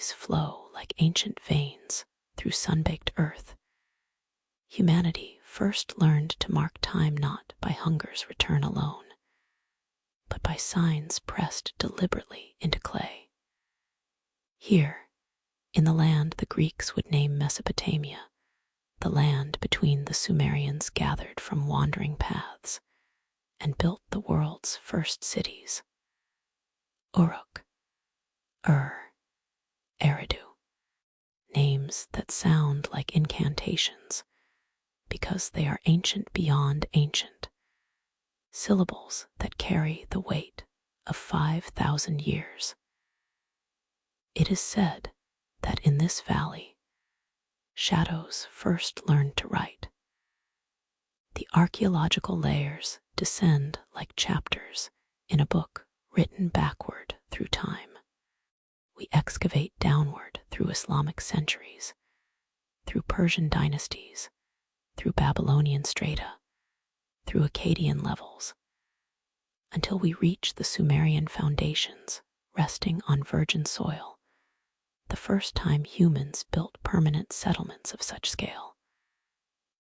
flow like ancient veins through sun-baked earth. Humanity first learned to mark time not by hunger's return alone, but by signs pressed deliberately into clay. Here, in the land the Greeks would name Mesopotamia, the land between the Sumerians gathered from wandering paths and built the world's first cities. Uruk, Eridu, names that sound like incantations because they are ancient beyond ancient, syllables that carry the weight of 5,000 years. It is said that in this valley, shadows first learned to write. The archaeological layers descend like chapters in a book written backward through time. We excavate downward through Islamic centuries, through Persian dynasties, through Babylonian strata, through Akkadian levels, until we reach the Sumerian foundations resting on virgin soil, the first time humans built permanent settlements of such scale,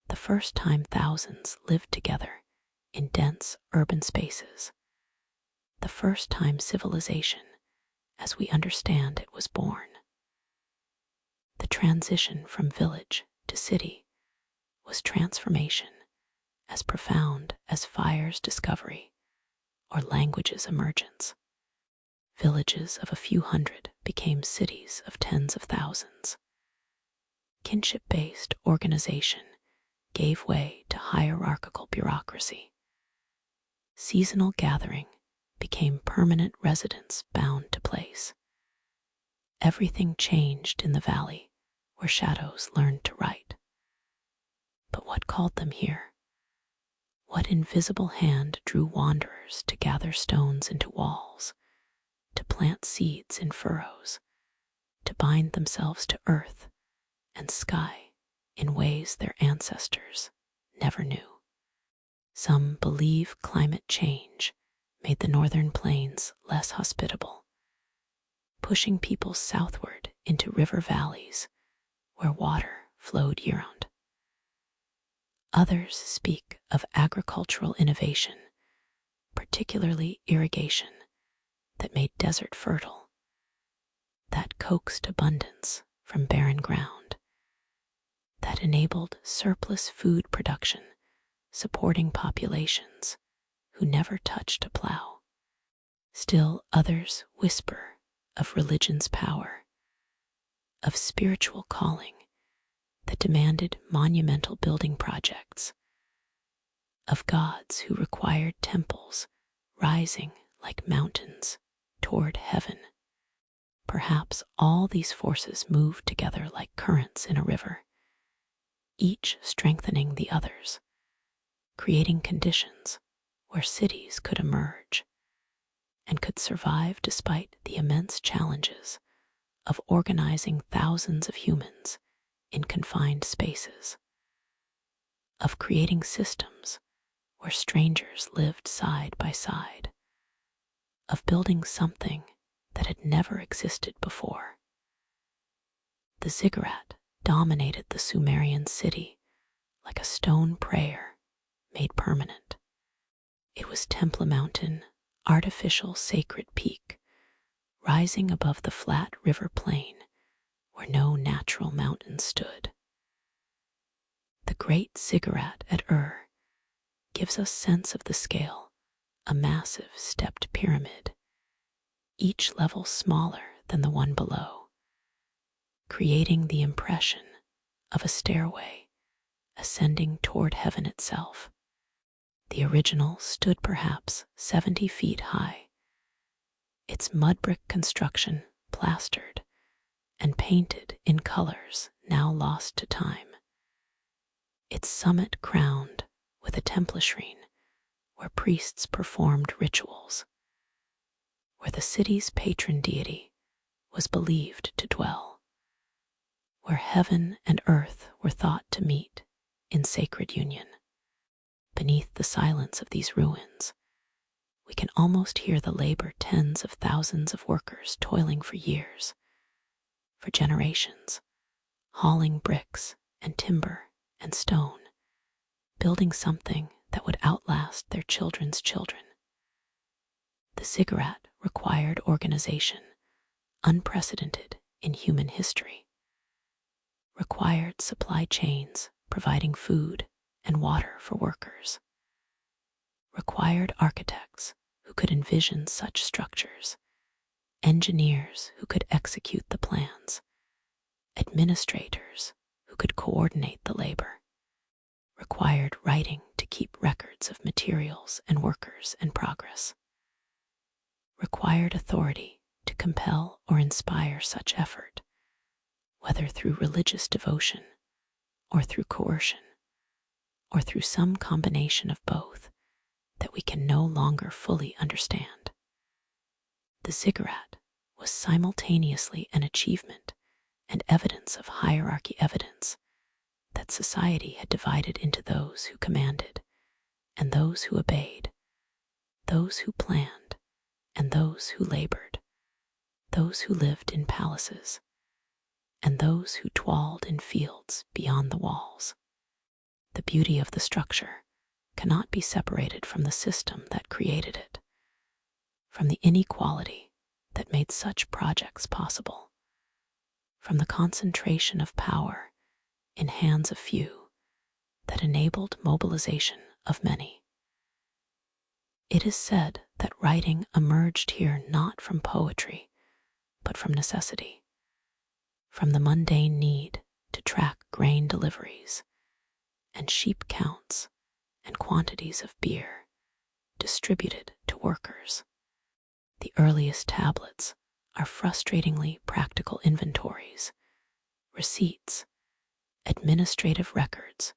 the first time thousands lived together in dense urban spaces, the first time civilization, as we understand it, was born. The transition from village to city was transformation as profound as fire's discovery or language's emergence. Villages of a few hundred became cities of tens of thousands. Kinship-based organization gave way to hierarchical bureaucracy. Seasonal gathering became permanent residence bound to place. Everything changed in the valley where shadows learned to write. But what called them here? What invisible hand drew wanderers to gather stones into walls, to plant seeds in furrows, to bind themselves to earth and sky in ways their ancestors never knew? Some believe climate change made the northern plains less hospitable, pushing people southward into river valleys where water flowed year-round. Others speak of agricultural innovation, particularly irrigation, that made desert fertile, that coaxed abundance from barren ground, that enabled surplus food production, supporting populations who never touched a plow. Still others whisper of religion's power, of spiritual calling that demanded monumental building projects, of gods who required temples rising like mountains toward heaven. Perhaps all these forces moved together like currents in a river, each strengthening the others, creating conditions where cities could emerge and could survive despite the immense challenges of organizing thousands of humans in confined spaces, of creating systems where strangers lived side by side, of building something that had never existed before. The ziggurat dominated the Sumerian city like a stone prayer made permanent. It was Temple Mountain, artificial sacred peak, rising above the flat river plain where no natural mountain stood. The great ziggurat at gives us sense of the scale, a massive stepped pyramid, each level smaller than the one below, creating the impression of a stairway ascending toward heaven itself. The original stood perhaps 70 feet high, its mud brick construction plastered and painted in colors now lost to time, its summit crowned with a templeshrine where priests performed rituals, where the city's patron deity was believed to dwell, where heaven and earth were thought to meet in sacred union. Beneath the silence of these ruins, we can almost hear the labor tens of thousands of workers toiling for years, for generations, hauling bricks and timber and stone, building something that would outlast their children's children. The ziggurat required organization, unprecedented in human history, required supply chains providing food and water for workers, required architects who could envision such structures, engineers who could execute the plans, administrators who could coordinate the labor, required writing to keep records of materials and workers and progress, required authority to compel or inspire such effort, whether through religious devotion or through coercion, or through some combination of both that we can no longer fully understand. The ziggurat was simultaneously an achievement and evidence of hierarchy, evidence that society had divided into those who commanded and those who obeyed, those who planned and those who labored, those who lived in palaces and those who dwelled in fields beyond the walls. The beauty of the structure cannot be separated from the system that created it, from the inequality that made such projects possible, from the concentration of power in hands of few that enabled mobilization of many. It is said that writing emerged here not from poetry, but from necessity, from the mundane need to track grain deliveries and sheep counts and quantities of beer distributed to workers. The earliest tablets are frustratingly practical inventories, receipts, administrative records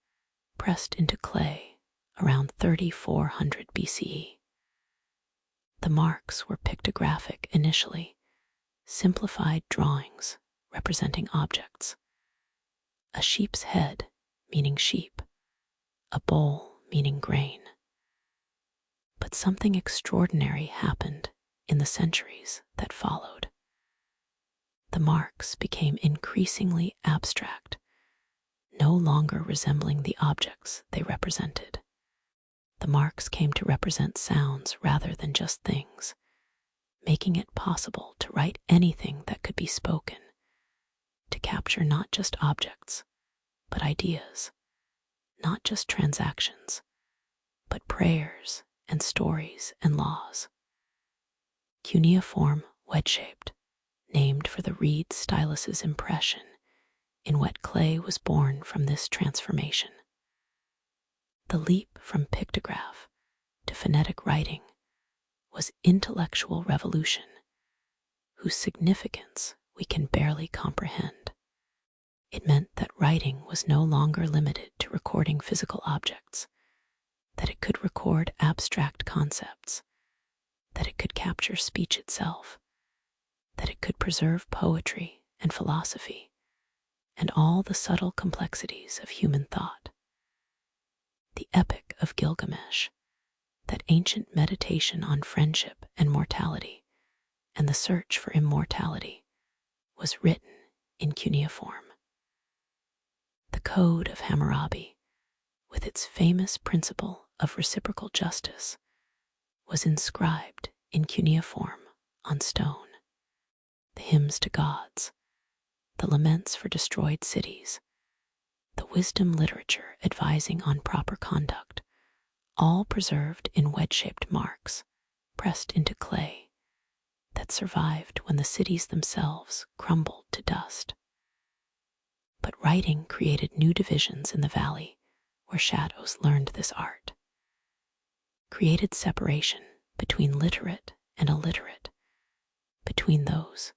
pressed into clay around 3400 BCE. The marks were pictographic initially, simplified drawings representing objects. A sheep's head, meaning sheep, a bowl, meaning grain. But something extraordinary happened in the centuries that followed. The marks became increasingly abstract, no longer resembling the objects they represented. The marks came to represent sounds rather than just things, making it possible to write anything that could be spoken, to capture not just objects, but ideas, not just transactions, but prayers and stories and laws. Cuneiform, wedge-shaped, named for the reed stylus's impression in wet clay, was born from this transformation. The leap from pictograph to phonetic writing was intellectual revolution, whose significance we can barely comprehend. It meant that writing was no longer limited to recording physical objects, that it could record abstract concepts, that it could capture speech itself, that it could preserve poetry and philosophy, and all the subtle complexities of human thought. The Epic of Gilgamesh, that ancient meditation on friendship and mortality, and the search for immortality, was written in cuneiform. The Code of Hammurabi, with its famous principle of reciprocal justice, was inscribed in cuneiform on stone. The hymns to gods, the laments for destroyed cities, the wisdom literature advising on proper conduct, all preserved in wedge-shaped marks pressed into clay that survived when the cities themselves crumbled to dust. But writing created new divisions in the valley where shadows learned this art, created separation between literate and illiterate, between those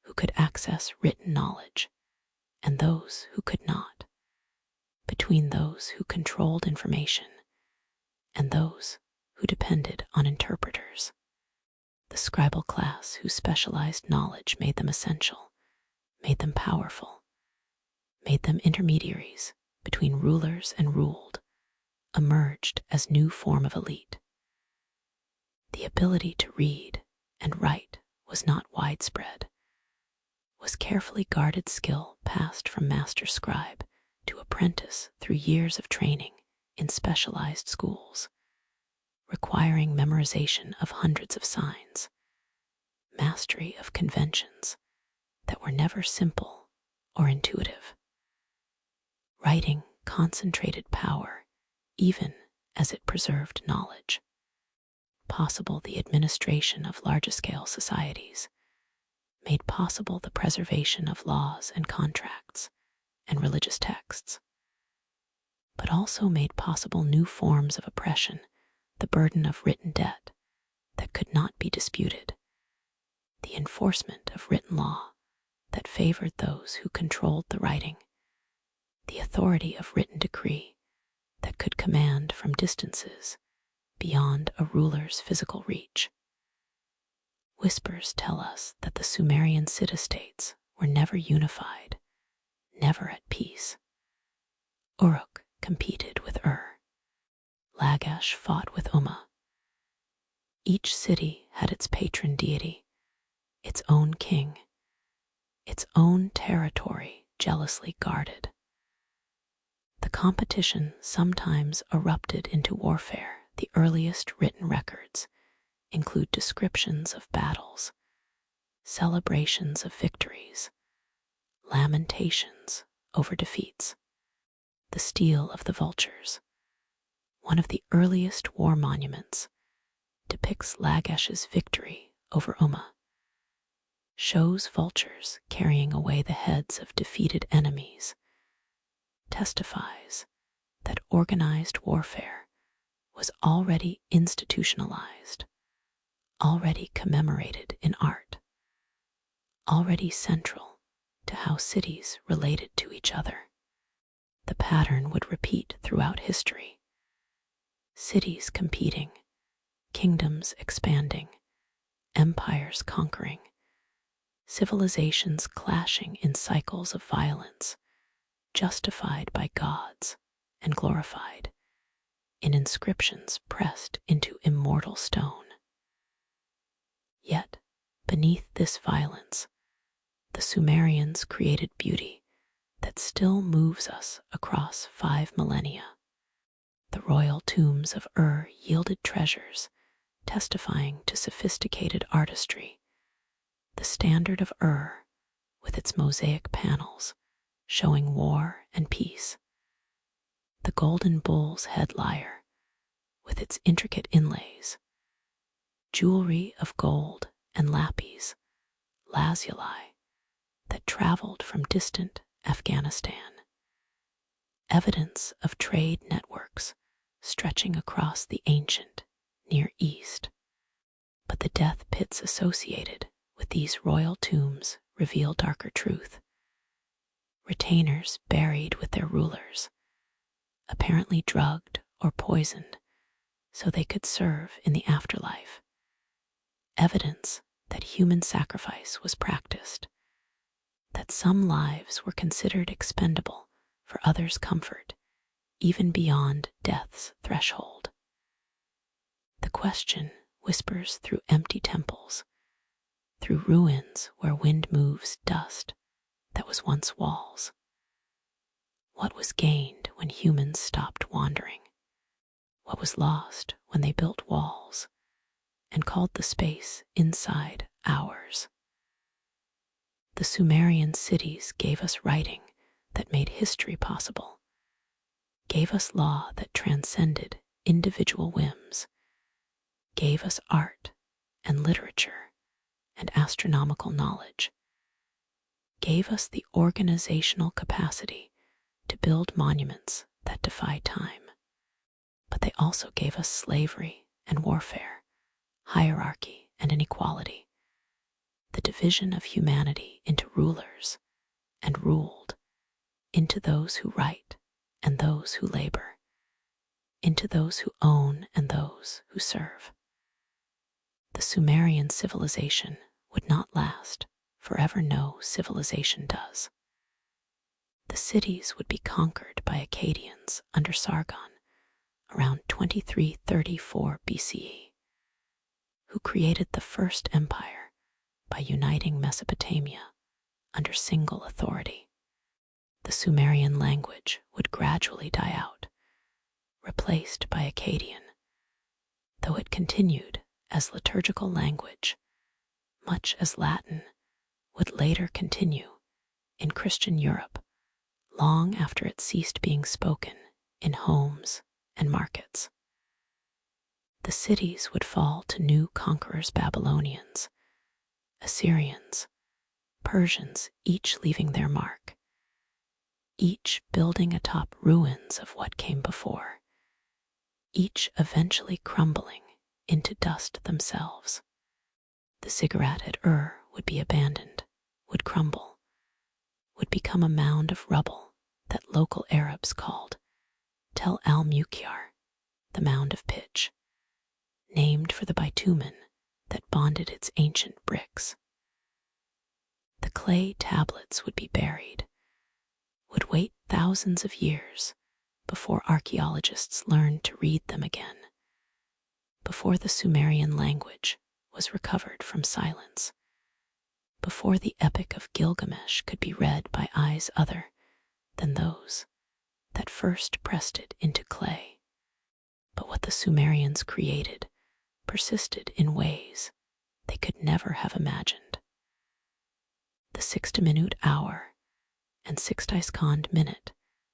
who could access written knowledge and those who could not, between those who controlled information and those who depended on interpreters. The scribal class, whose specialized knowledge made them essential, made them powerful, made them intermediaries between rulers and ruled, emerged as new form of elite. The ability to read and write was not widespread, was carefully guarded skill passed from master scribe to apprentice through years of training in specialized schools, requiring memorization of hundreds of signs, mastery of conventions that were never simple or intuitive. Writing concentrated power even as it preserved knowledge. Possible the administration of large-scale societies, made possible the preservation of laws and contracts and religious texts, but also made possible new forms of oppression, the burden of written debt that could not be disputed, the enforcement of written law that favored those who controlled the writing, the authority of written decree that could command from distances beyond a ruler's physical reach. Whispers tell us that the Sumerian city-states were never unified, never at peace. Uruk competed with Lagash fought with Umma. Each city had its patron deity, its own king, its own territory jealously guarded. The competition sometimes erupted into warfare. The earliest written records include descriptions of battles, celebrations of victories, lamentations over defeats. The Stele of the Vultures, one of the earliest war monuments, depicts Lagash's victory over Umma, shows vultures carrying away the heads of defeated enemies, testifies that organized warfare was already institutionalized, already commemorated in art, already central to how cities related to each other. The pattern would repeat throughout history. Cities competing, kingdoms expanding, empires conquering, civilizations clashing in cycles of violence, justified by gods and glorified in inscriptions pressed into immortal stone. Yet, beneath this violence, the Sumerians created beauty that still moves us across 5 millennia. The royal tombs of yielded treasures, testifying to sophisticated artistry. The standard of with its mosaic panels, showing war and peace. The golden bull's head lyre, with its intricate inlays. Jewelry of gold and lapis, lazuli, that traveled from distant Afghanistan. Evidence of trade networks stretching across the ancient Near East. But the death pits associated with these royal tombs reveal darker truth. Retainers buried with their rulers, apparently drugged or poisoned so they could serve in the afterlife. Evidence that human sacrifice was practiced, that some lives were considered expendable for others' comfort, even beyond death's threshold. The question whispers through empty temples, through ruins where wind moves dust that was once walls. What was gained when humans stopped wandering? What was lost when they built walls and called the space inside ours? The Sumerian cities gave us writing that made history possible, gave us law that transcended individual whims, gave us art and literature and astronomical knowledge, gave us the organizational capacity to build monuments that defy time. But they also gave us slavery and warfare, hierarchy and inequality, the division of humanity into rulers and ruled, into those who write and those who labor, into those who own and those who serve. The Sumerian civilization would not last forever. No civilization does. The cities would be conquered by Akkadians under Sargon around 2334 BCE, who created the first empire by uniting Mesopotamia under single authority. The Sumerian language would gradually die out, replaced by Akkadian, though it continued as liturgical language, much as Latin would later continue in Christian Europe long after it ceased being spoken in homes and markets. The cities would fall to new conquerors: Babylonians, Assyrians, Persians, each leaving their mark, each building atop ruins of what came before, each eventually crumbling into dust themselves. The ziggurat at Ur would be abandoned, would crumble, would become a mound of rubble that local Arabs called Tel al-Mukyar, the mound of pitch, named for the bitumen that bonded its ancient bricks. The clay tablets would be buried, would wait thousands of years before archaeologists learned to read them again, before the Sumerian language was recovered from silence, before the Epic of Gilgamesh could be read by eyes other than those that first pressed it into clay. But what the Sumerians created persisted in ways they could never have imagined. The sextiminute hour and sextisecond minute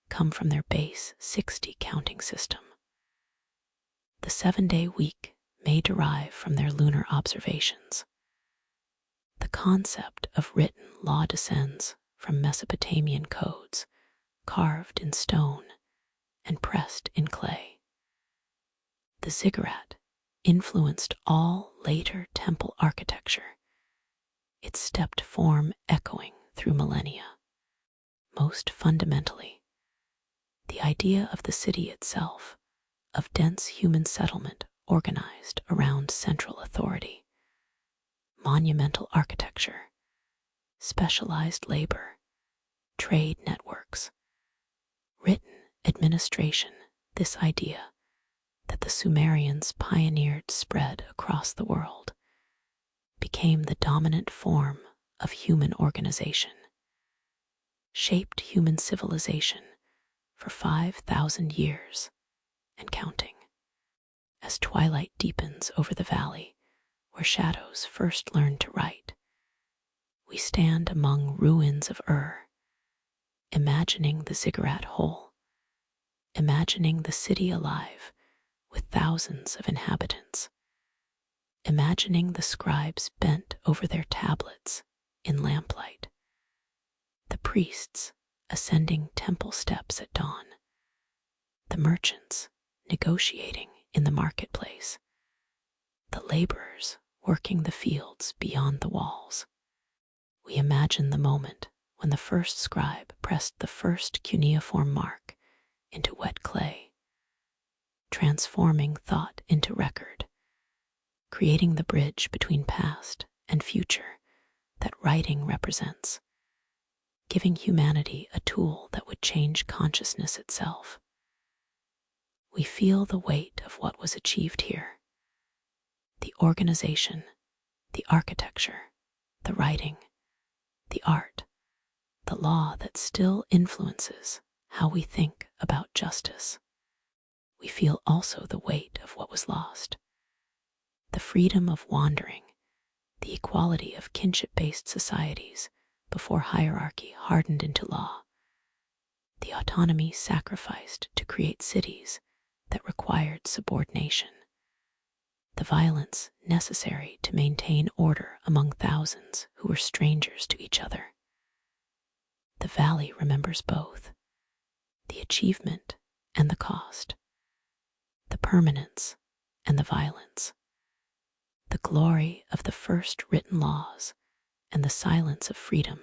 come from their base 60 counting system. The 7-day week may derive from their lunar observations. The concept of written law descends from Mesopotamian codes carved in stone and pressed in clay. The ziggurat influenced all later temple architecture, its stepped form echoing through millennia. Most fundamentally, the idea of the city itself, of dense human settlement organized around central authority, monumental architecture, specialized labor, trade networks, written administration, this idea that the Sumerians pioneered spread across the world, became the dominant form of human organization, shaped human civilization for 5,000 years and counting. As twilight deepens over the valley where shadows first learned to write, we stand among ruins of Ur, imagining the ziggurat whole, imagining the city alive with thousands of inhabitants, imagining the scribes bent over their tablets in lamplight, the priests ascending temple steps at dawn, the merchants negotiating in the marketplace, the laborers working the fields beyond the walls. We imagine the moment when the first scribe pressed the first cuneiform mark into wet clay, transforming thought into record, creating the bridge between past and future that writing represents, giving humanity a tool that would change consciousness itself. We feel the weight of what was achieved here. The organization, the architecture, the writing, the art, the law that still influences how we think about justice. We feel also the weight of what was lost. The freedom of wandering, the equality of kinship-based societies before hierarchy hardened into law, the autonomy sacrificed to create cities that required subordination, the violence necessary to maintain order among thousands who were strangers to each other. The valley remembers both, the achievement and the cost, the permanence and the violence, the glory of the first written laws and the silence of freedom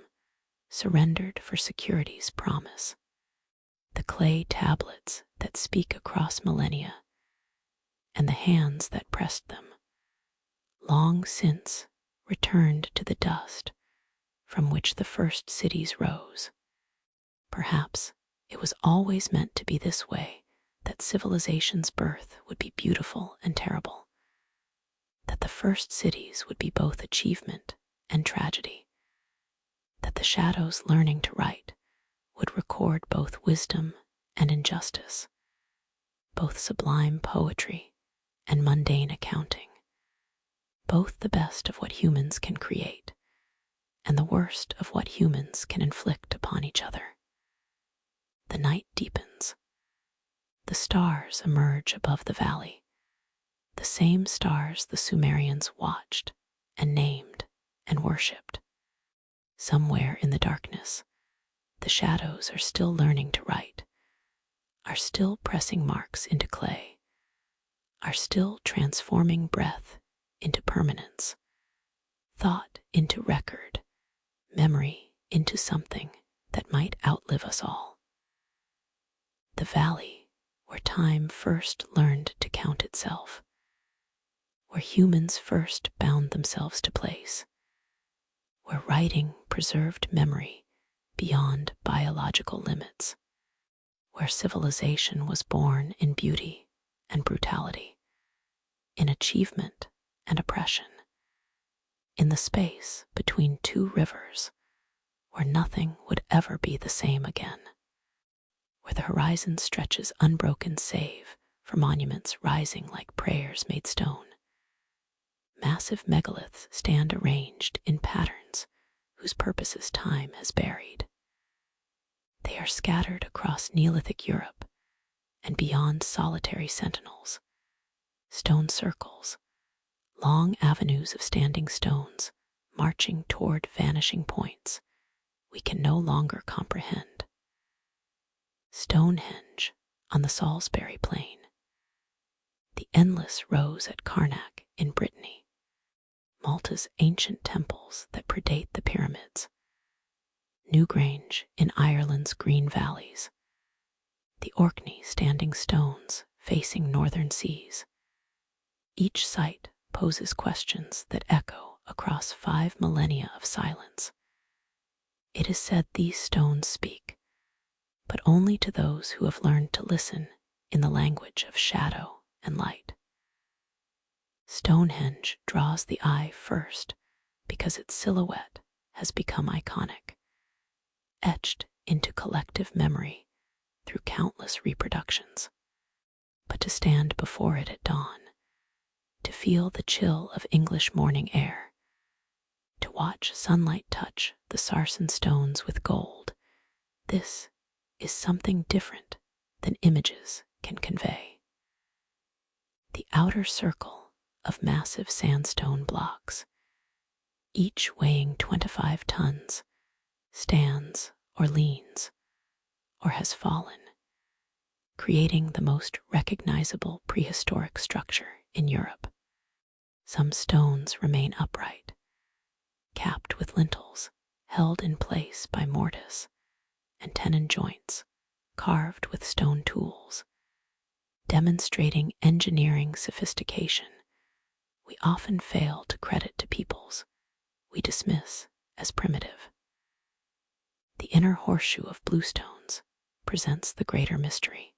surrendered for security's promise, the clay tablets that speak across millennia and the hands that pressed them, long since returned to the dust from which the first cities rose. Perhaps it was always meant to be this way, that civilization's birth would be beautiful and terrible, that the first cities would be both achievement and tragedy, that the shadows learning to write would record both wisdom and injustice, both sublime poetry and mundane accounting, both the best of what humans can create and the worst of what humans can inflict upon each other. The night deepens. The stars emerge above the valley, the same stars the Sumerians watched and named and worshipped. Somewhere in the darkness, the shadows are still learning to write, are still pressing marks into clay, are still transforming breath into permanence, thought into record, memory into something that might outlive us all. The valley where time first learned to count itself, where humans first bound themselves to place, where writing preserved memory beyond biological limits, where civilization was born in beauty and brutality, in achievement and oppression, in the space between two rivers where nothing would ever be the same again, where the horizon stretches unbroken save for monuments rising like prayers made stone. Massive megaliths stand arranged in patterns whose purposes time has buried. They are scattered across Neolithic Europe and beyond solitary sentinels, stone circles, long avenues of standing stones marching toward vanishing points we can no longer comprehend. Stonehenge on the Salisbury Plain, the endless rows at Karnak in Brittany, Malta's ancient temples that predate the pyramids, Newgrange in Ireland's green valleys, the Orkney standing stones facing northern seas. Each site poses questions that echo across 5 millennia of silence. It is said these stones speak, but only to those who have learned to listen in the language of shadow and light. Stonehenge draws the eye first because its silhouette has become iconic, etched into collective memory through countless reproductions. But to stand before it at dawn, to feel the chill of English morning air, to watch sunlight touch the sarsen stones with gold, this is something different than images can convey. The outer circle of massive sandstone blocks, each weighing 25 tons, stands or leans or has fallen, creating the most recognizable prehistoric structure in Europe. Some stones remain upright, capped with lintels, held in place by mortise and tenon joints, carved with stone tools, demonstrating engineering sophistication we often fail to credit to peoples we dismiss as primitive. The inner horseshoe of bluestones presents the greater mystery.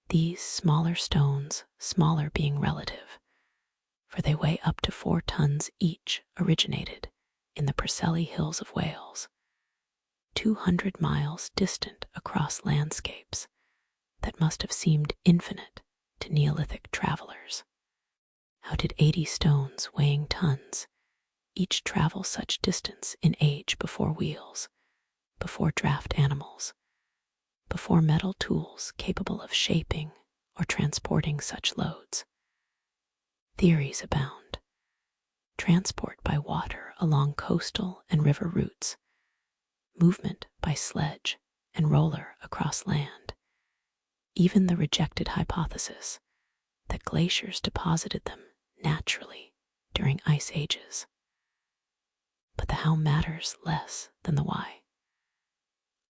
These smaller stones, smaller being relative, for they weigh up to 4 tons each, originated in the Preseli Hills of Wales, 200 miles distant across landscapes that must have seemed infinite to Neolithic travelers. How did 80 stones weighing tons each travel such distance in age before wheels, before draft animals, before metal tools capable of shaping or transporting such loads? Theories abound. Transport by water along coastal and river routes, movement by sledge and roller across land, even the rejected hypothesis that glaciers deposited them naturally during ice ages. But the how matters less than the why.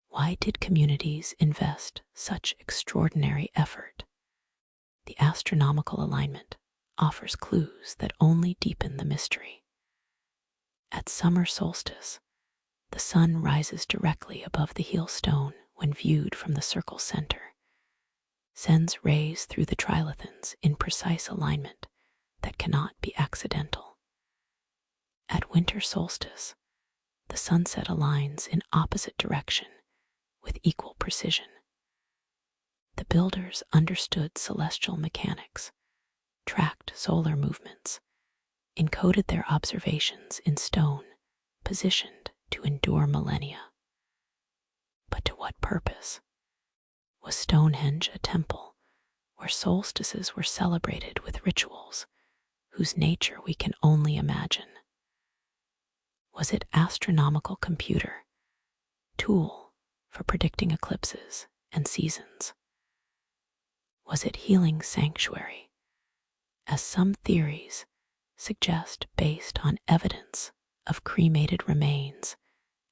Why did communities invest such extraordinary effort? The astronomical alignment offers clues that only deepen the mystery. At summer solstice, the sun rises directly above the heel stone when viewed from the circle's center, sends rays through the trilithons in precise alignment that cannot be accidental. At winter solstice, the sunset aligns in opposite direction with equal precision. The builders understood celestial mechanics, tracked solar movements, encoded their observations in stone, positioned to endure millennia. But to what purpose? Was Stonehenge a temple where solstices were celebrated with rituals whose nature we can only imagine? Was it astronomical computer, tool for predicting eclipses and seasons? Was it healing sanctuary, as some theories suggest based on evidence of cremated remains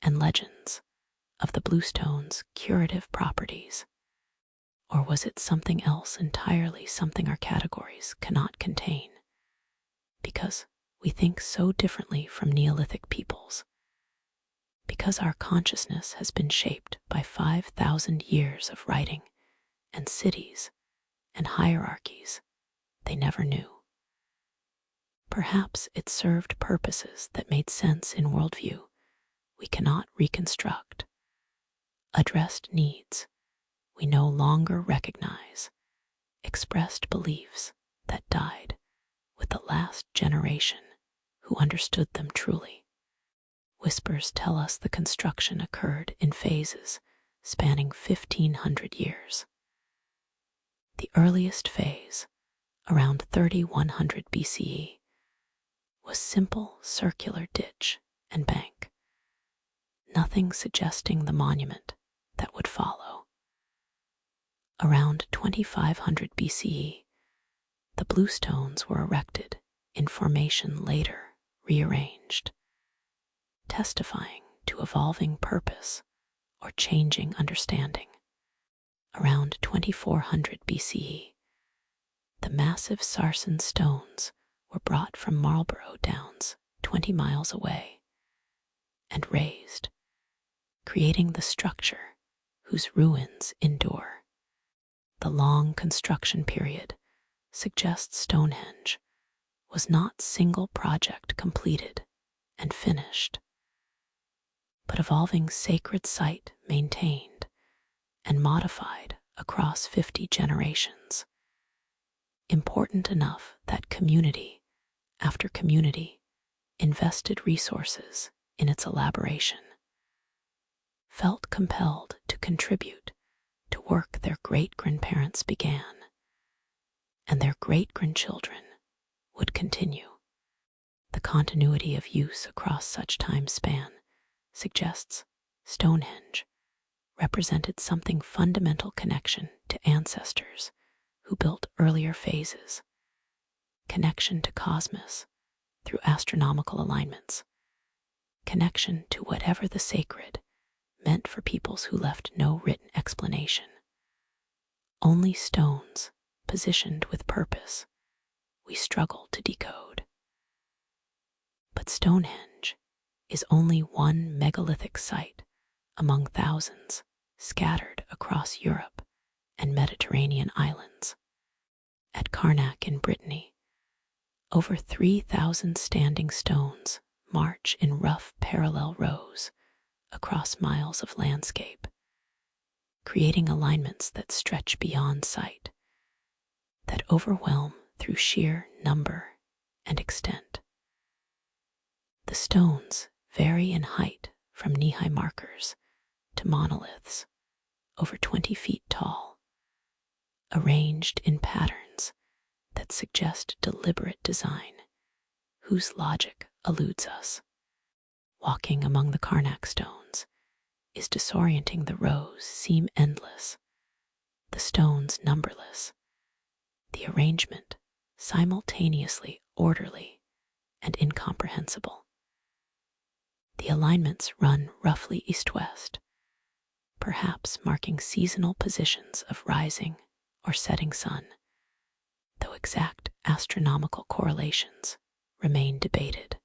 and legends of the bluestone's curative properties? Or was it something else entirely, something our categories cannot contain? Because we think so differently from Neolithic peoples. Because our consciousness has been shaped by 5,000 years of writing and cities and hierarchies they never knew. Perhaps it served purposes that made sense in worldview we cannot reconstruct, addressed needs we no longer recognize, expressed beliefs that died with the last generation who understood them truly. Whispers tell us the construction occurred in phases spanning 1,500 years. The earliest phase, around 3100 BCE, was simple circular ditch and bank, nothing suggesting the monument that would follow. Around 2500 BCE, the bluestones were erected in formation later rearranged, testifying to evolving purpose or changing understanding. Around 2400 BCE, the massive sarsen stones were brought from Marlborough Downs 20 miles away and raised, creating the structure whose ruins endure. The long construction period suggests Stonehenge was not single project completed and finished, but evolving sacred site maintained and modified across 50 generations, important enough that community after community invested resources in its elaboration, felt compelled to contribute to work their great-grandparents began, and their great-grandchildren would continue. The continuity of use across such time span suggests Stonehenge represented something fundamental: connection to ancestors who built earlier phases, connection to cosmos through astronomical alignments, connection to whatever the sacred meant for peoples who left no written explanation. Only stones positioned with purpose we struggle to decode. But Stonehenge is only one megalithic site among thousands scattered across Europe and Mediterranean islands. At Carnac in Brittany, over 3,000 standing stones march in rough parallel rows across miles of landscape, creating alignments that stretch beyond sight, that overwhelm through sheer number and extent. The stones vary in height from knee-high markers to monoliths over 20 feet tall, arranged in patterns that suggest deliberate design, whose logic eludes us. Walking among the Carnac stones is disorienting. The rows seem endless, the stones numberless, the arrangement simultaneously orderly and incomprehensible. The alignments run roughly east-west, perhaps marking seasonal positions of rising or setting sun, though exact astronomical correlations remain debated.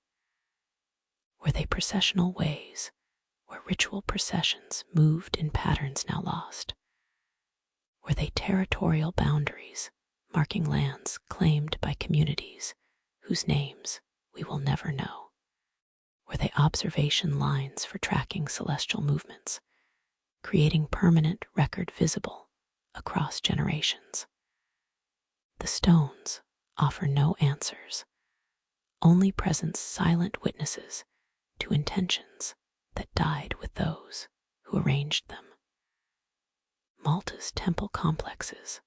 Were they processional ways where ritual processions moved in patterns now lost? Were they territorial boundaries marking lands claimed by communities whose names we will never know? were they observation lines for tracking celestial movements, creating permanent record visible across generations. The stones offer no answers, only presence silent witnesses to intentions that died with those who arranged them. Malta's temple complexes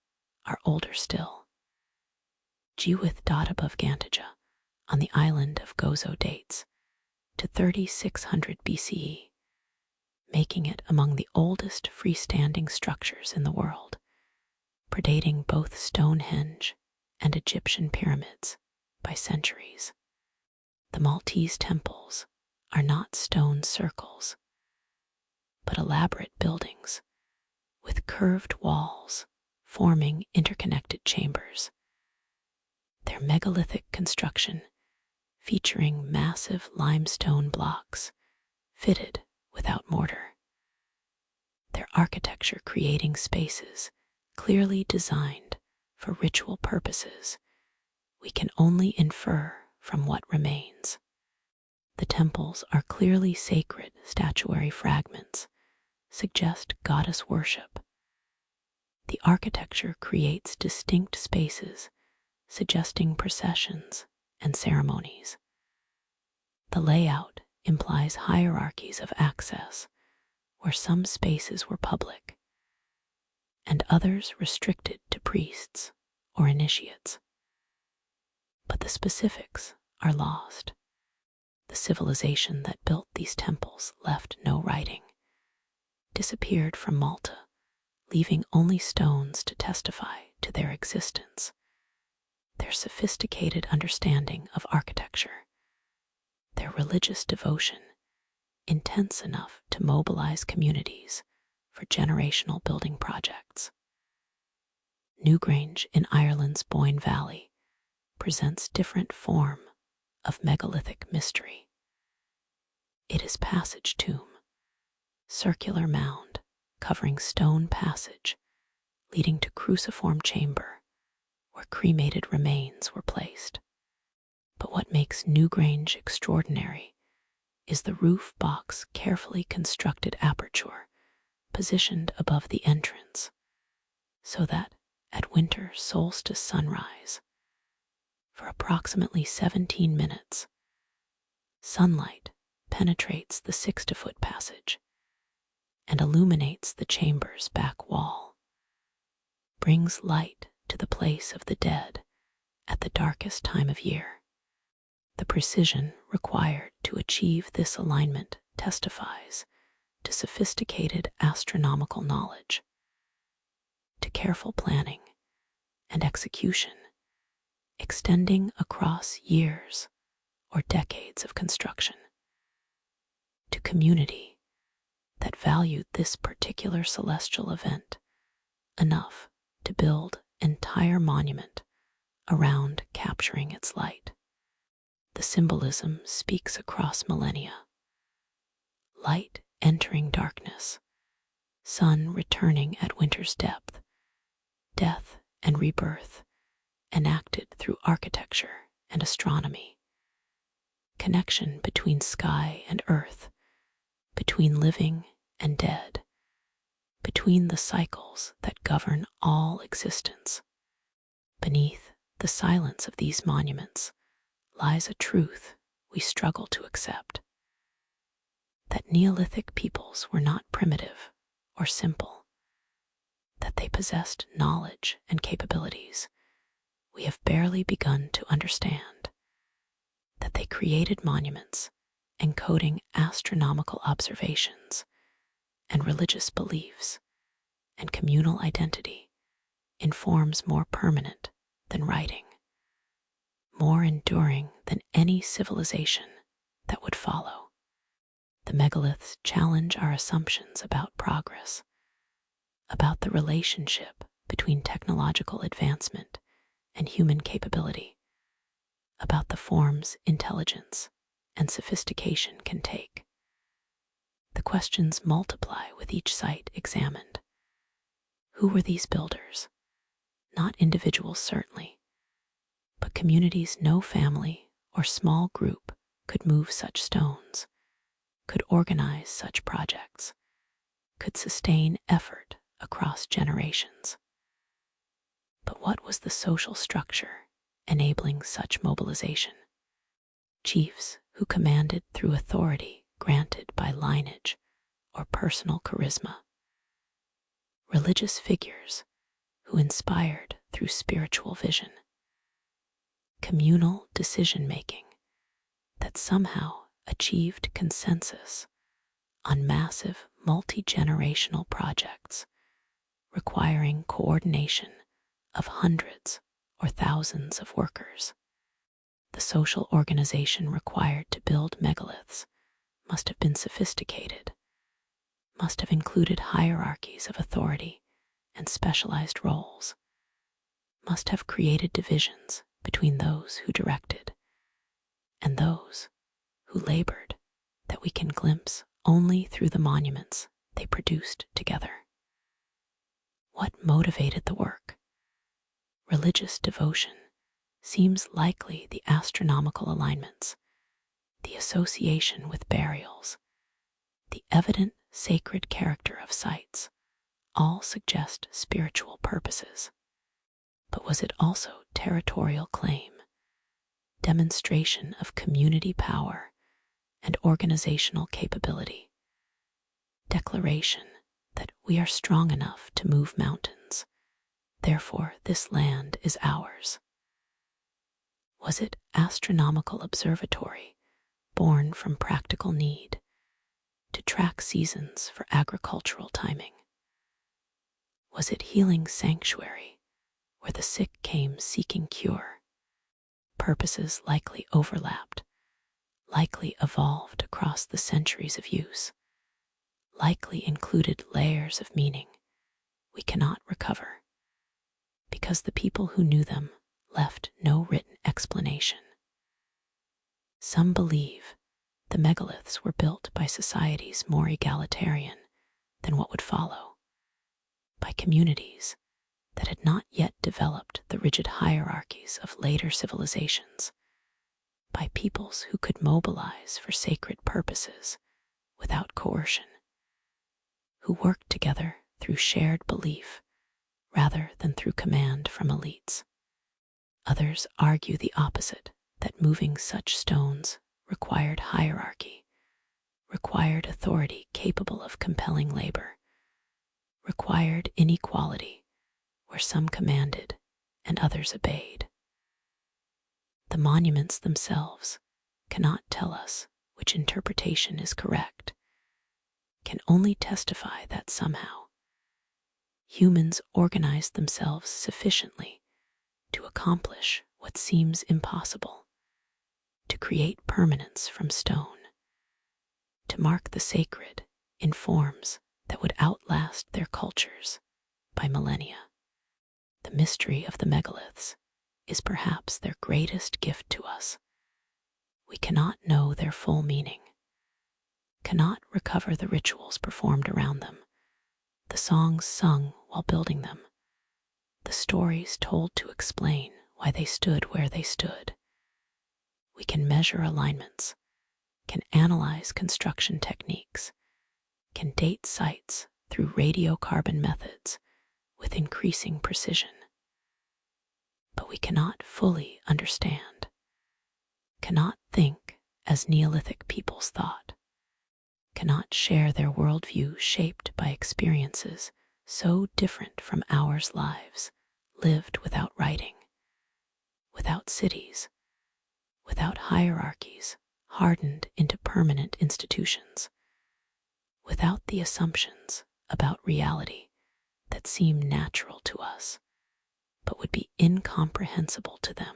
are older still. Gewith dot above Gantija on the island of Gozo dates to 3600 BCE, making it among the oldest freestanding structures in the world, predating both Stonehenge and Egyptian pyramids by centuries. The Maltese temples are not stone circles, but elaborate buildings with curved walls forming interconnected chambers. Their megalithic construction, featuring massive limestone blocks fitted without mortar. Their architecture creating spaces clearly designed for ritual purposes, we can only infer from what remains. The temples are clearly sacred statuary fragments, suggest goddess worship. The architecture creates distinct spaces, suggesting processions and ceremonies. The layout implies hierarchies of access, where some spaces were public and others restricted to priests or initiates. But the specifics are lost. The civilization that built these temples left no writing, disappeared from Malta, leaving only stones to testify to their existence. Their sophisticated understanding of architecture, their religious devotion, intense enough to mobilize communities for generational building projects. Newgrange in Ireland's Boyne Valley presents different form of megalithic mystery. It is passage tomb, circular mound covering stone passage leading to cruciform chamber where cremated remains were placed. But what makes Newgrange extraordinary is the roof box carefully constructed aperture positioned above the entrance, so that at winter solstice sunrise, for approximately 17 minutes, sunlight penetrates the 6-foot passage and illuminates the chamber's back wall, brings light to the place of the dead at the darkest time of year. The precision required to achieve this alignment testifies to sophisticated astronomical knowledge, to careful planning and execution, extending across years or decades of construction, to community that valued this particular celestial event enough to build entire monument around capturing its light. The symbolism speaks across millennia. Light entering darkness, sun returning at winter's depth, death and rebirth enacted through architecture and astronomy, connection between sky and earth, between living and dead, between the cycles that govern all existence. Beneath the silence of these monuments lies a truth we struggle to accept, that Neolithic peoples were not primitive or simple, that they possessed knowledge and capabilities we have barely begun to understand, that they created monuments encoding astronomical observations and religious beliefs and communal identity in forms more permanent than writing, more enduring than any civilization that would follow. The megaliths challenge our assumptions about progress, about the relationship between technological advancement and human capability, about the forms intelligence and sophistication can take. The questions multiply with each site examined. Who were these builders? Not individuals, certainly, but communities no family or small group could move such stones, could organize such projects, could sustain effort across generations. But what was the social structure enabling such mobilization? Chiefs who commanded through authority granted by lineage or personal charisma. Religious figures who inspired through spiritual vision. Communal decision-making that somehow achieved consensus on massive multi-generational projects requiring coordination of hundreds or thousands of workers. The social organization required to build megaliths must have been sophisticated, must have included hierarchies of authority and specialized roles, must have created divisions between those who directed and those who labored that we can glimpse only through the monuments they produced together. What motivated the work? Religious devotion seems likely. The astronomical alignments, the association with burials, the evident sacred character of sites all suggest spiritual purposes. But was it also territorial claim, demonstration of community power and organizational capability, declaration that we are strong enough to move mountains, therefore this land is ours? Was it astronomical observatory born from practical need to track seasons for agricultural timing? Was it healing sanctuary where the sick came seeking cure? Purposes likely overlapped, likely evolved across the centuries of use, likely included layers of meaning we cannot recover, because the people who knew them left no written explanation. Some believe the megaliths were built by societies more egalitarian than what would follow, by communities that had not yet developed the rigid hierarchies of later civilizations, by peoples who could mobilize for sacred purposes without coercion, who worked together through shared belief rather than through command from elites. Others argue the opposite, that moving such stones required hierarchy, required authority capable of compelling labor, required inequality where some commanded and others obeyed. The monuments themselves cannot tell us which interpretation is correct, can only testify that somehow humans organized themselves sufficiently to accomplish what seems impossible, to create permanence from stone, to mark the sacred in forms that would outlast their cultures by millennia. The mystery of the megaliths is perhaps their greatest gift to us. We cannot know their full meaning, cannot recover the rituals performed around them, the songs sung while building them, the stories told to explain why they stood where they stood. We can measure alignments, can analyze construction techniques, can date sites through radiocarbon methods with increasing precision. But we cannot fully understand, cannot think as Neolithic peoples thought, cannot share their worldview shaped by experiences so different from ours, lives lived without writing, without cities, without hierarchies hardened into permanent institutions, without the assumptions about reality that seem natural to us but would be incomprehensible to them.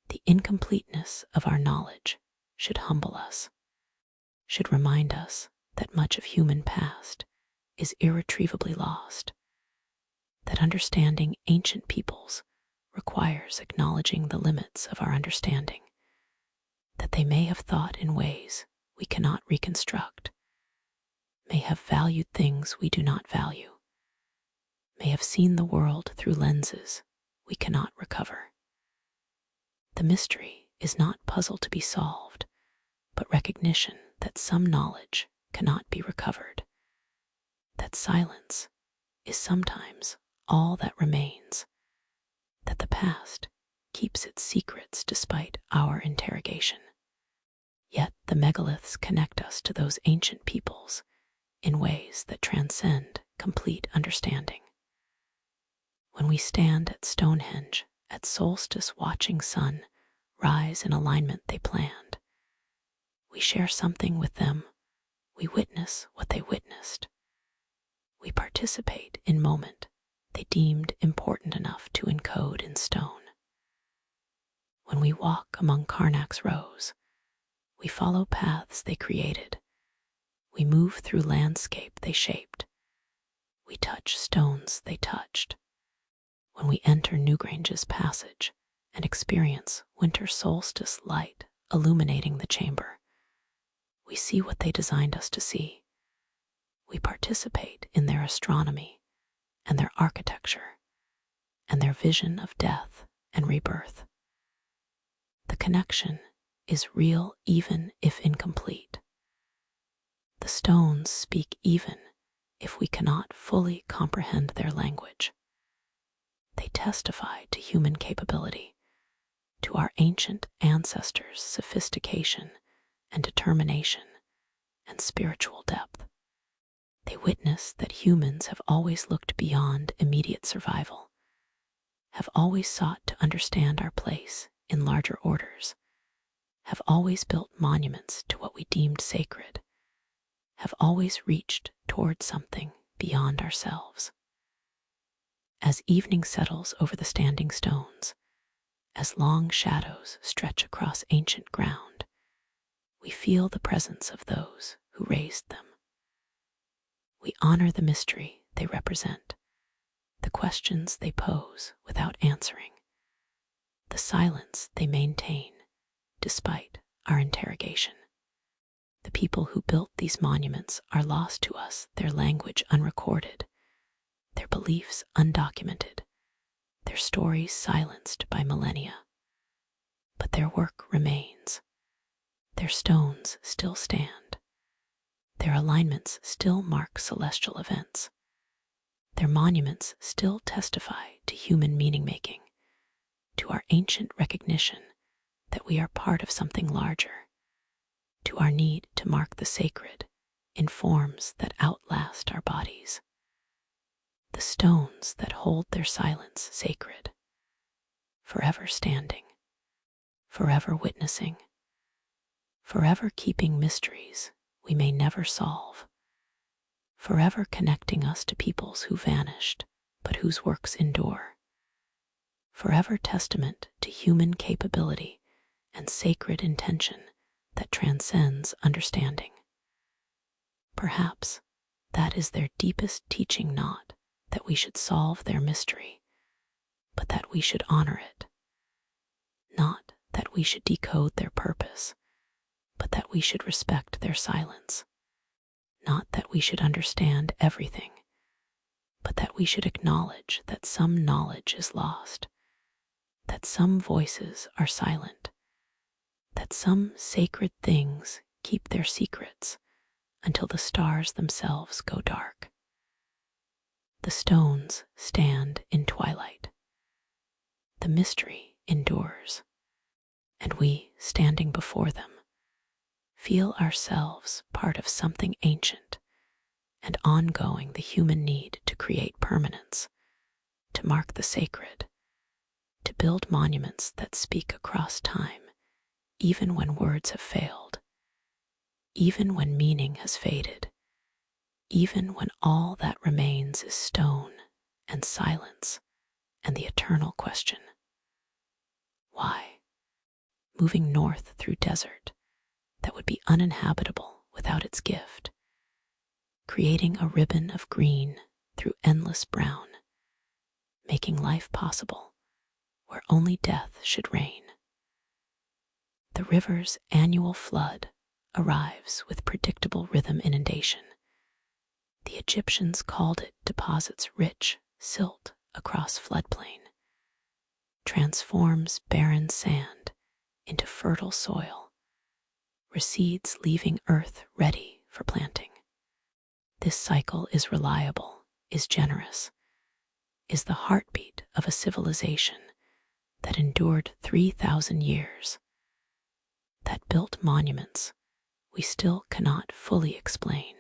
The incompleteness of our knowledge should humble us, should remind us that much of human past is irretrievably lost, that understanding ancient peoples requires acknowledging the limits of our understanding, that they may have thought in ways we cannot reconstruct, may have valued things we do not value, may have seen the world through lenses we cannot recover. The mystery is not puzzle to be solved, but recognition that some knowledge cannot be recovered, that silence is sometimes all that remains, that the past keeps its secrets despite our interrogation. Yet the megaliths connect us to those ancient peoples in ways that transcend complete understanding. When we stand at Stonehenge at solstice watching sun rise in alignment they planned, we share something with them, we witness what they witnessed. We participate in moment they deemed important enough to encode in stone. When we walk among Karnak's rows, we follow paths they created. We move through landscape they shaped. We touch stones they touched. When we enter Newgrange's passage and experience winter solstice light illuminating the chamber, we see what they designed us to see. We participate in their astronomy and their architecture and their vision of death and rebirth. The connection is real even if incomplete. The stones speak even if we cannot fully comprehend their language. They testify to human capability, to our ancient ancestors' sophistication and determination and spiritual depth. They witness that humans have always looked beyond immediate survival, have always sought to understand our place in larger orders, have always built monuments to what we deemed sacred, have always reached toward something beyond ourselves. As evening settles over the standing stones, as long shadows stretch across ancient ground, we feel the presence of those who raised them. We honor the mystery they represent, the questions they pose without answering, the silence they maintain despite our interrogation. The people who built these monuments are lost to us, their language unrecorded, their beliefs undocumented, their stories silenced by millennia. But their work remains. Their stones still stand. Their alignments still mark celestial events. Their monuments still testify to human meaning-making, to our ancient recognition that we are part of something larger, to our need to mark the sacred in forms that outlast our bodies. The stones that hold their silence sacred, forever standing, forever witnessing, forever keeping mysteries we may never solve, forever connecting us to peoples who vanished but whose works endure, forever testament to human capability and sacred intention that transcends understanding. Perhaps that is their deepest teaching, not that we should solve their mystery, but that we should honor it. Not that we should decode their purpose, but that we should respect their silence. Not that we should understand everything, but that we should acknowledge that some knowledge is lost, that some voices are silent, that some sacred things keep their secrets until the stars themselves go dark. The stones stand in twilight. The mystery endures, and we, standing before them, feel ourselves part of something ancient and ongoing, the human need to create permanence, to mark the sacred, to build monuments that speak across time, even when words have failed, even when meaning has faded, even when all that remains is stone and silence and the eternal question, why? Moving north through desert that would be uninhabitable without its gift, creating a ribbon of green through endless brown, making life possible where only death should reign. The river's annual flood arrives with predictable rhythm inundation. The Egyptians called it deposits rich silt across floodplain, transforms barren sand into fertile soil, recedes, leaving earth ready for planting. This cycle is reliable, is generous, is the heartbeat of a civilization that endured 3,000 years, that built monuments we still cannot fully explain,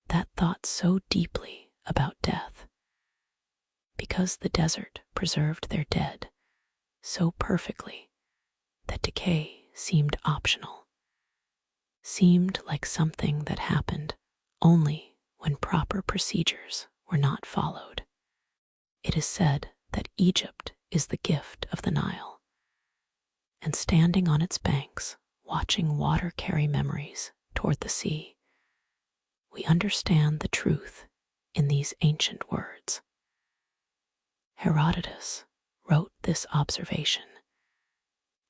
that thought so deeply about death, because the desert preserved their dead so perfectly that decay seemed optional, seemed like something that happened only when proper procedures were not followed. It is said that Egypt is the gift of the Nile, and standing on its banks, watching water carry memories toward the sea, we understand the truth in these ancient words. Herodotus wrote this observation,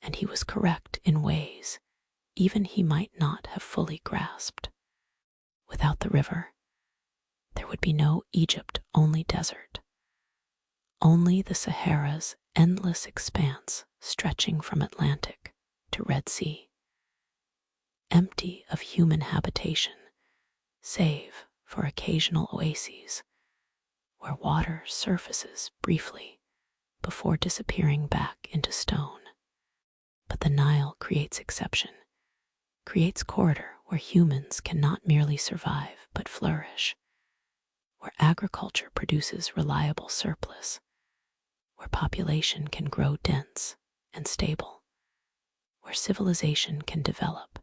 and he was correct in ways even he might not have fully grasped. Without the river, there would be no Egypt-only desert, only the Sahara's endless expanse stretching from Atlantic to Red Sea, empty of human habitation, save for occasional oases where water surfaces briefly before disappearing back into stone. But the Nile creates exception, creates corridor where humans can not merely survive but flourish, where agriculture produces reliable surplus, where population can grow dense and stable, where civilization can develop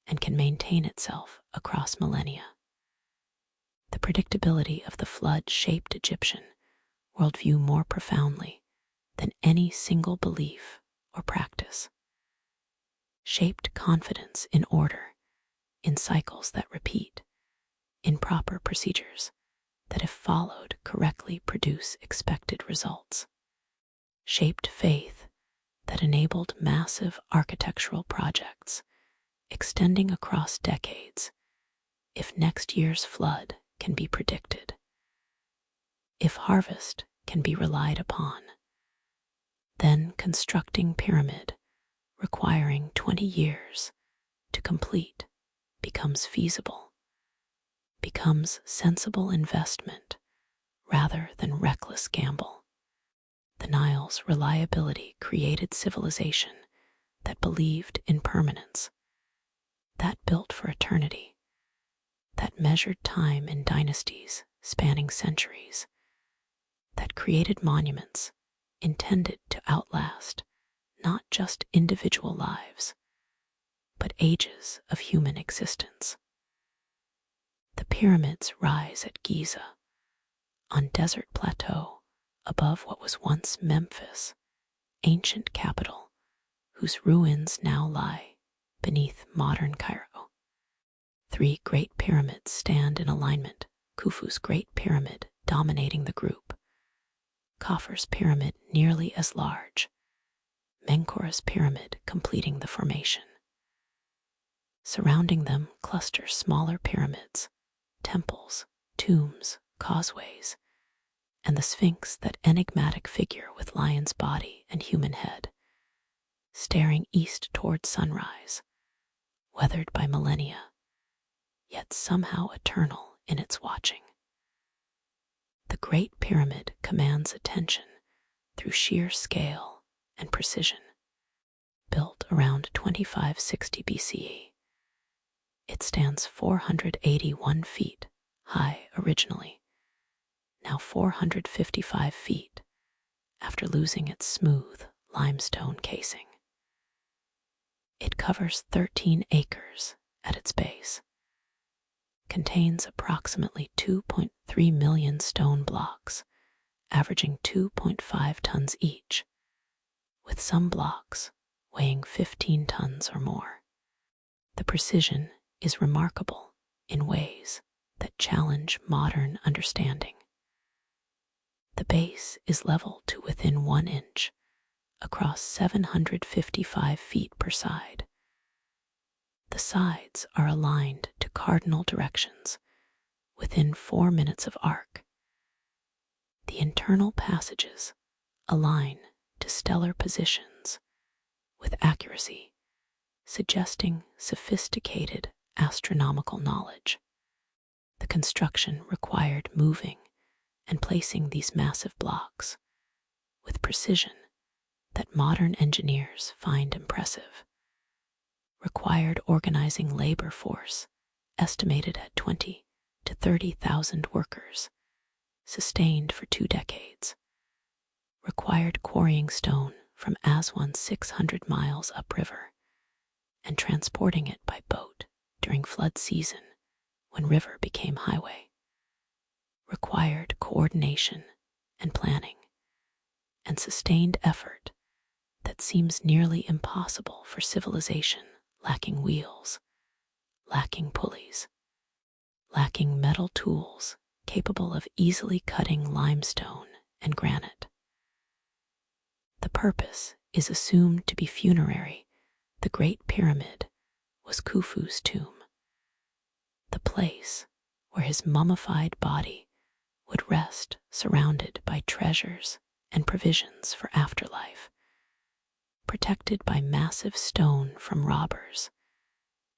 and can maintain itself across millennia. The predictability of the flood shaped Egyptian worldview more profoundly than any single belief or practice, shaped confidence in order, in cycles that repeat, in proper procedures that, if followed correctly, produce expected results, shaped faith that enabled massive architectural projects extending across decades if next year's flood can be predicted, if harvest can be relied upon. Then constructing pyramid requiring 20 years to complete becomes feasible, becomes sensible investment rather than reckless gamble. The Nile's reliability created civilization that believed in permanence, that built for eternity, that measured time in dynasties spanning centuries, that created monuments intended to outlast not just individual lives, but ages of human existence. The pyramids rise at Giza, on desert plateau above what was once Memphis, ancient capital, whose ruins now lie beneath modern Cairo. 3 great pyramids stand in alignment, Khufu's Great Pyramid dominating the group, Khafre's pyramid nearly as large, Menkaura's pyramid completing the formation. Surrounding them cluster smaller pyramids, temples, tombs, causeways, and the Sphinx, that enigmatic figure with lion's body and human head, staring east toward sunrise, weathered by millennia, yet somehow eternal in its watching. The Great Pyramid commands attention through sheer scale and precision. Built around 2560 BCE, it stands 481 feet high originally, now 455 feet after losing its smooth limestone casing. It covers 13 acres at its base, contains approximately 2.3 million stone blocks, averaging 2.5 tons each, with some blocks weighing 15 tons or more. The precision is remarkable in ways that challenge modern understanding. The base is level to within 1 inch across 755 feet per side. The sides are aligned to cardinal directions within 4 minutes of arc. The internal passages align to stellar positions with accuracy, suggesting sophisticated astronomical knowledge. The construction required moving and placing these massive blocks with precision that modern engineers find impressive, required organizing labor force estimated at 20 to 30,000 workers, sustained for 2 decades, required quarrying stone from Aswan's 600 miles upriver and transporting it by boat during flood season when river became highway, required coordination and planning and sustained effort that seems nearly impossible for civilization lacking wheels, lacking pulleys, lacking metal tools capable of easily cutting limestone and granite. The purpose is assumed to be funerary. The Great Pyramid was Khufu's tomb, the place where his mummified body would rest surrounded by treasures and provisions for afterlife, protected by massive stone from robbers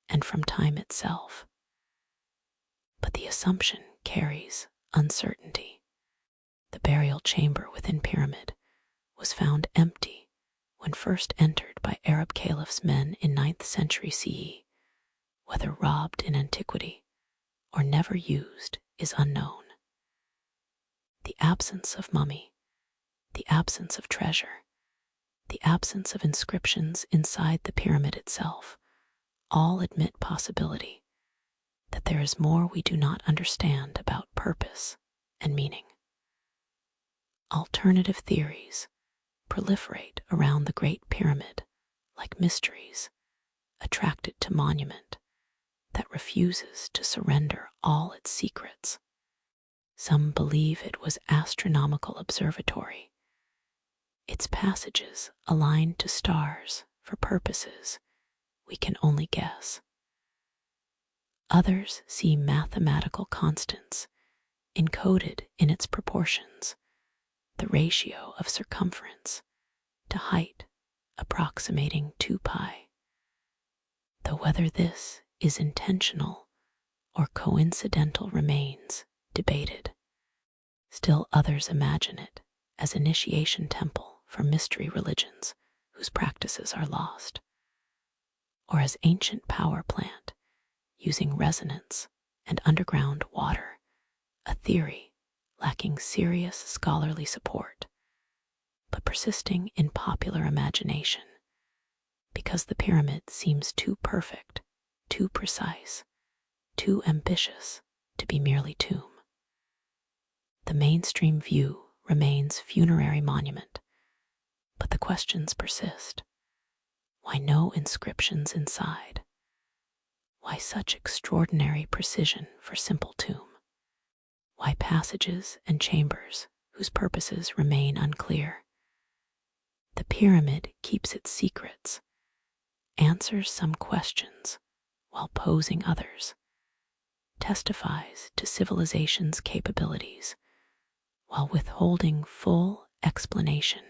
and from time itself. But the assumption carries uncertainty. The burial chamber within pyramid was found empty when first entered by Arab caliphs' men in 9th century CE. Whether robbed in antiquity or never used is unknown. The absence of mummy, the absence of treasure, the absence of inscriptions inside the pyramid itself, all admit possibility that there is more we do not understand about purpose and meaning. Alternative theories proliferate around the Great Pyramid like mysteries attracted to monument that refuses to surrender all its secrets. Some believe it was astronomical observatory, its passages aligned to stars for purposes we can only guess. Others see mathematical constants encoded in its proportions, the ratio of circumference to height approximating 2 pi. Though whether this is intentional or coincidental remains debated. Still others imagine it as initiation temple for mystery religions whose practices are lost, or as ancient power plant using resonance and underground water, a theory lacking serious scholarly support, but persisting in popular imagination because the pyramid seems too perfect, too precise, too ambitious to be merely tomb. The mainstream view remains funerary monument, but the questions persist. Why no inscriptions inside? Why such extraordinary precision for simple tomb? Why passages and chambers whose purposes remain unclear? The pyramid keeps its secrets, answers some questions while posing others, testifies to civilization's capabilities while withholding full explanation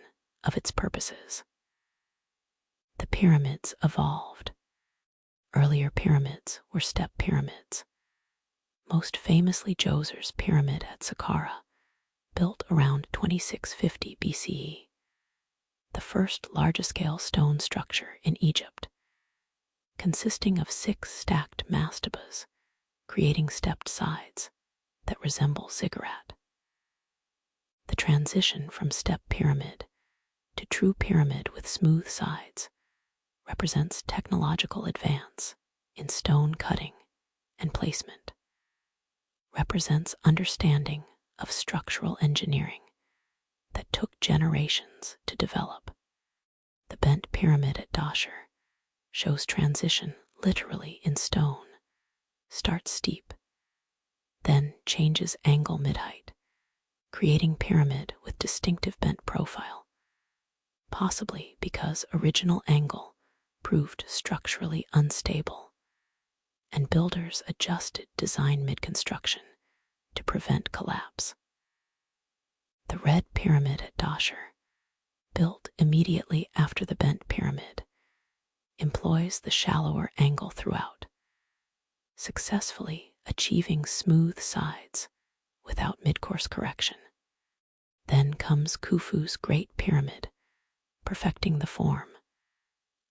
of its purposes. The pyramids evolved. Earlier pyramids were step pyramids, most famously Djoser's pyramid at Saqqara, built around 2650 BCE, the first large-scale stone structure in Egypt, consisting of 6 stacked mastabas, creating stepped sides that resemble ziggurat. The transition from step pyramid to true pyramid with smooth sides represents technological advance in stone cutting and placement, represents understanding of structural engineering that took generations to develop. The bent pyramid at Dashur shows transition literally in stone, starts steep, then changes angle mid-height, creating pyramid with distinctive bent profile, possibly because original angle proved structurally unstable, and builders adjusted design mid-construction to prevent collapse. The red pyramid at Dashur, built immediately after the bent pyramid, employs the shallower angle throughout, successfully achieving smooth sides without mid-course correction. Then comes Khufu's Great Pyramid, perfecting the form,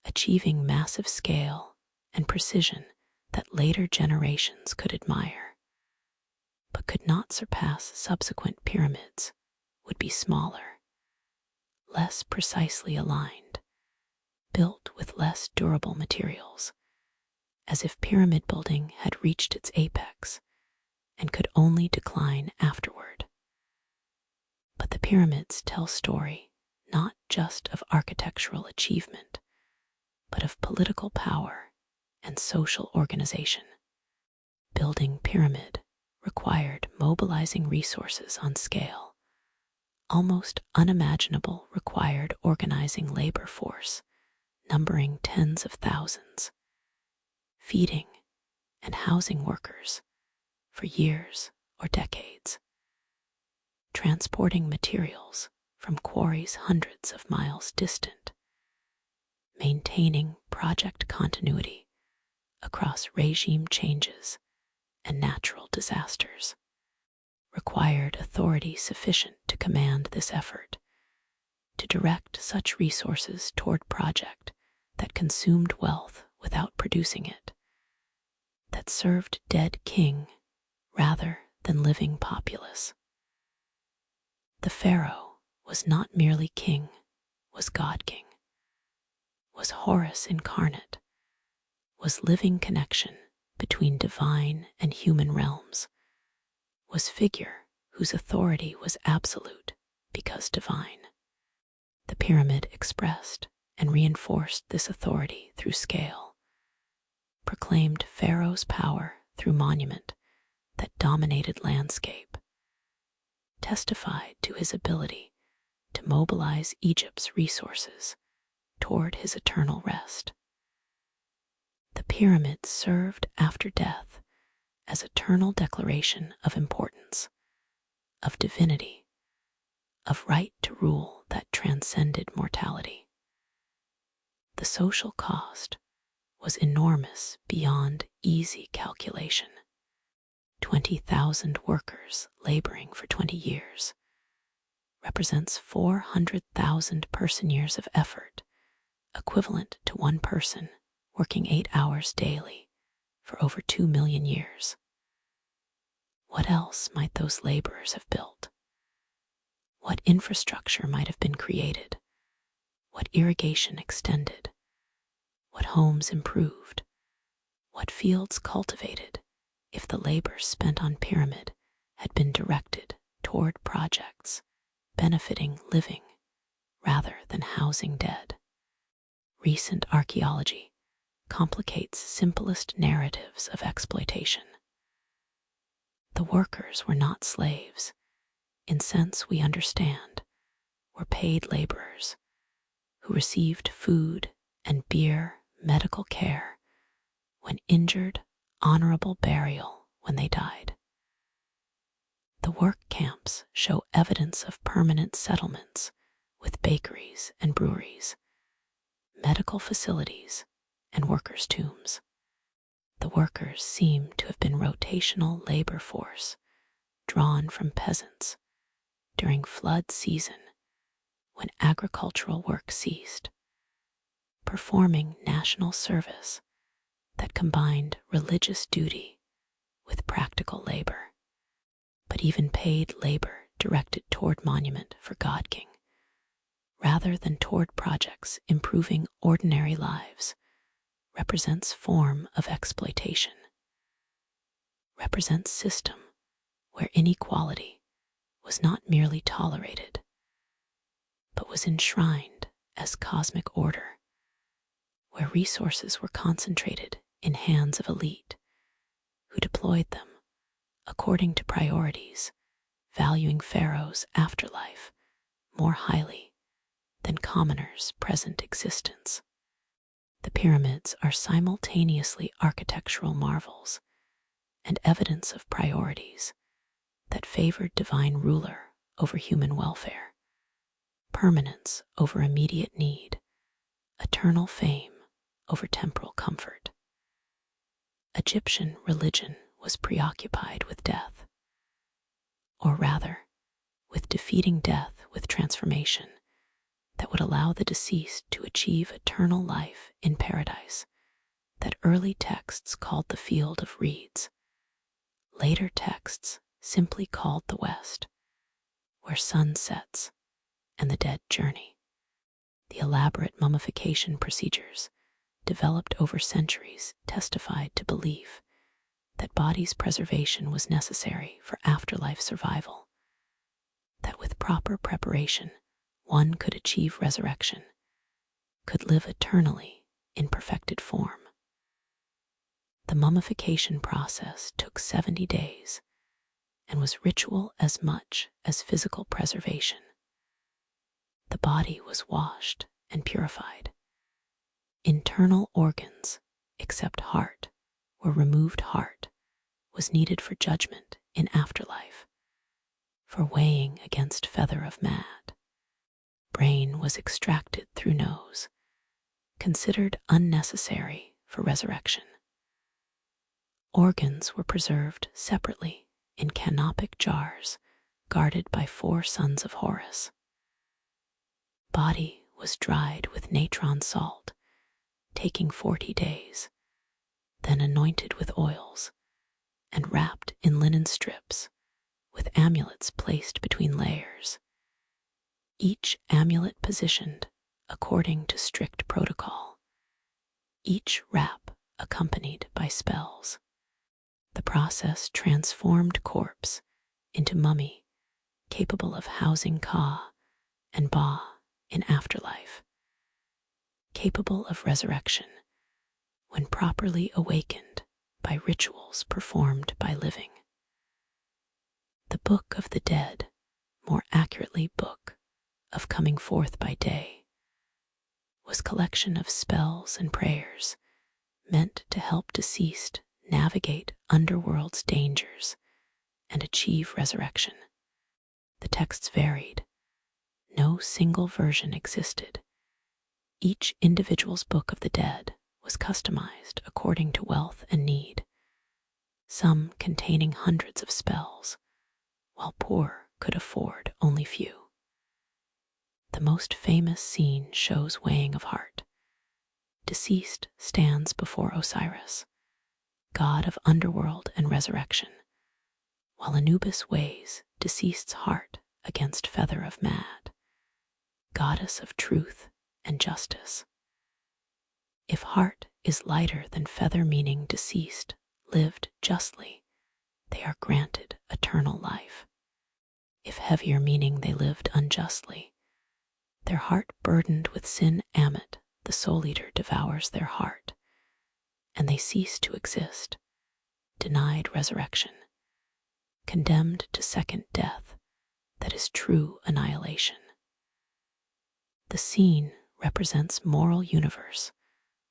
achieving massive scale and precision that later generations could admire, but could not surpass. Subsequent pyramids would be smaller, less precisely aligned, built with less durable materials, as if pyramid building had reached its apex and could only decline afterward. But the pyramids tell story not just of architectural achievement, but of political power and social organization. Building pyramid required mobilizing resources on scale almost unimaginable, required organizing labor force numbering tens of thousands, feeding and housing workers for years or decades, transporting materials from quarries hundreds of miles distant, maintaining project continuity across regime changes and natural disasters, required authority sufficient to command this effort, to direct such resources toward project that consumed wealth without producing it, that served dead king rather than living populace. The pharaoh was not merely king, was God king, was Horus incarnate, was living connection between divine and human realms, was figure whose authority was absolute because divine. The pyramid expressed and reinforced this authority through scale, proclaimed Pharaoh's power through monument that dominated landscape, testified to his ability to mobilize Egypt's resources toward his eternal rest. The pyramid served after death as eternal declaration of importance, of divinity, of right to rule that transcended mortality. The social cost was enormous beyond easy calculation. 20,000 workers laboring for 20 years represents 400,000 person-years of effort, equivalent to one person working 8 hours daily for over 2 million years. What else might those laborers have built? What infrastructure might have been created? What irrigation extended? What homes improved? What fields cultivated if the labor spent on pyramid had been directed toward projects benefiting living rather than housing dead? Recent archaeology complicates simplest narratives of exploitation. The workers were not slaves, in sense we understand, were paid laborers who received food and beer, medical care when injured, honorable burial when they died. The work camps show evidence of permanent settlements with bakeries and breweries, medical facilities, and workers' tombs. The workers seem to have been rotational labor force drawn from peasants during flood season when agricultural work ceased, performing national service that combined religious duty with practical labor, but even paid labor directed toward monument for God King, rather than toward projects improving ordinary lives, represents form of exploitation, represents system where inequality was not merely tolerated, but was enshrined as cosmic order, where resources were concentrated in hands of elite who deployed them according to priorities, valuing Pharaoh's afterlife more highly than commoners' present existence. The pyramids are simultaneously architectural marvels and evidence of priorities that favored divine ruler over human welfare, permanence over immediate need, eternal fame over temporal comfort. Egyptian religion was preoccupied with death, or rather, with defeating death with transformation that would allow the deceased to achieve eternal life in paradise that early texts called the field of reeds. Later texts simply called the West, where sun sets and the dead journey. The elaborate mummification procedures developed over centuries testified to belief that body's preservation was necessary for afterlife survival, that with proper preparation, one could achieve resurrection, could live eternally in perfected form. The mummification process took 70 days and was ritual as much as physical preservation. The body was washed and purified. Internal organs, except heart, were removed. Heart was needed for judgment in afterlife, for weighing against feather of mad. Brain was extracted through nose, considered unnecessary for resurrection. Organs were preserved separately in canopic jars guarded by 4 sons of Horus. Body was dried with natron salt, taking 40 days, then anointed with oils and wrapped in linen strips with amulets placed between layers, each amulet positioned according to strict protocol, each wrap accompanied by spells. The process transformed corpse into mummy capable of housing Ka and Ba in afterlife, capable of resurrection when properly awakened by rituals performed by living. The Book of the Dead, more accurately Book of Coming Forth by Day, was collection of spells and prayers meant to help deceased navigate underworld's dangers and achieve resurrection. The texts varied. No single version existed. Each individual's Book of the Dead was customized according to wealth and need, some containing hundreds of spells, while poor could afford only few. The most famous scene shows weighing of heart. Deceased stands before Osiris, god of underworld and resurrection, while Anubis weighs deceased's heart against feather of mad, goddess of truth and justice. If heart is lighter than feather, meaning deceased lived justly, they are granted eternal life. If heavier, meaning they lived unjustly, their heart burdened with sin, Ammit, the soul eater, devours their heart, and they cease to exist, denied resurrection, condemned to second death that is true annihilation. The scene represents moral universe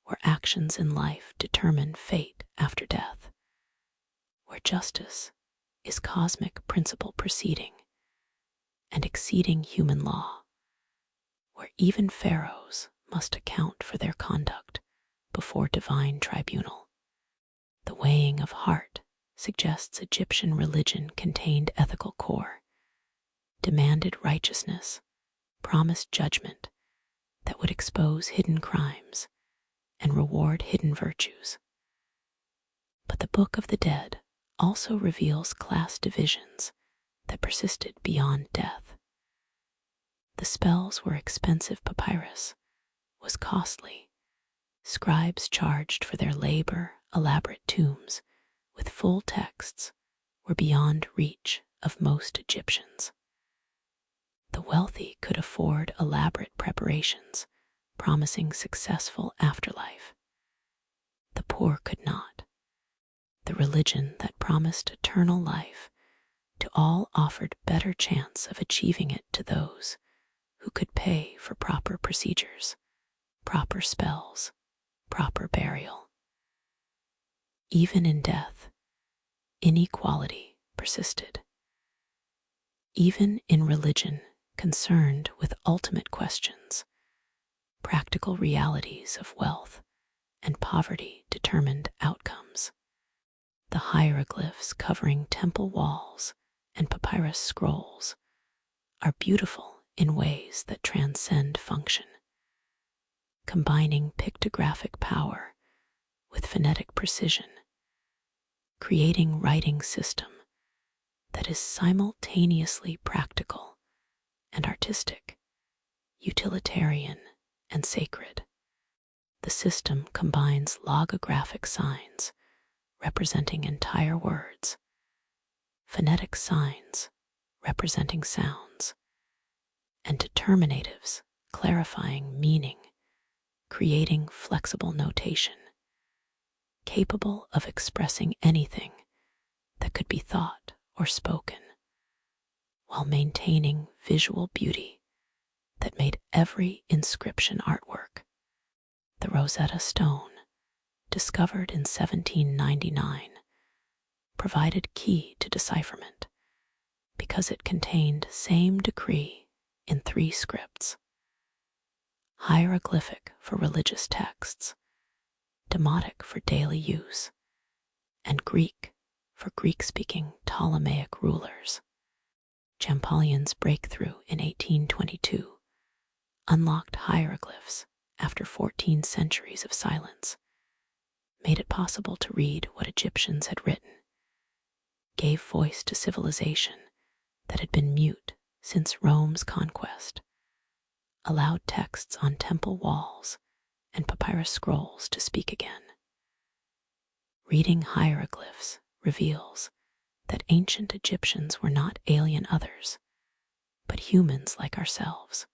where actions in life determine fate after death, where justice is cosmic principle proceeding and exceeding human law, where even pharaohs must account for their conduct before divine tribunal. The weighing of heart suggests Egyptian religion contained ethical core, demanded righteousness, promised judgment that would expose hidden crimes and reward hidden virtues. But the Book of the Dead also reveals class divisions that persisted beyond death. The spells were expensive. Papyrus was costly. Scribes charged for their labor. Elaborate tombs with full texts were beyond reach of most Egyptians. The wealthy could afford elaborate preparations, promising successful afterlife. The poor could not. The religion that promised eternal life to all offered better chance of achieving it to those who could pay for proper procedures, proper spells, proper burial. Even in death, inequality persisted. Even in religion concerned with ultimate questions, practical realities of wealth and poverty determined outcomes. The hieroglyphs covering temple walls and papyrus scrolls are beautiful in ways that transcend function, combining pictographic power with phonetic precision, creating writing system that is simultaneously practical and artistic, utilitarian and sacred. The system combines logographic signs representing entire words, phonetic signs representing sounds, and determinatives clarifying meaning, creating flexible notation, capable of expressing anything that could be thought or spoken, while maintaining visual beauty that made every inscription artwork. The Rosetta Stone, discovered in 1799, provided key to decipherment because it contained same decree in 3 scripts: hieroglyphic for religious texts, demotic for daily use, and Greek for Greek-speaking Ptolemaic rulers. Champollion's breakthrough in 1822 unlocked hieroglyphs after 14 centuries of silence, made it possible to read what Egyptians had written, gave voice to civilization that had been mute since Rome's conquest, allowed texts on temple walls and papyrus scrolls to speak again. Reading hieroglyphs reveals that ancient Egyptians were not alien others, but humans like ourselves.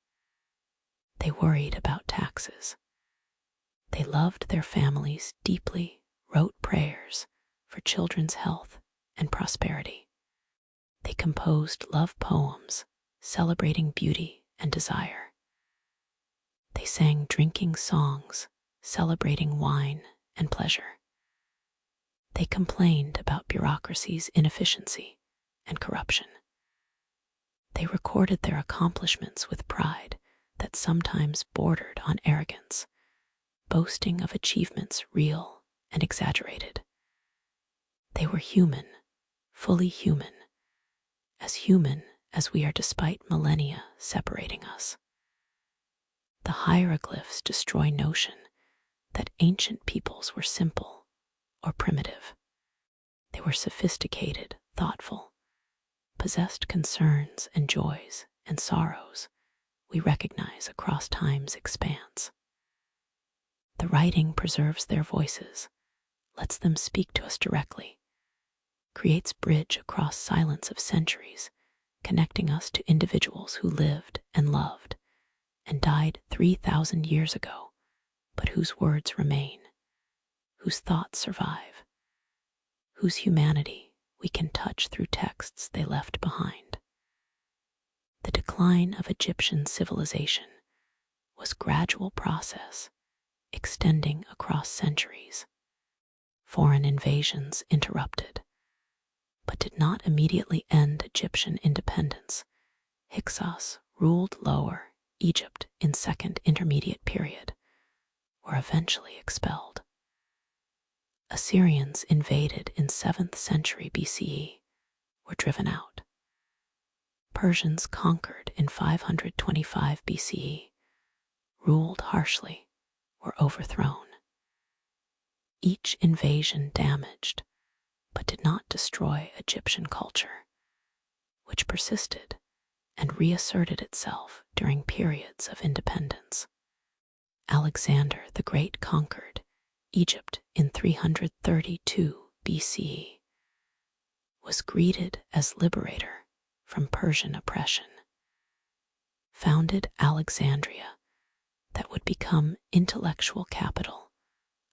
They worried about taxes. They loved their families deeply, wrote prayers for children's health and prosperity. They composed love poems celebrating beauty and desire. They sang drinking songs celebrating wine and pleasure. They complained about bureaucracy's inefficiency and corruption. They recorded their accomplishments with pride that sometimes bordered on arrogance, boasting of achievements real and exaggerated. They were human, fully human as we are despite millennia separating us. The hieroglyphs destroy notion that ancient peoples were simple or primitive. They were sophisticated, thoughtful, possessed concerns and joys and sorrows we recognize across time's expanse. The writing preserves their voices, lets them speak to us directly, creates bridge across silence of centuries, connecting us to individuals who lived and loved and died 3,000 years ago, but whose words remain, whose thoughts survive, whose humanity we can touch through texts they left behind. The decline of Egyptian civilization was a gradual process extending across centuries. Foreign invasions interrupted, but did not immediately end Egyptian independence. Hyksos ruled Lower Egypt in Second Intermediate Period, were eventually expelled. Assyrians invaded in 7th century BCE, were driven out. Persians conquered in 525 BCE, ruled harshly, were overthrown. Each invasion damaged, but did not destroy Egyptian culture, which persisted and reasserted itself during periods of independence. Alexander the Great conquered Egypt in 332 BCE, was greeted as liberator from Persian oppression, founded Alexandria that would become intellectual capital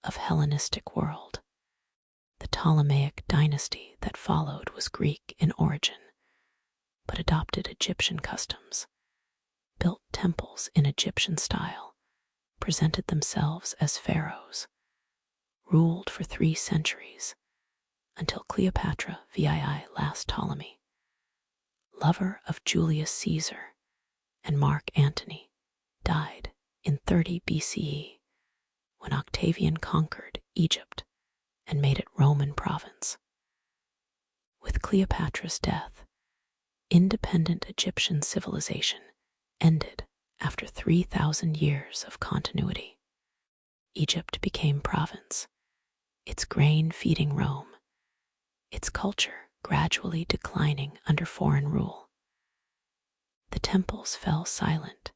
of Hellenistic world. The Ptolemaic dynasty that followed was Greek in origin, but adopted Egyptian customs, built temples in Egyptian style, presented themselves as pharaohs, ruled for 3 centuries, until Cleopatra VII last Ptolemy, lover of Julius Caesar and Mark Antony, died in 30 BCE, when Octavian conquered Egypt and made it Roman province. With Cleopatra's death, independent Egyptian civilization ended after 3,000 years of continuity. Egypt became province, its grain feeding Rome, its culture gradually declining under foreign rule. The temples fell silent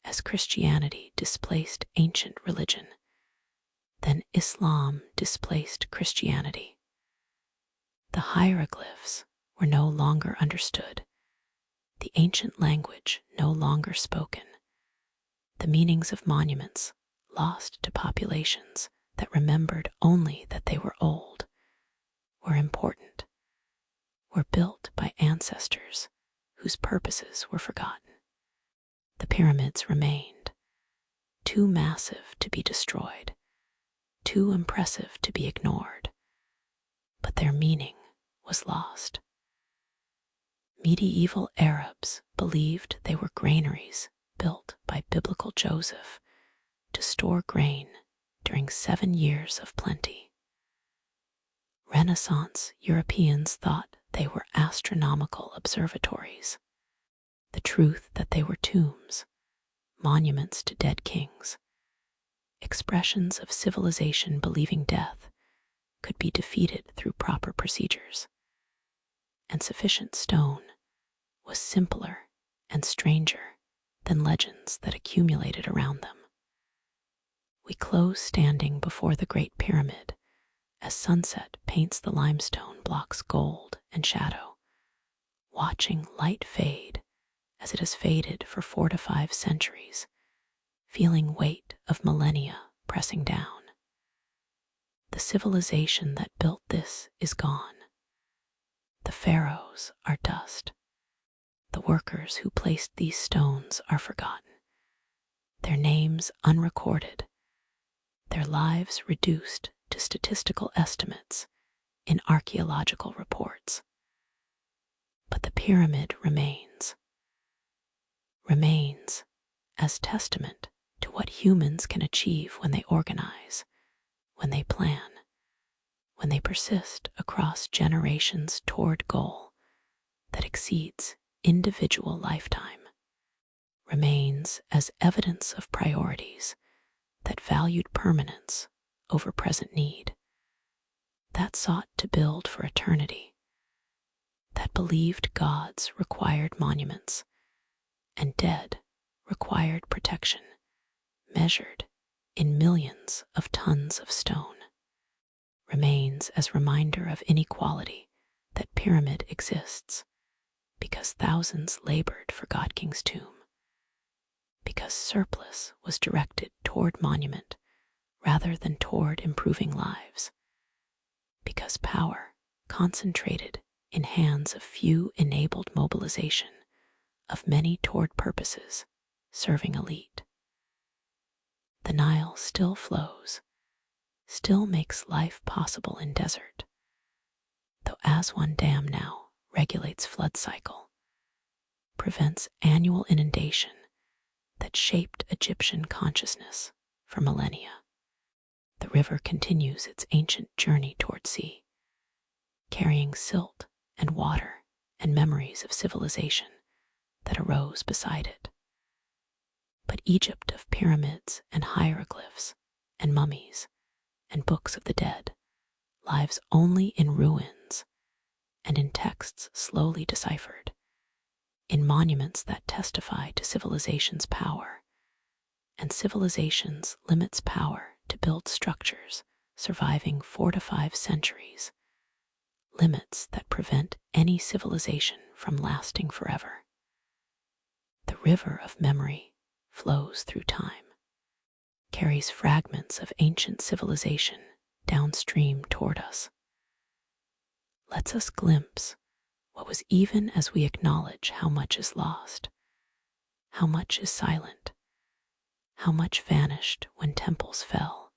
as Christianity displaced ancient religion. Then Islam displaced Christianity. The hieroglyphs were no longer understood, the ancient language no longer spoken, the meanings of monuments lost to populations that remembered only that they were old, were important, were built by ancestors whose purposes were forgotten. The pyramids remained, too massive to be destroyed, too impressive to be ignored, but their meaning was lost. Medieval Arabs believed they were granaries built by biblical Joseph to store grain during 7 years of plenty. Renaissance Europeans thought they were astronomical observatories. The truth that they were tombs, monuments to dead kings, expressions of civilization believing death could be defeated through proper procedures. And sufficient stone was simpler and stranger than legends that accumulated around them. We close standing before the Great Pyramid as sunset paints the limestone blocks gold and shadow, watching light fade as it has faded for 4 to 5 centuries, feeling weight of millennia pressing down. The civilization that built this is gone. The pharaohs are dust. The workers who placed these stones are forgotten, their names unrecorded, their lives reduced to statistical estimates in archaeological reports. But the pyramid remains as testament to what humans can achieve when they organize, when they plan, when they persist across generations toward goal that exceeds individual lifetime, remains as evidence of priorities that valued permanence over present need, that sought to build for eternity, that believed gods required monuments and dead required protection, measured in millions of tons of stone, remains as reminder of inequality that pyramid exists because thousands labored for God King's tomb, because surplus was directed toward monument rather than toward improving lives, because power concentrated in hands of few enabled mobilization of many toward purposes serving elite. The Nile still flows, still makes life possible in desert, though Aswan Dam now regulates flood cycle, prevents annual inundation that shaped Egyptian consciousness for millennia. The river continues its ancient journey toward sea, carrying silt and water and memories of civilization that arose beside it. But Egypt of pyramids and hieroglyphs and mummies and books of the dead lives only in ruins and in texts slowly deciphered, in monuments that testify to civilization's power, and civilization's limits power to build structures surviving 4 to 5 centuries, limits that prevent any civilization from lasting forever. The river of memory flows through time, carries fragments of ancient civilization downstream toward us, lets us glimpse what was even as we acknowledge how much is lost, how much is silent, how much vanished when temples fell,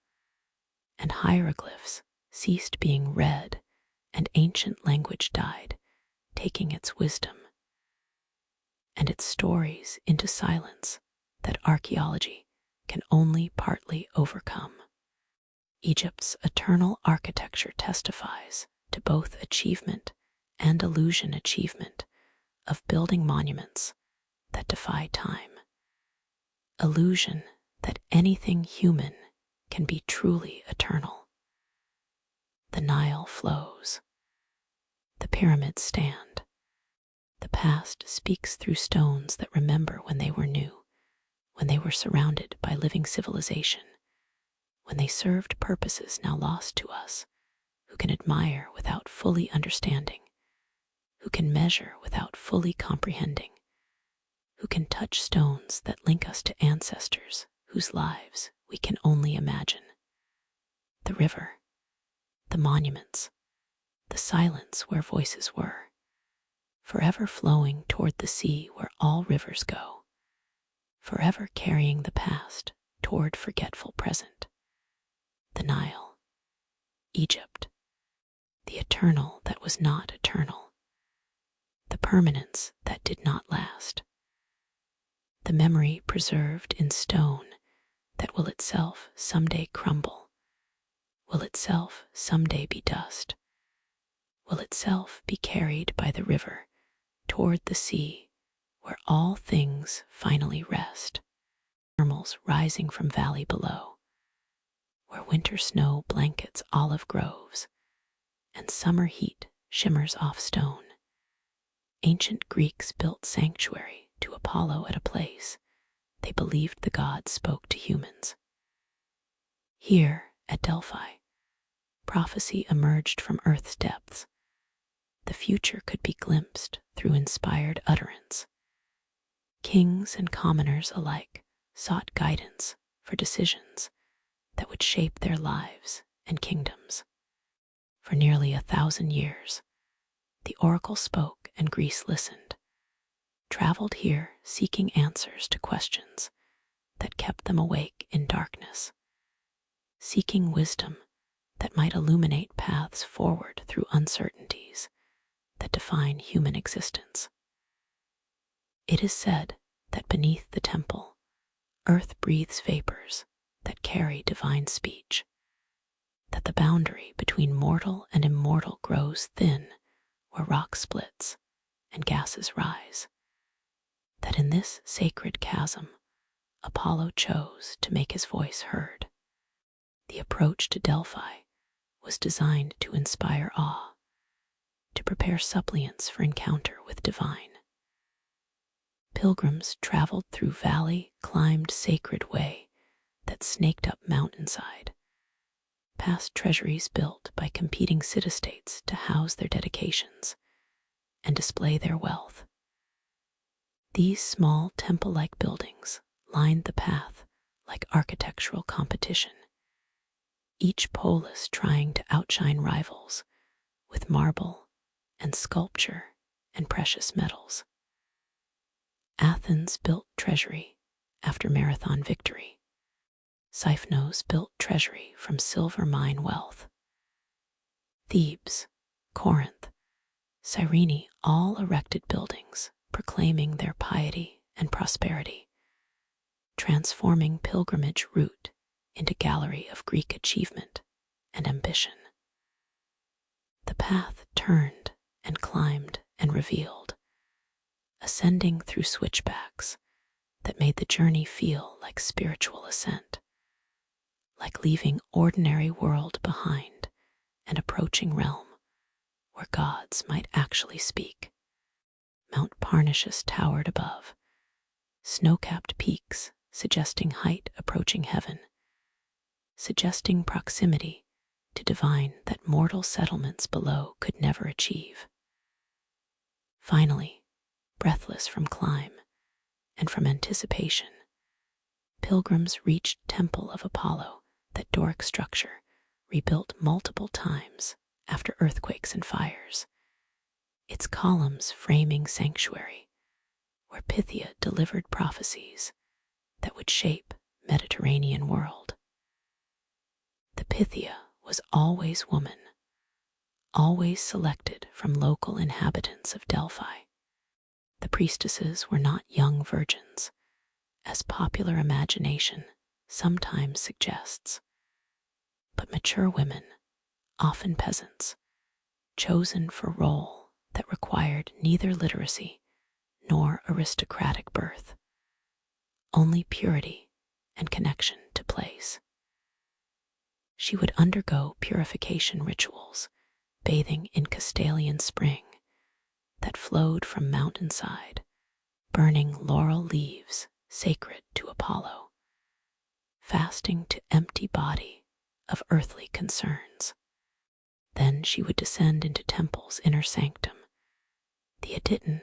and hieroglyphs ceased being read and ancient language died, taking its wisdom and its stories into silence that archaeology can only partly overcome. Egypt's eternal architecture testifies to both achievement and illusion achievement of building monuments that defy time. Illusion that anything human can be truly eternal. The Nile flows. The pyramids stand. The past speaks through stones that remember when they were new, when they were surrounded by living civilization, when they served purposes now lost to us, who can admire without fully understanding, who can measure without fully comprehending, who can touch stones that link us to ancestors whose lives we can only imagine. The river, the monuments, the silence where voices were, forever flowing toward the sea where all rivers go, forever carrying the past toward forgetful present. The Nile, Egypt, the eternal that was not eternal, the permanence that did not last, the memory preserved in stone that will itself someday crumble, will itself someday be dust, will itself be carried by the river toward the sea where all things finally rest. Thermals rising from valley below, where winter snow blankets olive groves and summer heat shimmers off stone. Ancient Greeks built sanctuary to Apollo at a place they believed the gods spoke to humans. Here, at Delphi, prophecy emerged from Earth's depths. The future could be glimpsed through inspired utterance. Kings and commoners alike sought guidance for decisions that would shape their lives and kingdoms. For nearly 1,000 years, the oracle spoke and Greece listened, traveled here seeking answers to questions that kept them awake in darkness, seeking wisdom that might illuminate paths forward through uncertainties that define human existence. It is said that beneath the temple, earth breathes vapors that carry divine speech, that the boundary between mortal and immortal grows thin where rock splits and gases rise, that in this sacred chasm, Apollo chose to make his voice heard. The approach to Delphi was designed to inspire awe, to prepare suppliants for encounter with divine. Pilgrims traveled through valley, climbed sacred way that snaked up mountainside, past treasuries built by competing city-states to house their dedications and display their wealth. These small temple-like buildings lined the path like architectural competition, each polis trying to outshine rivals with marble and sculpture and precious metals. Athens built treasury after marathon victory. Siphnos built treasury from silver mine wealth. Thebes, Corinth, Cyrene all erected buildings proclaiming their piety and prosperity, transforming pilgrimage route into gallery of Greek achievement and ambition. The path turned and climbed and revealed, ascending through switchbacks that made the journey feel like spiritual ascent, like leaving ordinary world behind and approaching realm where gods might actually speak. Mount Parnassus towered above, snow-capped peaks suggesting height approaching heaven, suggesting proximity to divine that mortal settlements below could never achieve. Finally, breathless from climb and from anticipation, pilgrims reached Temple of Apollo, that Doric structure rebuilt multiple times after earthquakes and fires, its columns framing sanctuary where Pythia delivered prophecies that would shape Mediterranean world. The Pythia was always woman, always selected from local inhabitants of Delphi. The priestesses were not young virgins, as popular imagination sometimes suggests. But mature women, often peasants, chosen for role that required neither literacy nor aristocratic birth, only purity and connection to place. She would undergo purification rituals, bathing in Castalian spring that flowed from mountainside, burning laurel leaves sacred to Apollo, fasting to empty body of earthly concerns. Then she would descend into temple's inner sanctum, the Aditon,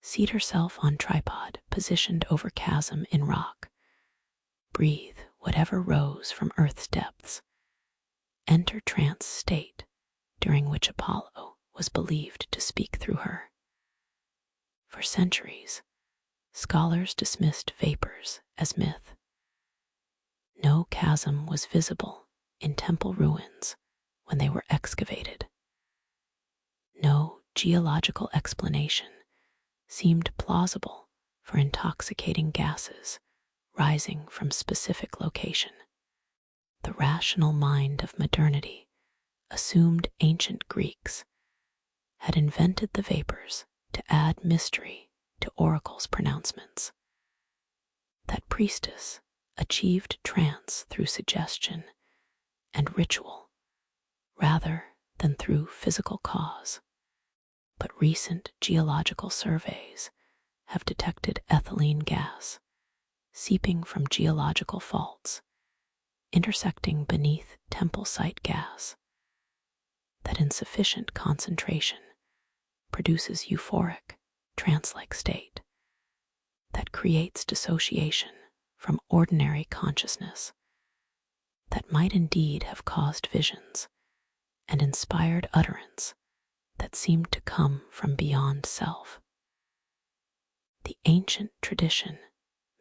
seat herself on tripod positioned over chasm in rock, breathe whatever rose from earth's depths, enter trance state during which Apollo was believed to speak through her. For centuries, scholars dismissed vapors as myth. No chasm was visible in temple ruins when they were excavated. No geological explanation seemed plausible for intoxicating gases rising from specific location. The rational mind of modernity assumed ancient Greeks had invented the vapors to add mystery to oracles' pronouncements. That priestess achieved trance through suggestion and ritual rather than through physical cause. But recent geological surveys have detected ethylene gas seeping from geological faults, intersecting beneath temple site gas, that in sufficient concentration produces euphoric, trance-like state that creates dissociation from ordinary consciousness, that might indeed have caused visions and inspired utterance that seemed to come from beyond self. The ancient tradition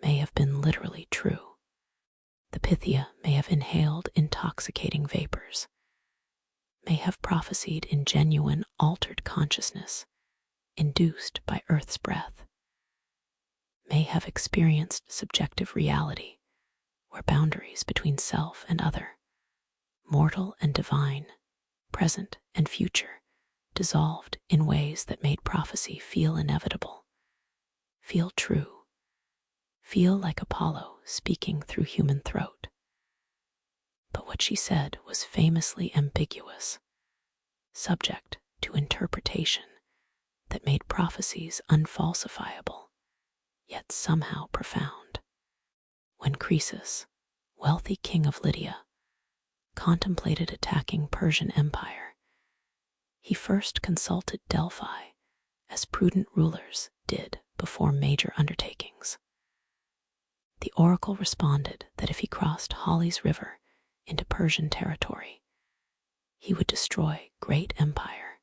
may have been literally true. The Pythia may have inhaled intoxicating vapors, may have prophesied in genuine altered consciousness induced by Earth's breath, may have experienced subjective reality where boundaries between self and other, mortal and divine, present and future, dissolved in ways that made prophecy feel inevitable, feel true, feel like Apollo speaking through human throat. But what she said was famously ambiguous, subject to interpretation that made prophecies unfalsifiable, yet somehow profound. When Croesus, wealthy king of Lydia, contemplated attacking Persian Empire, he first consulted Delphi, as prudent rulers did before major undertakings. The oracle responded that if he crossed Hali's River into Persian territory, he would destroy great empire.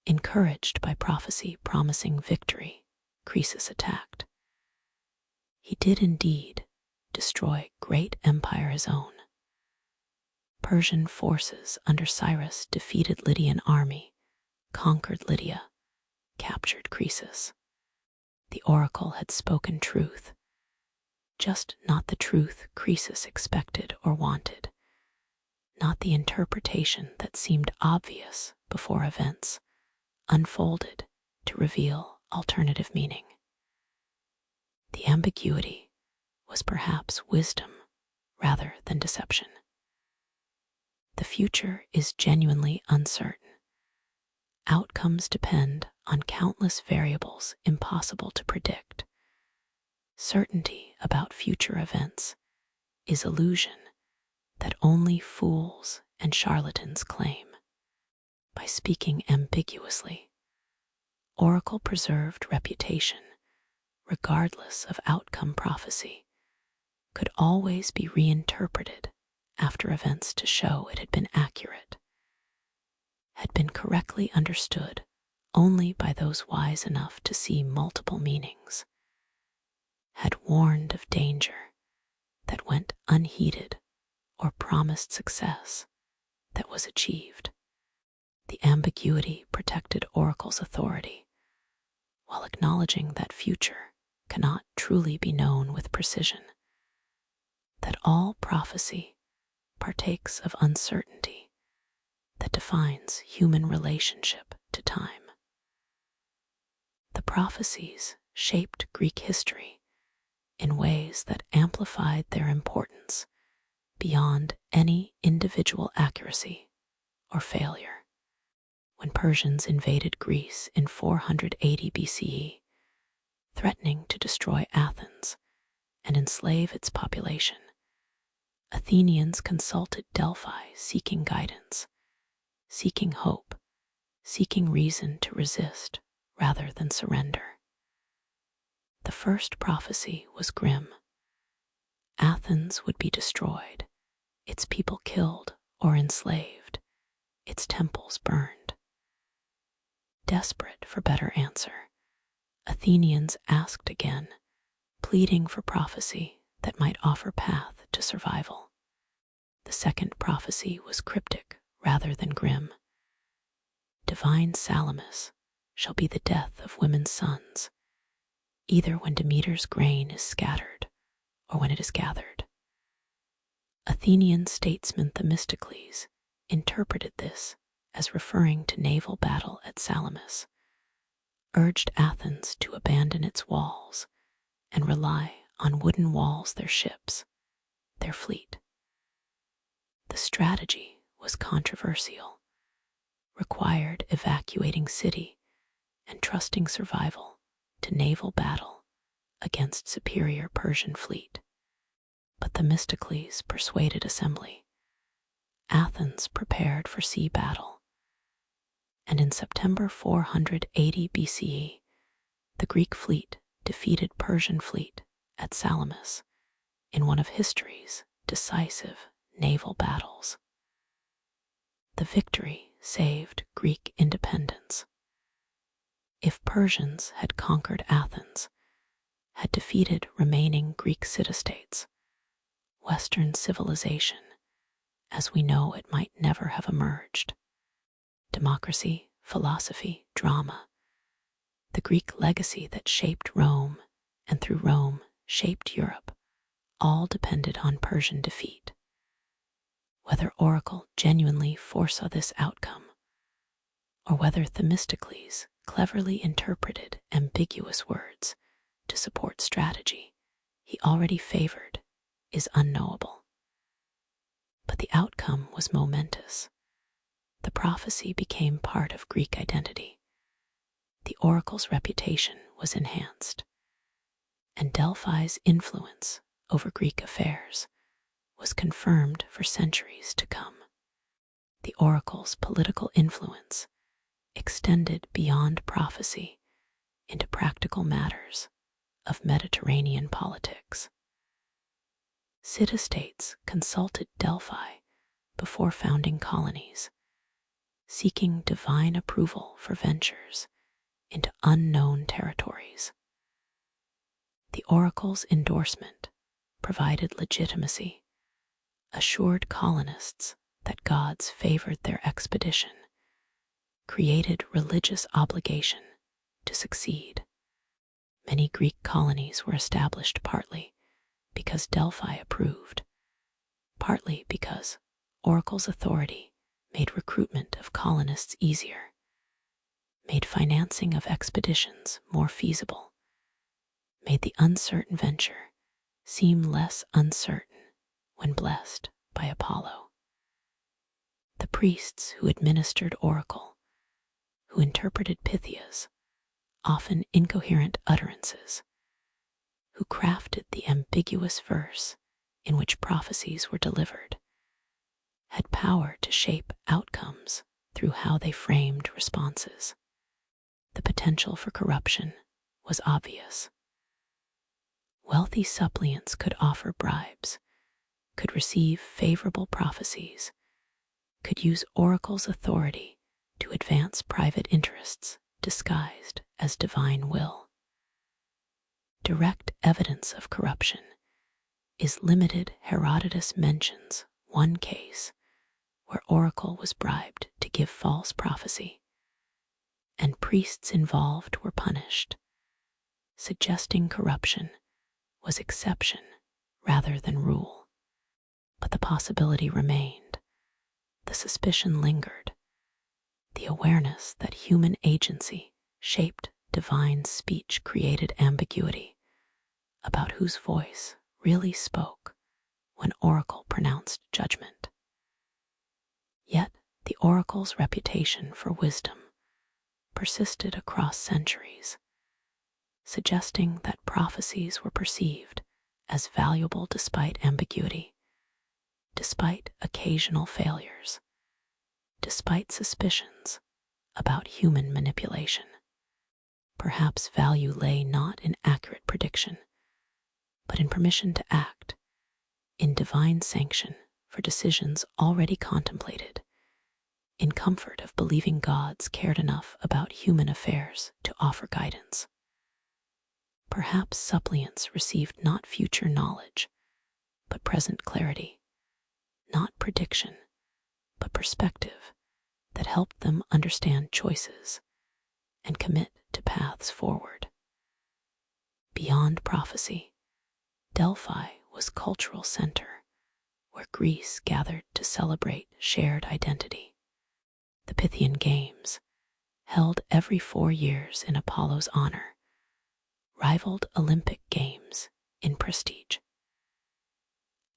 Encouraged by prophecy promising victory, Croesus attacked. He did indeed destroy great empire his own. Persian forces under Cyrus defeated Lydian army, conquered Lydia, captured Croesus. The oracle had spoken truth, just not the truth Croesus expected or wanted, not the interpretation that seemed obvious before events unfolded to reveal alternative meaning. The ambiguity was perhaps wisdom rather than deception. The future is genuinely uncertain. Outcomes depend on countless variables impossible to predict. Certainty about future events is illusion that only fools and charlatans claim. By speaking ambiguously, oracle preserved reputation, regardless of outcome. Prophecy could always be reinterpreted after events to show it had been accurate, had been correctly understood only by those wise enough to see multiple meanings, had warned of danger that went unheeded or promised success that was achieved. The ambiguity protected oracle's authority, while acknowledging that future cannot truly be known with precision, that all prophecy partakes of uncertainty that defines human relationship to time. The prophecies shaped Greek history in ways that amplified their importance beyond any individual accuracy or failure. When Persians invaded Greece in 480 BCE, threatening to destroy Athens and enslave its population, Athenians consulted Delphi seeking guidance, seeking hope, seeking reason to resist rather than surrender. The first prophecy was grim. Athens would be destroyed, its people killed or enslaved, its temples burned. Desperate for better answer, Athenians asked again, pleading for prophecy that might offer path to survival. The second prophecy was cryptic rather than grim. Divine Salamis shall be the death of women's sons, either when Demeter's grain is scattered or when it is gathered. Athenian statesman Themistocles interpreted this as referring to naval battle at Salamis, urged Athens to abandon its walls and rely on wooden walls their ships, their fleet. The strategy was controversial, required evacuating city and trusting survival to naval battle against superior Persian fleet. But Themistocles persuaded assembly. Athens prepared for sea battle, and in September 480 BCE, the Greek fleet defeated Persian fleet at Salamis in one of history's decisive naval battles. The victory saved Greek independence. If Persians had conquered Athens, had defeated remaining Greek city-states, Western civilization, as we know it, might never have emerged. Democracy, philosophy, drama, the Greek legacy that shaped Rome and through Rome shaped Europe, all depended on Persian defeat. Whether Oracle genuinely foresaw this outcome, or whether Themistocles cleverly interpreted ambiguous words to support strategy he already favored, is unknowable. But the outcome was momentous. The prophecy became part of Greek identity. The oracle's reputation was enhanced, and Delphi's influence over Greek affairs was confirmed for centuries to come. The oracle's political influence extended beyond prophecy into practical matters of Mediterranean politics. City-states consulted Delphi before founding colonies, seeking divine approval for ventures into unknown territories. The oracle's endorsement provided legitimacy, assured colonists that gods favored their expedition, created religious obligation to succeed. Many Greek colonies were established partly because Delphi approved, partly because oracle's authority made recruitment of colonists easier, made financing of expeditions more feasible, made the uncertain venture seem less uncertain when blessed by Apollo. The priests who administered oracle, who interpreted Pythias, often incoherent utterances, who crafted the ambiguous verse in which prophecies were delivered, had power to shape outcomes through how they framed responses. The potential for corruption was obvious. Wealthy suppliants could offer bribes, could receive favorable prophecies, could use oracle's authority to advance private interests disguised as divine will. Direct evidence of corruption is limited. Herodotus mentions one case where oracle was bribed to give false prophecy, and priests involved were punished, suggesting corruption was exception rather than rule. But the possibility remained, the suspicion lingered, the awareness that human agency shaped divine speech created ambiguity about whose voice really spoke when oracle pronounced judgment. Yet the oracle's reputation for wisdom persisted across centuries, suggesting that prophecies were perceived as valuable despite ambiguity, despite occasional failures, despite suspicions about human manipulation. Perhaps value lay not in accurate prediction, but in permission to act, in divine sanction for decisions already contemplated, in comfort of believing gods cared enough about human affairs to offer guidance. Perhaps suppliants received not future knowledge, but present clarity, not prediction, but perspective that helped them understand choices and commit to paths forward. Beyond prophecy, Delphi was cultural center where Greece gathered to celebrate shared identity. The Pythian Games, held every 4 years in Apollo's honor, rivaled Olympic Games in prestige.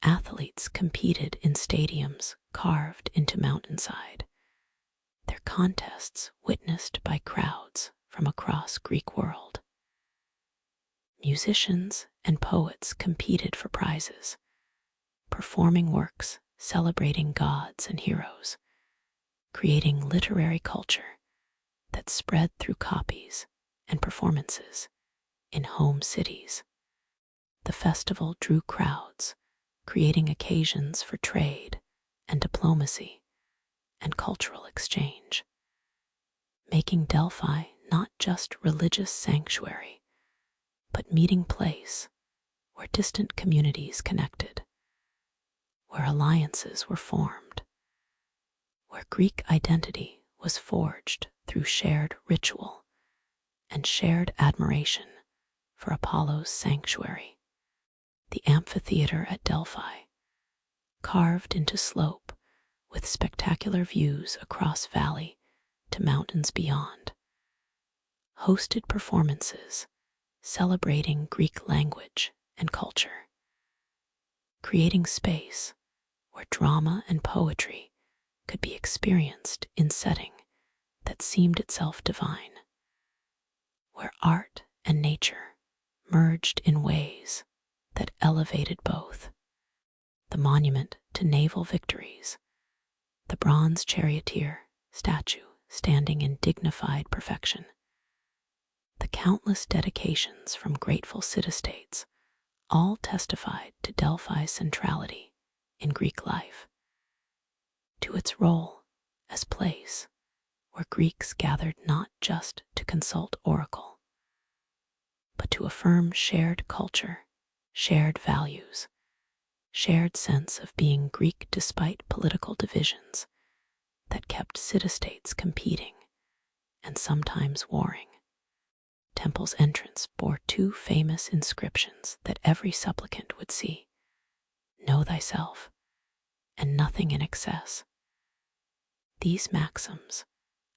Athletes competed in stadiums carved into mountainside, their contests witnessed by crowds from across Greek world. Musicians and poets competed for prizes, performing works celebrating gods and heroes, creating literary culture that spread through copies and performances in home cities. The festival drew crowds, creating occasions for trade and diplomacy and cultural exchange, making Delphi not just religious sanctuary, but meeting place where distant communities connected, where alliances were formed, where Greek identity was forged through shared ritual and shared admiration for Apollo's sanctuary. The amphitheater at Delphi, carved into slope with spectacular views across valley to mountains beyond, hosted performances celebrating Greek language and culture, creating space where drama and poetry could be experienced in setting that seemed itself divine, where art and nature merged in ways that elevated both. The monument to naval victories, the bronze charioteer statue standing in dignified perfection, the countless dedications from grateful city-states all testified to Delphi's centrality in Greek life, to its role as place where Greeks gathered not just to consult oracle, but to affirm shared culture, shared values, shared sense of being Greek despite political divisions that kept city-states competing and sometimes warring. Temple's entrance bore 2 famous inscriptions that every supplicant would see: "Know thyself," and "Nothing in excess." These maxims,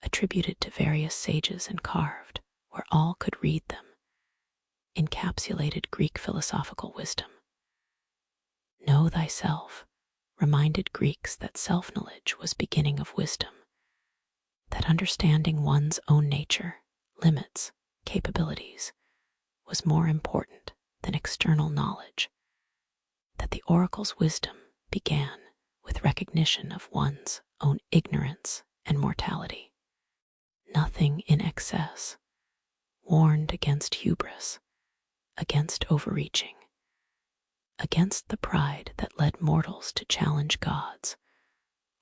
attributed to various sages and carved where all could read them, encapsulated Greek philosophical wisdom. Know thyself reminded Greeks that self-knowledge was beginning of wisdom, that understanding one's own nature, limits, capabilities was more important than external knowledge, that the oracle's wisdom began with recognition of one's own ignorance and mortality. Nothing in excess warned against hubris, against overreaching, against the pride that led mortals to challenge gods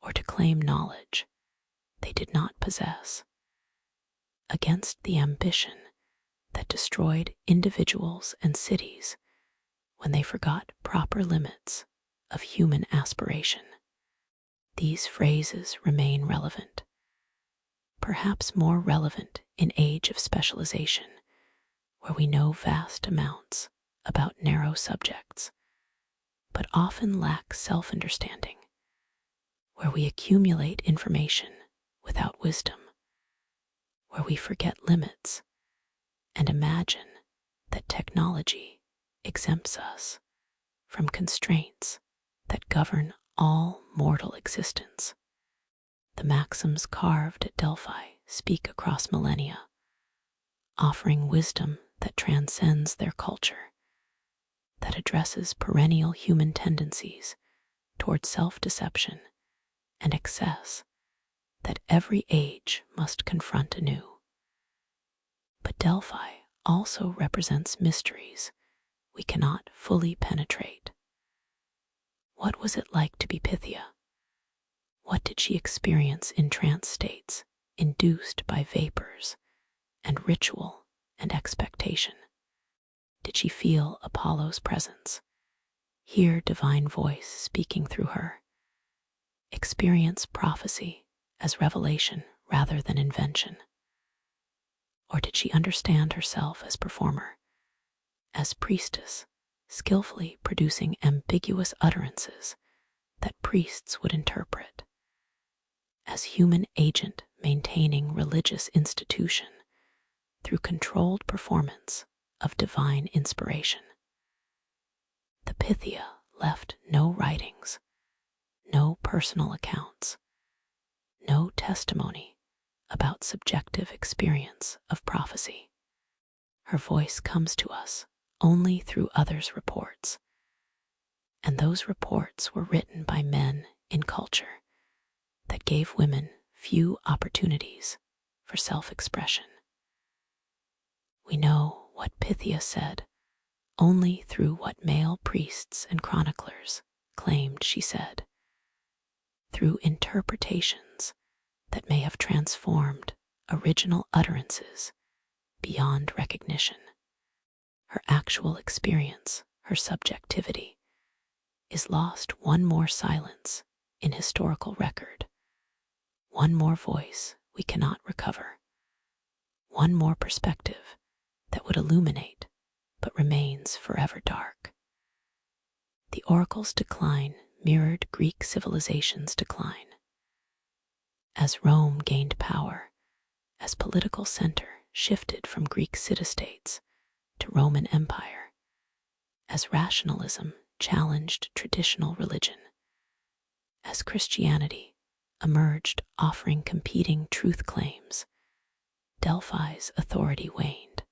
or to claim knowledge they did not possess, against the ambition that destroyed individuals and cities when they forgot proper limits of human aspiration. These phrases remain relevant, perhaps more relevant in age of specialization, where we know vast amounts about narrow subjects, but often lack self-understanding, where we accumulate information without wisdom, where we forget limits and imagine that technology exempts us from constraints that govern all mortal existence. The maxims carved at Delphi speak across millennia, offering wisdom that transcends their culture, that addresses perennial human tendencies toward self-deception and excess that every age must confront anew. But Delphi also represents mysteries we cannot fully penetrate. What was it like to be Pythia? What did she experience in trance states induced by vapors and ritual and expectation? Did she feel Apollo's presence, hear divine voice speaking through her, experience prophecy as revelation rather than invention? Or did she understand herself as performer, as priestess, skillfully producing ambiguous utterances that priests would interpret, as human agent maintaining religious institution through controlled performance of divine inspiration? The Pythia left no writings, no personal accounts, no testimony about subjective experience of prophecy. Her voice comes to us only through others' reports, and those reports were written by men in culture that gave women few opportunities for self-expression. We know what Pythia said only through what male priests and chroniclers claimed she said, through interpretations that may have transformed original utterances beyond recognition. Her actual experience, her subjectivity, is lost one more silence in historical record, one more voice we cannot recover, one more perspective that would illuminate but remains forever dark. The oracle's decline mirrored Greek civilization's decline. As Rome gained power, as political center shifted from Greek city-states to Roman Empire, as rationalism challenged traditional religion, as Christianity emerged offering competing truth claims, Delphi's authority waned.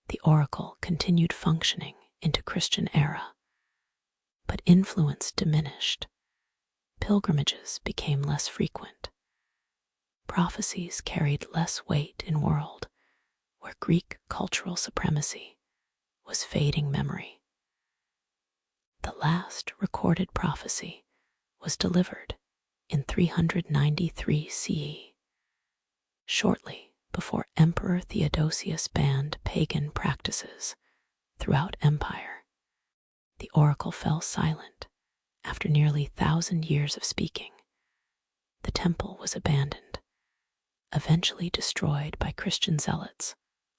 The oracle continued functioning into Christian era, but influence diminished. Pilgrimages became less frequent. Prophecies carried less weight in world where Greek cultural supremacy was fading memory. The last recorded prophecy was delivered in 393 CE, shortly before Emperor Theodosius banned pagan practices throughout empire. The oracle fell silent after nearly 1,000 years of speaking. The temple was abandoned, eventually destroyed by Christian zealots,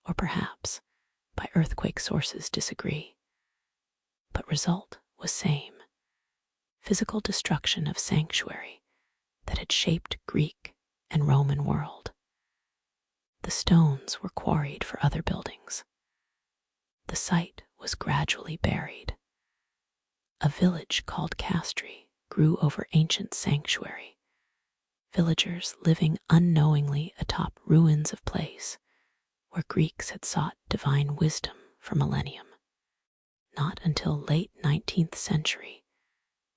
or perhaps by earthquake sources disagree. But result was same: physical destruction of sanctuary that had shaped Greek and Roman world. The stones were quarried for other buildings. The site was gradually buried. A village called Castri grew over ancient sanctuary, villagers living unknowingly atop ruins of place where Greeks had sought divine wisdom for millennium. Not until late 19th century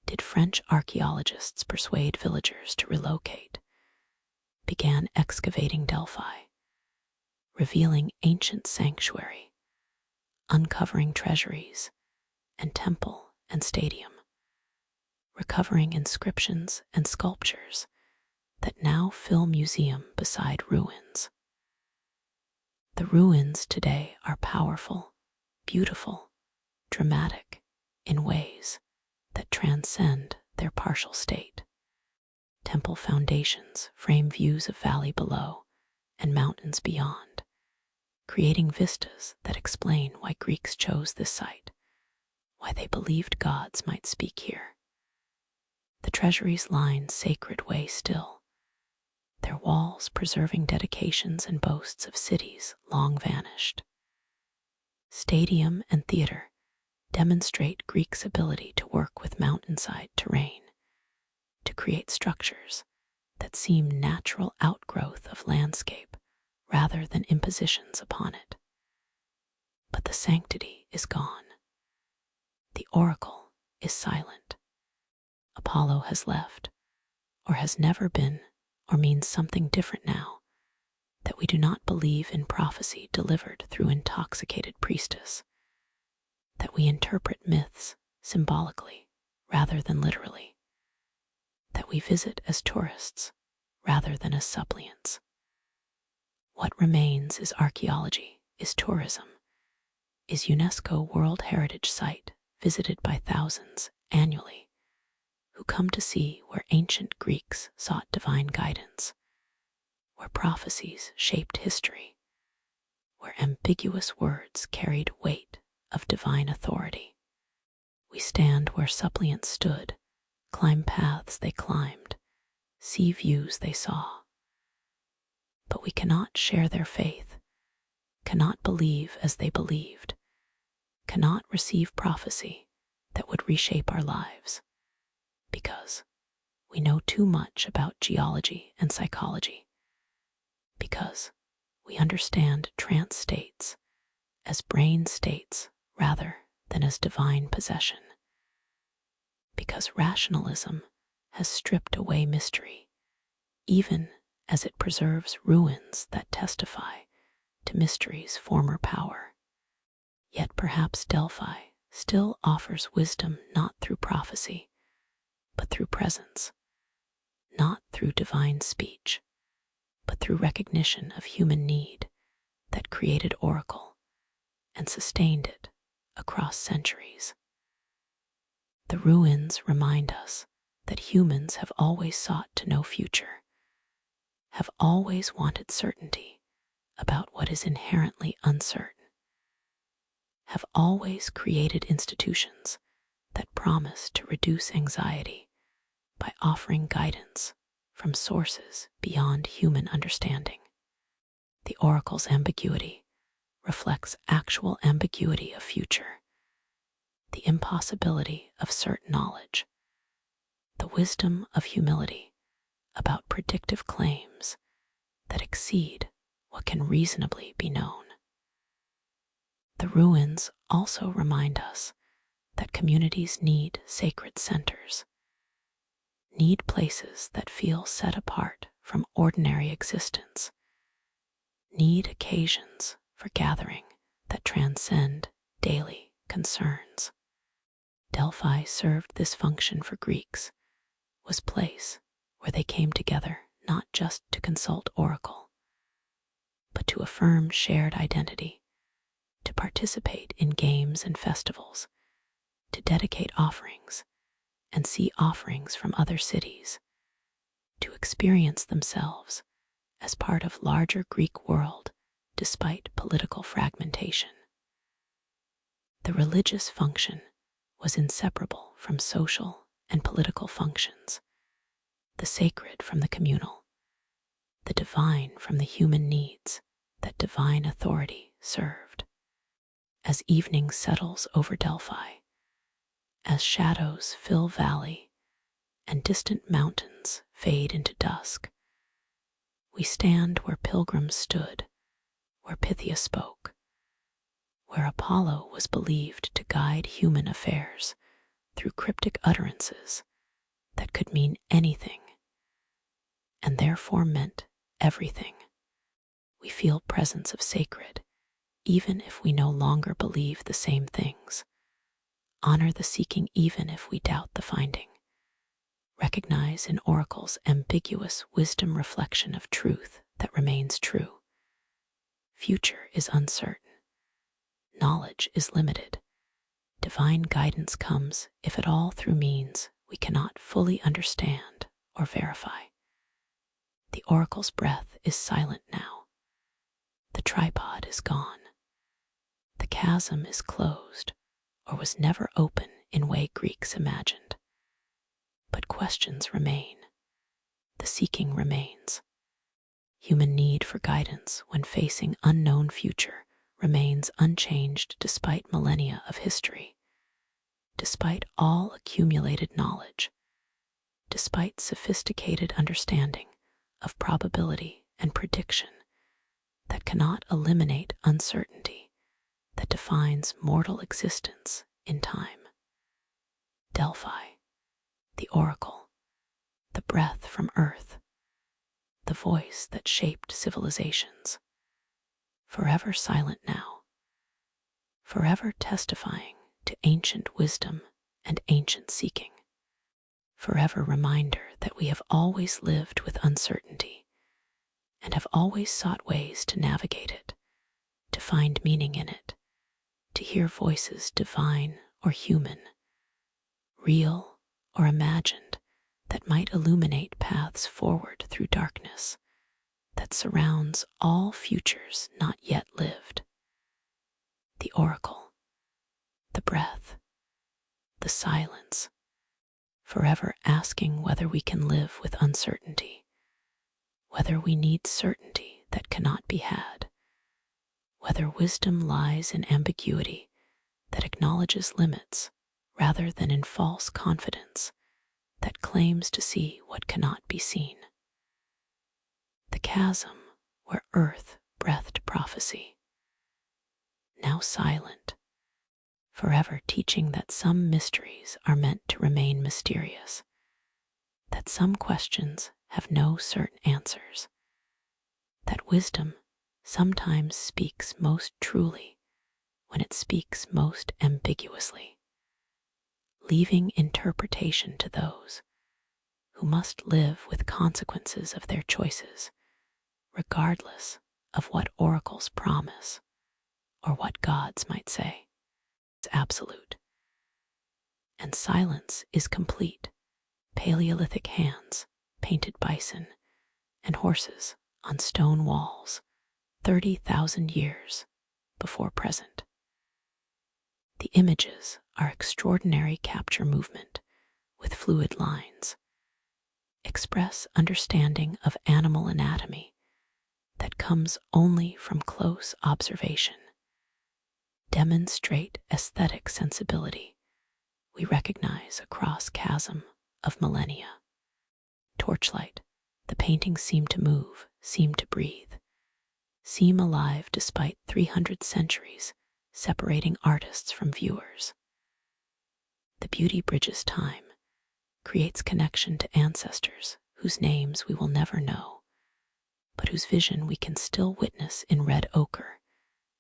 did French archaeologists persuade villagers to relocate, began excavating Delphi, revealing ancient sanctuary, uncovering treasuries and temple and stadium, recovering inscriptions and sculptures that now fill museum beside ruins. The ruins today are powerful, beautiful, dramatic in ways that transcend their partial state. Temple foundations frame views of valley below and mountains beyond, creating vistas that explain why Greeks chose this site, why they believed gods might speak here. The treasuries line sacred way still, their walls preserving dedications and boasts of cities long vanished. Stadium and theater demonstrate Greeks' ability to work with mountainside terrain, to create structures that seem natural outgrowth of landscape rather than impositions upon it. But the sanctity is gone. The oracle is silent. Apollo has left, or has never been, or means something different now, that we do not believe in prophecy delivered through intoxicated priestess, that we interpret myths symbolically rather than literally, that we visit as tourists rather than as suppliants. What remains is archaeology, is tourism, is UNESCO World Heritage Site visited by thousands annually who come to see where ancient Greeks sought divine guidance, where prophecies shaped history, where ambiguous words carried weight of divine authority. We stand where suppliants stood, climb paths they climbed, see views they saw. But we cannot share their faith, cannot believe as they believed, cannot receive prophecy that would reshape our lives, because we know too much about geology and psychology, because we understand trance states as brain states rather than as divine possession, because rationalism has stripped away mystery, even as it preserves ruins that testify to mystery's former power. Yet perhaps Delphi still offers wisdom not through prophecy, but through presence, not through divine speech, but through recognition of human need that created oracle and sustained it across centuries. The ruins remind us that humans have always sought to know future, have always wanted certainty about what is inherently uncertain, have always created institutions that promise to reduce anxiety by offering guidance from sources beyond human understanding. The oracle's ambiguity reflects actual ambiguity of future, the impossibility of certain knowledge, the wisdom of humility about predictive claims that exceed what can reasonably be known. The ruins also remind us that communities need sacred centers, need places that feel set apart from ordinary existence, need occasions for gathering that transcend daily concerns. Delphi served this function for Greeks, was place where they came together not just to consult oracle, but to affirm shared identity, to participate in games and festivals, to dedicate offerings and see offerings from other cities, to experience themselves as part of larger Greek world despite political fragmentation. The religious function was inseparable from social and political functions, the sacred from the communal, the divine from the human needs that divine authority served. As evening settles over Delphi, as shadows fill valley and distant mountains fade into dusk, we stand where pilgrims stood, where Pythia spoke, where Apollo was believed to guide human affairs through cryptic utterances that could mean anything and therefore meant everything. We feel presence of sacred, even if we no longer believe the same things. Honor the seeking even if we doubt the finding. Recognize in oracles ambiguous wisdom reflection of truth that remains true. Future is uncertain. Knowledge is limited. Divine guidance comes, if at all, through means we cannot fully understand or verify. The oracle's breath is silent now. The tripod is gone. The chasm is closed, or was never open in way Greeks imagined. But questions remain. The seeking remains. Human need for guidance when facing unknown future remains unchanged despite millennia of history, despite all accumulated knowledge, despite sophisticated understanding of probability and prediction that cannot eliminate uncertainty that defines mortal existence in time. Delphi, the oracle, the breath from earth, the voice that shaped civilizations, forever silent now, forever testifying to ancient wisdom and ancient seeking, forever reminder that we have always lived with uncertainty and have always sought ways to navigate it, to find meaning in it, to hear voices divine or human, real or imagined, that might illuminate paths forward through darkness that surrounds all futures not yet lived. The oracle, the breath, the silence, forever asking whether we can live with uncertainty, whether we need certainty that cannot be had, whether wisdom lies in ambiguity that acknowledges limits rather than in false confidence that claims to see what cannot be seen. The chasm where earth breathed prophecy, now silent, forever teaching that some mysteries are meant to remain mysterious, that some questions have no certain answers, that wisdom sometimes speaks most truly when it speaks most ambiguously, leaving interpretation to those who must live with consequences of their choices, regardless of what oracles promise or what gods might say. It's absolute. And silence is complete. Paleolithic hands, painted bison, and horses on stone walls, 30,000 years before present. The images are extraordinary capture movement with fluid lines, express understanding of animal anatomy that comes only from close observation, demonstrate aesthetic sensibility we recognize across chasm of millennia. Torchlight, the paintings seem to move, seem to breathe, seem alive despite 300 centuries separating artists from viewers. The beauty bridges time, creates connection to ancestors whose names we will never know, but whose vision we can still witness in red ochre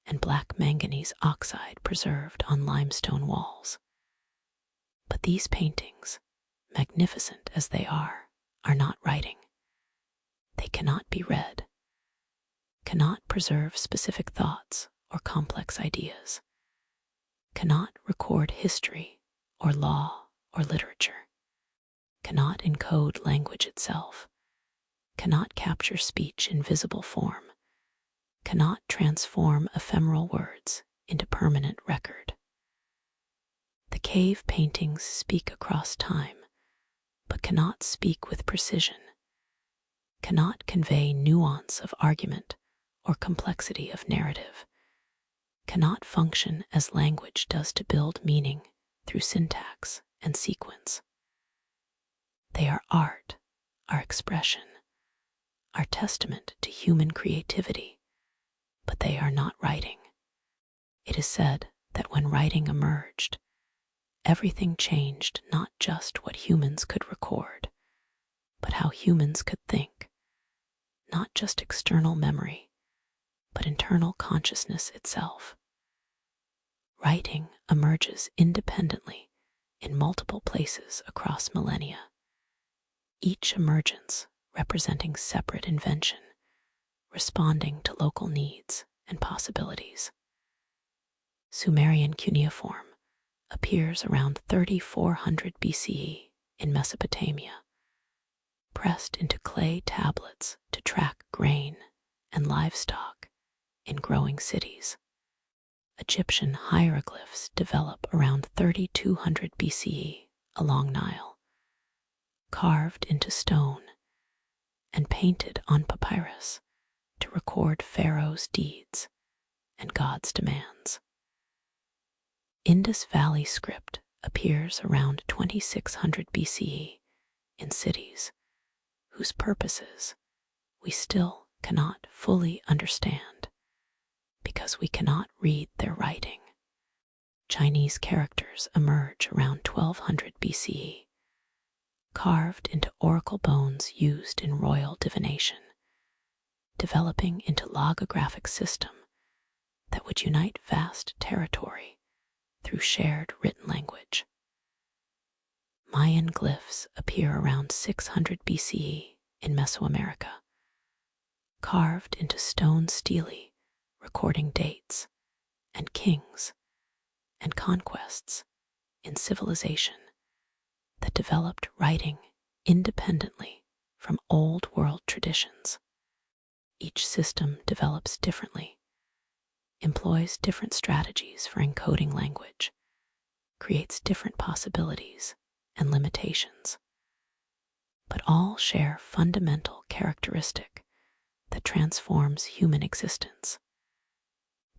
and black manganese oxide preserved on limestone walls. But these paintings, magnificent as they are not writing. They cannot be read, cannot preserve specific thoughts or complex ideas, cannot record history or law or literature, cannot encode language itself, cannot capture speech in visible form, cannot transform ephemeral words into permanent record. The cave paintings speak across time, but cannot speak with precision, cannot convey nuance of argument or complexity of narrative, cannot function as language does to build meaning through syntax and sequence. They are art, our expression, our testament to human creativity, but they are not writing. It is said that when writing emerged, everything changed, not just what humans could record, but how humans could think, not just external memory, but internal consciousness itself. Writing emerges independently in multiple places across millennia, each emergence representing separate invention, responding to local needs and possibilities. Sumerian cuneiform appears around 3400 BCE in Mesopotamia, pressed into clay tablets to track grain and livestock in growing cities. Egyptian hieroglyphs develop around 3200 BCE along Nile, carved into stone and painted on papyrus to record pharaoh's deeds and God's demands. Indus Valley script appears around 2600 BCE in cities whose purposes we still cannot fully understand because we cannot read their writing. Chinese characters emerge around 1200 BCE, carved into oracle bones used in royal divination, developing into logographic system that would unite vast territory through shared written language. Mayan glyphs appear around 600 BCE in Mesoamerica, carved into stone stele recording dates and kings and conquests in civilization that developed writing independently from old world traditions. Each system develops differently, employs different strategies for encoding language, creates different possibilities and limitations, but all share fundamental characteristic that transforms human existence.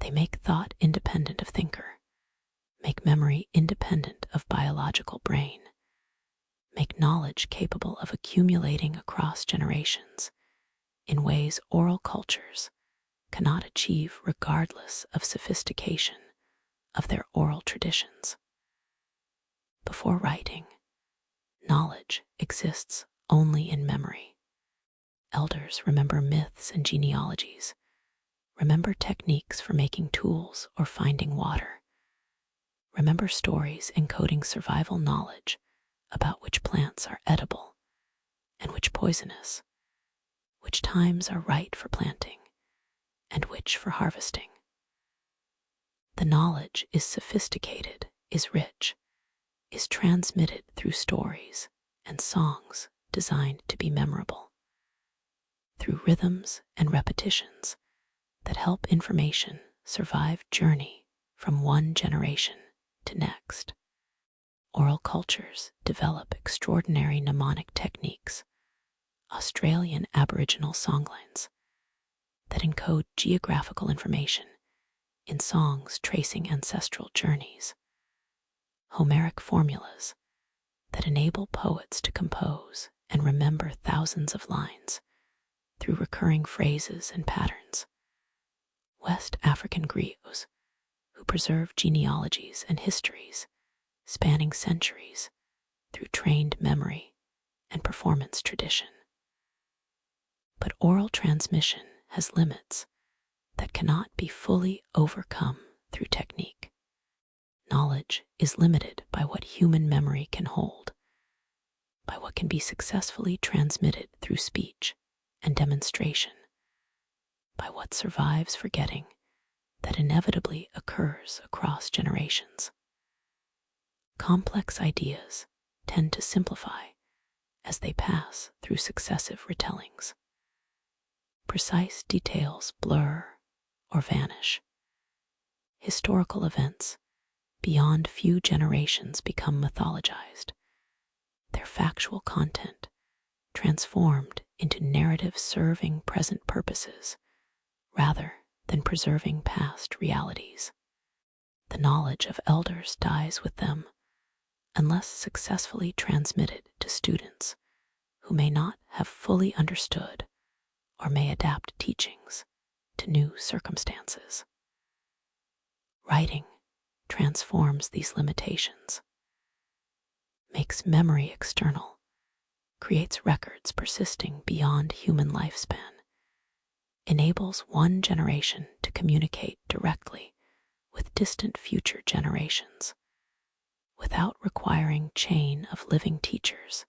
They make thought independent of thinker, make memory independent of biological brain, make knowledge capable of accumulating across generations in ways oral cultures cannot achieve regardless of sophistication of their oral traditions. Before writing, knowledge exists only in memory. Elders remember myths and genealogies, remember techniques for making tools or finding water, remember stories encoding survival knowledge about which plants are edible and which poisonous, which times are right for planting and which for harvesting. The knowledge is sophisticated, is rich, is transmitted through stories and songs designed to be memorable, through rhythms and repetitions that help information survive journey from one generation to next. Oral cultures develop extraordinary mnemonic techniques, Australian Aboriginal songlines, that encode geographical information in songs tracing ancestral journeys, Homeric formulas that enable poets to compose and remember thousands of lines through recurring phrases and patterns, West African griots who preserve genealogies and histories spanning centuries through trained memory and performance tradition. But oral transmission has limits that cannot be fully overcome through technique. Knowledge is limited by what human memory can hold, by what can be successfully transmitted through speech and demonstration, by what survives forgetting that inevitably occurs across generations. Complex ideas tend to simplify as they pass through successive retellings. Precise details blur or vanish. Historical events beyond few generations become mythologized, their factual content transformed into narratives serving present purposes rather than preserving past realities. The knowledge of elders dies with them unless successfully transmitted to students who may not have fully understood or may adapt teachings to new circumstances. Writing transforms these limitations, makes memory external, creates records persisting beyond human lifespan, enables one generation to communicate directly with distant future generations, without requiring chain of living teachers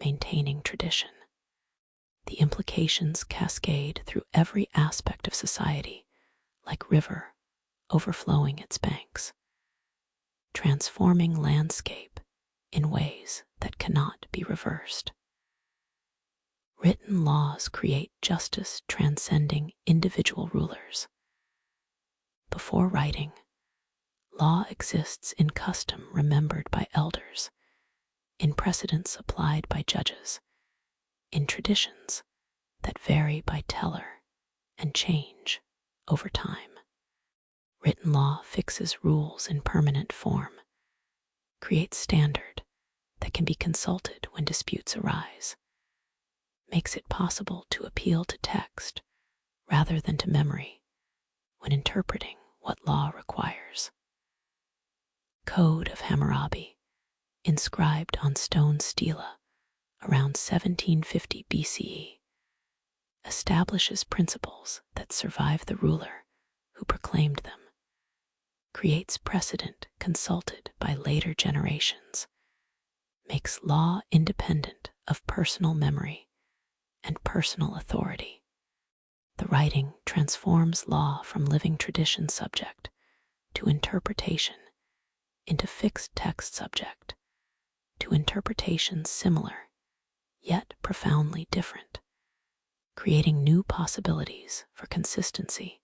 maintaining tradition. The implications cascade through every aspect of society, like river overflowing its banks, transforming landscape in ways that cannot be reversed. Written laws create justice transcending individual rulers. Before writing, Law exists in custom remembered by elders, in precedents applied by judges, in traditions that vary by teller and change over time. Written law fixes rules in permanent form, creates standard that can be consulted when disputes arise, makes it possible to appeal to text rather than to memory when interpreting what law requires. Code of Hammurabi, inscribed on stone stela around 1750 BCE, establishes principles that survive the ruler who proclaimed them, creates precedent consulted by later generations, makes law independent of personal memory and personal authority. The writing transforms law from living tradition subject to interpretation into fixed text subject, to interpretations similar yet profoundly different, creating new possibilities for consistency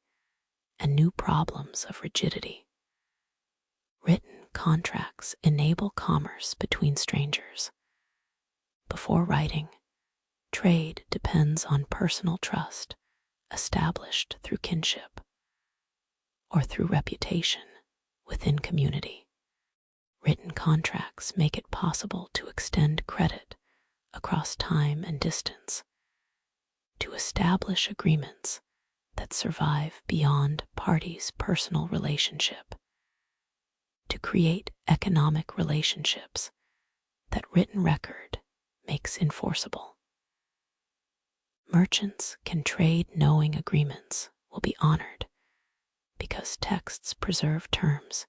and new problems of rigidity. Written contracts enable commerce between strangers. Before writing, trade depends on personal trust established through kinship or through reputation within community. Written contracts make it possible to extend credit across time and distance, to establish agreements that survive beyond parties' personal relationship, to create economic relationships that written record makes enforceable. Merchants can trade knowing agreements will be honored because texts preserve terms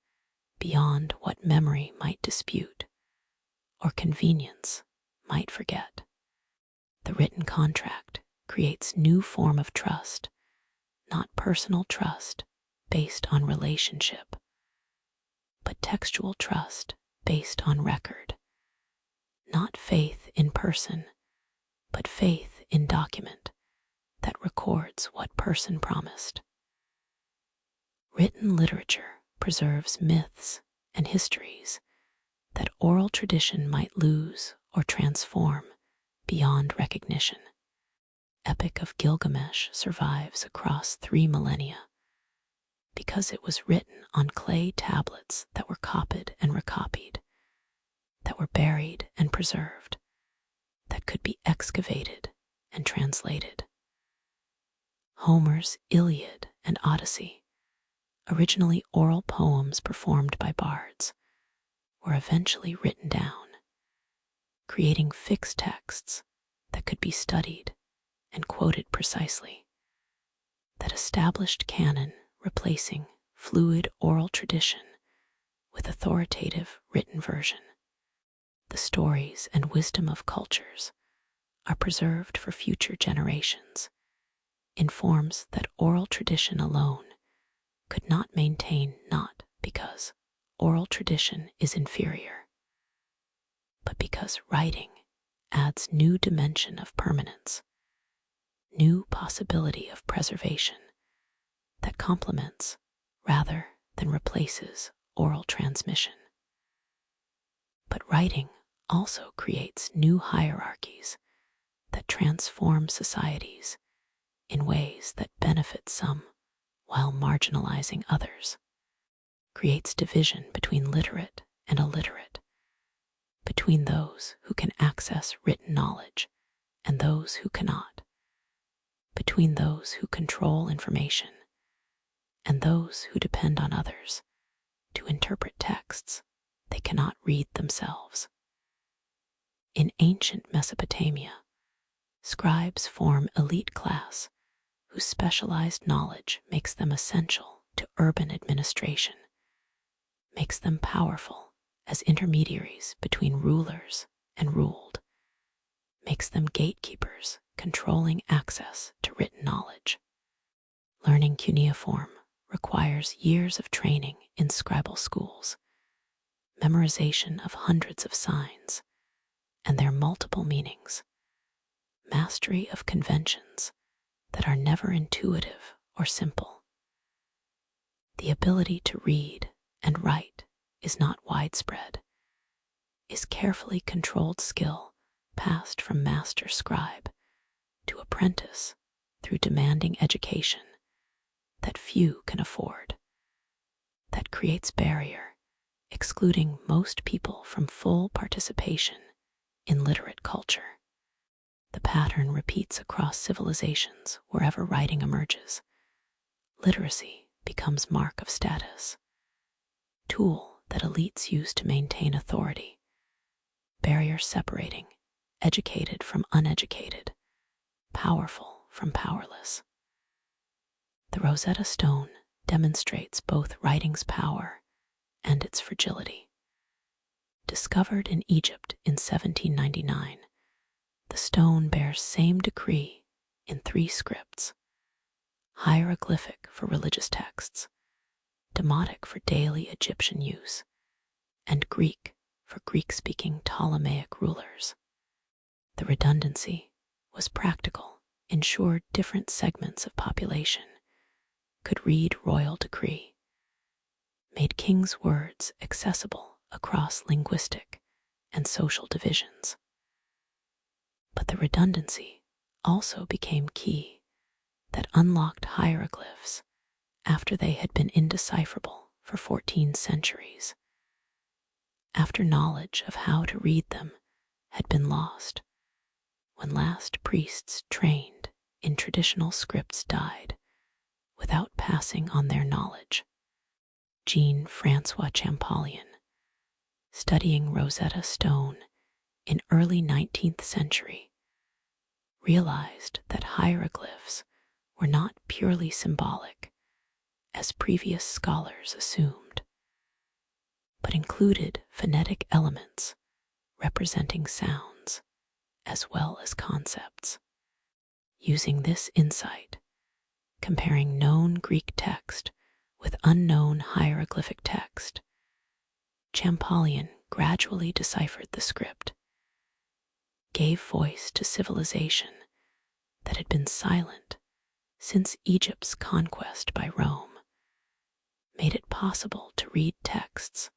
beyond what memory might dispute or convenience might forget. The written contract creates new form of trust, not personal trust based on relationship, but textual trust based on record, not faith in person, but faith in document that records what person promised. Written literature preserves myths and histories that oral tradition might lose or transform beyond recognition. Epic of Gilgamesh survives across 3 millennia because it was written on clay tablets that were copied and recopied, that were buried and preserved, that could be excavated and translated. Homer's Iliad and Odyssey, originally oral poems performed by bards, were eventually written down, creating fixed texts that could be studied and quoted precisely, that established canon replacing fluid oral tradition with authoritative written version. The stories and wisdom of cultures are preserved for future generations in forms that oral tradition alone could not maintain, not because oral tradition is inferior, but because writing adds new dimension of permanence, new possibility of preservation that complements rather than replaces oral transmission. But writing also creates new hierarchies that transform societies in ways that benefit some while marginalizing others, creates division between literate and illiterate, between those who can access written knowledge and those who cannot, between those who control information and those who depend on others to interpret texts they cannot read themselves. In ancient Mesopotamia, scribes form elite class whose specialized knowledge makes them essential to urban administration, makes them powerful as intermediaries between rulers and ruled, makes them gatekeepers controlling access to written knowledge. Learning cuneiform requires years of training in scribal schools, memorization of hundreds of signs and their multiple meanings, mastery of conventions that are never intuitive or simple, the ability to read and write is not widespread, is carefully controlled skill passed from master scribe to apprentice through demanding education that few can afford, that creates barrier, excluding most people from full participation in literate culture. The pattern repeats across civilizations wherever writing emerges. Literacy becomes mark of status, tool that elites use to maintain authority, barrier separating educated from uneducated, powerful from powerless. The Rosetta Stone demonstrates both writing's power and its fragility. Discovered in Egypt in 1799, the stone bears same decree in 3 scripts: hieroglyphic for religious texts, Demotic for daily Egyptian use, and Greek for Greek-speaking Ptolemaic rulers. The redundancy was practical, ensured different segments of population could read royal decree, made king's words accessible across linguistic and social divisions. But the redundancy also became key that unlocked hieroglyphs after they had been indecipherable for 14 centuries, after knowledge of how to read them had been lost, when last priests trained in traditional scripts died without passing on their knowledge. Jean-Francois Champollion, studying Rosetta Stone in early 19th century, realized that hieroglyphs were not purely symbolic, as previous scholars assumed, but included phonetic elements representing sounds as well as concepts. Using this insight, comparing known Greek text with unknown hieroglyphic text, Champollion gradually deciphered the script, gave voice to civilization that had been silent since Egypt's conquest by Rome, made it possible to read texts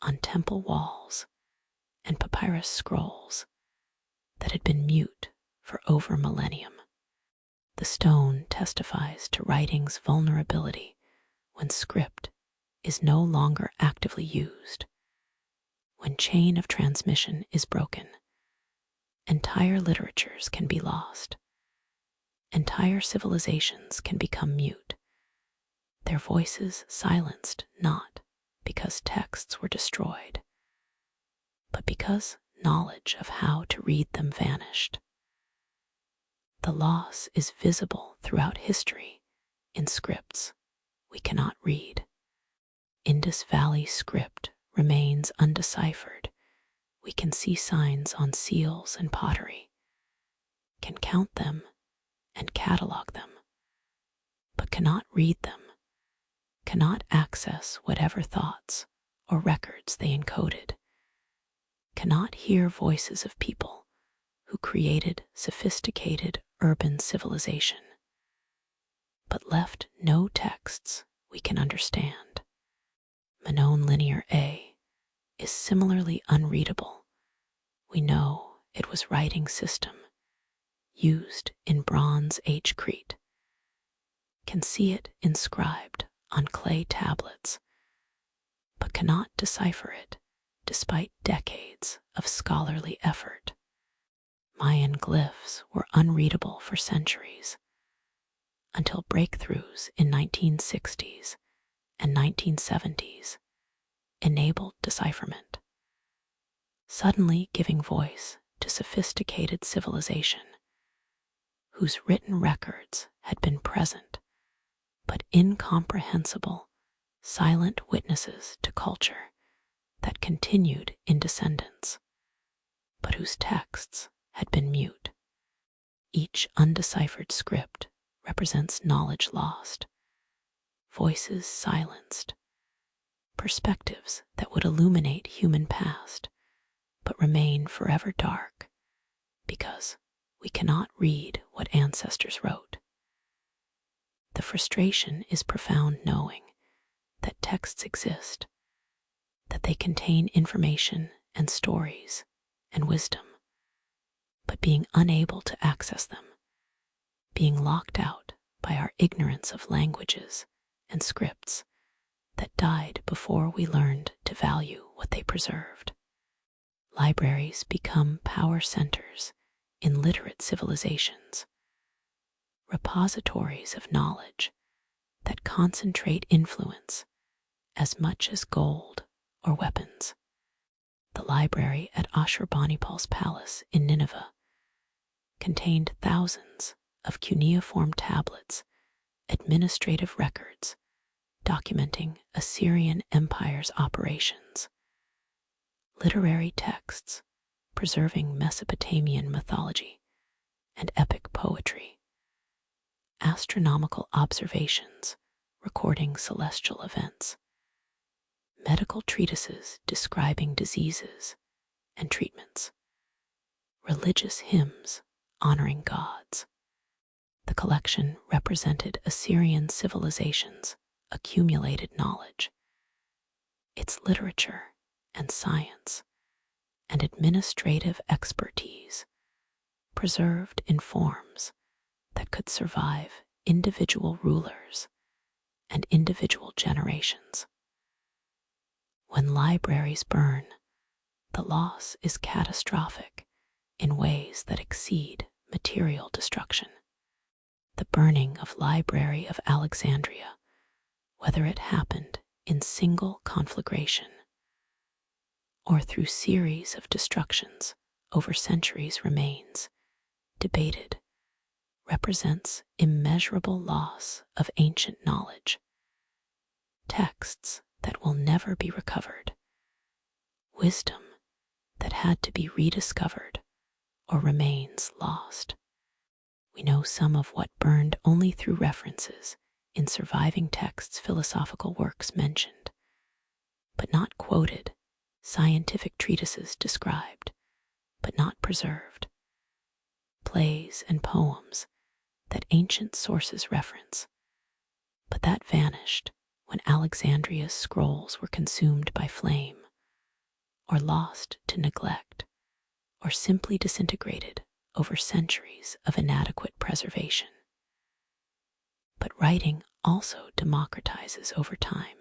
on temple walls and papyrus scrolls that had been mute for over a millennium. The stone testifies to writing's vulnerability when script is no longer actively used. When chain of transmission is broken, entire literatures can be lost. Entire civilizations can become mute, their voices silenced not because texts were destroyed, but because knowledge of how to read them vanished. The loss is visible throughout history in scripts we cannot read. Indus Valley script remains undeciphered. We can see signs on seals and pottery, can count them and catalog them, but cannot read them, cannot access whatever thoughts or records they encoded, cannot hear voices of people who created sophisticated urban civilization, but left no texts we can understand. Mannone Linear A is similarly unreadable. We know it was writing system used in Bronze Age Crete, can see it inscribed on clay tablets, but cannot decipher it despite decades of scholarly effort. Mayan glyphs were unreadable for centuries, until breakthroughs in 1960s and 1970s enabled decipherment, suddenly giving voice to sophisticated civilization whose written records had been present but incomprehensible, silent witnesses to culture that continued in descendants, but whose texts had been mute. Each undeciphered script represents knowledge lost, voices silenced, perspectives that would illuminate human past but remain forever dark because we cannot read what ancestors wrote. The frustration is profound, knowing that texts exist, that they contain information and stories and wisdom, but being unable to access them, being locked out by our ignorance of languages and scripts that died before we learned to value what they preserved. Libraries become power centers in literate civilizations, repositories of knowledge that concentrate influence as much as gold or weapons. The library at Ashurbanipal's palace in Nineveh contained thousands of cuneiform tablets, administrative records documenting Assyrian Empire's operations, literary texts preserving Mesopotamian mythology and epic poetry, astronomical observations recording celestial events, medical treatises describing diseases and treatments, religious hymns honoring gods. The collection represented Assyrian civilization's accumulated knowledge, its literature and science and administrative expertise preserved in forms that could survive individual rulers and individual generations. When libraries burn, the loss is catastrophic in ways that exceed material destruction. The burning of Library of Alexandria, whether it happened in single conflagration or through series of destructions over centuries, remains debated, represents immeasurable loss of ancient knowledge, texts that will never be recovered, wisdom that had to be rediscovered or remains lost. We know some of what burned only through references in surviving texts, philosophical works mentioned, but not quoted, scientific treatises described, but not preserved, plays and poems that ancient sources reference, but that vanished when Alexandria's scrolls were consumed by flame, or lost to neglect, or simply disintegrated over centuries of inadequate preservation. But writing also democratizes over time,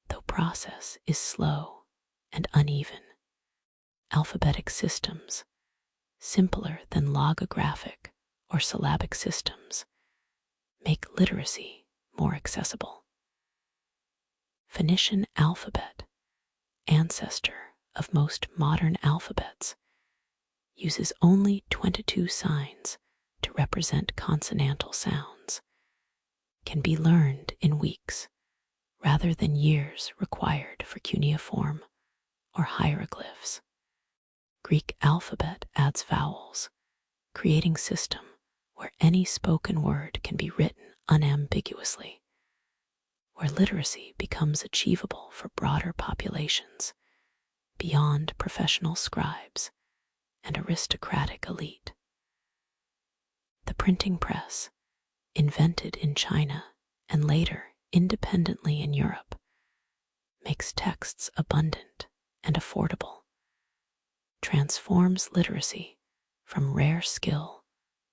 though process is slow and uneven. Alphabetic systems, simpler than logographic or syllabic systems, make literacy more accessible. Phoenician alphabet, ancestor of most modern alphabets, uses only 22 signs to represent consonantal sounds, can be learned in weeks rather than years required for cuneiform or hieroglyphs. Greek alphabet adds vowels, creating a system where any spoken word can be written unambiguously, where literacy becomes achievable for broader populations beyond professional scribes and aristocratic elite. The printing press, invented in China and later independently in Europe, makes texts abundant and affordable, transforms literacy from rare skill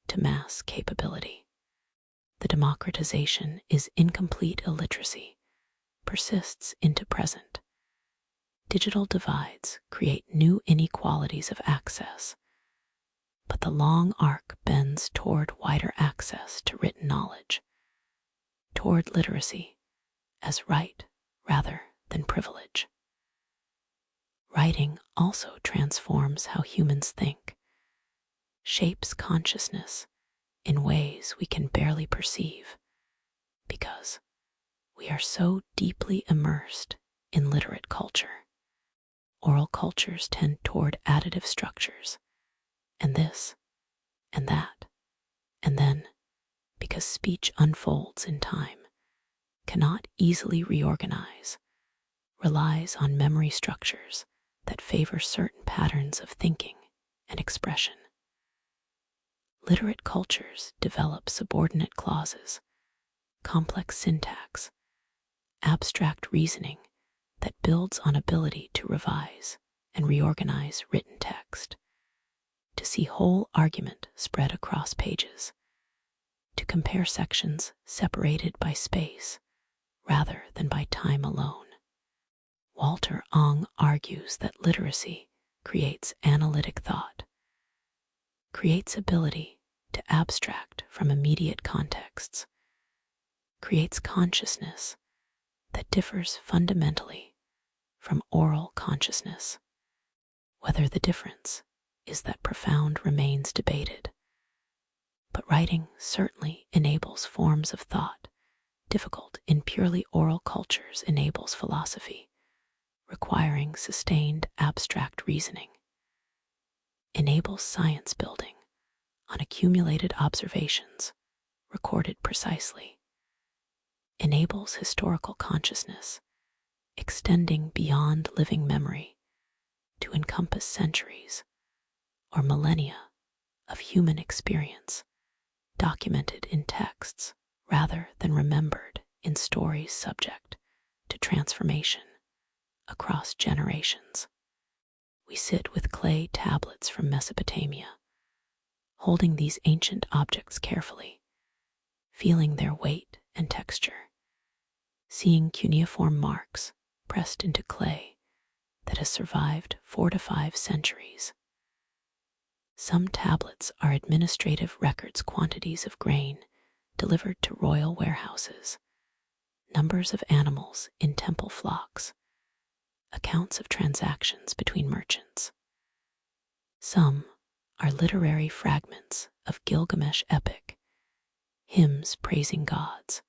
to mass capability. The democratization is incomplete illiteracy, persists into present. Digital divides create new inequalities of access, but the long arc bends toward wider access to written knowledge, toward literacy as right rather than privilege. Writing also transforms how humans think, shapes consciousness in ways we can barely perceive, because we are so deeply immersed in literate culture. Oral cultures tend toward additive structures, and this, and that, and then, because speech unfolds in time, cannot easily reorganize, relies on memory structures that favor certain patterns of thinking and expression. Literate cultures develop subordinate clauses, complex syntax, abstract reasoning that builds on ability to revise and reorganize written text, to see whole argument spread across pages, to compare sections separated by space rather than by time alone. Walter Ong argues that literacy creates analytic thought, creates ability to abstract from immediate contexts, creates consciousness that differs fundamentally from oral consciousness. Whether the difference is that profound remains debated, but writing certainly enables forms of thought difficult in purely oral cultures, enables philosophy, requiring sustained abstract reasoning, enables science building on accumulated observations recorded precisely, enables historical consciousness extending beyond living memory to encompass centuries or millennia of human experience documented in texts rather than remembered in stories, subject to transformation across generations. We sit with clay tablets from Mesopotamia, holding these ancient objects carefully, feeling their weight and texture, seeing cuneiform marks pressed into clay that has survived 4 to 5 centuries. Some tablets are administrative records, quantities of grain delivered to royal warehouses, numbers of animals in temple flocks, accounts of transactions between merchants. Some are literary fragments of Gilgamesh epic, hymns praising gods,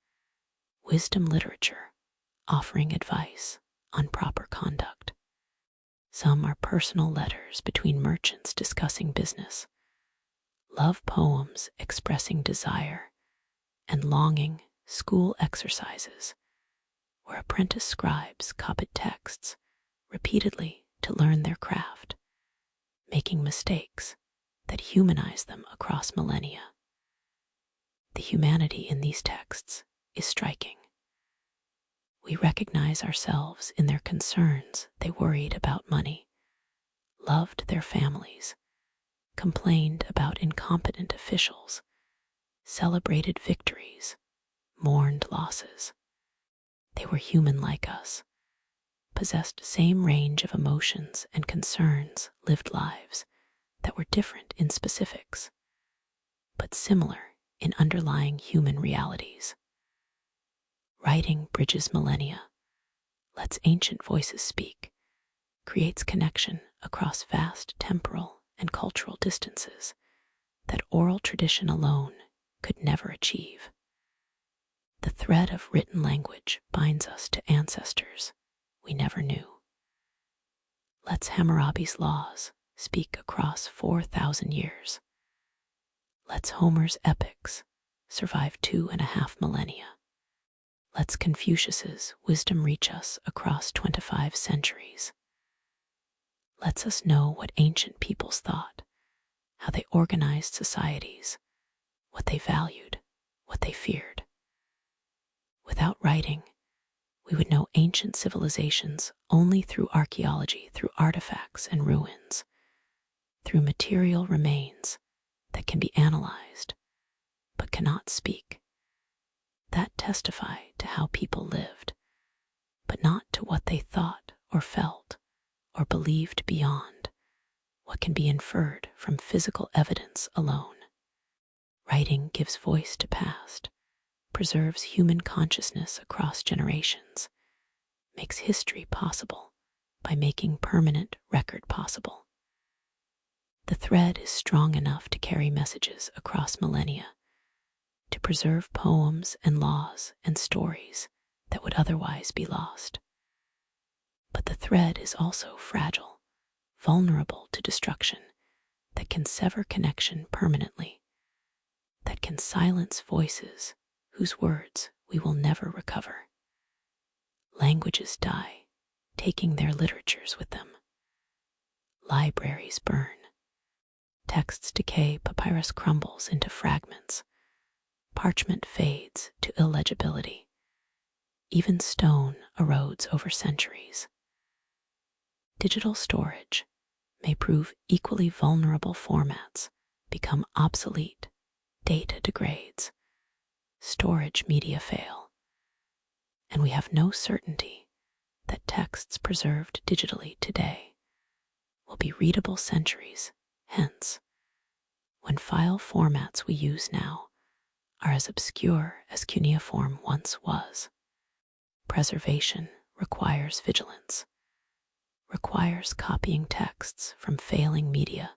wisdom literature offering advice on proper conduct. Some are personal letters between merchants discussing business, love poems expressing desire and longing, school exercises where apprentice scribes copied texts repeatedly to learn their craft, making mistakes that humanize them across millennia. The humanity in these texts is striking. We recognize ourselves in their concerns. They worried about money, loved their families, complained about incompetent officials, celebrated victories, mourned losses. They were human like us, possessed same range of emotions and concerns, lived lives that were different in specifics, but similar in underlying human realities. Writing bridges millennia, lets ancient voices speak, creates connection across vast temporal and cultural distances that oral tradition alone could never achieve. The thread of written language binds us to ancestors we never knew. Let's Hammurabi's laws speak across 4,000 years. Let's Homer's epics survive 2.5 millennia. Let's Confucius's wisdom reach us across 25 centuries. Lets us know what ancient peoples thought, how they organized societies, what they valued, what they feared. Without writing, we would know ancient civilizations only through archaeology, through artifacts and ruins, through material remains that can be analyzed but cannot speak, that testify to how people lived, but not to what they thought or felt or believed beyond what can be inferred from physical evidence alone. Writing gives voice to past, preserves human consciousness across generations, makes history possible by making permanent record possible. The thread is strong enough to carry messages across millennia, to preserve poems and laws and stories that would otherwise be lost. But the thread is also fragile, vulnerable to destruction, that can sever connection permanently, that can silence voices whose words we will never recover. Languages die, taking their literatures with them. Libraries burn. Texts decay, papyrus crumbles into fragments. Parchment fades to illegibility. Even stone erodes over centuries. Digital storage may prove equally vulnerable. Formats become obsolete, data degrades, storage media fail, and we have no certainty that texts preserved digitally today will be readable centuries hence, when file formats we use now are as obscure as cuneiform once was. Preservation requires vigilance, requires copying texts from failing media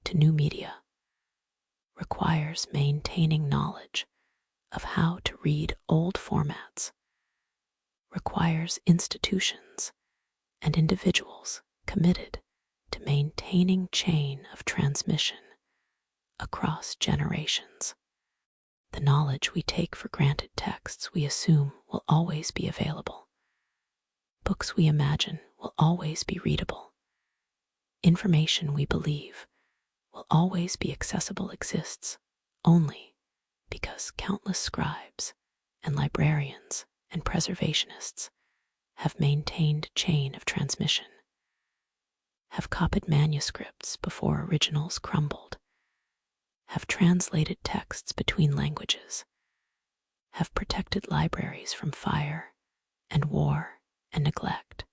to new media, requires maintaining knowledge of how to read old formats, requires institutions and individuals committed to maintaining chain of transmission across generations. The knowledge we take for granted, texts we assume will always be available, books we imagine will always be readable, information we believe will always be accessible exists only because countless scribes and librarians and preservationists have maintained chain of transmission, have copied manuscripts before originals crumbled, have translated texts between languages, have protected libraries from fire and war and neglect,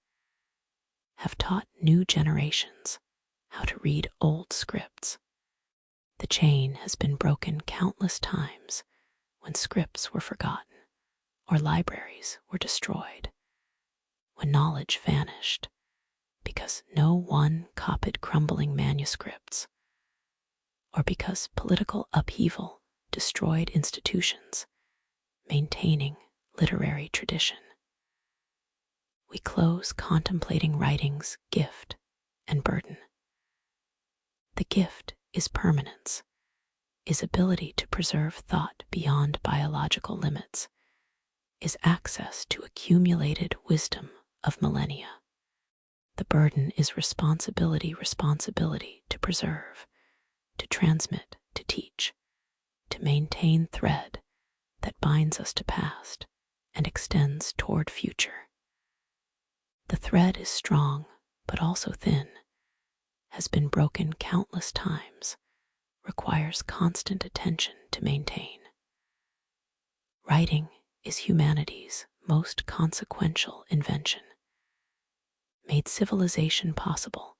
have taught new generations how to read old scripts. The chain has been broken countless times when scripts were forgotten or libraries were destroyed, when knowledge vanished because no one copied crumbling manuscripts, or because political upheaval destroyed institutions maintaining literary tradition. We close contemplating writing's gift and burden. The gift is permanence, is ability to preserve thought beyond biological limits, is access to accumulated wisdom of millennia. The burden is responsibility to preserve, to transmit, to teach, to maintain thread that binds us to past and extends toward future. The thread is strong, but also thin, has been broken countless times, requires constant attention to maintain. Writing is humanity's most consequential invention, made civilization possible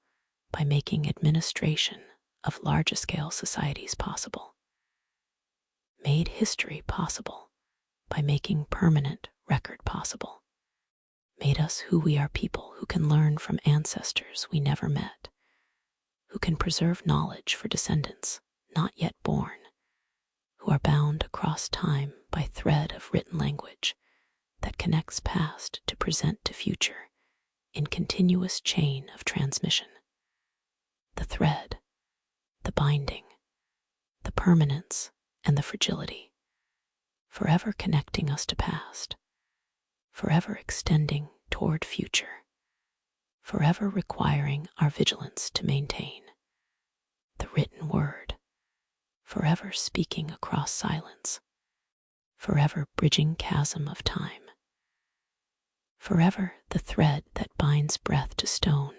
by making administration of large-scale societies possible, made history possible by making permanent record possible, made us who we are, people who can learn from ancestors we never met, who can preserve knowledge for descendants not yet born, who are bound across time by thread of written language that connects past to present to future in continuous chain of transmission. The thread, the binding, the permanence, and the fragility, forever connecting us to past, forever extending toward future, forever requiring our vigilance to maintain. The written word, forever speaking across silence, forever bridging chasm of time, forever the thread that binds breath to stone,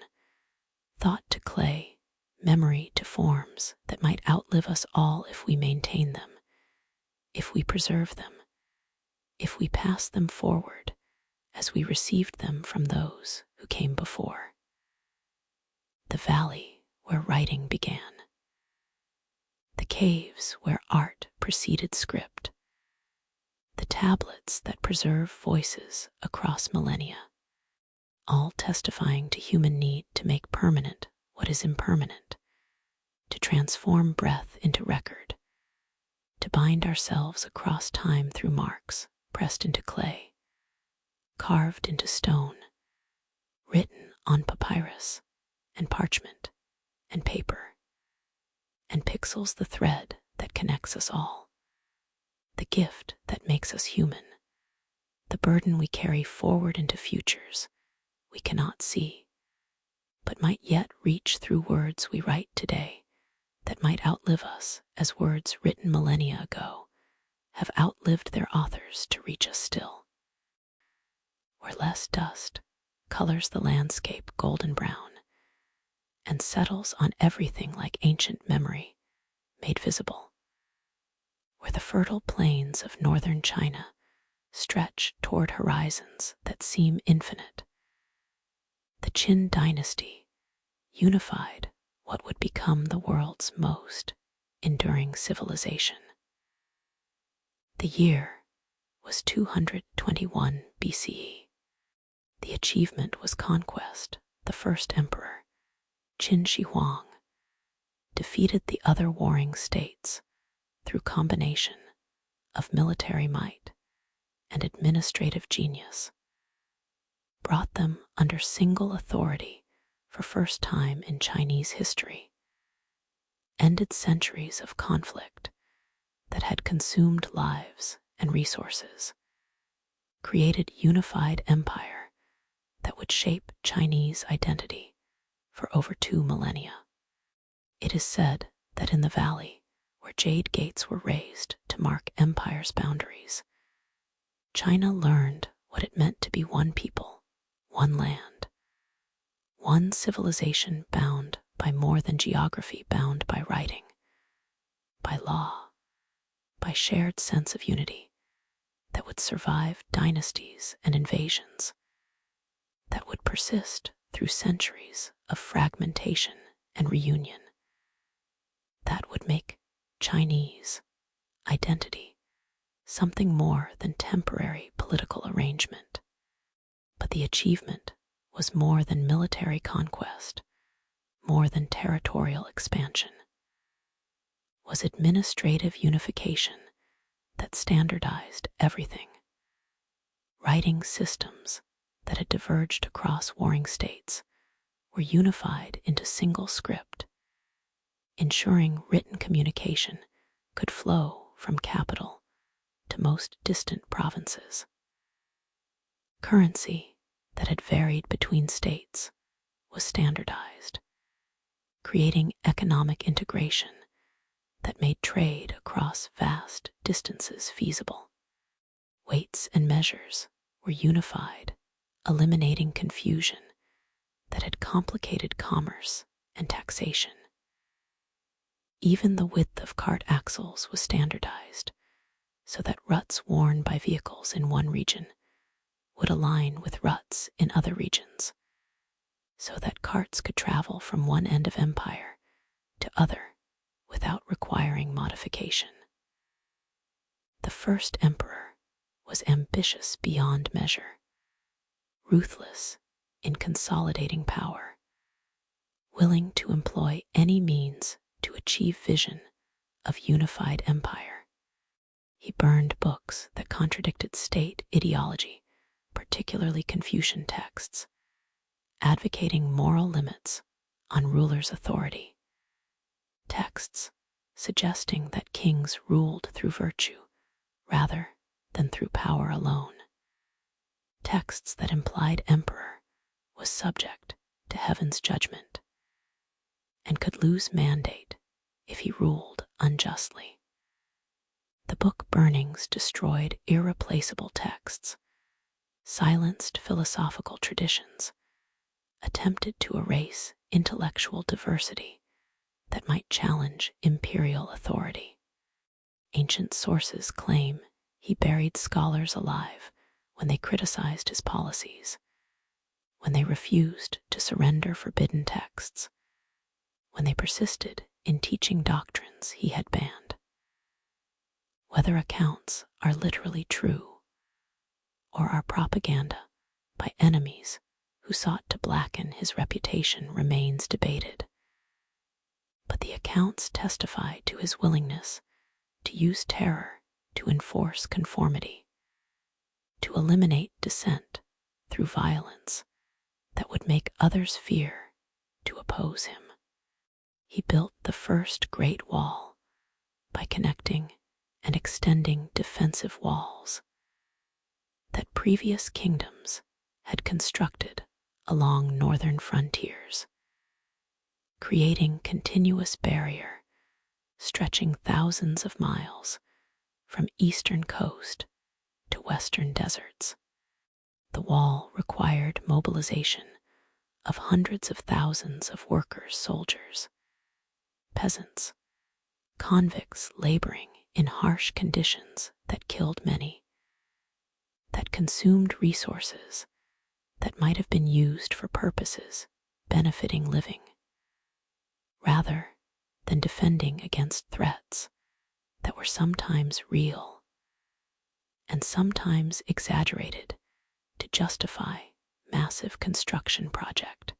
thought to clay, memory to forms that might outlive us all if we maintain them, if we preserve them, if we pass them forward as we received them from those who came before. The valley where writing began, the caves where art preceded script, the tablets that preserve voices across millennia, all testifying to human need to make permanent what is impermanent, to transform breath into record, to bind ourselves across time through marks pressed into clay, carved into stone, written on papyrus and parchment and paper, and pixels the thread that connects us all, the gift that makes us human, the burden we carry forward into futures we cannot see, but might yet reach through words we write today that might outlive us as words written millennia ago have outlived their authors to reach us still. where less dust colors the landscape golden brown and settles on everything like ancient memory made visible, where the fertile plains of northern China stretch toward horizons that seem infinite. The Qin dynasty unified what would become the world's most enduring civilization. The year was 221 BCE. The achievement was conquest. The first emperor, Qin Shi Huang, defeated the other warring states through combination of military might and administrative genius, brought them under single authority for first time in Chinese history, ended centuries of conflict that had consumed lives and resources, created unified empire that would shape Chinese identity for over 2 millennia. It is said that in the valley where jade gates were raised to mark empire's boundaries, China learned what it meant to be one people, one land, one civilization bound by more than geography, bound by writing, by law, by shared sense of unity that would survive dynasties and invasions, that would persist through centuries of fragmentation and reunion, that would make Chinese identity something more than temporary political arrangement. But the achievement was more than military conquest, more than territorial expansion, was administrative unification that standardized everything. Writing systems that had diverged across warring states were unified into single script, ensuring written communication could flow from capital to most distant provinces. Currency that had varied between states was standardized, creating economic integration that made trade across vast distances feasible. Weights and measures were unified, eliminating confusion that had complicated commerce and taxation. Even the width of cart axles was standardized, so that ruts worn by vehicles in one region would align with ruts in other regions, so that carts could travel from one end of empire to other without requiring modification. The first emperor was ambitious beyond measure, ruthless in consolidating power, willing to employ any means to achieve vision of unified empire. He burned books that contradicted state ideology, particularly Confucian texts, advocating moral limits on rulers' authority. Texts suggesting that kings ruled through virtue rather than through power alone. Texts that implied emperor was subject to heaven's judgment and could lose mandate if he ruled unjustly. The book burnings destroyed irreplaceable texts, silenced philosophical traditions, attempted to erase intellectual diversity that might challenge imperial authority. Ancient sources claim he buried scholars alive when they criticized his policies, when they refused to surrender forbidden texts, when they persisted in teaching doctrines he had banned. Whether accounts are literally true or are propaganda by enemies who sought to blacken his reputation remains debated. But the accounts testify to his willingness to use terror to enforce conformity, to eliminate dissent through violence that would make others fear to oppose him. He built the first Great Wall by connecting and extending defensive walls that previous kingdoms had constructed along northern frontiers, creating continuous barrier stretching thousands of miles from eastern coast to western deserts. The wall required mobilization of hundreds of thousands of workers, soldiers, peasants, convicts laboring in harsh conditions that killed many, that consumed resources that might have been used for purposes benefiting living, rather than defending against threats that were sometimes real and sometimes exaggerated to justify massive construction project.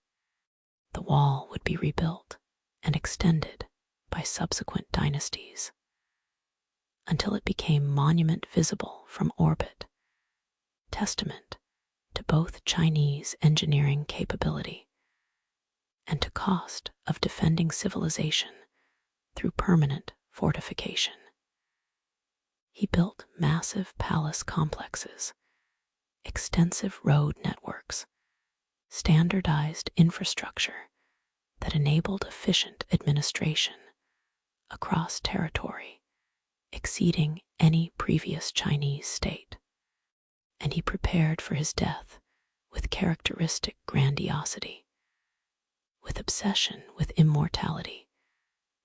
The wall would be rebuilt and extended by subsequent dynasties until it became monument visible from orbit, testament to both Chinese engineering capability and to cost of defending civilization through permanent fortification. He built massive palace complexes, extensive road networks, standardized infrastructure that enabled efficient administration across territory exceeding any previous Chinese state. And he prepared for his death with characteristic grandiosity, with obsession with immortality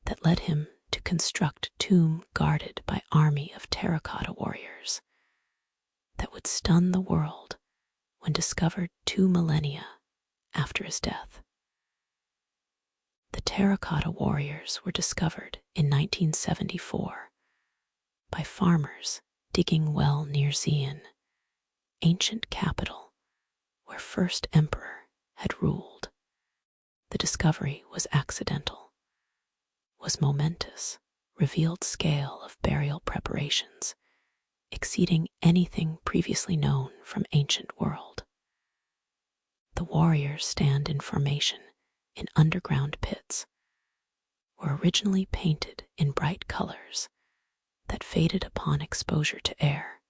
that led him to construct a tomb guarded by army of terracotta warriors that would stun the world when discovered 2 millennia after his death. The terracotta warriors were discovered in 1974 by farmers digging well near Xi'an, ancient capital where first emperor had ruled. The discovery was accidental, was momentous, revealed scale of burial preparations exceeding anything previously known from ancient world. The warriors stand in formation in underground pits, were originally painted in bright colors that faded upon exposure to air,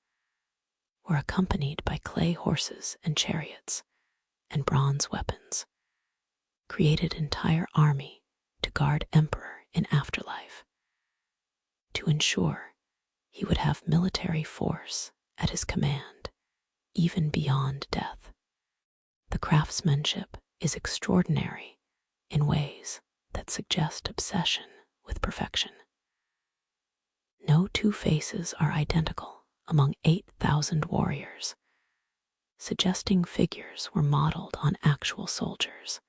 were accompanied by clay horses and chariots and bronze weapons, created entire army to guard emperor in afterlife, to ensure he would have military force at his command, even beyond death. The craftsmanship is extraordinary in ways that suggest obsession with perfection. No 2 faces are identical among 8,000 warriors, suggesting figures were modeled on actual soldiers,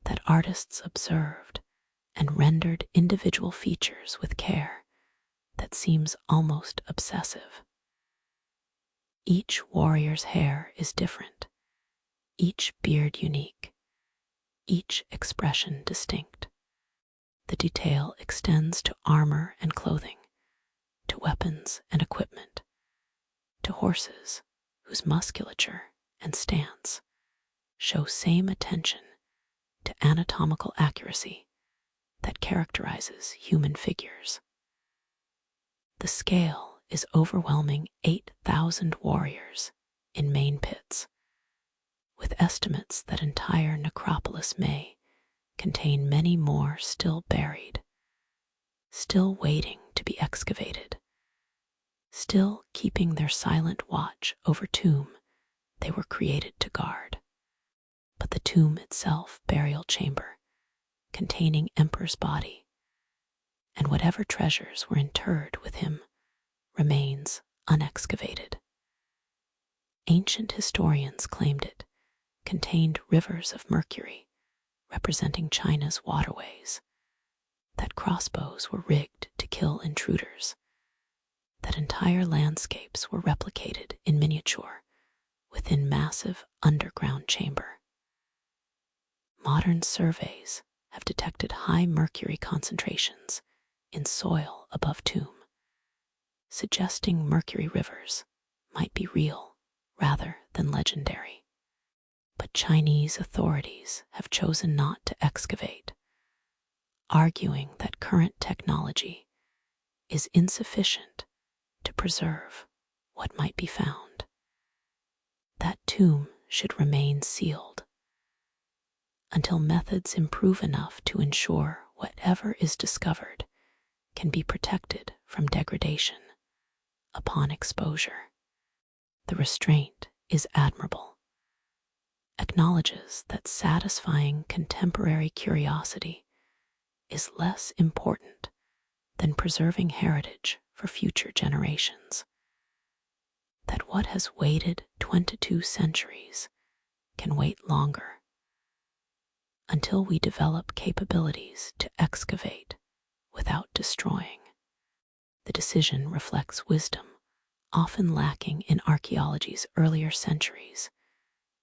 that artists observed and rendered individual features with care that seems almost obsessive. Each warrior's hair is different, each beard unique, each expression distinct. The detail extends to armor and clothing, to weapons and equipment, to horses whose musculature and stance show same attention to anatomical accuracy that characterizes human figures. The scale is overwhelming 8,000 warriors in main pits, with estimates that entire necropolis may contain many more still buried, still waiting to be excavated, still keeping their silent watch over tomb they were created to guard. But the tomb itself, burial chamber, containing emperor's body, and whatever treasures were interred with him, remains unexcavated. Ancient historians claimed it contained rivers of mercury, representing China's waterways, that crossbows were rigged to kill intruders, that entire landscapes were replicated in miniature within massive underground chamber. Modern surveys have detected high mercury concentrations in soil above tomb, suggesting mercury rivers might be real rather than legendary. But Chinese authorities have chosen not to excavate, arguing that current technology is insufficient to preserve what might be found. That tomb should remain sealed until methods improve enough to ensure whatever is discovered can be protected from degradation upon exposure. The restraint is admirable, acknowledges that satisfying contemporary curiosity is less important than preserving heritage for future generations, that what has waited 22 centuries can wait longer, until we develop capabilities to excavate without destroying. The decision reflects wisdom often lacking in archaeology's earlier centuries,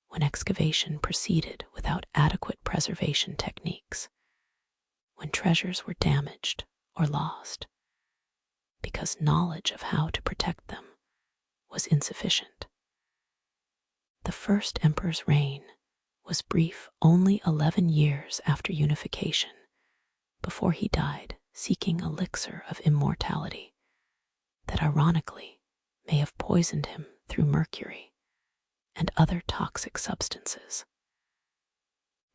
when excavation proceeded without adequate preservation techniques, when treasures were damaged or lost, because knowledge of how to protect them was insufficient. The first emperor's reign was brief, only 11 years after unification, before he died seeking elixir of immortality that ironically may have poisoned him through mercury and other toxic substances.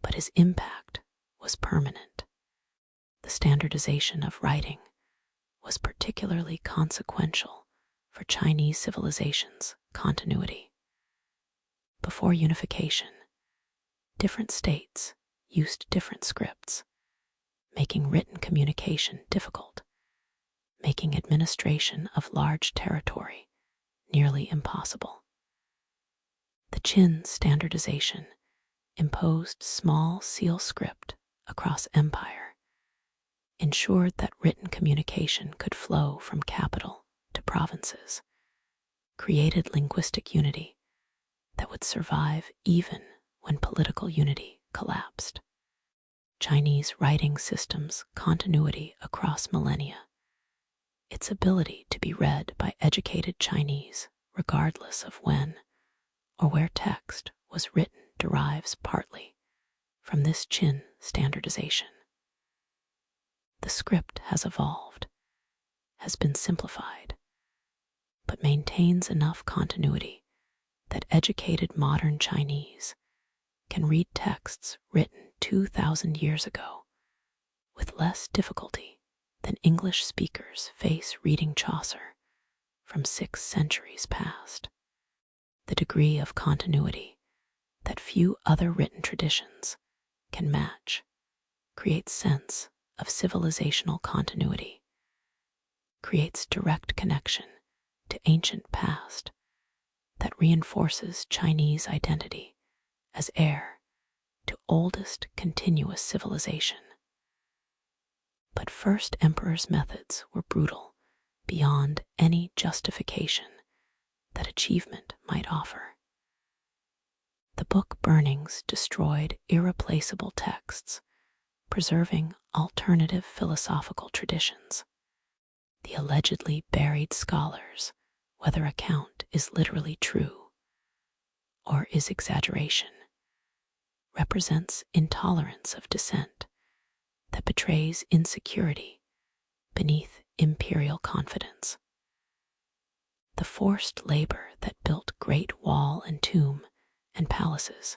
But his impact was permanent. The standardization of writing was particularly consequential for Chinese civilization's continuity. Before unification, different states used different scripts, making written communication difficult, making administration of large territory nearly impossible. The Qin standardization imposed small seal script across empire, ensured that written communication could flow from capital to provinces, created linguistic unity that would survive even when political unity collapsed. Chinese writing systems' continuity across millennia, its ability to be read by educated Chinese regardless of when or where text was written, derives partly from this Qin standardization. The script has evolved, has been simplified, but maintains enough continuity that educated modern Chinese can read texts written 2,000 years ago with less difficulty than English speakers face reading Chaucer from 6 centuries past. The degree of continuity that few other written traditions can match creates sense of civilizational continuity, creates direct connection to ancient past that reinforces Chinese identity as heir to oldest continuous civilization. But first emperor's methods were brutal beyond any justification that achievement might offer. The book burnings destroyed irreplaceable texts, preserving alternative philosophical traditions. The allegedly buried scholars, whether account is literally true or is exaggeration, represents intolerance of dissent that betrays insecurity beneath imperial confidence. The forced labor that built great wall and tomb and palaces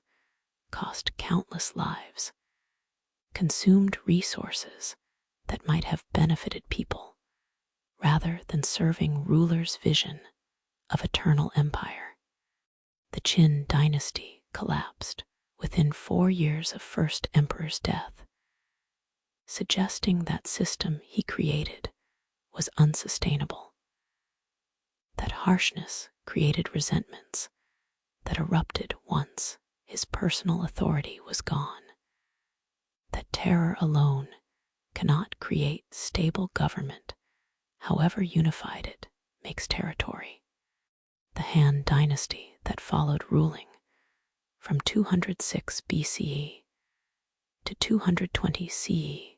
cost countless lives, consumed resources that might have benefited people rather than serving rulers' vision of eternal empire. The Qin dynasty collapsed within 4 years of first emperor's death, suggesting that system he created was unsustainable. That harshness created resentments that erupted once his personal authority was gone. That terror alone cannot create stable government, however unified it makes territory. The Han dynasty that followed ruling from 206 BCE to 220 CE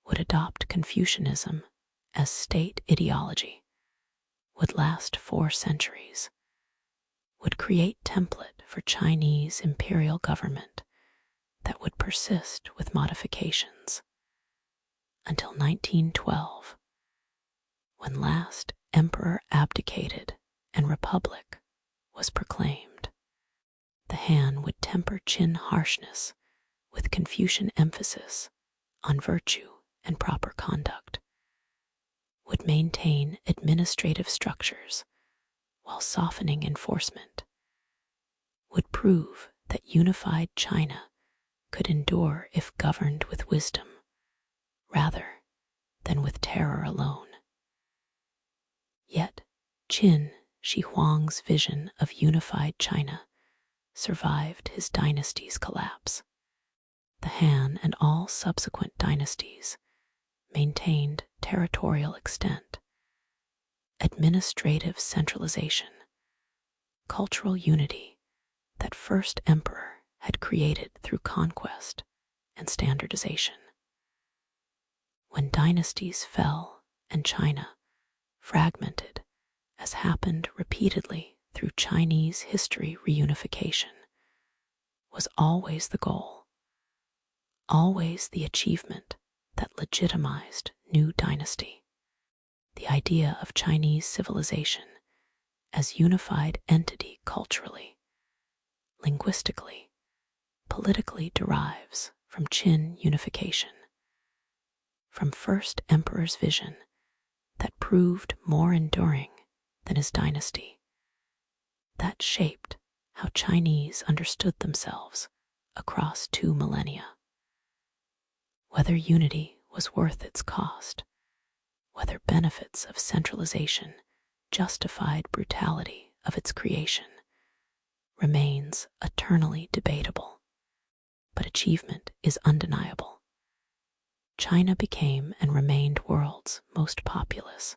would adopt Confucianism as state ideology, would last 4 centuries, would create template for Chinese imperial government that would persist with modifications until 1912, when last emperor abdicated and republic was proclaimed. The Han would temper Qin harshness with Confucian emphasis on virtue and proper conduct, would maintain administrative structures while softening enforcement, would prove that unified China could endure if governed with wisdom rather than with terror alone. Yet, Qin Shi Huang's vision of unified China survived his dynasty's collapse. The Han and all subsequent dynasties maintained territorial extent, administrative centralization, cultural unity that first emperor had created through conquest and standardization. When dynasties fell and China fragmented, as happened repeatedly through Chinese history, reunification was always the goal, always the achievement that legitimized new dynasty. The idea of Chinese civilization as unified entity culturally, linguistically, politically derives from Qin unification, from first emperor's vision that proved more enduring than his dynasty, that shaped how Chinese understood themselves across 2 millennia. Whether unity was worth its cost, whether benefits of centralization justified brutality of its creation, remains eternally debatable, but achievement is undeniable. China became and remained world's most populous,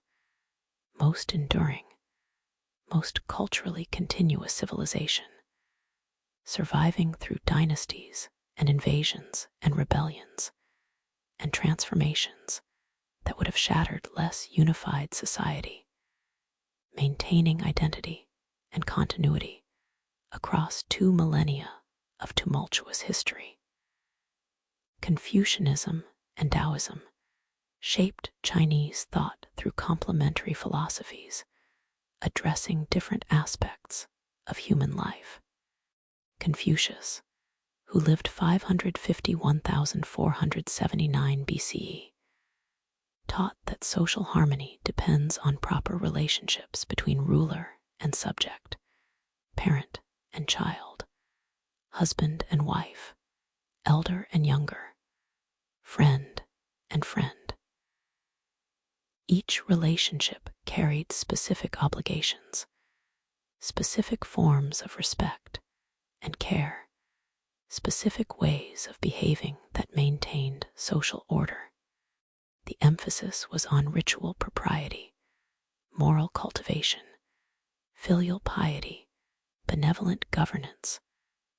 most enduring, most culturally continuous civilization, surviving through dynasties and invasions and rebellions and transformations that would have shattered less unified society, maintaining identity and continuity across 2 millennia of tumultuous history. Confucianism and Taoism shaped Chinese thought through complementary philosophies, addressing different aspects of human life. Confucius, who lived 551,479 BCE, taught that social harmony depends on proper relationships between ruler and subject, parent and child, husband and wife, elder and younger, friend and friend. Each relationship carried specific obligations, specific forms of respect and care, specific ways of behaving that maintained social order. The emphasis was on ritual propriety, moral cultivation, filial piety, benevolent governance,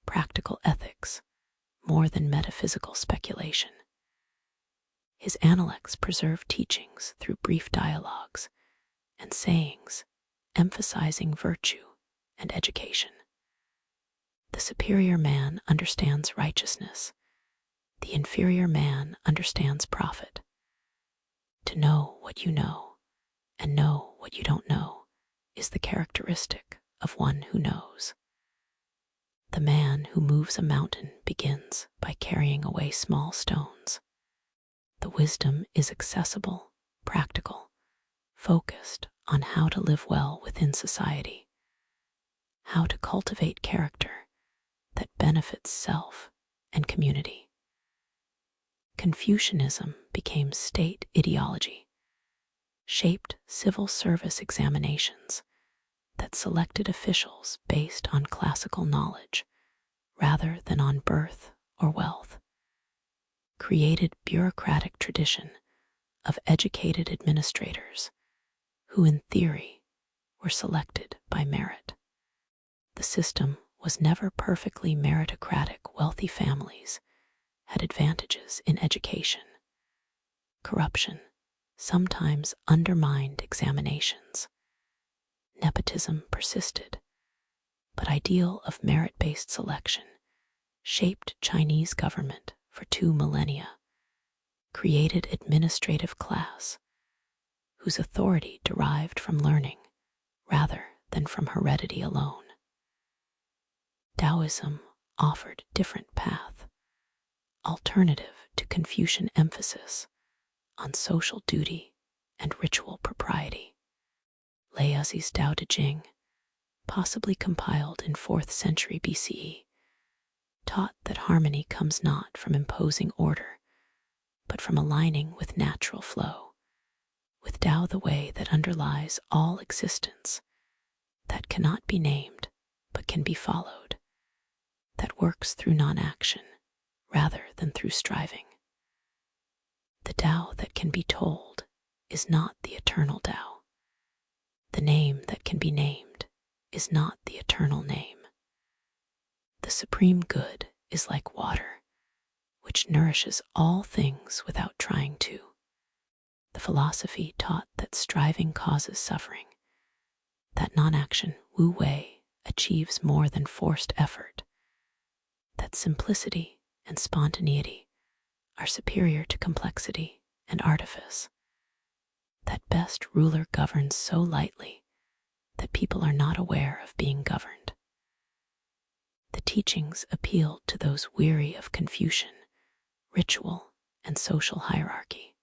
practical ethics, more than metaphysical speculation. His Analects preserved teachings through brief dialogues and sayings, emphasizing virtue and education. The superior man understands righteousness. The inferior man understands profit. To know what you know and know what you don't know is the characteristic of one who knows. The man who moves a mountain begins by carrying away small stones. The wisdom is accessible, practical, focused on how to live well within society, how to cultivate character that benefits self and community. Confucianism became state ideology, shaped civil service examinations that selected officials based on classical knowledge rather than on birth or wealth, created bureaucratic tradition of educated administrators who in theory were selected by merit. The system was never perfectly meritocratic. Wealthy families had advantages in education. Corruption sometimes undermined examinations. Nepotism persisted, but ideal of merit-based selection shaped Chinese government for 2 millennia, created administrative class whose authority derived from learning rather than from heredity alone. Taoism offered different path, alternative to Confucian emphasis on social duty and ritual propriety. Laozi's Tao Te Ching, possibly compiled in 4th century BCE, taught that harmony comes not from imposing order, but from aligning with natural flow, with Tao the way that underlies all existence, that cannot be named but can be followed, that works through non-action rather than through striving. The Tao that can be told is not the eternal Tao. The name that can be named is not the eternal name. The supreme good is like water, which nourishes all things without trying to. The philosophy taught that striving causes suffering, that non-action, Wu Wei, achieves more than forced effort, that simplicity and spontaneity are superior to complexity and artifice, that best ruler governs so lightly that people are not aware of being governed. The teachings appealed to those weary of Confucian, ritual, and social hierarchy,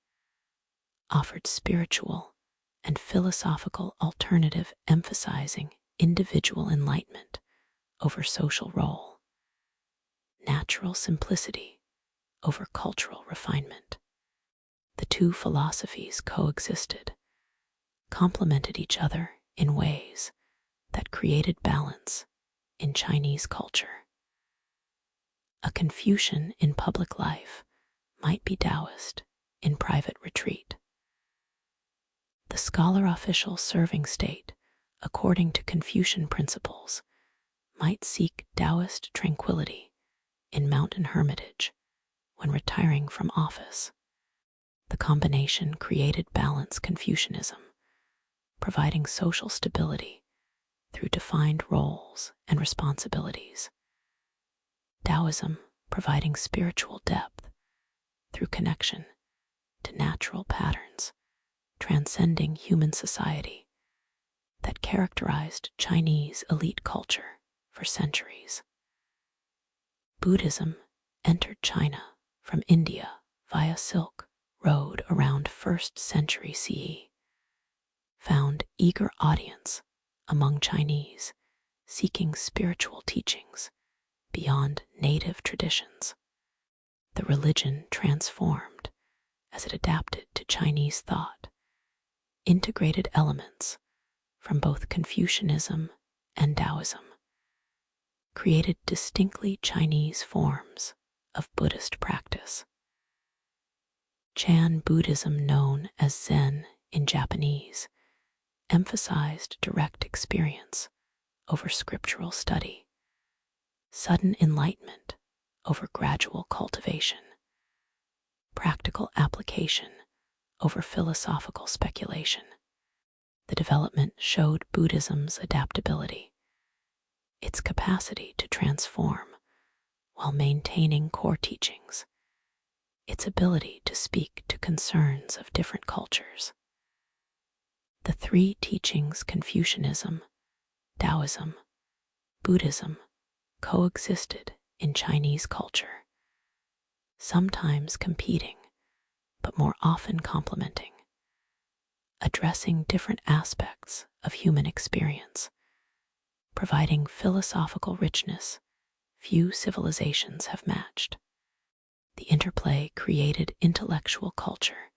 offered spiritual and philosophical alternative emphasizing individual enlightenment over social role, natural simplicity over cultural refinement. The two philosophies coexisted, complemented each other in ways that created balance in Chinese culture. A Confucian in public life might be Taoist in private retreat. The scholar-official serving state, according to Confucian principles, might seek Taoist tranquility in mountain hermitage when retiring from office. The combination created balanced Confucianism, providing social stability through defined roles and responsibilities. Taoism providing spiritual depth through connection to natural patterns transcending human society that characterized Chinese elite culture for centuries. Buddhism entered China from India via Silk Road around 1st century CE, found eager audience among Chinese seeking spiritual teachings beyond native traditions. The religion transformed as it adapted to Chinese thought, integrated elements from both Confucianism and Taoism, created distinctly Chinese forms of Buddhist practice. Chan Buddhism, known as Zen in Japanese, emphasized direct experience over scriptural study, sudden enlightenment over gradual cultivation, practical application over philosophical speculation. The development showed Buddhism's adaptability, its capacity to transform while maintaining core teachings, its ability to speak to concerns of different cultures. The three teachings, Confucianism, Taoism, Buddhism, coexisted in Chinese culture, sometimes competing, but more often complementing, addressing different aspects of human experience, providing philosophical richness few civilizations have matched. The interplay created intellectual culture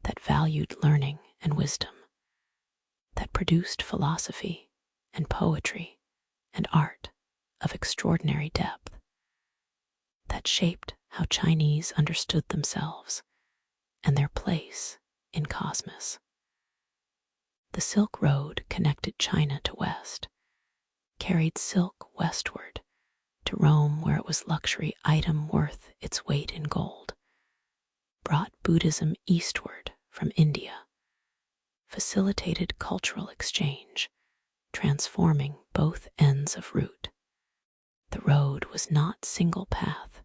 that valued learning and wisdom, that produced philosophy and poetry and art of extraordinary depth, that shaped how Chinese understood themselves and their place in cosmos. The Silk Road connected China to West, carried silk westward to Rome where it was luxury item worth its weight in gold, brought Buddhism eastward from India, facilitated cultural exchange, transforming both ends of route. The road was not single path,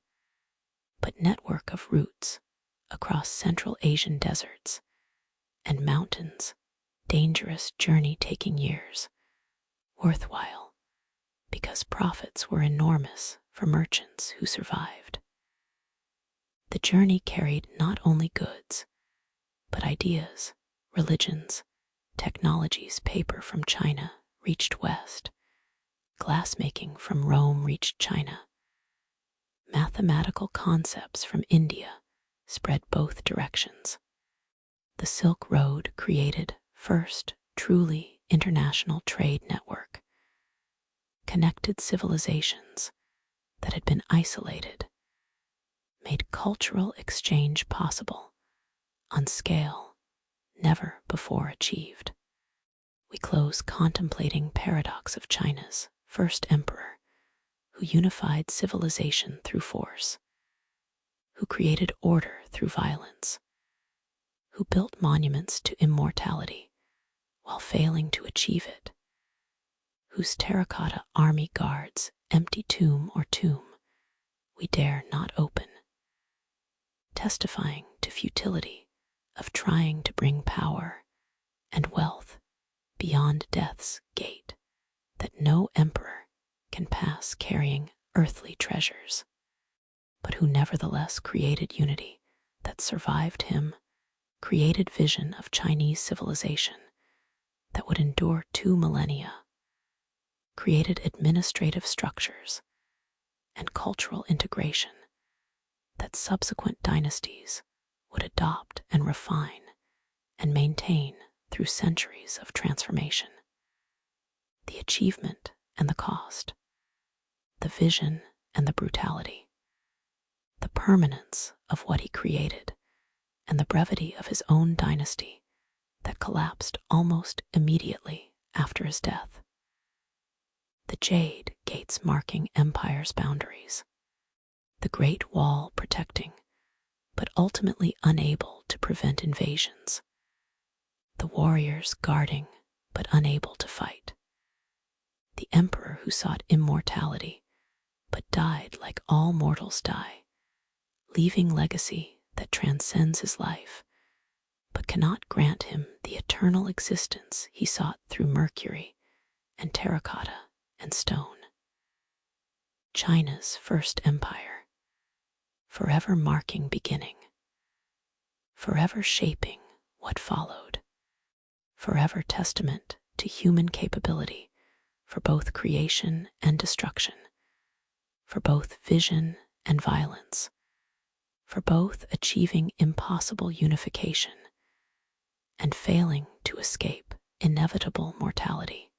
but network of routes across Central Asian deserts and mountains, dangerous journey taking years, worthwhile because profits were enormous for merchants who survived. The journey carried not only goods, but ideas, religions, technologies. Paper from China reached West, Glassmaking from Rome reached China. Mathematical concepts from India spread both directions. The Silk Road created first truly international trade network, connected civilizations that had been isolated, made cultural exchange possible on scale never before achieved. We close contemplating paradox of China's first emperor, who unified civilization through force, who created order through violence, who built monuments to immortality while failing to achieve it, whose terracotta army guards empty tomb or tomb we dare not open, testifying to futility of trying to bring power and wealth beyond death's gate, that no emperor can pass carrying earthly treasures, but who nevertheless created unity that survived him, created vision of Chinese civilization that would endure 2 millennia, created administrative structures and cultural integration that subsequent dynasties would adopt and refine and maintain through centuries of transformation. The achievement and the cost, the vision and the brutality, the permanence of what he created, and the brevity of his own dynasty that collapsed almost immediately after his death. The jade gates marking empire's boundaries, the Great Wall protecting, but ultimately unable to prevent invasions, the warriors guarding, but unable to fight, the emperor who sought immortality, but died like all mortals die, leaving legacy that transcends his life, but cannot grant him the eternal existence he sought through mercury and terracotta and stone. China's first empire, forever marking beginning, forever shaping what followed, forever testament to human capability for both creation and destruction, for both vision and violence, for both achieving impossible unification and failing to escape inevitable mortality.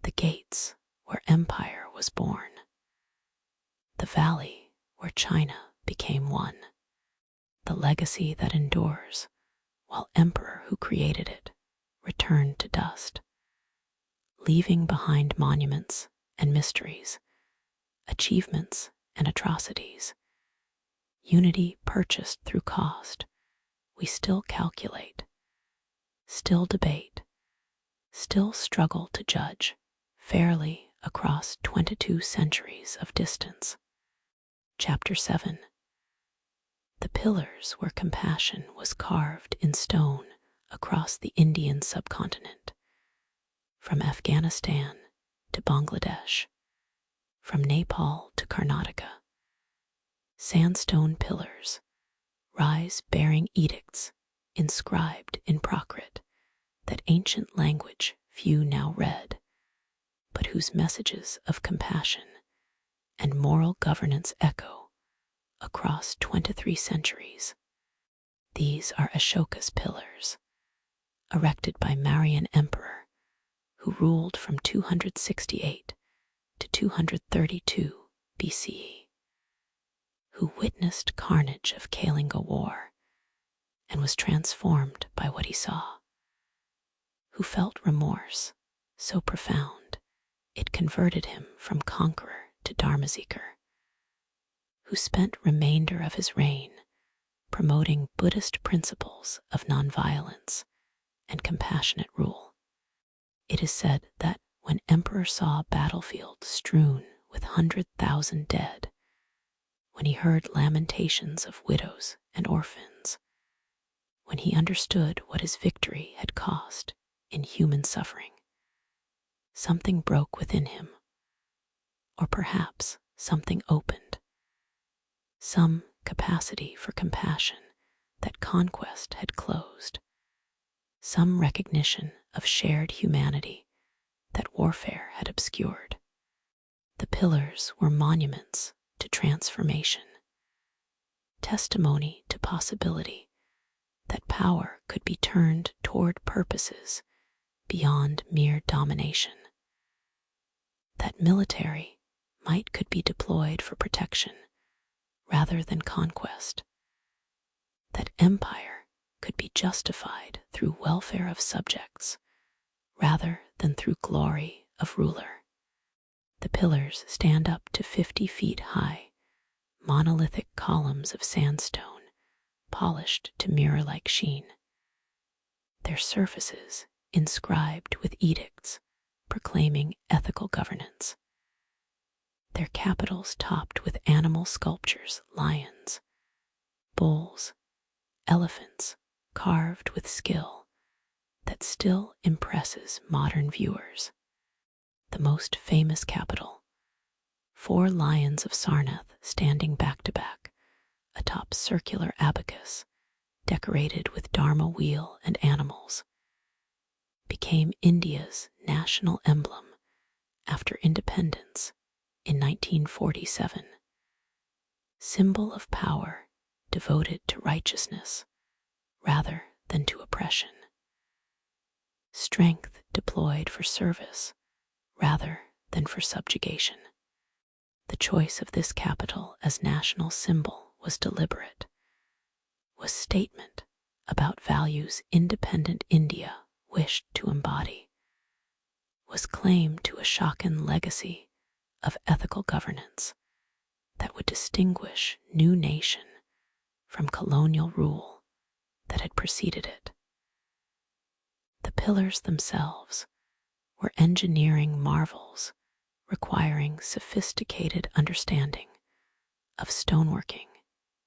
The gates where empire was born, the valley where China became one, the legacy that endures while emperor who created it returned to dust, leaving behind monuments and mysteries, achievements and atrocities, unity purchased through cost. We still calculate, still debate, still struggle to judge fairly across 22 centuries of distance. Chapter 7. The pillars where compassion was carved in stone across the Indian subcontinent, from Afghanistan to Bangladesh, from Nepal to Karnataka. Sandstone pillars rise bearing edicts inscribed in Prakrit, that ancient language few now read, but whose messages of compassion and moral governance echo across 23 centuries. These are Ashoka's pillars, erected by Mauryan Emperor, who ruled from 268 to 232 BCE, who witnessed carnage of Kalinga War and was transformed by what he saw, who felt remorse so profound it converted him from conqueror to Dharmaseeker, who spent remainder of his reign promoting Buddhist principles of nonviolence and compassionate rule. It is said that when Emperor saw a battlefield strewn with 100,000 dead, when he heard lamentations of widows and orphans, when he understood what his victory had cost in human suffering, something broke within him, or perhaps something opened, some capacity for compassion that conquest had closed, some recognition of shared humanity that warfare had obscured. The pillars were monuments to transformation, testimony to possibility, that power could be turned toward purposes beyond mere domination, that military might could be deployed for protection rather than conquest, that empire could be justified through welfare of subjects rather than through glory of ruler. The pillars stand up to 50 feet high, monolithic columns of sandstone, polished to mirror-like sheen. Their surfaces inscribed with edicts proclaiming ethical governance. Their capitals topped with animal sculptures, lions, bulls, elephants, carved with skill that still impresses modern viewers. The most famous capital, 4 lions of Sarnath standing back to back, atop circular abacus, decorated with dharma wheel and animals, became India's national emblem after independence in 1947. Symbol of power devoted to righteousness rather than to oppression. Strength deployed for service rather than for subjugation. The choice of this capital as national symbol was deliberate, was statement about values independent India wished to embody, was claim to a Shakhan legacy of ethical governance that would distinguish new nation from colonial rule that had preceded it. The pillars themselves were engineering marvels requiring sophisticated understanding of stoneworking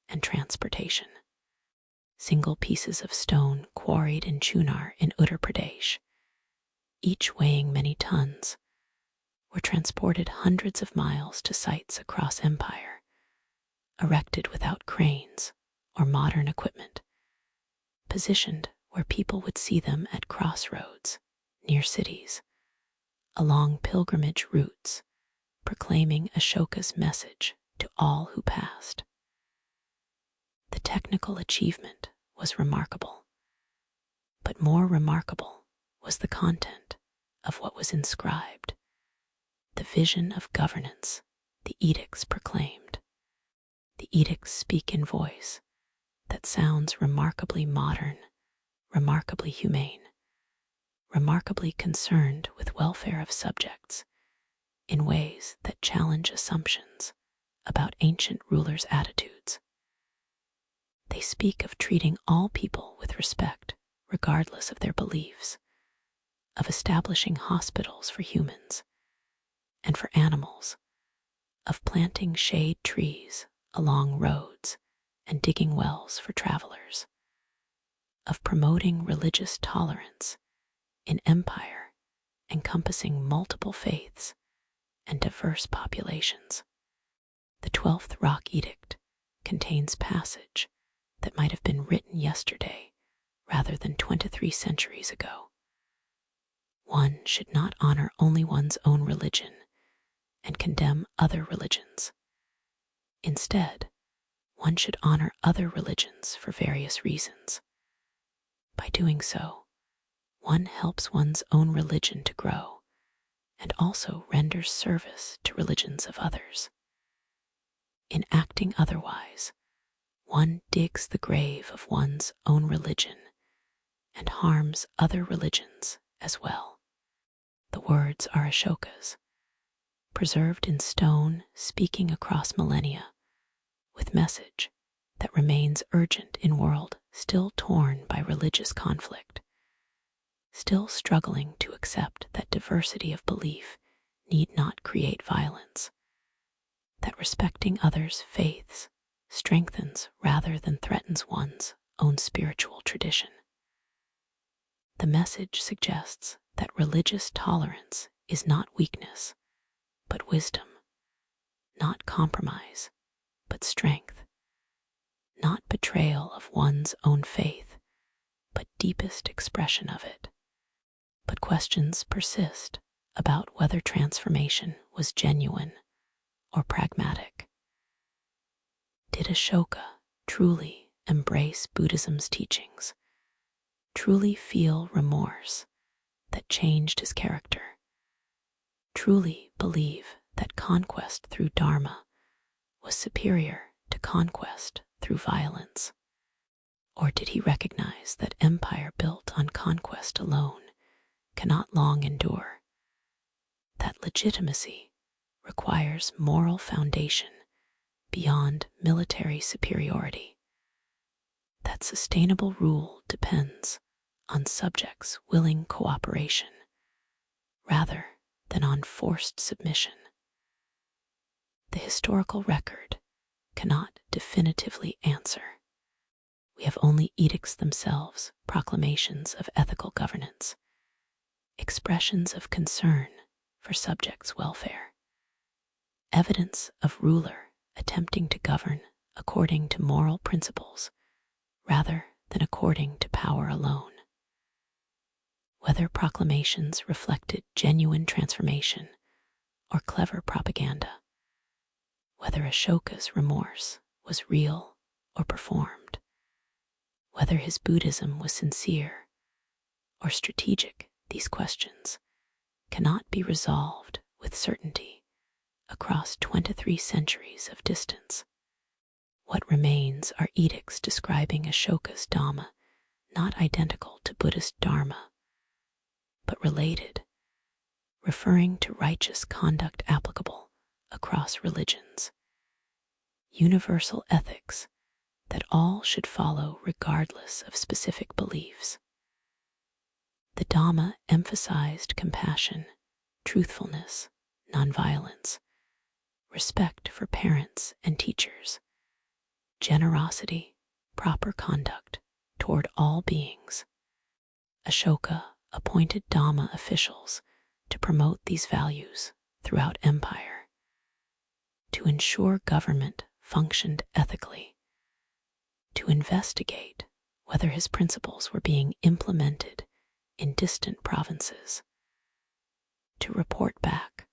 and transportation. Single pieces of stone quarried in Chunar in Uttar Pradesh, each weighing many tons, were transported hundreds of miles to sites across empire, erected without cranes or modern equipment, positioned where people would see them at crossroads, near cities, along pilgrimage routes, proclaiming Ashoka's message to all who passed. The technical achievement was remarkable, but more remarkable was the content of what was inscribed, the vision of governance the edicts proclaimed. The edicts speak in voice that sounds remarkably modern, remarkably humane, remarkably concerned with welfare of subjects in ways that challenge assumptions about ancient rulers' attitudes. They speak of treating all people with respect, regardless of their beliefs, of establishing hospitals for humans and for animals, of planting shade trees along roads and digging wells for travelers, of promoting religious tolerance in empire encompassing multiple faiths and diverse populations. The 12th Rock Edict contains passage that might have been written yesterday rather than 23 centuries ago. One should not honor only one's own religion and condemn other religions. Instead, one should honor other religions for various reasons. By doing so, one helps one's own religion to grow and also renders service to religions of others. In acting otherwise, one digs the grave of one's own religion and harms other religions as well. The words are Ashoka's, preserved in stone, speaking across millennia, with message that remains urgent in world still torn by religious conflict, still struggling to accept that diversity of belief need not create violence, that respecting others' faiths strengthens rather than threatens one's own spiritual tradition. The message suggests that religious tolerance is not weakness, but wisdom, not compromise, but strength, not betrayal of one's own faith, but deepest expression of it. But questions persist about whether transformation was genuine or pragmatic. Did Ashoka truly embrace Buddhism's teachings, truly feel remorse that changed his character, truly believe that conquest through Dharma was superior to conquest through violence? Or did he recognize that empire built on conquest alone cannot long endure, that legitimacy requires moral foundation beyond military superiority, that sustainable rule depends on subjects' willing cooperation rather than on forced submission? The historical record cannot definitively answer. We have only edicts themselves, proclamations of ethical governance, expressions of concern for subjects' welfare, evidence of ruler attempting to govern according to moral principles rather than according to power alone. Whether proclamations reflected genuine transformation or clever propaganda, whether Ashoka's remorse was real or performed, whether his Buddhism was sincere or strategic, these questions cannot be resolved with certainty across 23 centuries of distance. What remains are edicts describing Ashoka's Dhamma, not identical to Buddhist Dharma, but related, referring to righteous conduct applicable across religions, universal ethics that all should follow regardless of specific beliefs. The Dhamma emphasized compassion, truthfulness, nonviolence, respect for parents and teachers, generosity, proper conduct toward all beings. Ashoka appointed Dhamma officials to promote these values throughout empire, to ensure government functioned ethically, to investigate whether his principles were being implemented in distant provinces, to report back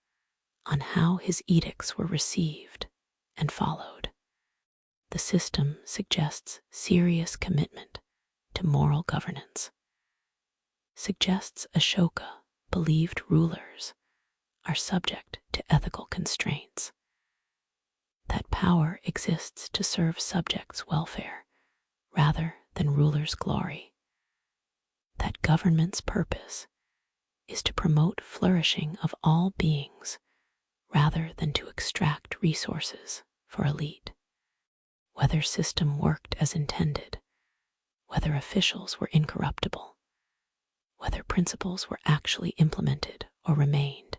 on how his edicts were received and followed. The system suggests serious commitment to moral governance, suggests Ashoka believed rulers are subject to ethical constraints, that power exists to serve subjects' welfare rather than rulers' glory, that government's purpose is to promote flourishing of all beings rather than to extract resources for elite. Whether system worked as intended, whether officials were incorruptible, whether principles were actually implemented or remained,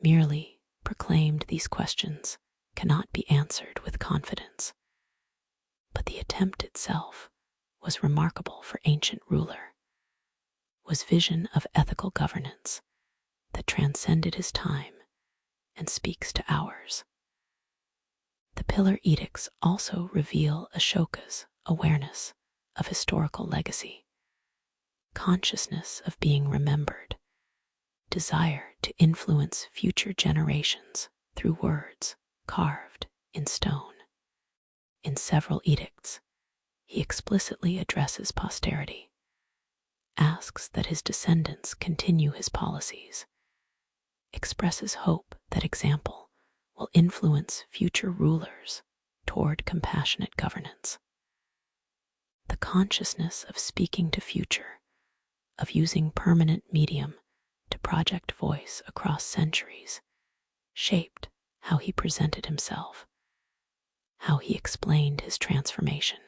merely proclaimed, these questions cannot be answered with confidence. But the attempt itself was remarkable for ancient ruler, was vision of ethical governance that transcended his time and speaks to ours. The Pillar Edicts also reveal Ashoka's awareness of historical legacy, consciousness of being remembered, desire to influence future generations through words carved in stone. In several edicts, he explicitly addresses posterity, asks that his descendants continue his policies, expresses hope that example will influence future rulers toward compassionate governance. The consciousness of speaking to future, of using permanent medium to project voice across centuries, shaped how he presented himself, how he explained his transformation,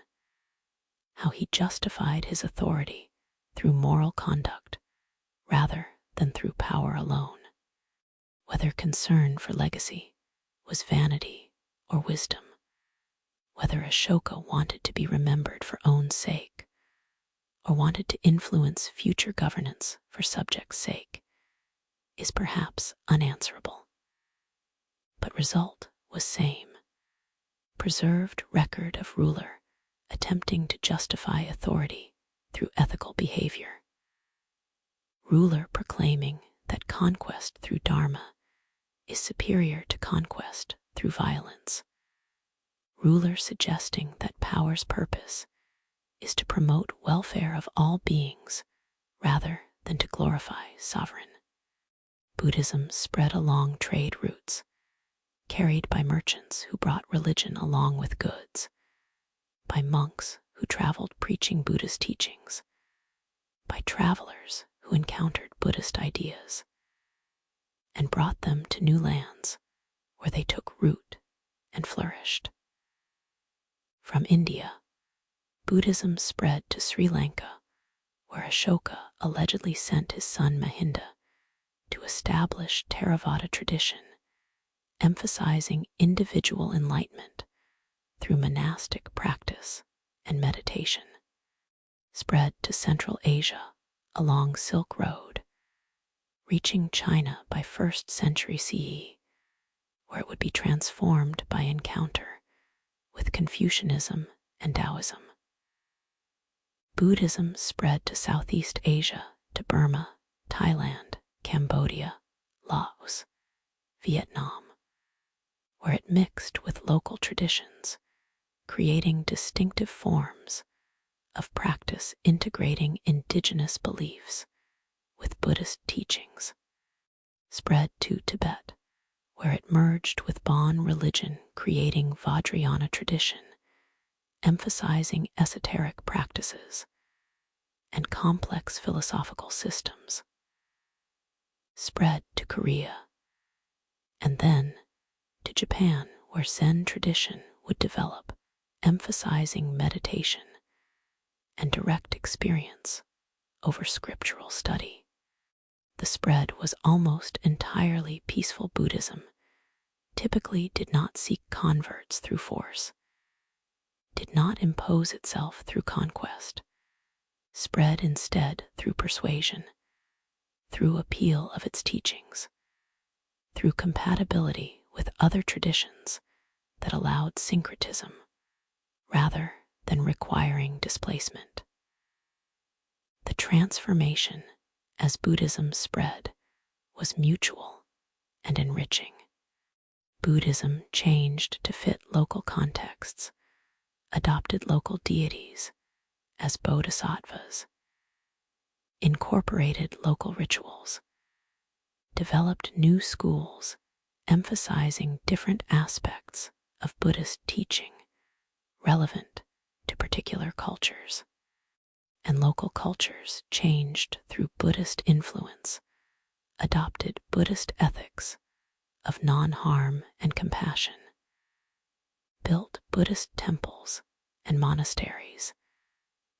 how he justified his authority through moral conduct rather than through power alone. Whether concern for legacy was vanity or wisdom, whether Ashoka wanted to be remembered for own sake or wanted to influence future governance for subjects' sake, is perhaps unanswerable. But result was same: preserved record of ruler attempting to justify authority through ethical behavior, ruler proclaiming that conquest through Dharma is superior to conquest through violence. Rulers suggesting that power's purpose is to promote welfare of all beings rather than to glorify sovereign. Buddhism spread along trade routes, carried by merchants who brought religion along with goods, by monks who traveled preaching Buddhist teachings, by travelers who encountered Buddhist ideas and brought them to new lands where they took root and flourished. From India, Buddhism spread to Sri Lanka, where Ashoka allegedly sent his son Mahinda to establish Theravada tradition, emphasizing individual enlightenment through monastic practice and meditation. Spread to Central Asia along Silk Road, reaching China by 1st century CE, where it would be transformed by encounter with Confucianism and Taoism. Buddhism spread to Southeast Asia, to Burma, Thailand, Cambodia, Laos, Vietnam, where it mixed with local traditions, creating distinctive forms of practice integrating indigenous beliefs with Buddhist teachings. Spread to Tibet, where it merged with Bon religion, creating Vajrayana tradition, emphasizing esoteric practices and complex philosophical systems. Spread to Korea, and then to Japan, where Zen tradition would develop, emphasizing meditation and direct experience over scriptural study. The spread was almost entirely peaceful. Buddhism typically did not seek converts through force, did not impose itself through conquest, spread instead through persuasion, through appeal of its teachings, through compatibility with other traditions that allowed syncretism rather than requiring displacement. The transformation as Buddhism spread was mutual and enriching. Buddhism changed to fit local contexts, adopted local deities as bodhisattvas, incorporated local rituals, developed new schools emphasizing different aspects of Buddhist teaching relevant to particular cultures, and local cultures changed through Buddhist influence, adopted Buddhist ethics of non-harm and compassion, built Buddhist temples and monasteries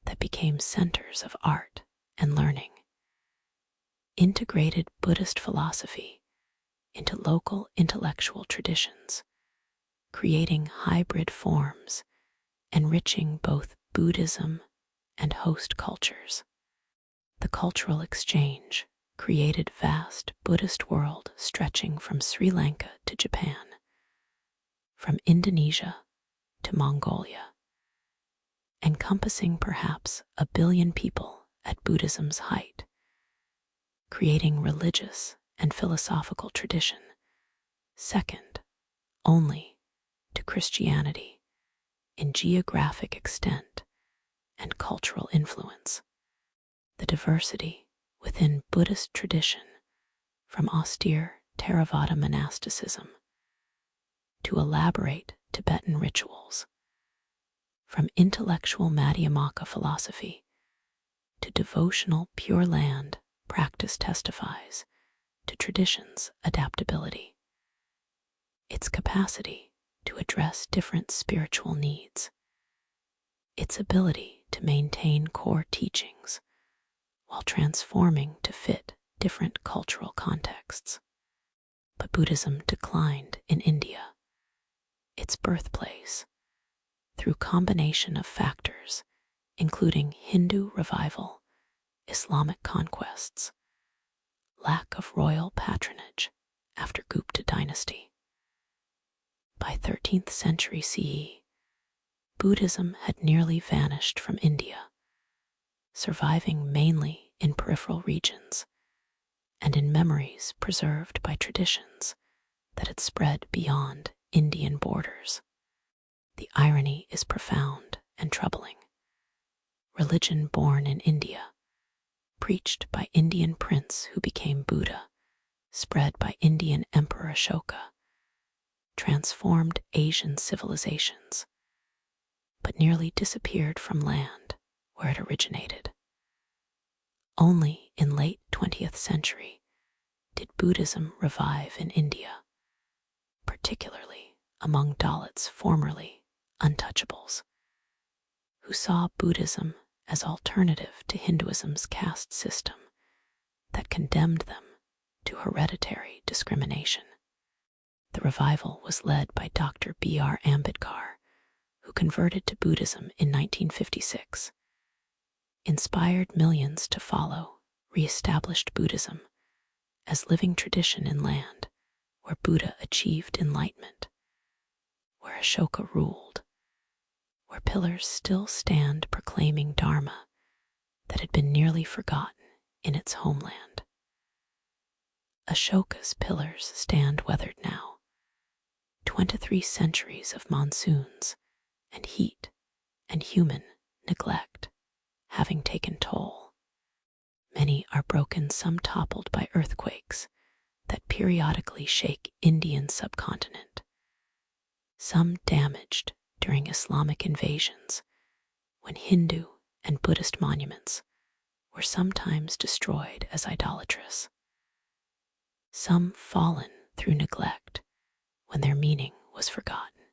that became centers of art and learning, integrated Buddhist philosophy into local intellectual traditions, creating hybrid forms, enriching both Buddhism and host cultures. The cultural exchange created vast Buddhist world stretching from Sri Lanka to Japan, from Indonesia to Mongolia, encompassing perhaps 1 billion people at Buddhism's height, creating religious and philosophical tradition second only to Christianity in geographic extent and cultural influence. The diversity within Buddhist tradition, from austere Theravada monasticism to elaborate Tibetan rituals, from intellectual Madhyamaka philosophy to devotional Pure Land practice, testifies to tradition's adaptability, its capacity to address different spiritual needs, its ability to maintain core teachings while transforming to fit different cultural contexts. But Buddhism declined in India, its birthplace, through combination of factors including Hindu revival, Islamic conquests, lack of royal patronage after Gupta dynasty. By 13th century CE, Buddhism had nearly vanished from India, surviving mainly in peripheral regions, and in memories preserved by traditions that had spread beyond Indian borders. The irony is profound and troubling. Religion born in India, preached by Indian prince who became Buddha, spread by Indian Emperor Ashoka, transformed Asian civilizations, but nearly disappeared from land where it originated. Only in late 20th century did Buddhism revive in India, particularly among Dalits, formerly untouchables, who saw Buddhism as alternative to Hinduism's caste system that condemned them to hereditary discrimination. The revival was led by Dr. B.R. Ambedkar, who converted to Buddhism in 1956, inspired millions to follow, re-established Buddhism as living tradition in land where Buddha achieved enlightenment, where Ashoka ruled, where pillars still stand proclaiming Dharma that had been nearly forgotten in its homeland. Ashoka's pillars stand weathered now, 23 centuries of monsoons and heat and human neglect having taken toll. Many are broken, some toppled by earthquakes that periodically shake Indian subcontinent, some damaged during Islamic invasions when Hindu and Buddhist monuments were sometimes destroyed as idolatrous, some fallen through neglect when their meaning was forgotten,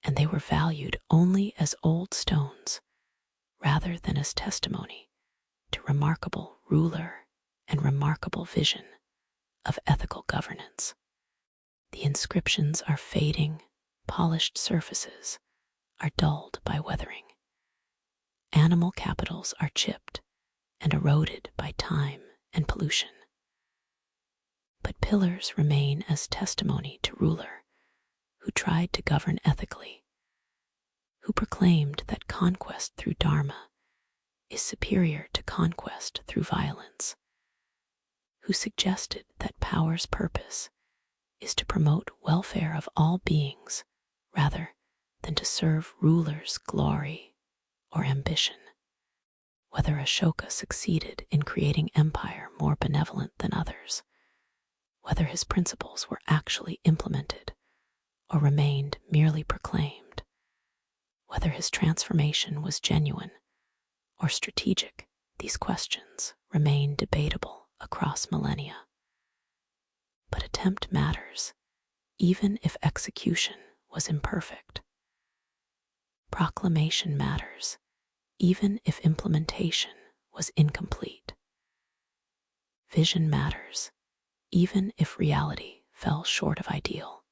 and they were valued only as old stones rather than as testimony to remarkable ruler and remarkable vision of ethical governance. The inscriptions are fading, polished surfaces are dulled by weathering. Animal capitals are chipped and eroded by time and pollution. But pillars remain as testimony to ruler who tried to govern ethically, who proclaimed that conquest through Dharma is superior to conquest through violence, who suggested that power's purpose is to promote welfare of all beings rather than to serve rulers' glory or ambition. Whether Ashoka succeeded in creating empire more benevolent than others, whether his principles were actually implemented or remained merely proclaimed, whether his transformation was genuine or strategic, these questions remain debatable across millennia. But attempt matters, even if execution was imperfect. Proclamation matters, even if implementation was incomplete. Vision matters, even if reality fell short of ideal.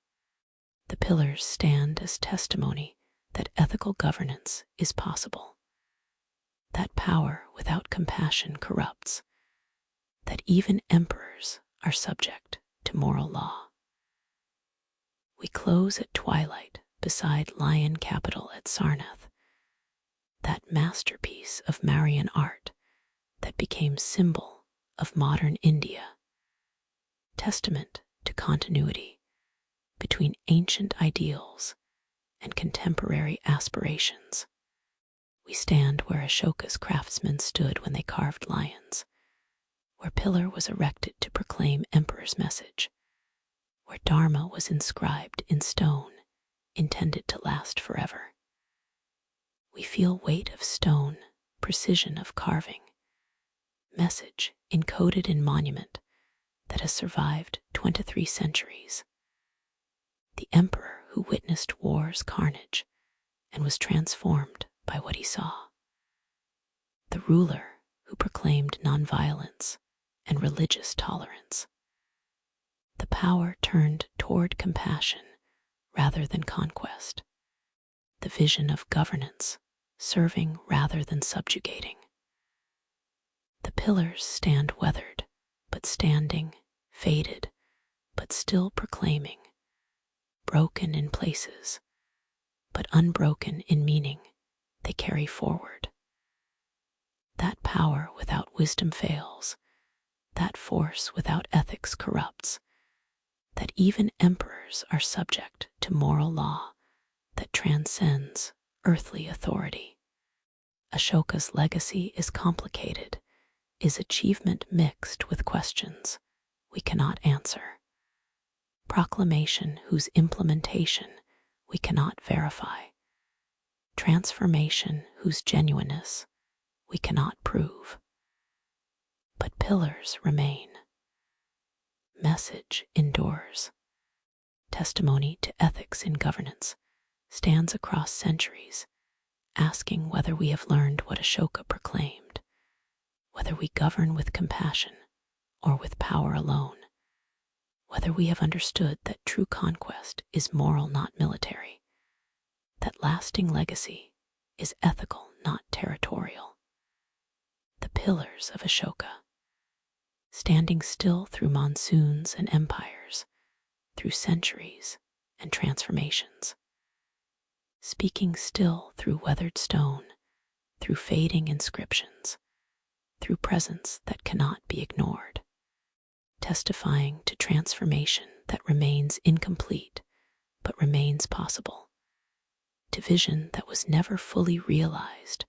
The pillars stand as testimony that ethical governance is possible, that power without compassion corrupts, that even emperors are subject to moral law. We close at twilight beside Lion Capitol at Sarnath, that masterpiece of Marian art that became symbol of modern India, testament to continuity between ancient ideals and contemporary aspirations. We stand where Ashoka's craftsmen stood when they carved lions, where pillar was erected to proclaim emperor's message, where Dharma was inscribed in stone, intended to last forever. We feel weight of stone, precision of carving, message encoded in monument that has survived 23 centuries. The emperor who witnessed war's carnage and was transformed by what he saw. The ruler who proclaimed nonviolence and religious tolerance. The power turned toward compassion rather than conquest. The vision of governance, serving rather than subjugating. The pillars stand weathered, but standing, faded, but still proclaiming, broken in places, but unbroken in meaning, they carry forward. That power without wisdom fails, that force without ethics corrupts, that even emperors are subject to moral law that transcends earthly authority. Ashoka's legacy is complicated, is achievement mixed with questions we cannot answer, proclamation whose implementation we cannot verify, transformation whose genuineness we cannot prove. But pillars remain. Message endures. Testimony to ethics in governance stands across centuries, asking whether we have learned what Ashoka proclaimed, whether we govern with compassion or with power alone, whether we have understood that true conquest is moral, not military, that lasting legacy is ethical, not territorial. The pillars of Ashoka, standing still through monsoons and empires, through centuries and transformations, speaking still through weathered stone, through fading inscriptions, through presence that cannot be ignored, testifying to transformation that remains incomplete but remains possible, to vision that was never fully realized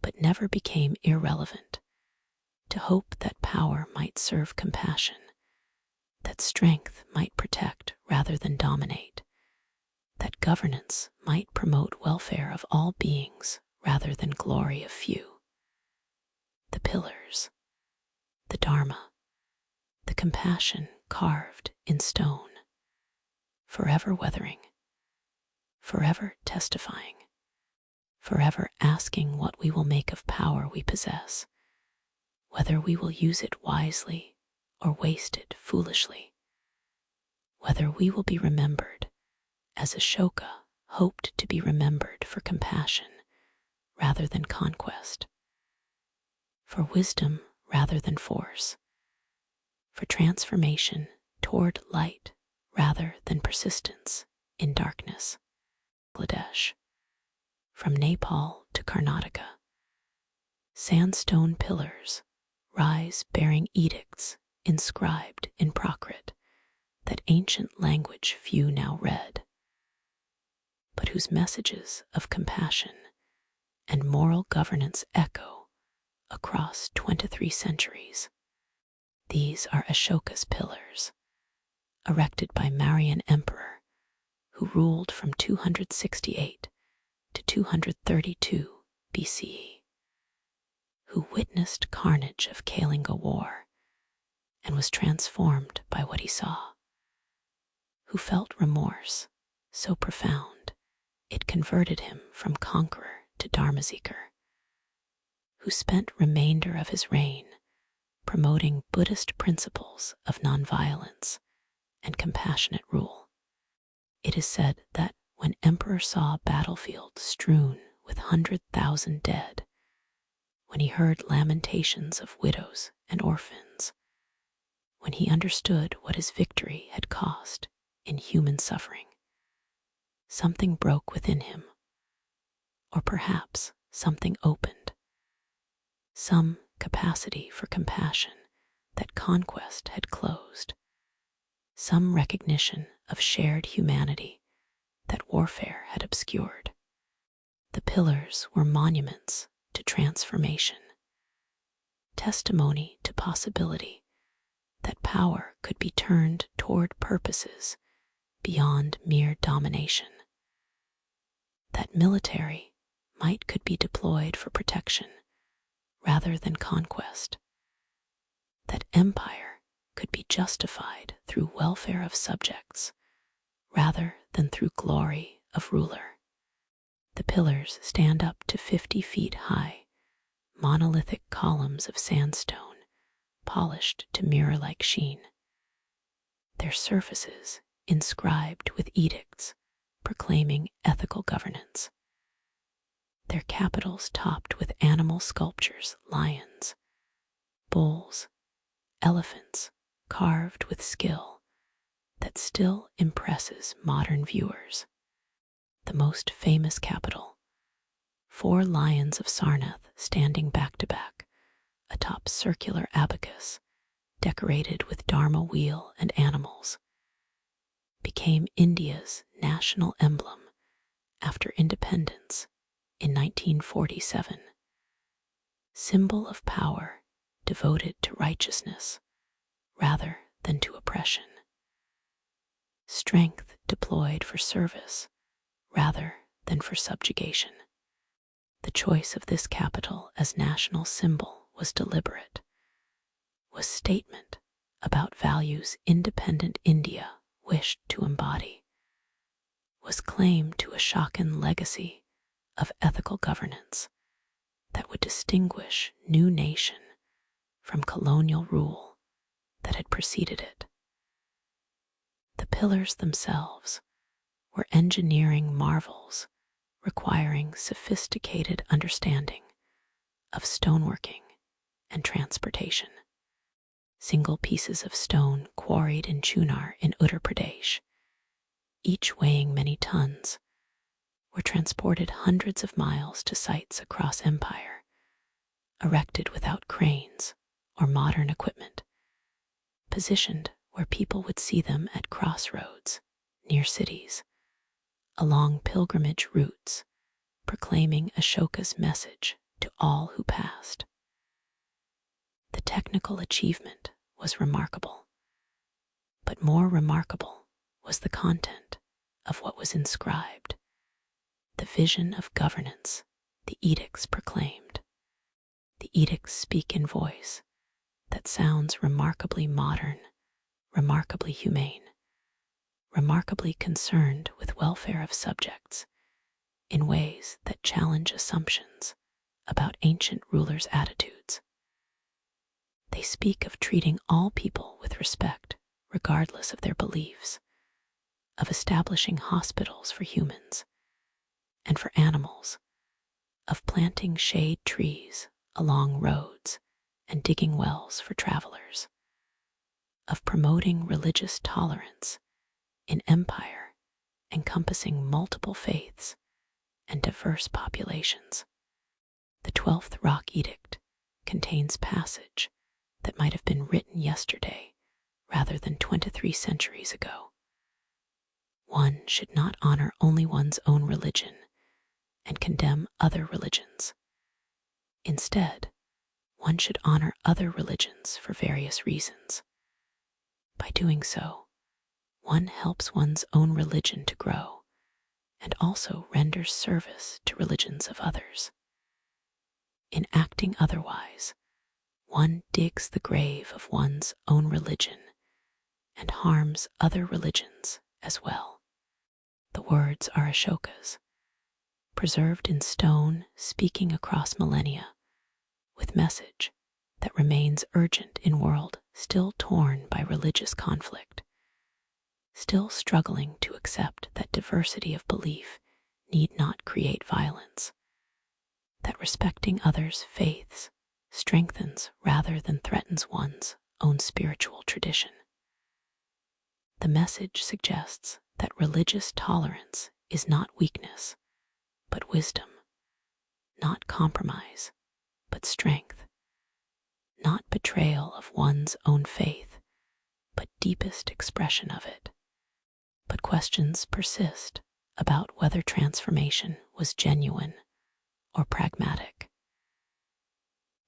but never became irrelevant, to hope that power might serve compassion, that strength might protect rather than dominate, that governance might promote welfare of all beings rather than glory of few. The pillars, the Dharma, the compassion carved in stone, forever weathering, forever testifying, forever asking what we will make of power we possess, whether we will use it wisely or waste it foolishly, whether we will be remembered as Ashoka hoped to be remembered for compassion rather than conquest, for wisdom rather than force, for transformation toward light rather than persistence in darkness. Bangladesh, from Nepal to Karnataka, sandstone pillars rise bearing edicts inscribed in Prakrit, that ancient language few now read, but whose messages of compassion and moral governance echo across 23 centuries. These are Ashoka's pillars, erected by Mauryan Emperor, who ruled from 268 to 232 BCE, who witnessed carnage of Kalinga War and was transformed by what he saw, who felt remorse so profound it converted him from conqueror to Dharmaseeker, who spent remainder of his reign promoting Buddhist principles of nonviolence and compassionate rule. It is said that when Emperor saw a battlefield strewn with 100,000 dead, when he heard lamentations of widows and orphans, when he understood what his victory had cost in human suffering, something broke within him, or perhaps something opened, some capacity for compassion that conquest had closed, some recognition of shared humanity that warfare had obscured. The pillars were monuments to transformation, testimony to possibility, that power could be turned toward purposes beyond mere domination, that military might could be deployed for protection rather than conquest, that empire could be justified through welfare of subjects rather than through glory of ruler. The pillars stand up to 50 feet high, monolithic columns of sandstone polished to mirror-like sheen, their surfaces inscribed with edicts proclaiming ethical governance, their capitals topped with animal sculptures, lions, bulls, elephants carved with skill that still impresses modern viewers. The most famous capital, 4 lions of Sarnath standing back to back atop circular abacus, decorated with Dharma wheel and animals, became India's national emblem after independence in 1947, symbol of power devoted to righteousness rather than to oppression, strength deployed for service rather than for subjugation. The choice of this capital as national symbol was deliberate, was statement about values independent India wished to embody, was claim to a Shakhan legacy of ethical governance that would distinguish new nation from colonial rule that had preceded it. The pillars themselves were engineering marvels requiring sophisticated understanding of stoneworking and transportation. Single pieces of stone quarried in Chunar in Uttar Pradesh, each weighing many tons, were transported hundreds of miles to sites across empire, erected without cranes or modern equipment, positioned where people would see them at crossroads, near cities, along pilgrimage routes, proclaiming Ashoka's message to all who passed. The technical achievement was remarkable, but more remarkable was the content of what was inscribed, the vision of governance the edicts proclaimed. The edicts speak in voice that sounds remarkably modern, remarkably humane, remarkably concerned with welfare of subjects in ways that challenge assumptions about ancient rulers' attitudes. They speak of treating all people with respect, regardless of their beliefs, of establishing hospitals for humans and for animals, of planting shade trees along roads and digging wells for travelers, of promoting religious tolerance in empire encompassing multiple faiths and diverse populations. The 12th Rock Edict contains passage that might have been written yesterday rather than 23 centuries ago. One should not honor only one's own religion and condemn other religions. Instead, one should honor other religions for various reasons. By doing so, one helps one's own religion to grow and also renders service to religions of others. In acting otherwise, one digs the grave of one's own religion and harms other religions as well. The words are Ashoka's, preserved in stone, speaking across millennia, with message that remains urgent in world still torn by religious conflict, still struggling to accept that diversity of belief need not create violence, that respecting others' faiths strengthens rather than threatens one's own spiritual tradition. The message suggests that religious tolerance is not weakness, but wisdom, not compromise, but strength, not betrayal of one's own faith, but deepest expression of it. But questions persist about whether transformation was genuine or pragmatic.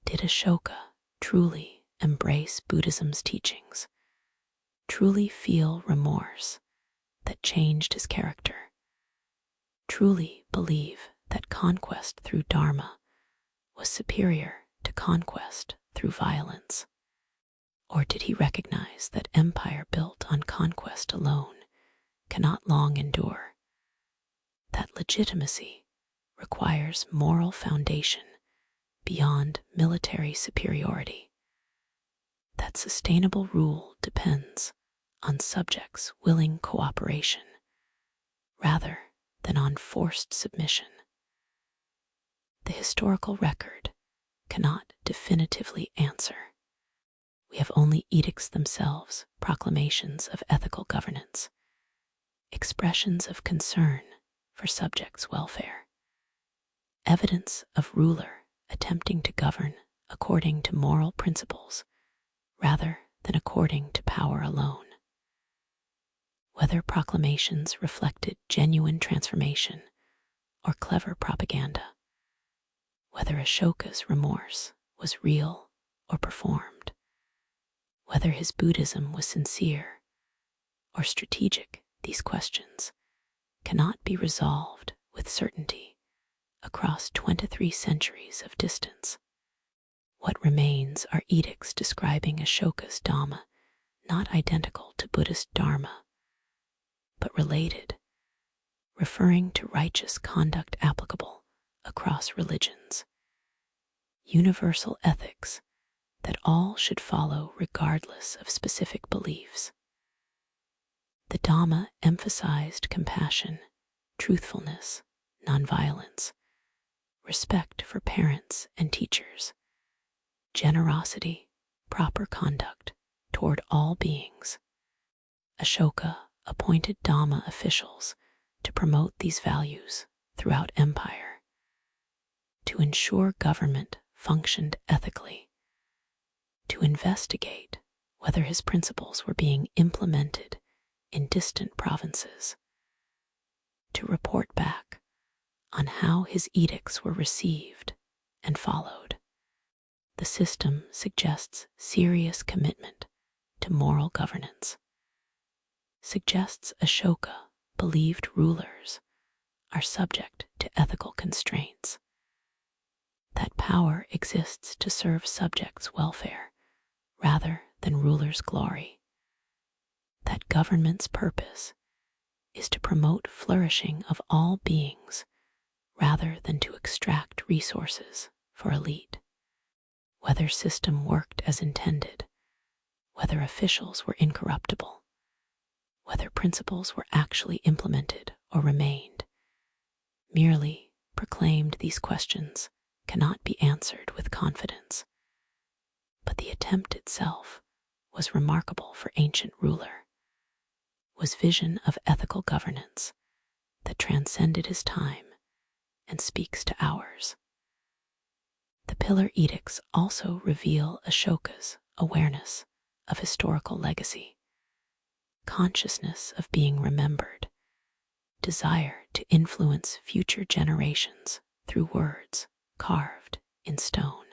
Did Ashoka truly embrace Buddhism's teachings, truly feel remorse that changed his character, truly believe that conquest through Dharma was superior to conquest through violence? Or did he recognize that empire built on conquest alone cannot long endure, that legitimacy requires moral foundation beyond military superiority, that sustainable rule depends on subjects' willing cooperation rather than on forced submission? The historical record cannot definitively answer. We have only edicts themselves, proclamations of ethical governance, expressions of concern for subjects' welfare, evidence of ruler attempting to govern according to moral principles rather than according to power alone. Whether proclamations reflected genuine transformation or clever propaganda, whether Ashoka's remorse was real or performed, whether his Buddhism was sincere or strategic, these questions cannot be resolved with certainty across 23 centuries of distance. What remains are edicts describing Ashoka's Dhamma, not identical to Buddhist Dharma, but related, referring to righteous conduct applicable across religions, universal ethics that all should follow regardless of specific beliefs. The Dhamma emphasized compassion, truthfulness, nonviolence, respect for parents and teachers, generosity, proper conduct toward all beings. Ashoka appointed Dhamma officials to promote these values throughout empire, to ensure government functioned ethically, to investigate whether his principles were being implemented in distant provinces, to report back on how his edicts were received and followed. The system suggests serious commitment to moral governance, suggests Ashoka believed rulers are subject to ethical constraints, that power exists to serve subjects' welfare rather than rulers' glory, that government's purpose is to promote flourishing of all beings rather than to extract resources for elite. Whether system worked as intended, whether officials were incorruptible, whether principles were actually implemented or remained, merely proclaimed, these questions cannot be answered with confidence. But the attempt itself was remarkable for ancient ruler, was vision of ethical governance that transcended his time and speaks to ours. The Pillar Edicts also reveal Ashoka's awareness of historical legacy, consciousness of being remembered, desire to influence future generations through words carved in stone.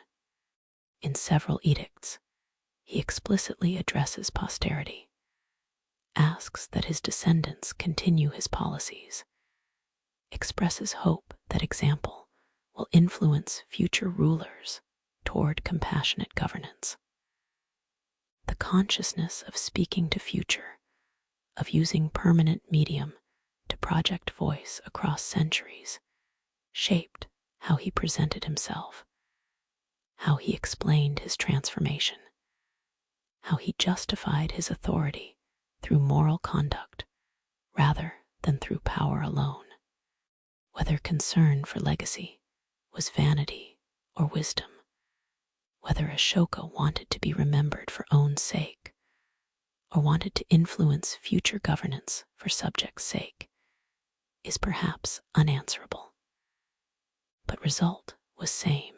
In several edicts, he explicitly addresses posterity, asks that his descendants continue his policies, expresses hope that example will influence future rulers toward compassionate governance. The consciousness of speaking to future, of using permanent medium to project voice across centuries, shaped how he presented himself, how he explained his transformation, how he justified his authority through moral conduct rather than through power alone. Whether concern for legacy was vanity or wisdom, whether Ashoka wanted to be remembered for own sake or wanted to influence future governance for subjects' sake, is perhaps unanswerable. But result was same: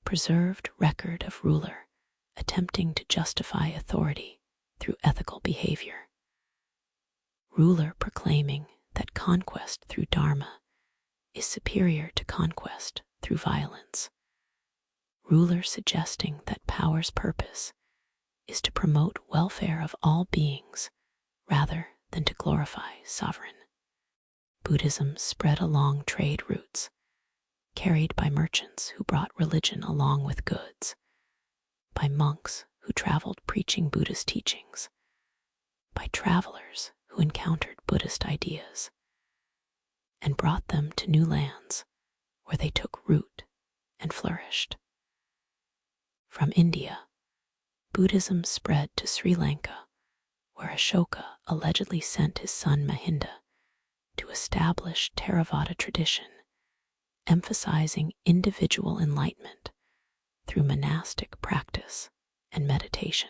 preserved record of ruler attempting to justify authority through ethical behavior, ruler proclaiming that conquest through Dharma is superior to conquest through violence, ruler suggesting that power's purpose is to promote welfare of all beings rather than to glorify sovereign. Buddhism spread along trade routes, carried by merchants who brought religion along with goods, by monks who traveled preaching Buddhist teachings, by travelers who encountered Buddhist ideas and brought them to new lands where they took root and flourished. From India, Buddhism spread to Sri Lanka, where Ashoka allegedly sent his son Mahinda to establish Theravada tradition, emphasizing individual enlightenment through monastic practice and meditation.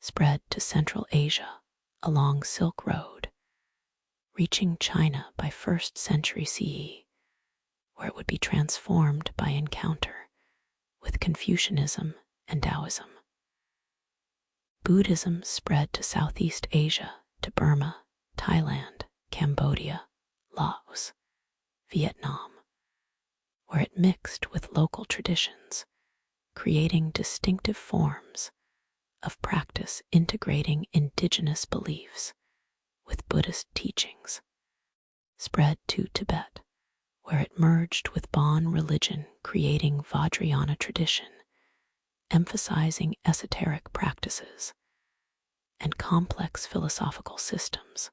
Spread to Central Asia along Silk Road, reaching China by 1st century CE, where it would be transformed by encounter with Confucianism and Taoism. Buddhism spread to Southeast Asia, to Burma, Thailand, Cambodia, Laos, Vietnam, where it mixed with local traditions, creating distinctive forms of practice integrating indigenous beliefs with Buddhist teachings. Spread to Tibet, where it merged with Bon religion, creating Vajrayana tradition, emphasizing esoteric practices and complex philosophical systems.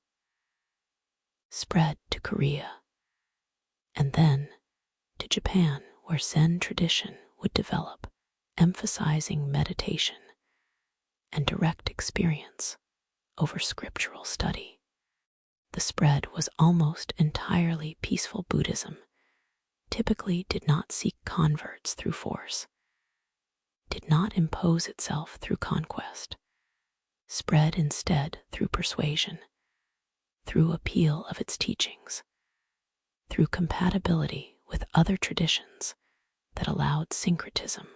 Spread to Korea, and then to Japan, where Zen tradition would develop, emphasizing meditation and direct experience over scriptural study. The spread was almost entirely peaceful. Buddhism typically did not seek converts through force, did not impose itself through conquest, spread instead through persuasion, through appeal of its teachings, through compatibility with other traditions that allowed syncretism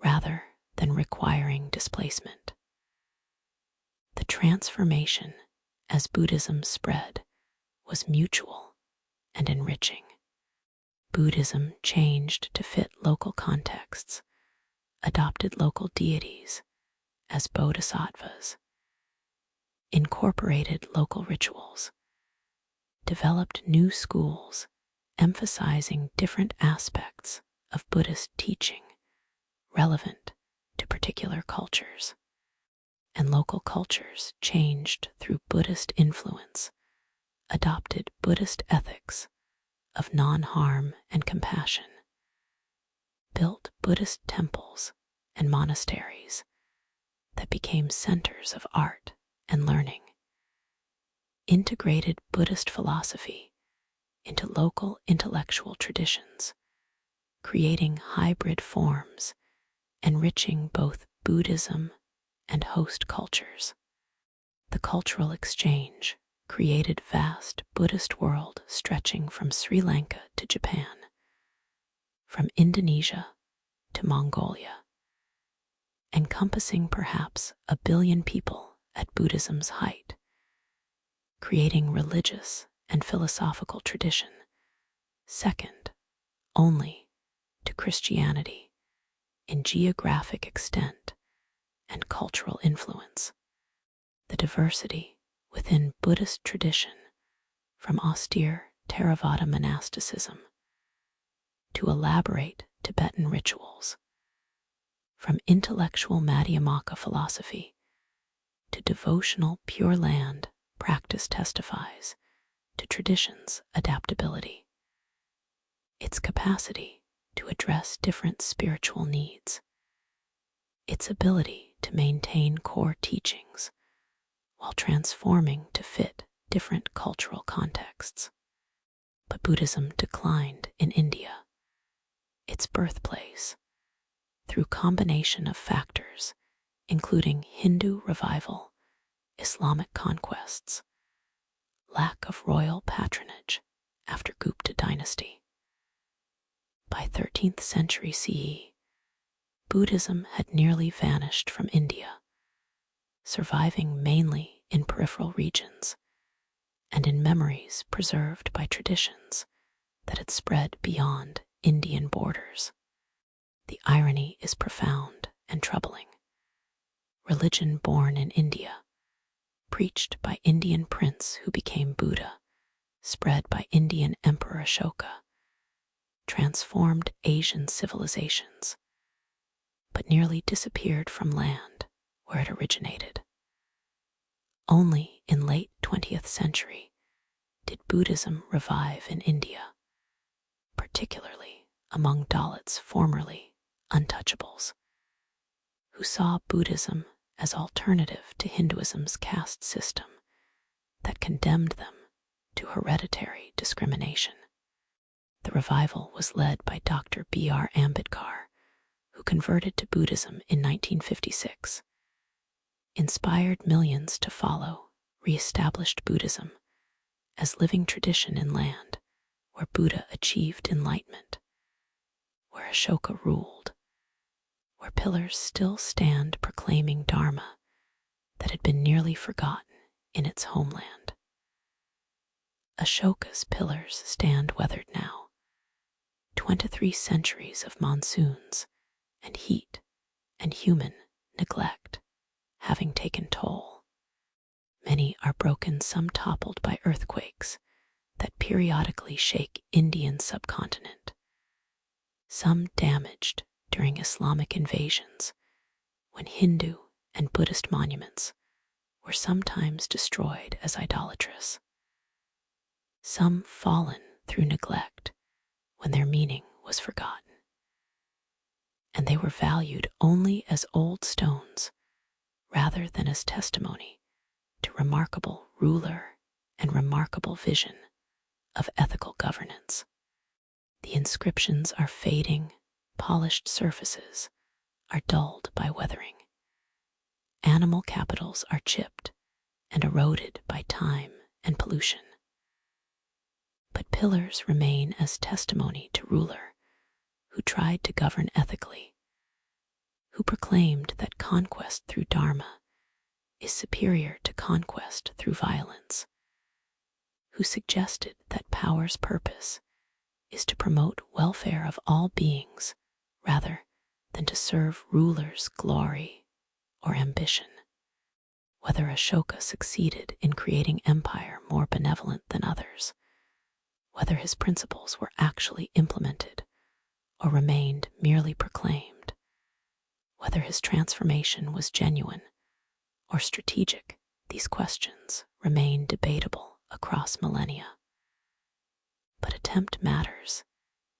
rather than requiring displacement. The transformation as Buddhism spread was mutual and enriching. Buddhism changed to fit local contexts, adopted local deities as bodhisattvas, incorporated local rituals, developed new schools emphasizing different aspects of Buddhist teaching relevant to particular cultures. And local cultures changed through Buddhist influence, adopted Buddhist ethics of non-harm and compassion, built Buddhist temples and monasteries that became centers of art and learning, integrated Buddhist philosophy into local intellectual traditions, creating hybrid forms, enriching both Buddhism and host cultures. The cultural exchange created vast Buddhist world stretching from Sri Lanka to Japan, from Indonesia to Mongolia, encompassing perhaps 1 billion people at Buddhism's height, creating religious and philosophical tradition, second only to Christianity in geographic extent and cultural influence. The diversity within Buddhist tradition, from austere Theravada monasticism to elaborate Tibetan rituals, from intellectual Madhyamaka philosophy to devotional Pure Land practice, testifies to tradition's adaptability, its capacity to address different spiritual needs, its ability to maintain core teachings while transforming to fit different cultural contexts. But Buddhism declined in India, its birthplace, through combination of factors including Hindu revival, Islamic conquests, lack of royal patronage after Gupta dynasty. By 13th century CE, Buddhism had nearly vanished from India, surviving mainly in peripheral regions and in memories preserved by traditions that had spread beyond Indian borders. The irony is profound and troubling. Religion born in India, preached by Indian prince who became Buddha, spread by Indian Emperor Ashoka, transformed Asian civilizations, but nearly disappeared from land where it originated. Only in late 20th century did Buddhism revive in India, particularly among Dalits, formerly untouchables, who saw Buddhism as alternative to Hinduism's caste system that condemned them to hereditary discrimination. The revival was led by Dr. B.R. Ambedkar, who converted to Buddhism in 1956, inspired millions to follow, re-established Buddhism as living tradition in land where Buddha achieved enlightenment, where Ashoka ruled, where pillars still stand proclaiming Dharma that had been nearly forgotten in its homeland. Ashoka's pillars stand weathered now, 23 centuries of monsoons and heat and human neglect having taken toll. Many are broken, some toppled by earthquakes that periodically shake Indian subcontinent, some damaged during Islamic invasions when Hindu and Buddhist monuments were sometimes destroyed as idolatrous, some fallen through neglect when their meaning was forgotten, and they were valued only as old stones rather than as testimony to remarkable ruler and remarkable vision of ethical governance. The inscriptions are fading, polished surfaces are dulled by weathering. Animal capitals are chipped and eroded by time and pollution. But pillars remain as testimony to ruler who tried to govern ethically, who proclaimed that conquest through dharma is superior to conquest through violence, who suggested that power's purpose is to promote welfare of all beings rather than to serve rulers' glory or ambition. Whether Ashoka succeeded in creating empire more benevolent than others, whether his principles were actually implemented or remained merely proclaimed, whether his transformation was genuine or strategic, these questions remain debatable across millennia. But attempt matters,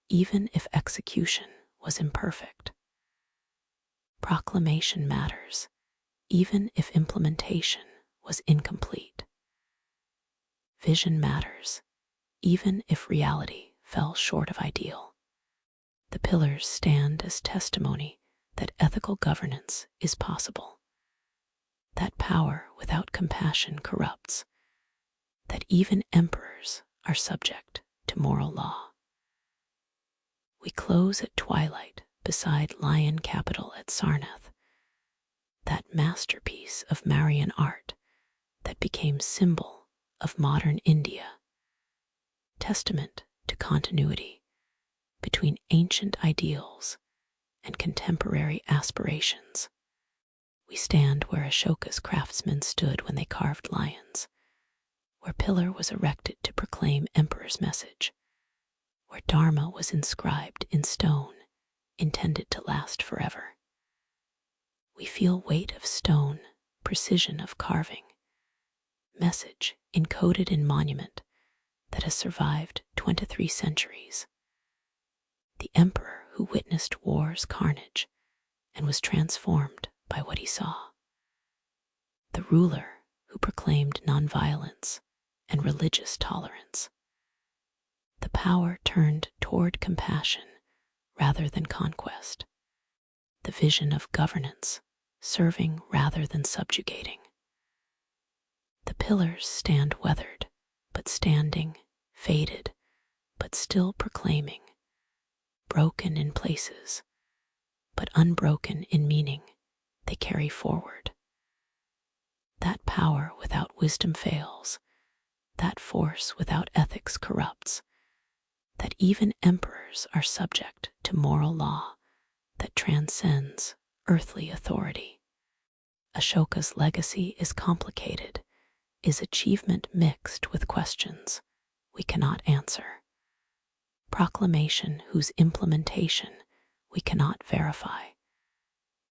even if execution was imperfect. Proclamation matters, even if implementation was incomplete. Vision matters, even if reality fell short of ideal. The pillars stand as testimony that ethical governance is possible, that power without compassion corrupts, that even emperors are subject to moral law. We close at twilight beside Lion Capital at Sarnath, that masterpiece of Marian art that became symbol of modern India, testament to continuity between ancient ideals and contemporary aspirations. We stand where Ashoka's craftsmen stood when they carved lions, where pillar was erected to proclaim emperor's message, where dharma was inscribed in stone, intended to last forever. We feel weight of stone, precision of carving, message encoded in monument that has survived 23 centuries. The emperor who witnessed war's carnage and was transformed by what he saw. The ruler who proclaimed nonviolence and religious tolerance. The power turned toward compassion rather than conquest. The vision of governance, serving rather than subjugating. The pillars stand weathered, but standing, faded, but still proclaiming, broken in places, but unbroken in meaning, they carry forward. That power without wisdom fails, that force without ethics corrupts, that even emperors are subject to moral law that transcends earthly authority. Ashoka's legacy is complicated, is achievement mixed with questions we cannot answer, proclamation whose implementation we cannot verify,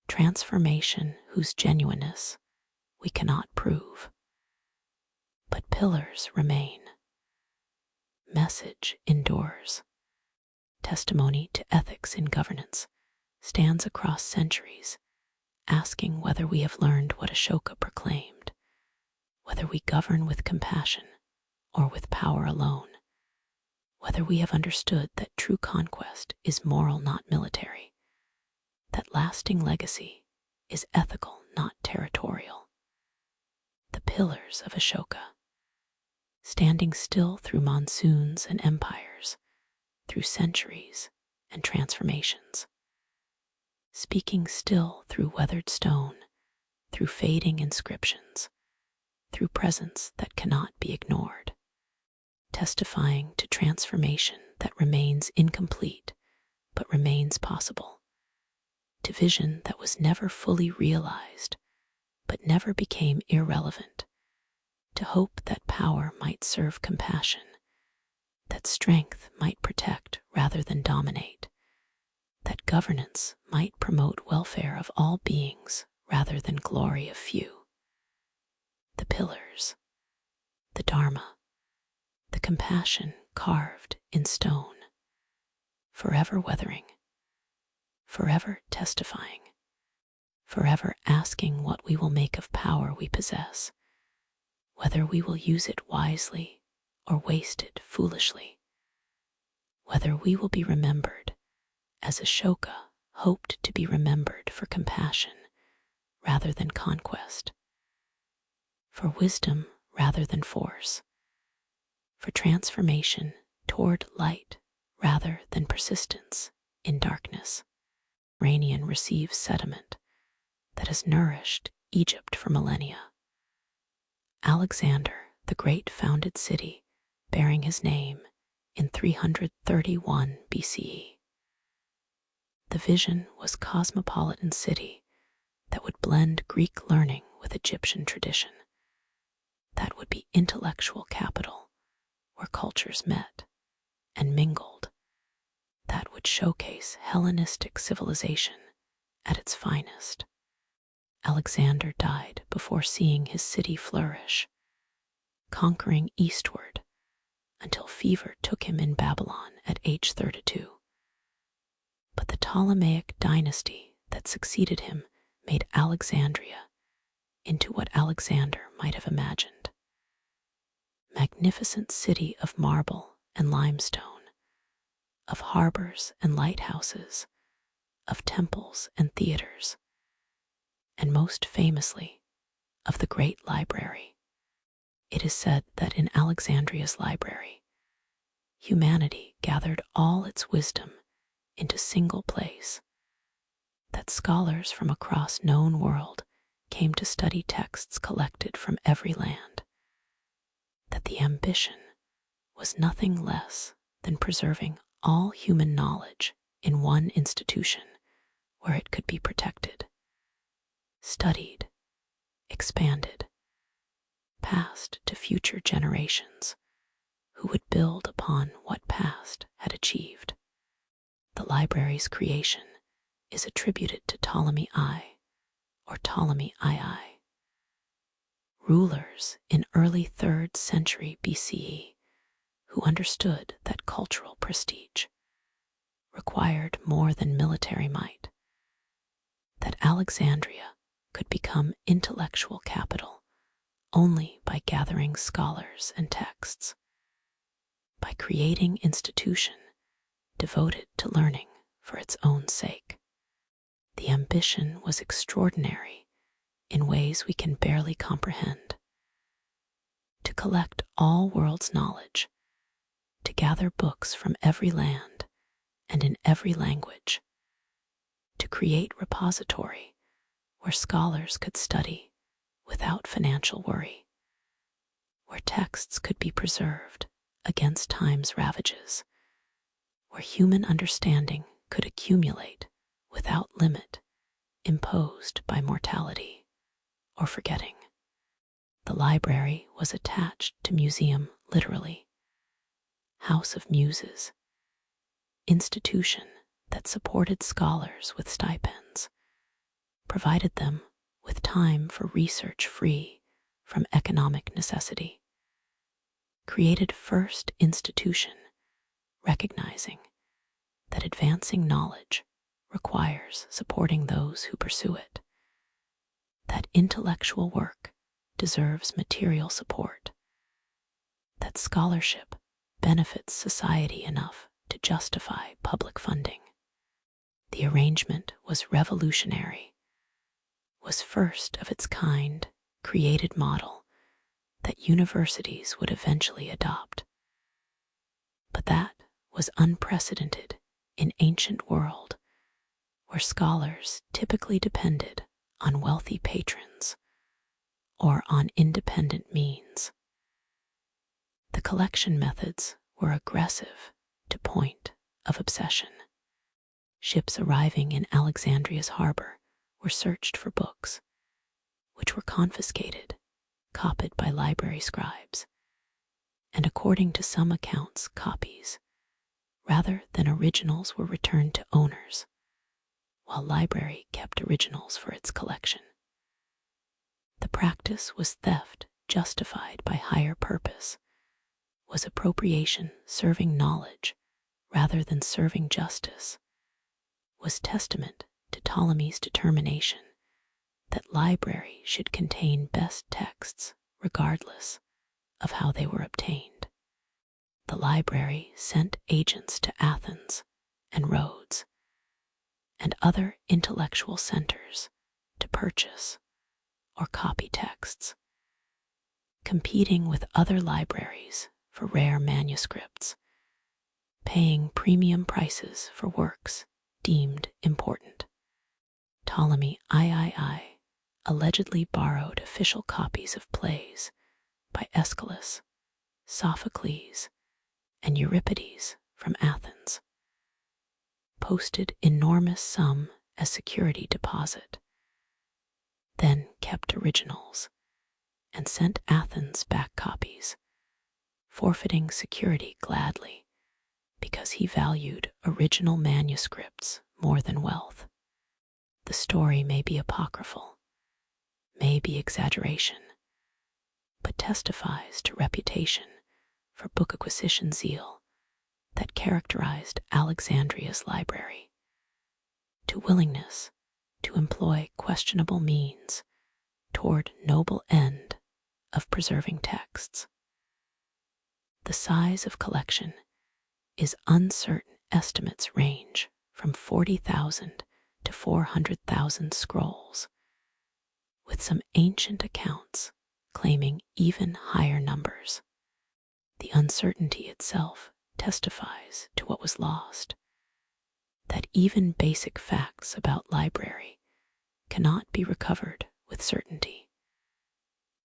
transformation whose genuineness we cannot prove. But pillars remain. Message endures. Testimony to ethics in governance stands across centuries, asking whether we have learned what Ashoka proclaimed, whether we govern with compassion or with power alone, whether we have understood that true conquest is moral, not military, that lasting legacy is ethical, not territorial. The pillars of Ashoka, standing still through monsoons and empires, through centuries and transformations, speaking still through weathered stone, through fading inscriptions, through presence that cannot be ignored, testifying to transformation that remains incomplete but remains possible, to vision that was never fully realized but never became irrelevant, to hope that power might serve compassion, that strength might protect rather than dominate, that governance might promote welfare of all beings rather than glory of few. The pillars, the Dharma, the compassion carved in stone, forever weathering, forever testifying, forever asking what we will make of power we possess, whether we will use it wisely or waste it foolishly, whether we will be remembered as Ashoka hoped to be remembered for compassion rather than conquest, for wisdom rather than force, for transformation toward light rather than persistence in darkness. Iranian receives sediment that has nourished Egypt for millennia. Alexander the Great founded city bearing his name in 331 BCE. The vision was cosmopolitan city that would blend Greek learning with Egyptian tradition, that would be intellectual capital where cultures met and mingled, that would showcase Hellenistic civilization at its finest. Alexander died before seeing his city flourish, conquering eastward until fever took him in Babylon at age 32. But the Ptolemaic dynasty that succeeded him made Alexandria into what Alexander might have imagined. Magnificent city of marble and limestone, of harbors and lighthouses, of temples and theaters, and most famously, of the great library. It is said that in Alexandria's library, humanity gathered all its wisdom into single place, that scholars from across known world came to study texts collected from every land, that the ambition was nothing less than preserving all human knowledge in one institution where it could be protected, studied, expanded, passed to future generations who would build upon what past had achieved. The library's creation is attributed to Ptolemy I or Ptolemy II. Rulers in early 3rd century BCE who understood that cultural prestige required more than military might, that Alexandria could become intellectual capital only by gathering scholars and texts, by creating institution devoted to learning for its own sake. The ambition was extraordinary in ways we can barely comprehend. To collect all world's knowledge, to gather books from every land and in every language, to create repository where scholars could study without financial worry, where texts could be preserved against time's ravages, where human understanding could accumulate without limit imposed by mortality or forgetting. The library was attached to museum literally, house of muses, institution that supported scholars with stipends, provided them with time for research free from economic necessity, created first institution recognizing that advancing knowledge requires supporting those who pursue it, that intellectual work deserves material support, that scholarship benefits society enough to justify public funding. The arrangement was revolutionary, was first of its kind created model that universities would eventually adopt. But that was unprecedented in ancient world where scholars typically depended on wealthy patrons or on independent means. The collection methods were aggressive to point of obsession. Ships arriving in Alexandria's harbor were searched for books, which were confiscated, copied by library scribes, and according to some accounts, copies, rather than originals, were returned to owners, while library kept originals for its collection. The practice was theft justified by higher purpose, was appropriation serving knowledge rather than serving justice, was testament to Ptolemy's determination that library should contain best texts regardless of how they were obtained. The library sent agents to Athens and Rhodes and other intellectual centers to purchase or copy texts, competing with other libraries for rare manuscripts, paying premium prices for works deemed important. Ptolemy III allegedly borrowed official copies of plays by Aeschylus, Sophocles, and Euripides from Athens, posted enormous sum as security deposit, then kept originals, and sent Athens back copies, forfeiting security gladly because he valued original manuscripts more than wealth. The story may be apocryphal, may be exaggeration, but testifies to reputation for book acquisition zeal that characterized Alexandria's library, to willingness to employ questionable means toward noble end of preserving texts. The size of collection is uncertain. Estimates range from 40,000 to 400,000 scrolls, with some ancient accounts claiming even higher numbers. The uncertainty itself testifies to what was lost, that even basic facts about library cannot be recovered with certainty,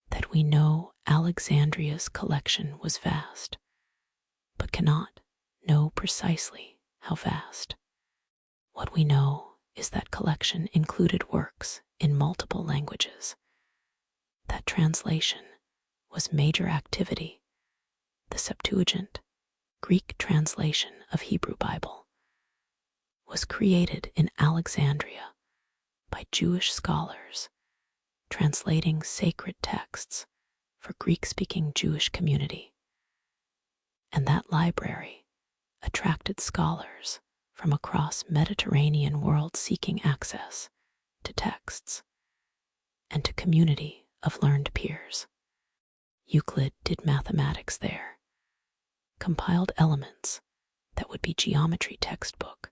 that we know Alexandria's collection was vast, but cannot know precisely how vast. What we know is that collection included works in multiple languages, that translation was major activity. The Septuagint, Greek translation of Hebrew Bible, was created in Alexandria by Jewish scholars translating sacred texts for Greek-speaking Jewish community, and that library attracted scholars from across Mediterranean world seeking access to texts and to community of learned peers. Euclid did mathematics there, compiled elements that would be geometry textbook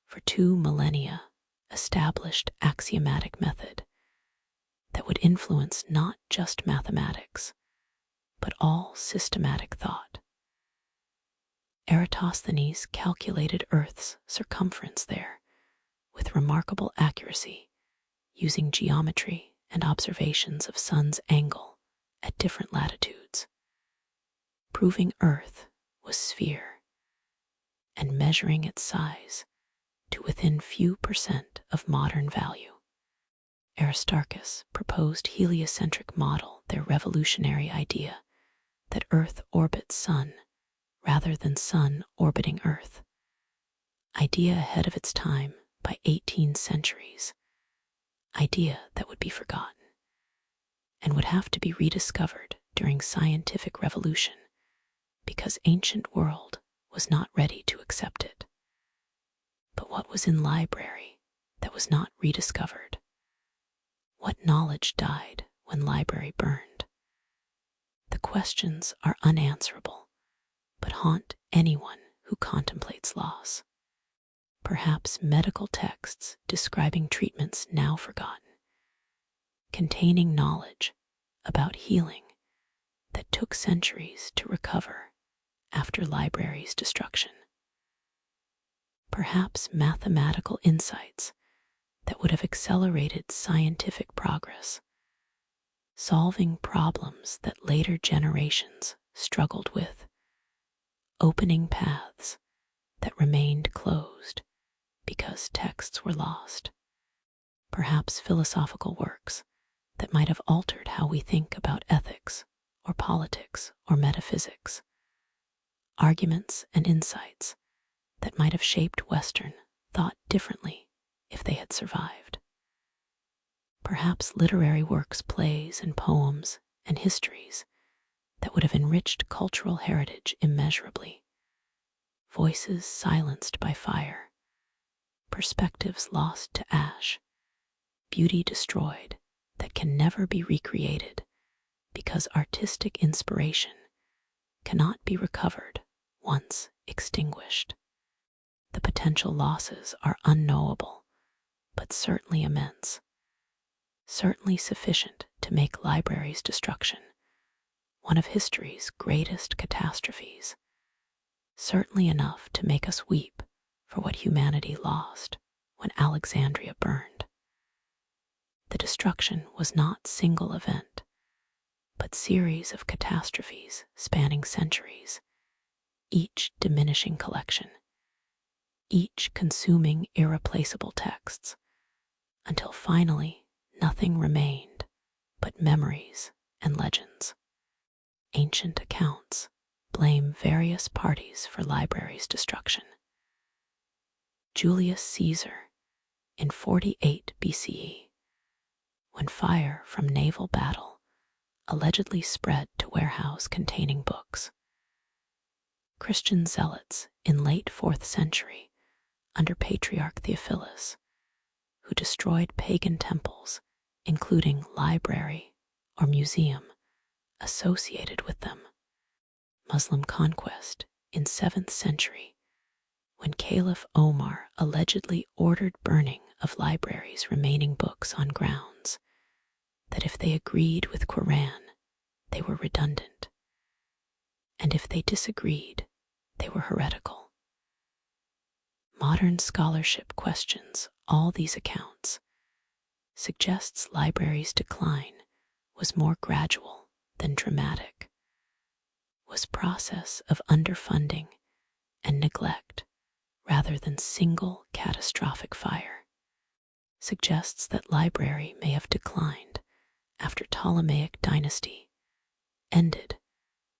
for 2 millennia, established axiomatic method that would influence not just mathematics, but all systematic thought. Eratosthenes calculated Earth's circumference there with remarkable accuracy, using geometry and observations of sun's angle at different latitudes, proving Earth was sphere and measuring its size to within few % of modern value. Aristarchus proposed heliocentric model, their revolutionary idea that Earth orbits Sun rather than Sun orbiting Earth, idea ahead of its time by 18 centuries, idea that would be forgotten and would have to be rediscovered during scientific revolution because ancient world was not ready to accept it. But what was in library that was not rediscovered? What knowledge died when library burned? The questions are unanswerable, but haunt anyone who contemplates loss. Perhaps medical texts describing treatments now forgotten, containing knowledge about healing that took centuries to recover after library's destruction. Perhaps mathematical insights that would have accelerated scientific progress, solving problems that later generations struggled with, opening paths that remained closed because texts were lost. Perhaps philosophical works that might have altered how we think about ethics or politics or metaphysics, arguments and insights that might have shaped Western thought differently if they had survived. Perhaps literary works, plays and poems and histories that would have enriched cultural heritage immeasurably, voices silenced by fire, perspectives lost to ash, beauty destroyed that can never be recreated because artistic inspiration cannot be recovered once extinguished. The potential losses are unknowable, but certainly immense, certainly sufficient to make libraries' destruction one of history's greatest catastrophes, certainly enough to make us weep for what humanity lost when Alexandria burned. The destruction was not single event, but series of catastrophes spanning centuries, each diminishing collection, each consuming irreplaceable texts, until finally nothing remained but memories and legends. Ancient accounts blame various parties for libraries' destruction. Julius Caesar, in 48 BCE, when fire from naval battle allegedly spread to warehouse containing books. Christian zealots in late 4th century under Patriarch Theophilus, who destroyed pagan temples, including library or museum associated with them. Muslim conquest in 7th century, when Caliph Omar allegedly ordered burning of libraries' remaining books on grounds that if they agreed with Quran, they were redundant, and if they disagreed, they were heretical. Modern scholarship questions all these accounts, suggests libraries' decline was more gradual than dramatic, was process of underfunding and neglect rather than single catastrophic fire, suggests that library may have declined after Ptolemaic dynasty ended,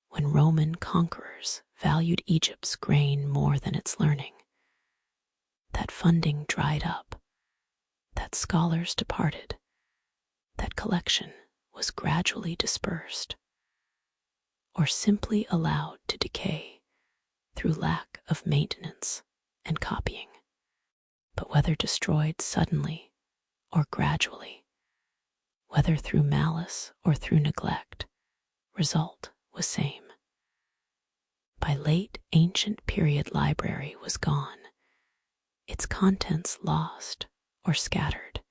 when Roman conquerors valued Egypt's grain more than its learning, that funding dried up, that scholars departed, that collection was gradually dispersed, or simply allowed to decay through lack of maintenance and copying. But whether destroyed suddenly or gradually, whether through malice or through neglect, result was same. By late ancient period library was gone, its contents lost or scattered,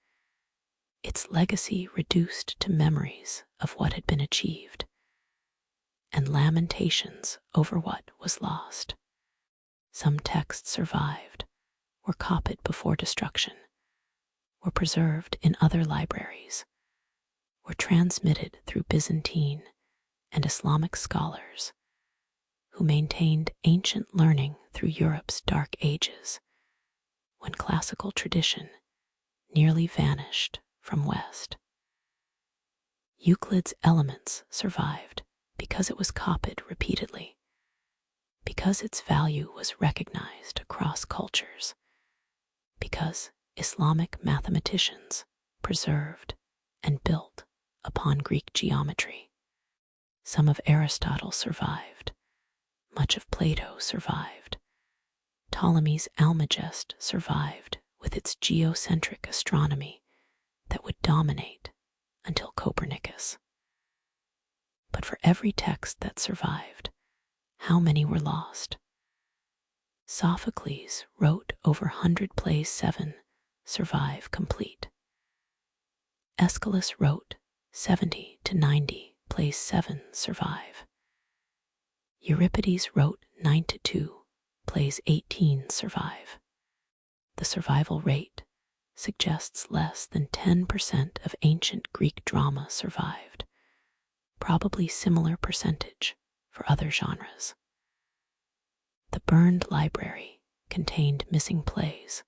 its legacy reduced to memories of what had been achieved, and lamentations over what was lost. Some texts survived, were copied before destruction, were preserved in other libraries, were transmitted through Byzantine and Islamic scholars who maintained ancient learning through Europe's dark ages, when classical tradition nearly vanished from West. Euclid's Elements survived because it was copied repeatedly, because its value was recognized across cultures, because Islamic mathematicians preserved and built upon Greek geometry. Some of Aristotle survived, much of Plato survived, Ptolemy's Almagest survived with its geocentric astronomy that would dominate until Copernicus. But for every text that survived, how many were lost? Sophocles wrote over 100 plays, 7 survive complete. Aeschylus wrote 70 to 90 plays, 7 survive. Euripides wrote 9 to 2 plays, 18 survive. The survival rate suggests less than 10% of ancient Greek drama survived, probably similar percentage for other genres. The burned library contained missing plays,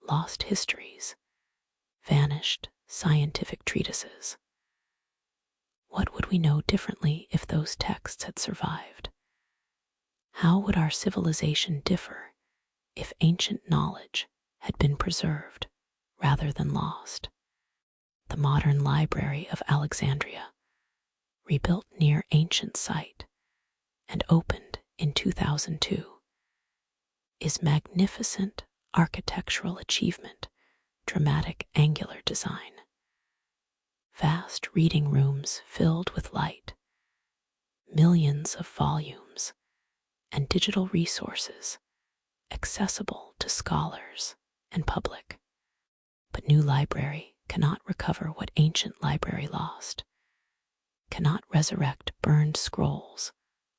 lost histories, vanished scientific treatises. What would we know differently if those texts had survived? How would our civilization differ if ancient knowledge had been preserved rather than lost? The modern Library of Alexandria, rebuilt near ancient site and opened in 2002, is magnificent architectural achievement, dramatic angular design. Vast reading rooms filled with light, millions of volumes, and digital resources accessible to scholars and public. But new library cannot recover what ancient library lost, cannot resurrect burned scrolls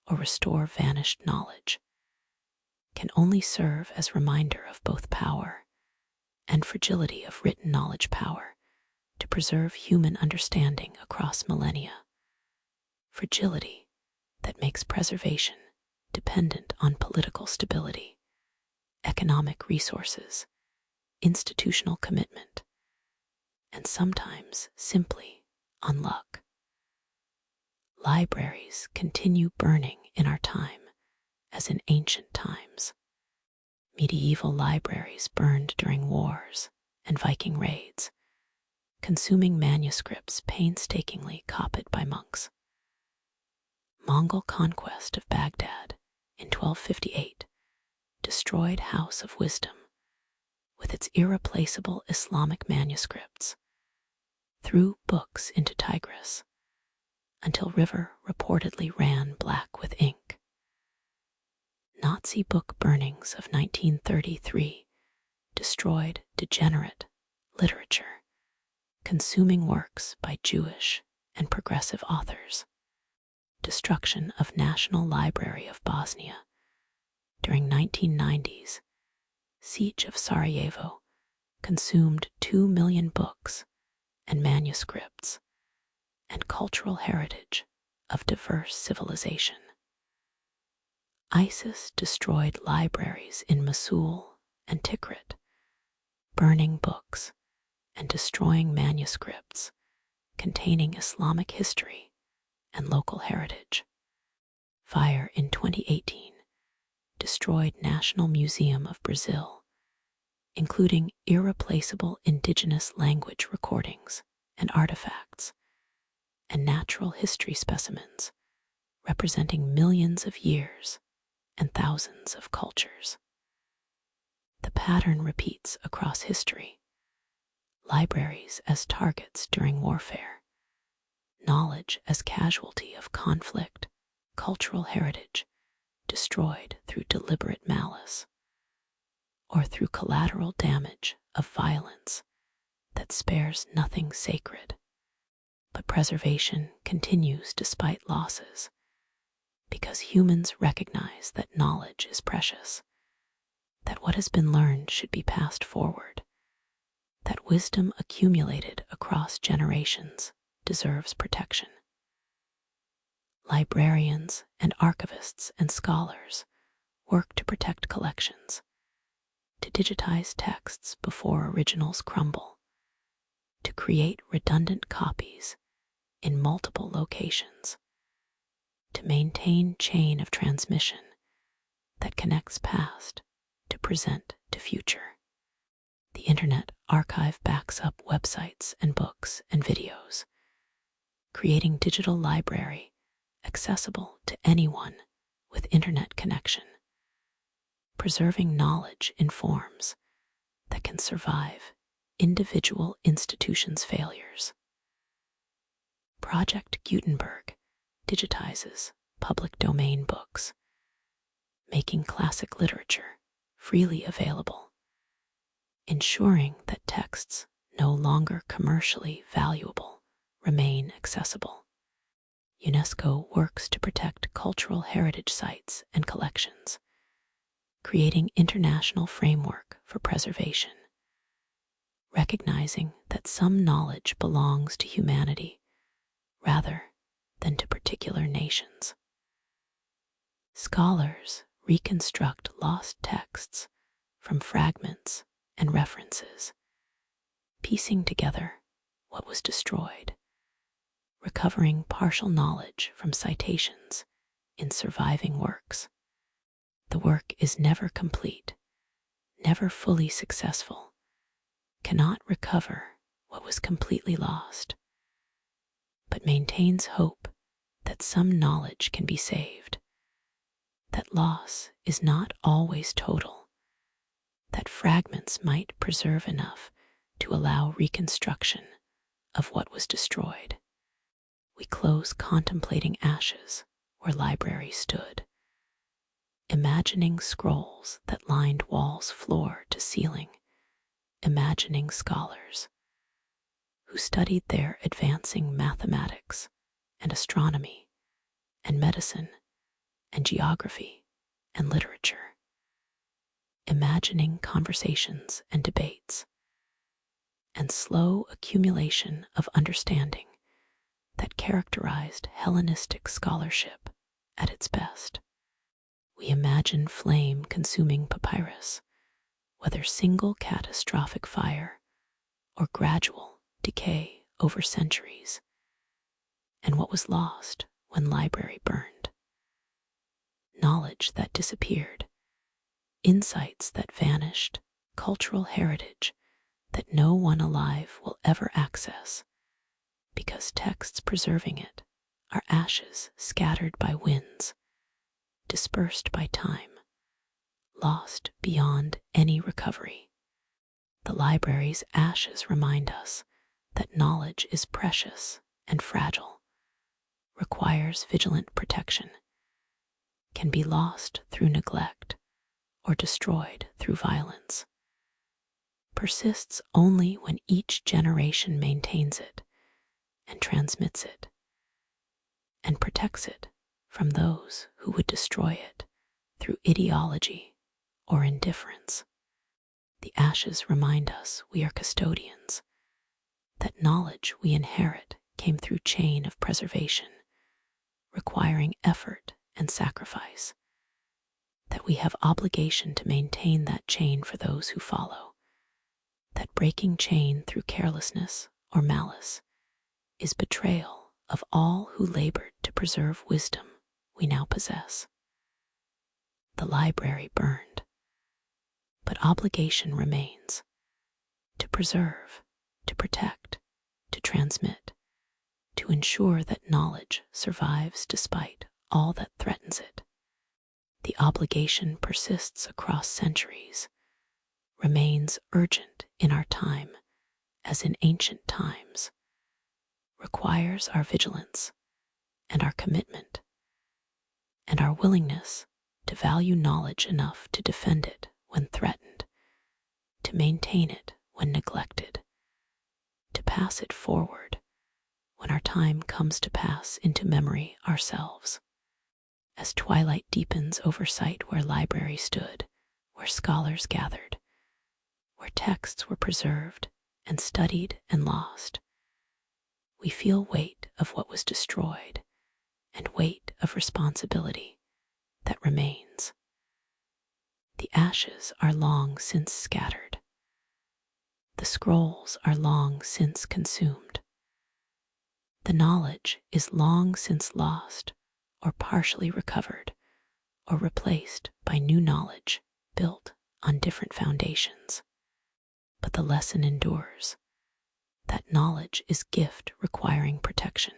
or restore vanished knowledge, can only serve as reminder of both power and fragility of written knowledge power to preserve human understanding across millennia. Fragility that makes preservation dependent on political stability, economic resources, institutional commitment, and sometimes simply on luck. Libraries continue burning in our time as in ancient times. Medieval libraries burned during wars and Viking raids, consuming manuscripts painstakingly copied by monks. Mongol conquest of Baghdad in 1258 destroyed House of Wisdom with its irreplaceable Islamic manuscripts, threw books into Tigris until river reportedly ran black with ink. Nazi book burnings of 1933 destroyed degenerate literature, consuming works by Jewish and progressive authors. Destruction of National Library of Bosnia during 1990s, siege of Sarajevo consumed 2 million books and manuscripts and cultural heritage of diverse civilization. ISIS destroyed libraries in Mosul and Tikrit, burning books and destroying manuscripts containing Islamic history and local heritage. Fire in 2018 destroyed National Museum of Brazil, including irreplaceable indigenous language recordings and artifacts, and natural history specimens representing millions of years and thousands of cultures. The pattern repeats across history. Libraries as targets during warfare, knowledge as casualty of conflict, cultural heritage destroyed through deliberate malice, or through collateral damage of violence that spares nothing sacred. But preservation continues despite losses, because humans recognize that knowledge is precious, that what has been learned should be passed forward, that wisdom accumulated across generations deserves protection. Librarians and archivists and scholars work to protect collections, to digitize texts before originals crumble, to create redundant copies in multiple locations, to maintain chain of transmission that connects past to present to future. The Internet Archive backs up websites and books and videos, creating digital library accessible to anyone with internet connection, preserving knowledge in forms that can survive individual institutions' failures. Project Gutenberg digitizes public domain books, making classic literature freely available, ensuring that texts no longer commercially valuable remain accessible. UNESCO works to protect cultural heritage sites and collections, creating international framework for preservation. recognizing that some knowledge belongs to humanity rather than to particular nations. Scholars reconstruct lost texts from fragments and references, piecing together what was destroyed, recovering partial knowledge from citations in surviving works. The work is never complete, never fully successful, cannot recover what was completely lost, but maintains hope that some knowledge can be saved, that loss is not always total, that fragments might preserve enough to allow reconstruction of what was destroyed. We close contemplating ashes where libraries stood, imagining scrolls that lined walls floor to ceiling, imagining scholars who studied their advancing mathematics and astronomy and medicine and geography and literature, imagining conversations and debates and slow accumulation of understanding that characterized Hellenistic scholarship at its best. We imagine flame-consuming papyrus, whether single catastrophic fire or gradual decay over centuries, and what was lost when library burned. Knowledge that disappeared, insights that vanished, cultural heritage that no one alive will ever access, because texts preserving it are ashes scattered by winds, dispersed by time, lost beyond any recovery. The library's ashes remind us that knowledge is precious and fragile, requires vigilant protection, can be lost through neglect or destroyed through violence, persists only when each generation maintains it and transmits it, and protects it from those who would destroy it through ideology or indifference. The ashes remind us we are custodians, that knowledge we inherit came through chain of preservation, requiring effort and sacrifice, that we have obligation to maintain that chain for those who follow, that breaking chain through carelessness or malice is betrayal of all who labored to preserve wisdom we now possess. The library burned, but obligation remains to preserve, to protect, to transmit, to ensure that knowledge survives despite all that threatens it. The obligation persists across centuries, remains urgent in our time as in ancient times, requires our vigilance and our commitment and our willingness to value knowledge enough to defend it when threatened, to maintain it when neglected, to pass it forward when our time comes to pass into memory ourselves. As twilight deepens over sight where library stood, where scholars gathered, where texts were preserved and studied and lost, we feel weight of what was destroyed and weight of responsibility that remains. The ashes are long since scattered. The scrolls are long since consumed. The knowledge is long since lost or partially recovered or replaced by new knowledge built on different foundations. But the lesson endures. That knowledge is gift requiring protection.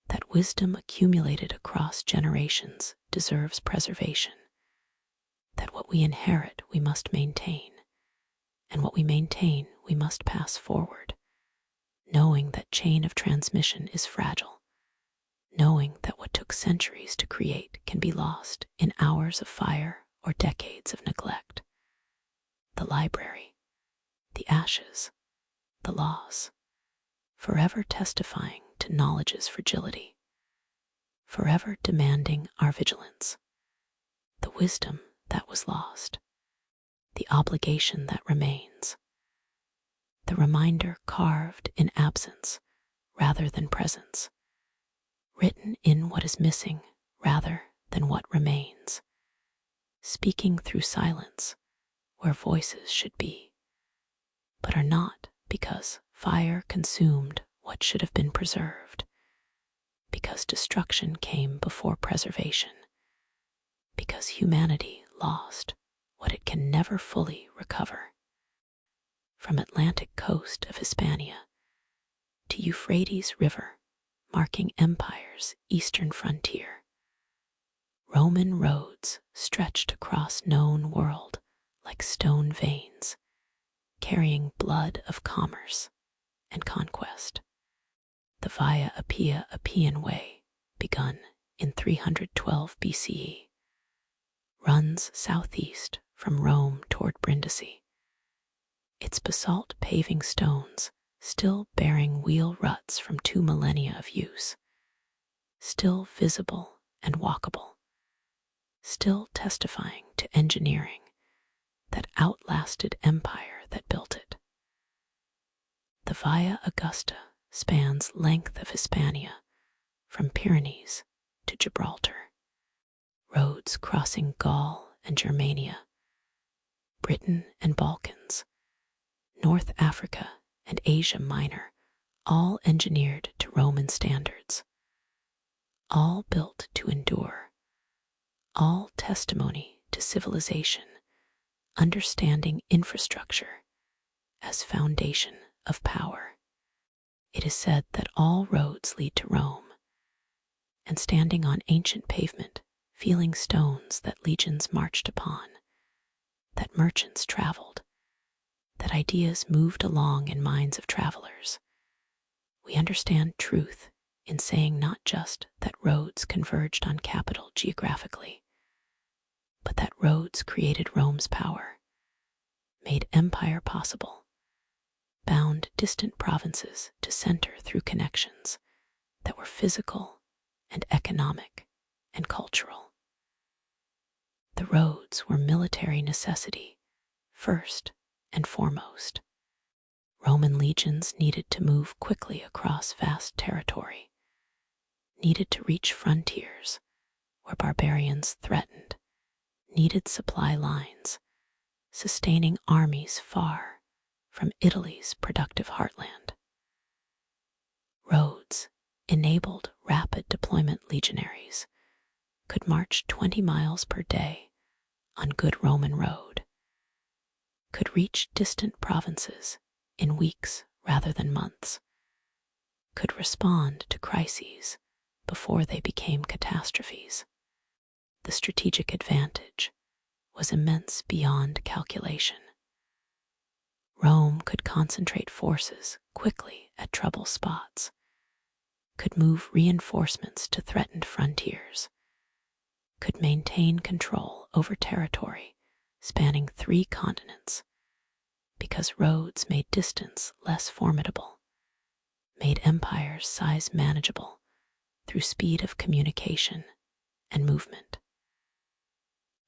That wisdom accumulated across generations deserves preservation. That what we inherit we must maintain, and what we maintain we must pass forward, knowing that chain of transmission is fragile, knowing that what took centuries to create can be lost in hours of fire or decades of neglect. The library, the ashes, the loss, forever testifying to knowledge's fragility, forever demanding our vigilance. The wisdom that was lost, the obligation that remains, the reminder carved in absence rather than presence, written in what is missing rather than what remains, speaking through silence where voices should be, but are not, because fire consumed what should have been preserved, because destruction came before preservation, because humanity lost what it can never fully recover. From Atlantic coast of Hispania to Euphrates River, marking empire's eastern frontier, Roman roads stretched across known world like stone veins, carrying blood of commerce and conquest. The Via Appia Appian Way, begun in 312 BCE, runs southeast from Rome toward Brindisi, its basalt paving stones still bearing wheel ruts from 2 millennia of use, still visible and walkable, still testifying to engineering that outlasted empire that built it. The Via Augusta spans length of Hispania from Pyrenees to Gibraltar, roads crossing Gaul and Germania, Britain and Balkans, North Africa and Asia Minor, all engineered to Roman standards, all built to endure, all testimony to civilization, understanding infrastructure as foundation of power. It is said that all roads lead to Rome, and standing on ancient pavement, feeling stones that legions marched upon, that merchants traveled, that ideas moved along in minds of travelers, we understand truth in saying not just that roads converged on capital geographically, but that roads created Rome's power, made empire possible, bound distant provinces to center through connections that were physical and economic and cultural. The roads were military necessity, first and foremost. Roman legions needed to move quickly across vast territory, needed to reach frontiers where barbarians threatened, needed supply lines, sustaining armies far from Italy's productive heartland. Roads enabled rapid deployment. Legionaries could march 20 miles per day on good Roman road, could reach distant provinces in weeks rather than months, could respond to crises before they became catastrophes. The strategic advantage was immense beyond calculation. Rome could concentrate forces quickly at trouble spots, could move reinforcements to threatened frontiers, could maintain control over territory spanning 3 continents, because roads made distance less formidable, made empire's size manageable through speed of communication and movement.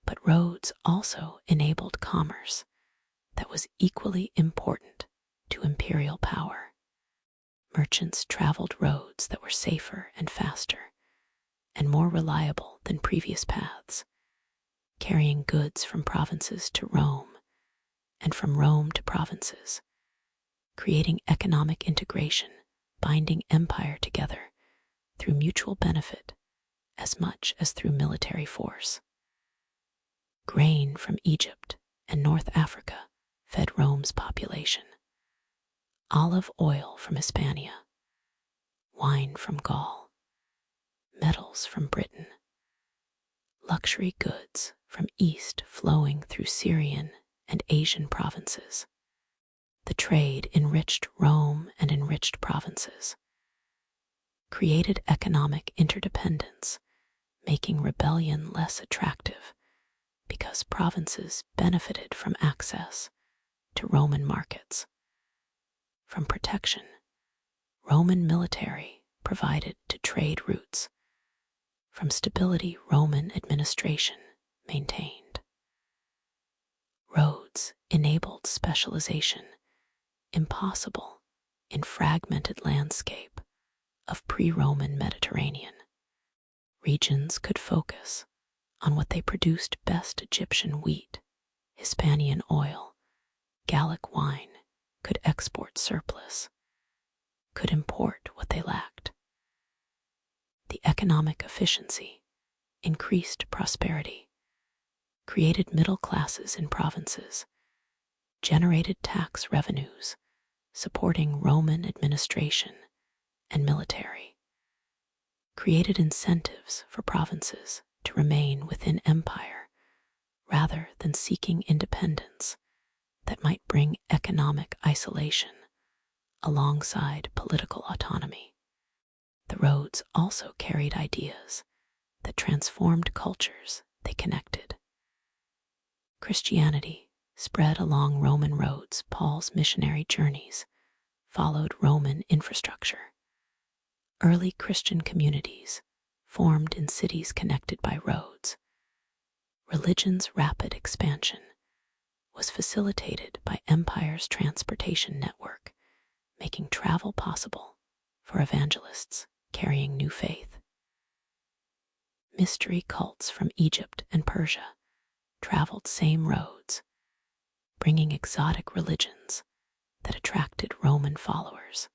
But roads also enabled commerce that was equally important to imperial power. Merchants traveled roads that were safer and faster and more reliable than previous paths, carrying goods from provinces to Rome and from Rome to provinces, creating economic integration, binding empire together through mutual benefit as much as through military force. Grain from Egypt and North Africa fed Rome's population. Olive oil from Hispania, wine from Gaul, metals from Britain, luxury goods from East flowing through Syrian and Asian provinces. The trade enriched Rome and enriched provinces, created economic interdependence, making rebellion less attractive because provinces benefited from access to Roman markets. From protection, Roman military provided to trade routes. From stability, Roman administration maintained. Roads enabled specialization, impossible in fragmented landscape of pre-Roman Mediterranean. Regions could focus on what they produced best: Egyptian wheat, Hispanian oil, Gallic wine, could export surplus, could import what they lacked. The economic efficiency increased prosperity, created middle classes in provinces, generated tax revenues, supporting Roman administration and military, created incentives for provinces to remain within empire rather than seeking independence that might bring economic isolation alongside political autonomy. The roads also carried ideas that transformed cultures they connected. Christianity spread along Roman roads. Paul's missionary journeys followed Roman infrastructure. Early Christian communities formed in cities connected by roads. Religion's rapid expansion was facilitated by empire's transportation network, making travel possible for evangelists carrying new faith. Mystery cults from Egypt and Persia traveled same roads, bringing exotic religions that attracted Roman followers.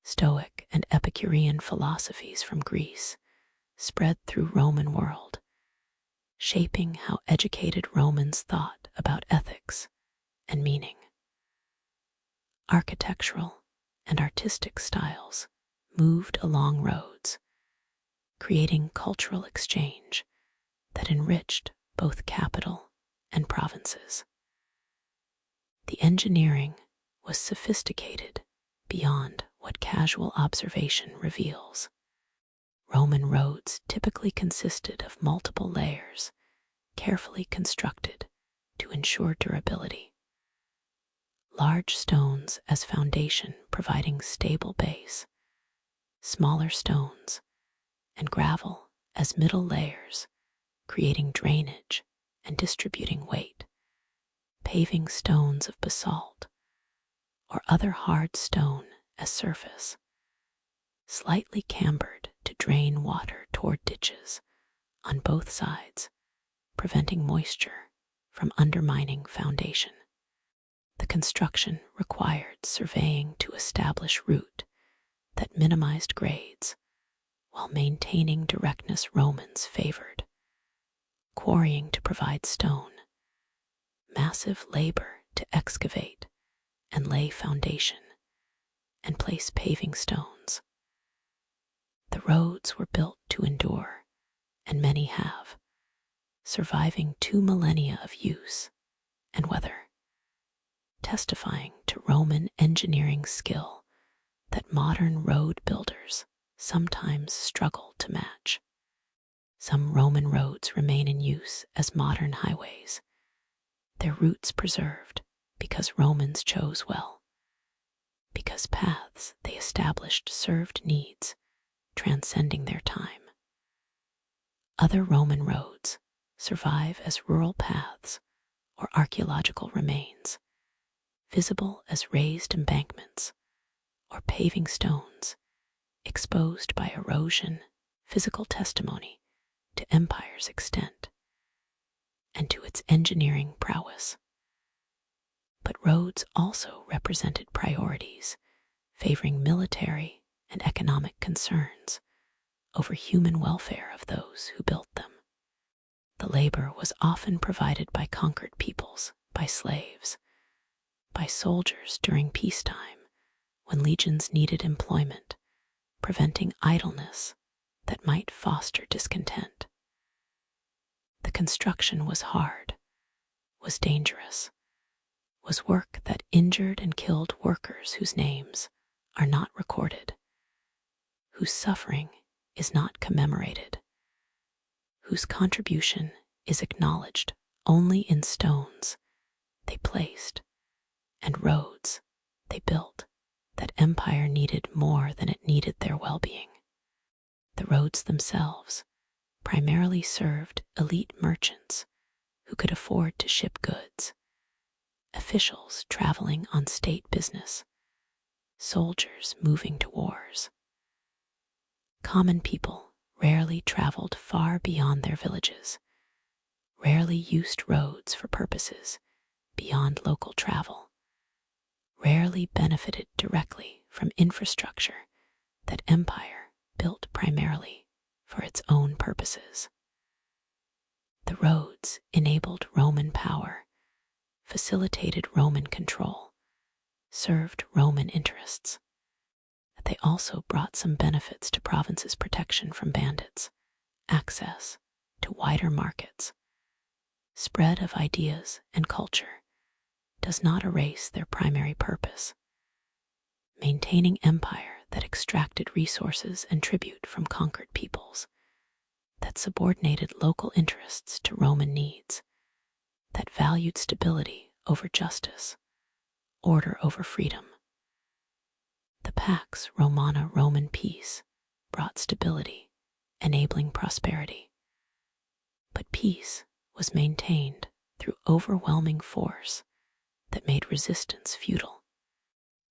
Stoic and Epicurean philosophies from Greece spread through Roman world, shaping how educated Romans thought about ethics and meaning. Architectural and artistic styles moved along roads, creating cultural exchange that enriched both capital and provinces. The engineering was sophisticated beyond what casual observation reveals. Roman roads typically consisted of multiple layers, carefully constructed to ensure durability. Large stones as foundation providing stable base, smaller stones and gravel as middle layers, creating drainage and distributing weight. Paving stones of basalt or other hard stone as surface, slightly cambered to drain water toward ditches on both sides, preventing moisture from undermining foundation. The construction required surveying to establish route that minimized grades while maintaining directness. Romans favored quarrying to provide stone, massive labor to excavate and lay foundation, and place paving stones. The roads were built to endure, and many have, surviving 2 millennia of use and weather, testifying to Roman engineering skill that modern road builders sometimes struggle to match. Some Roman roads remain in use as modern highways, their routes preserved because Romans chose well, because paths they established served needs transcending their time. Other Roman roads survive as rural paths or archaeological remains, visible as raised embankments or paving stones exposed by erosion, physical testimony to empire's extent and to its engineering prowess. But roads also represented priorities, favoring military and economic concerns over human welfare of those who built them. The labor was often provided by conquered peoples, by slaves, by soldiers during peacetime when legions needed employment, preventing idleness that might foster discontent. The construction was hard, was dangerous, was work that injured and killed workers whose names are not recorded, whose suffering is not commemorated, whose contribution is acknowledged only in stones they placed and roads they built that empire needed more than it needed their well-being. The roads themselves primarily served elite merchants who could afford to ship goods, officials traveling on state business, soldiers moving to wars. Common people rarely traveled far beyond their villages, rarely used roads for purposes beyond local travel, rarely benefited directly from infrastructure that empire built primarily for its own purposes. The roads enabled Roman power, facilitated Roman control, served Roman interests. They also brought some benefits to provinces: protection from bandits, access to wider markets. Spread of ideas and culture does not erase their primary purpose: maintaining empire that extracted resources and tribute from conquered peoples, that subordinated local interests to Roman needs, that valued stability over justice, order over freedom. The Pax Romana, Roman peace, brought stability, enabling prosperity. But peace was maintained through overwhelming force that made resistance futile.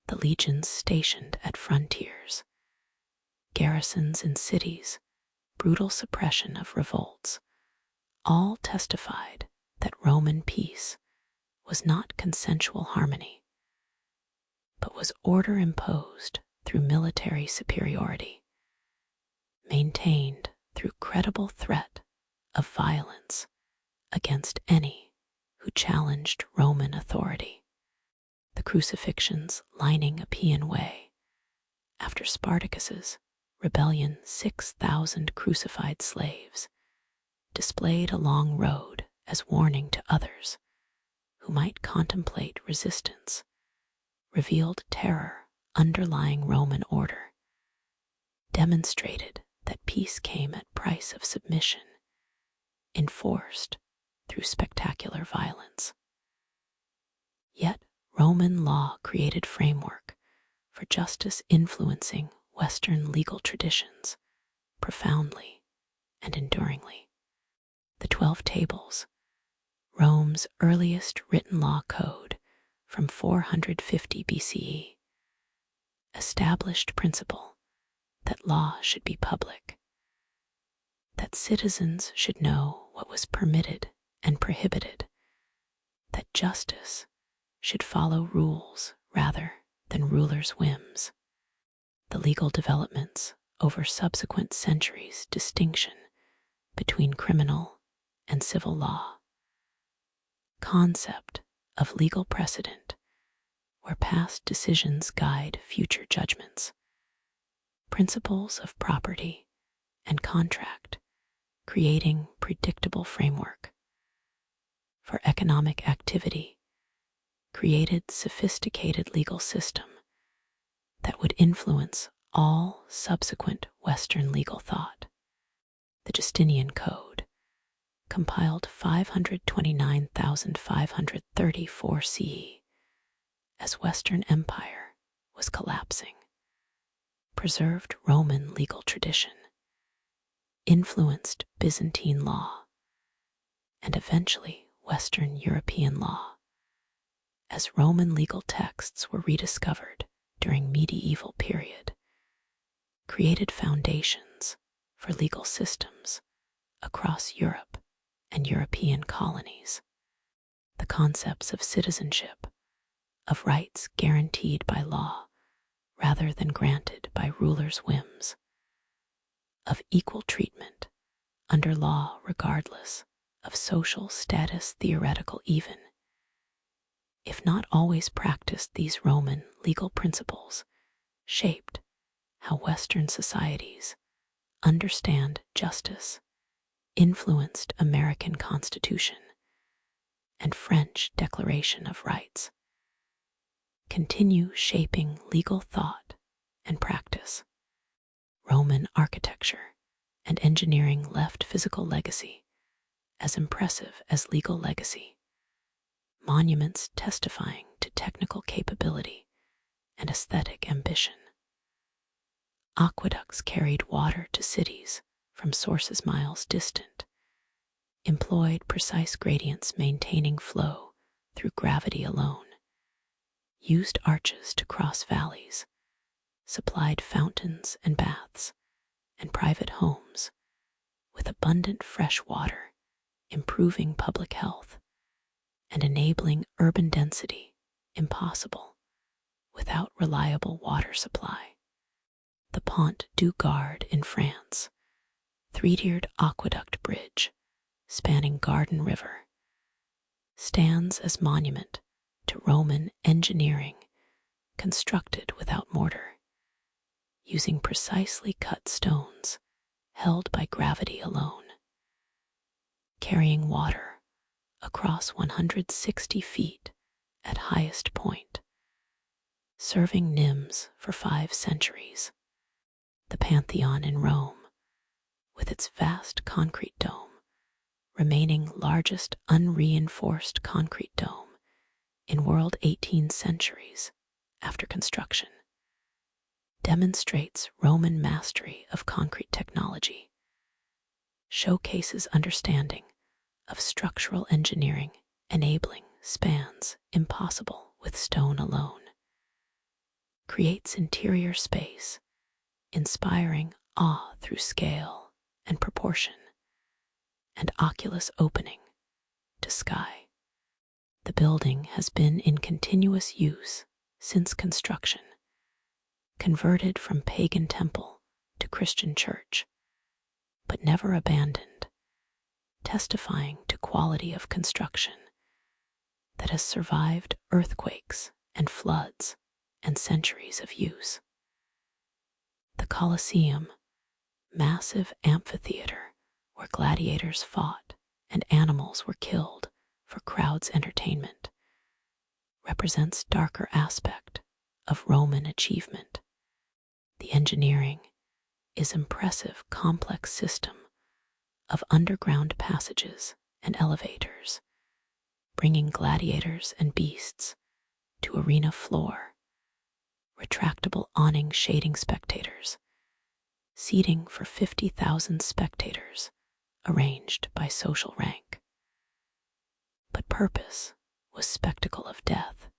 The legions stationed at frontiers, garrisons in cities, brutal suppression of revolts, all testified that Roman peace was not consensual harmony, but was order imposed through military superiority, maintained through credible threat of violence against any who challenged Roman authority. The crucifixions lining Appian Way. After Spartacus's rebellion, 6,000 crucified slaves, displayed along road as warning to others who might contemplate resistance, revealed terror underlying Roman order, demonstrated that peace came at price of submission, enforced through spectacular violence. Yet Roman law created framework for justice, influencing Western legal traditions profoundly and enduringly. The 12 Tables, Rome's earliest written law code from 450 BCE, established principle that law should be public, that citizens should know what was permitted and prohibited, that justice should follow rules rather than rulers' whims. The legal developments over subsequent centuries' distinction between criminal and civil law, concept of legal precedent where past decisions guide future judgments, principles of property and contract creating predictable framework for economic activity, created sophisticated legal system that would influence all subsequent Western legal thought. The Justinian Code, compiled 529,534 CE, as Western Empire was collapsing, preserved Roman legal tradition, influenced Byzantine law, and eventually Western European law, as Roman legal texts were rediscovered during medieval period, created foundations for legal systems across Europe and European colonies. The concepts of citizenship, of rights guaranteed by law rather than granted by rulers' whims, of equal treatment under law regardless of social status, theoretical even, if not always practiced. These Roman legal principles shaped how Western societies understand justice, influenced American Constitution and French Declaration of Rights, continue shaping legal thought and practice. Roman architecture and engineering left physical legacy as impressive as legal legacy, monuments testifying to technical capability and aesthetic ambition. Aqueducts carried water to cities from sources miles distant, employed precise gradients maintaining flow through gravity alone, used arches to cross valleys, supplied fountains and baths, and private homes with abundant fresh water, improving public health and enabling urban density impossible without reliable water supply. The Pont du Gard in France, three-tiered aqueduct bridge spanning Garden River, stands as monument to Roman engineering constructed without mortar, using precisely cut stones held by gravity alone, carrying water across 160 feet at highest point, serving Nims for 5 centuries. The Pantheon in Rome, with its vast concrete dome, remaining largest unreinforced concrete dome in world 18 centuries after construction, demonstrates Roman mastery of concrete technology, showcases understanding of structural engineering enabling spans impossible with stone alone, creates interior space, inspiring awe through scale and proportion, and oculus opening to sky. The building has been in continuous use since construction, converted from pagan temple to Christian church, but never abandoned, testifying to quality of construction that has survived earthquakes and floods and centuries of use. The Colosseum, massive amphitheater where gladiators fought and animals were killed for crowds' entertainment, represents darker aspect of Roman achievement. The engineering is impressive complex system of underground passages and elevators, bringing gladiators and beasts to arena floor, retractable awning shading spectators, seating for 50,000 spectators arranged by social rank. But purpose was spectacle of death,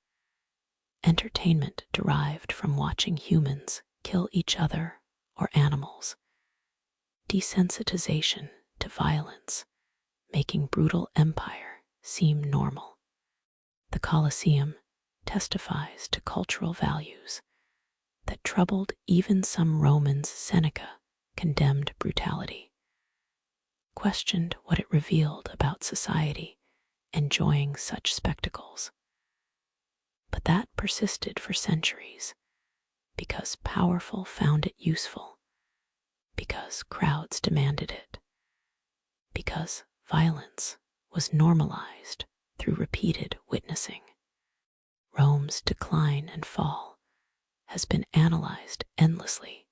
entertainment derived from watching humans kill each other or animals, desensitization to violence, making brutal empire seem normal. The Colosseum testifies to cultural values that troubled even some Romans. Seneca condemned brutality, questioned what it revealed about society enjoying such spectacles. But that persisted for centuries because powerful found it useful, because crowds demanded it, because violence was normalized through repeated witnessing. Rome's decline and fall has been analyzed endlessly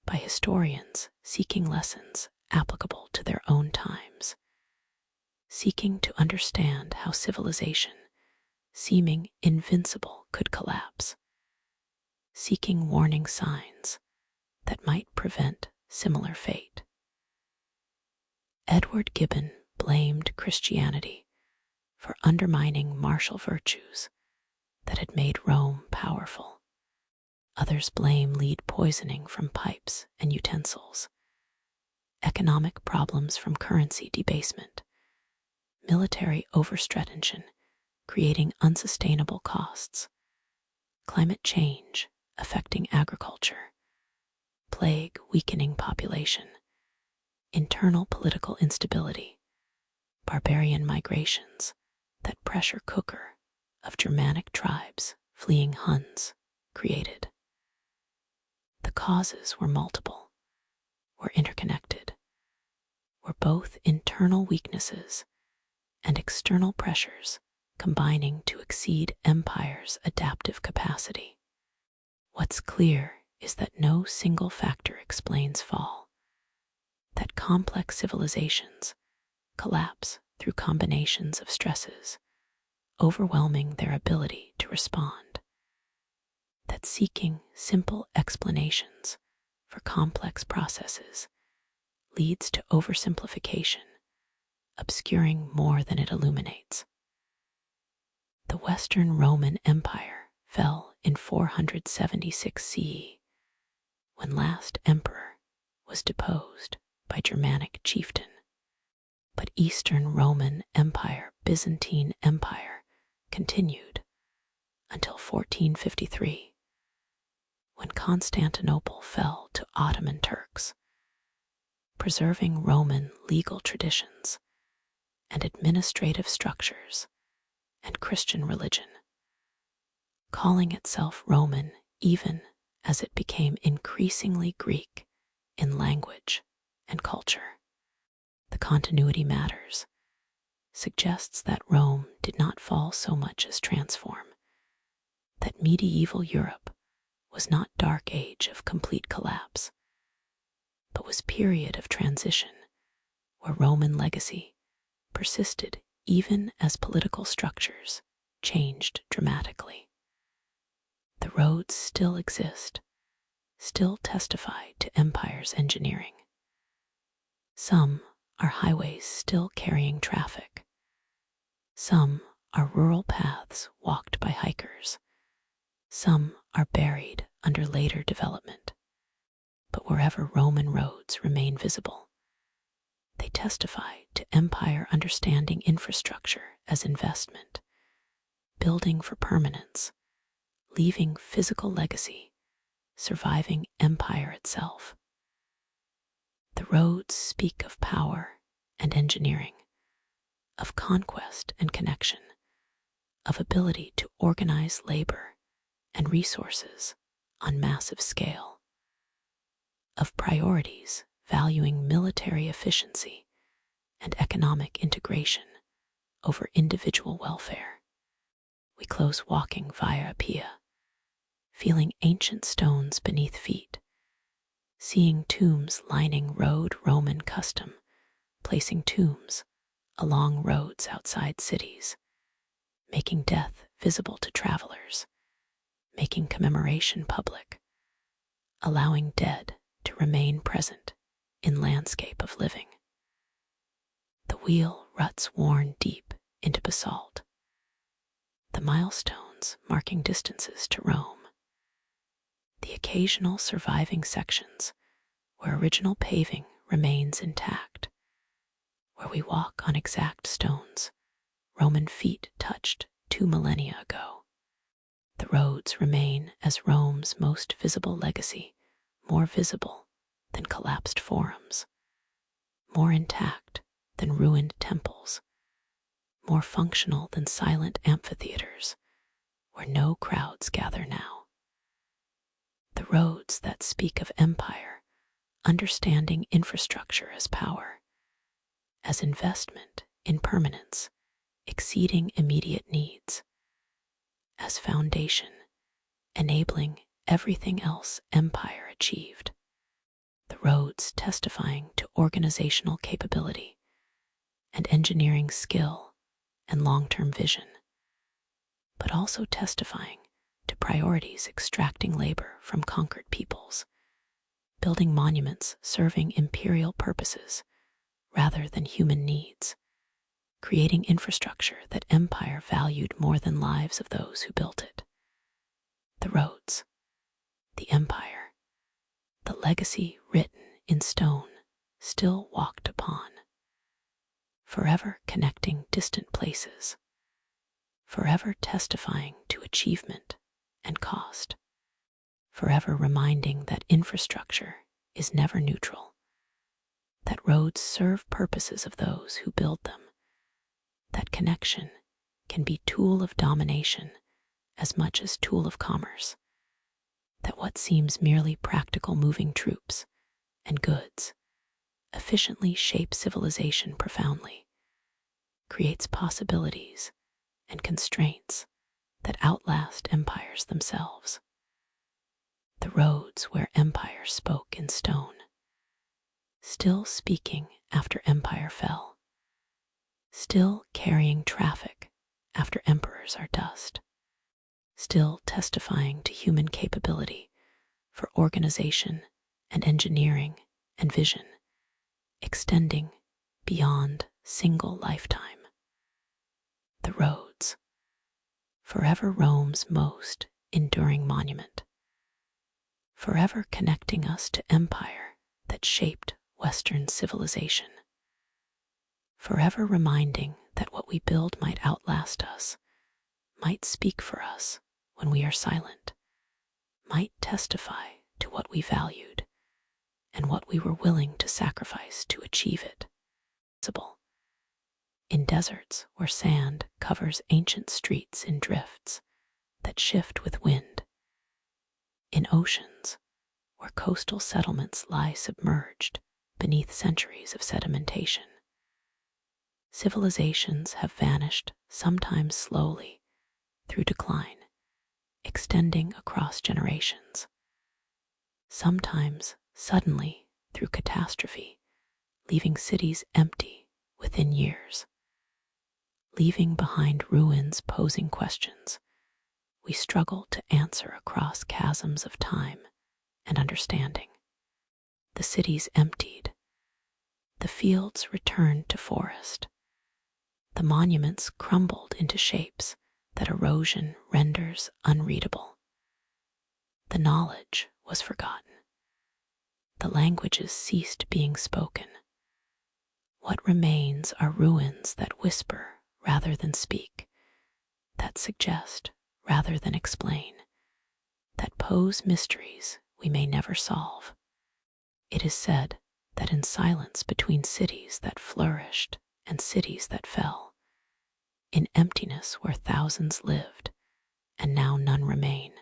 by historians seeking lessons applicable to their own times, seeking to understand how civilization, seeming invincible, could collapse, seeking warning signs that might prevent similar fate. Edward Gibbon blamed Christianity for undermining martial virtues that had made Rome powerful. Others blame lead poisoning from pipes and utensils, economic problems from currency debasement, military overstretch creating unsustainable costs, climate change affecting agriculture, plague weakening population, internal political instability, barbarian migrations that pressure cooker of Germanic tribes fleeing Huns created. The causes were multiple, were interconnected, were both internal weaknesses and external pressures combining to exceed empire's adaptive capacity. What's clear is that no single factor explains fall, that complex civilizations collapse through combinations of stresses, overwhelming their ability to respond, that seeking simple explanations for complex processes leads to oversimplification, obscuring more than it illuminates. The Western Roman Empire fell in 476 CE, when last emperor was deposed by Germanic chieftain. But Eastern Roman Empire, Byzantine Empire, continued until 1453, when Constantinople fell to Ottoman Turks, preserving Roman legal traditions and administrative structures and Christian religion, calling itself Roman even as it became increasingly Greek in language and culture. The continuity matters suggests that Rome did not fall so much as transform, that medieval Europe was not dark age of complete collapse, but was period of transition where Roman legacy persisted even as political structures changed dramatically. The roads still exist, still testify to empire's engineering. Some are highways still carrying traffic. Some are rural paths walked by hikers. Some are buried under later development. But wherever Roman roads remain visible, they testify to empire understanding infrastructure as investment, building for permanence, leaving physical legacy, surviving empire itself. The roads speak of power and engineering, of conquest and connection, of ability to organize labor and resources on massive scale, of priorities valuing military efficiency and economic integration over individual welfare. We close walking via Appia, feeling ancient stones beneath feet, seeing tombs lining road, Roman custom, placing tombs along roads outside cities, making death visible to travelers, making commemoration public, allowing dead to remain present in landscape of living. The wheel ruts worn deep into basalt, the milestones marking distances to Rome, the occasional surviving sections where original paving remains intact, where we walk on exact stones Roman feet touched 2 millennia ago. The roads remain as Rome's most visible legacy, more visible than collapsed forums, more intact than ruined temples, more functional than silent amphitheaters where no crowds gather now. The roads that speak of empire, understanding infrastructure as power, as investment in permanence, exceeding immediate needs, as foundation, enabling everything else empire achieved. The roads testifying to organizational capability and engineering skill and long-term vision, but also testifying to priorities extracting labor from conquered peoples, building monuments serving imperial purposes rather than human needs, creating infrastructure that empire valued more than lives of those who built it. The roads, the empire, the legacy written in stone, still walked upon, forever connecting distant places, forever testifying to achievement and cost, forever reminding that infrastructure is never neutral, that roads serve purposes of those who build them, that connection can be tool of domination as much as tool of commerce, that what seems merely practical moving troops and goods efficiently shape civilization profoundly, creates possibilities and constraints that outlast empires themselves. The roads where empire spoke in stone, still speaking after empire fell, still carrying traffic after emperors are dust, still testifying to human capability for organization and engineering and vision, extending beyond single lifetime. The roads, forever Rome's most enduring monument, forever connecting us to empire that shaped Western civilization, forever reminding that what we build might outlast us, might speak for us when we are silent, might testify to what we valued and what we were willing to sacrifice to achieve it. In deserts where sand covers ancient streets in drifts that shift with wind, in oceans where coastal settlements lie submerged beneath centuries of sedimentation, civilizations have vanished, sometimes slowly, through decline, extending across generations, sometimes suddenly through catastrophe, leaving cities empty within years. Leaving behind ruins posing questions we struggle to answer across chasms of time and understanding. The cities emptied, the fields returned to forest, the monuments crumbled into shapes that erosion renders unreadable. The knowledge was forgotten. The languages ceased being spoken. What remains are ruins that whisper rather than speak, that suggest rather than explain, that pose mysteries we may never solve. It is said that in silence between cities that flourished and cities that fell, in emptiness where thousands lived and now none remain,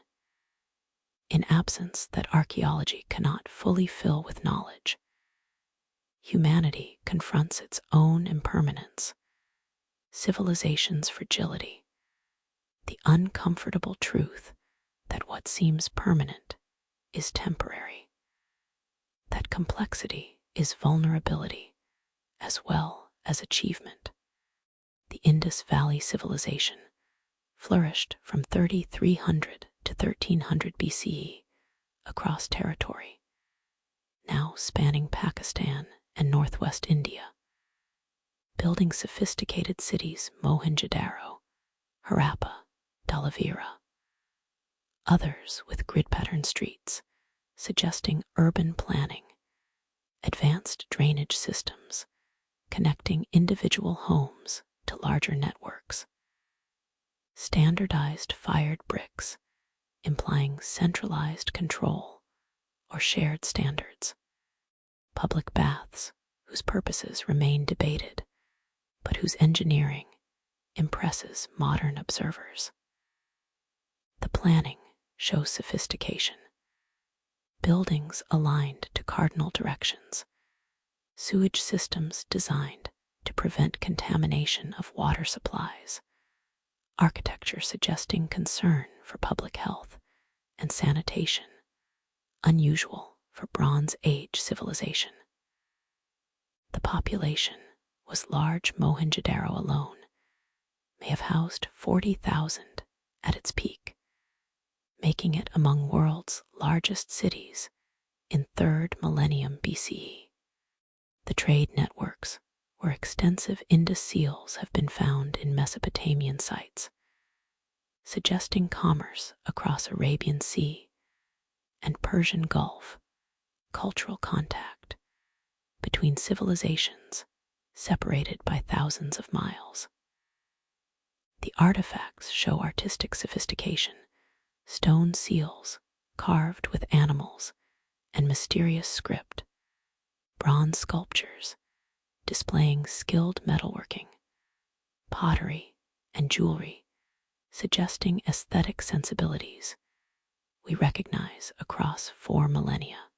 in absence that archaeology cannot fully fill with knowledge, humanity confronts its own impermanence, civilization's fragility, the uncomfortable truth that what seems permanent is temporary, that complexity is vulnerability as well as achievement. The Indus Valley civilization flourished from 3300 to 1300 BCE across territory, now spanning Pakistan and northwest India, building sophisticated cities Mohenjo-daro, Harappa, Dhalavira. Others with grid-pattern streets, suggesting urban planning, advanced drainage systems, connecting individual homes to larger networks, standardized fired bricks, implying centralized control or shared standards, public baths whose purposes remain debated, but whose engineering impresses modern observers. The planning shows sophistication. Buildings aligned to cardinal directions, sewage systems designed to prevent contamination of water supplies, architecture suggesting concern for public health and sanitation, unusual for Bronze Age civilization. The population was large. Mohenjo-daro alone may have housed 40,000 at its peak, making it among world's largest cities in 3rd millennium BCE. The trade networks where extensive Indus seals have been found in Mesopotamian sites, suggesting commerce across Arabian Sea and Persian Gulf, cultural contact between civilizations separated by thousands of miles. The artifacts show artistic sophistication, stone seals carved with animals and mysterious script, bronze sculptures displaying skilled metalworking, pottery, and jewelry, suggesting aesthetic sensibilities we recognize across 4 millennia.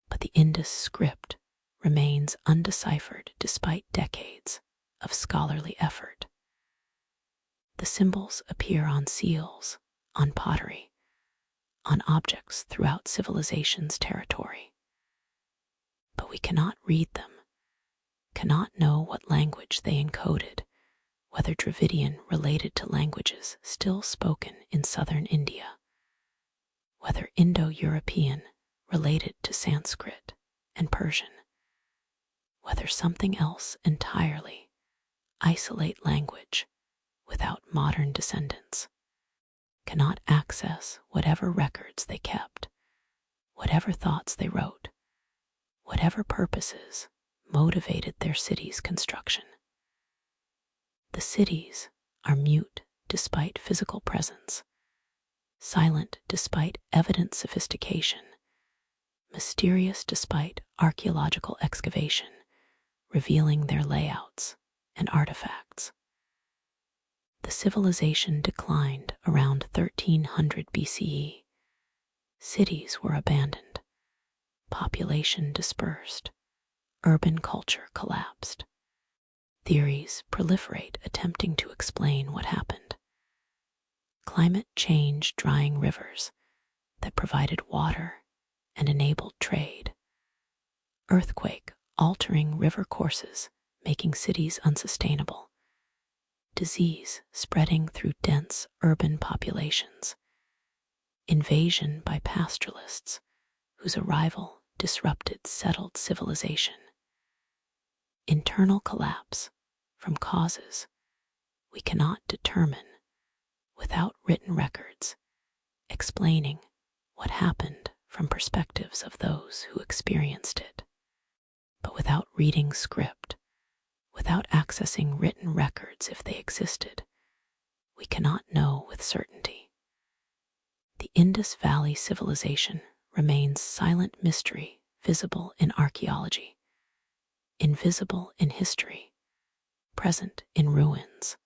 But the Indus script remains undeciphered despite decades of scholarly effort. The symbols appear on seals, on pottery, on objects throughout civilization's territory. But we cannot read them, cannot know what language they encoded, whether Dravidian related to languages still spoken in southern India, whether Indo-European related to Sanskrit and Persian, whether something else entirely, isolate language without modern descendants. cannot access whatever records they kept, whatever thoughts they wrote, whatever purposes motivated their city's construction. The cities are mute despite physical presence, silent despite evident sophistication, mysterious despite archaeological excavation, revealing their layouts and artifacts. The civilization declined around 1300 BCE. Cities were abandoned, population dispersed, urban culture collapsed. Theories proliferate attempting to explain what happened. Climate change drying rivers that provided water and enabled trade. Earthquake altering river courses, making cities unsustainable. Disease spreading through dense urban populations. Invasion by pastoralists whose arrival disrupted settled civilization. Internal collapse from causes we cannot determine without written records, explaining what happened from perspectives of those who experienced it. But without reading script, without accessing written records if they existed, we cannot know with certainty. The Indus Valley civilization remains silent mystery, visible in archaeology, invisible in history, present in ruins,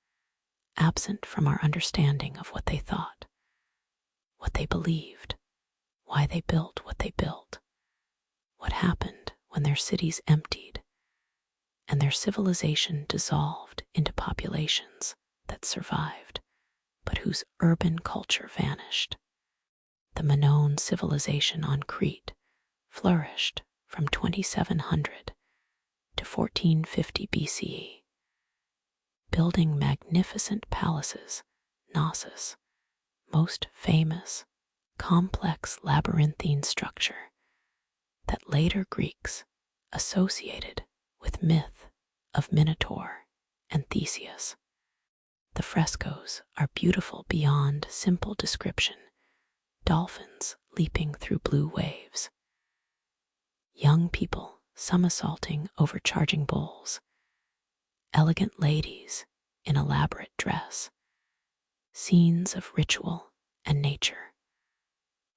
absent from our understanding of what they thought, what they believed, why they built what they built, what happened when their cities emptied and their civilization dissolved into populations that survived, but whose urban culture vanished. The Minoan civilization on Crete flourished from 2700 to 1450 BCE, building magnificent palaces, Knossos, most famous, complex labyrinthine structure that later Greeks associated with myth of Minotaur and Theseus. The frescoes are beautiful beyond simple description, dolphins leaping through blue waves, young people somersaulting over charging bulls, elegant ladies in elaborate dress, scenes of ritual and nature,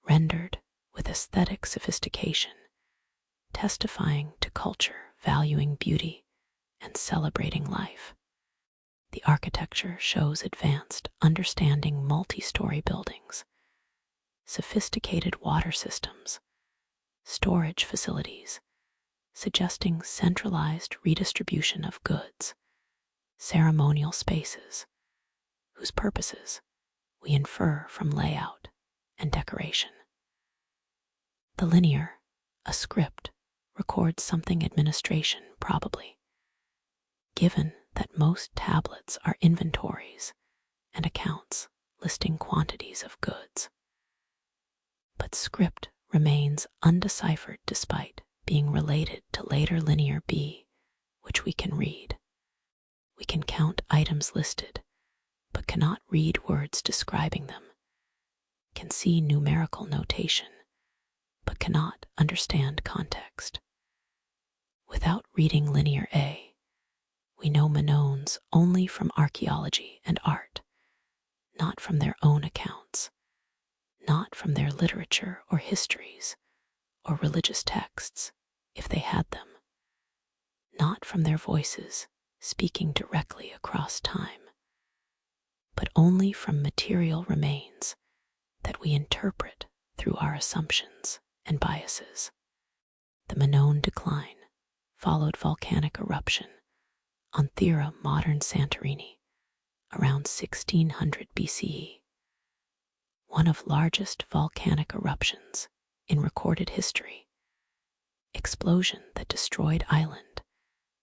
rendered with aesthetic sophistication, testifying to culture valuing beauty and celebrating life. The architecture shows advanced understanding multi-story buildings, sophisticated water systems, storage facilities, suggesting centralized redistribution of goods, ceremonial spaces, whose purposes we infer from layout and decoration. The linear, a script, records something administration probably, given that most tablets are inventories and accounts listing quantities of goods. But script remains undeciphered despite being related to later linear B, which we can read. We can count items listed, but cannot read words describing them, can see numerical notation, but cannot understand context. Without reading linear A, we know Minoans only from archaeology and art, not from their own accounts, not from their literature or histories or religious texts, if they had them, not from their voices speaking directly across time, but only from material remains that we interpret through our assumptions and biases. The Minoan decline followed volcanic eruption on Thera, modern Santorini, around 1600 BCE, one of largest volcanic eruptions in recorded history. Explosion that destroyed island,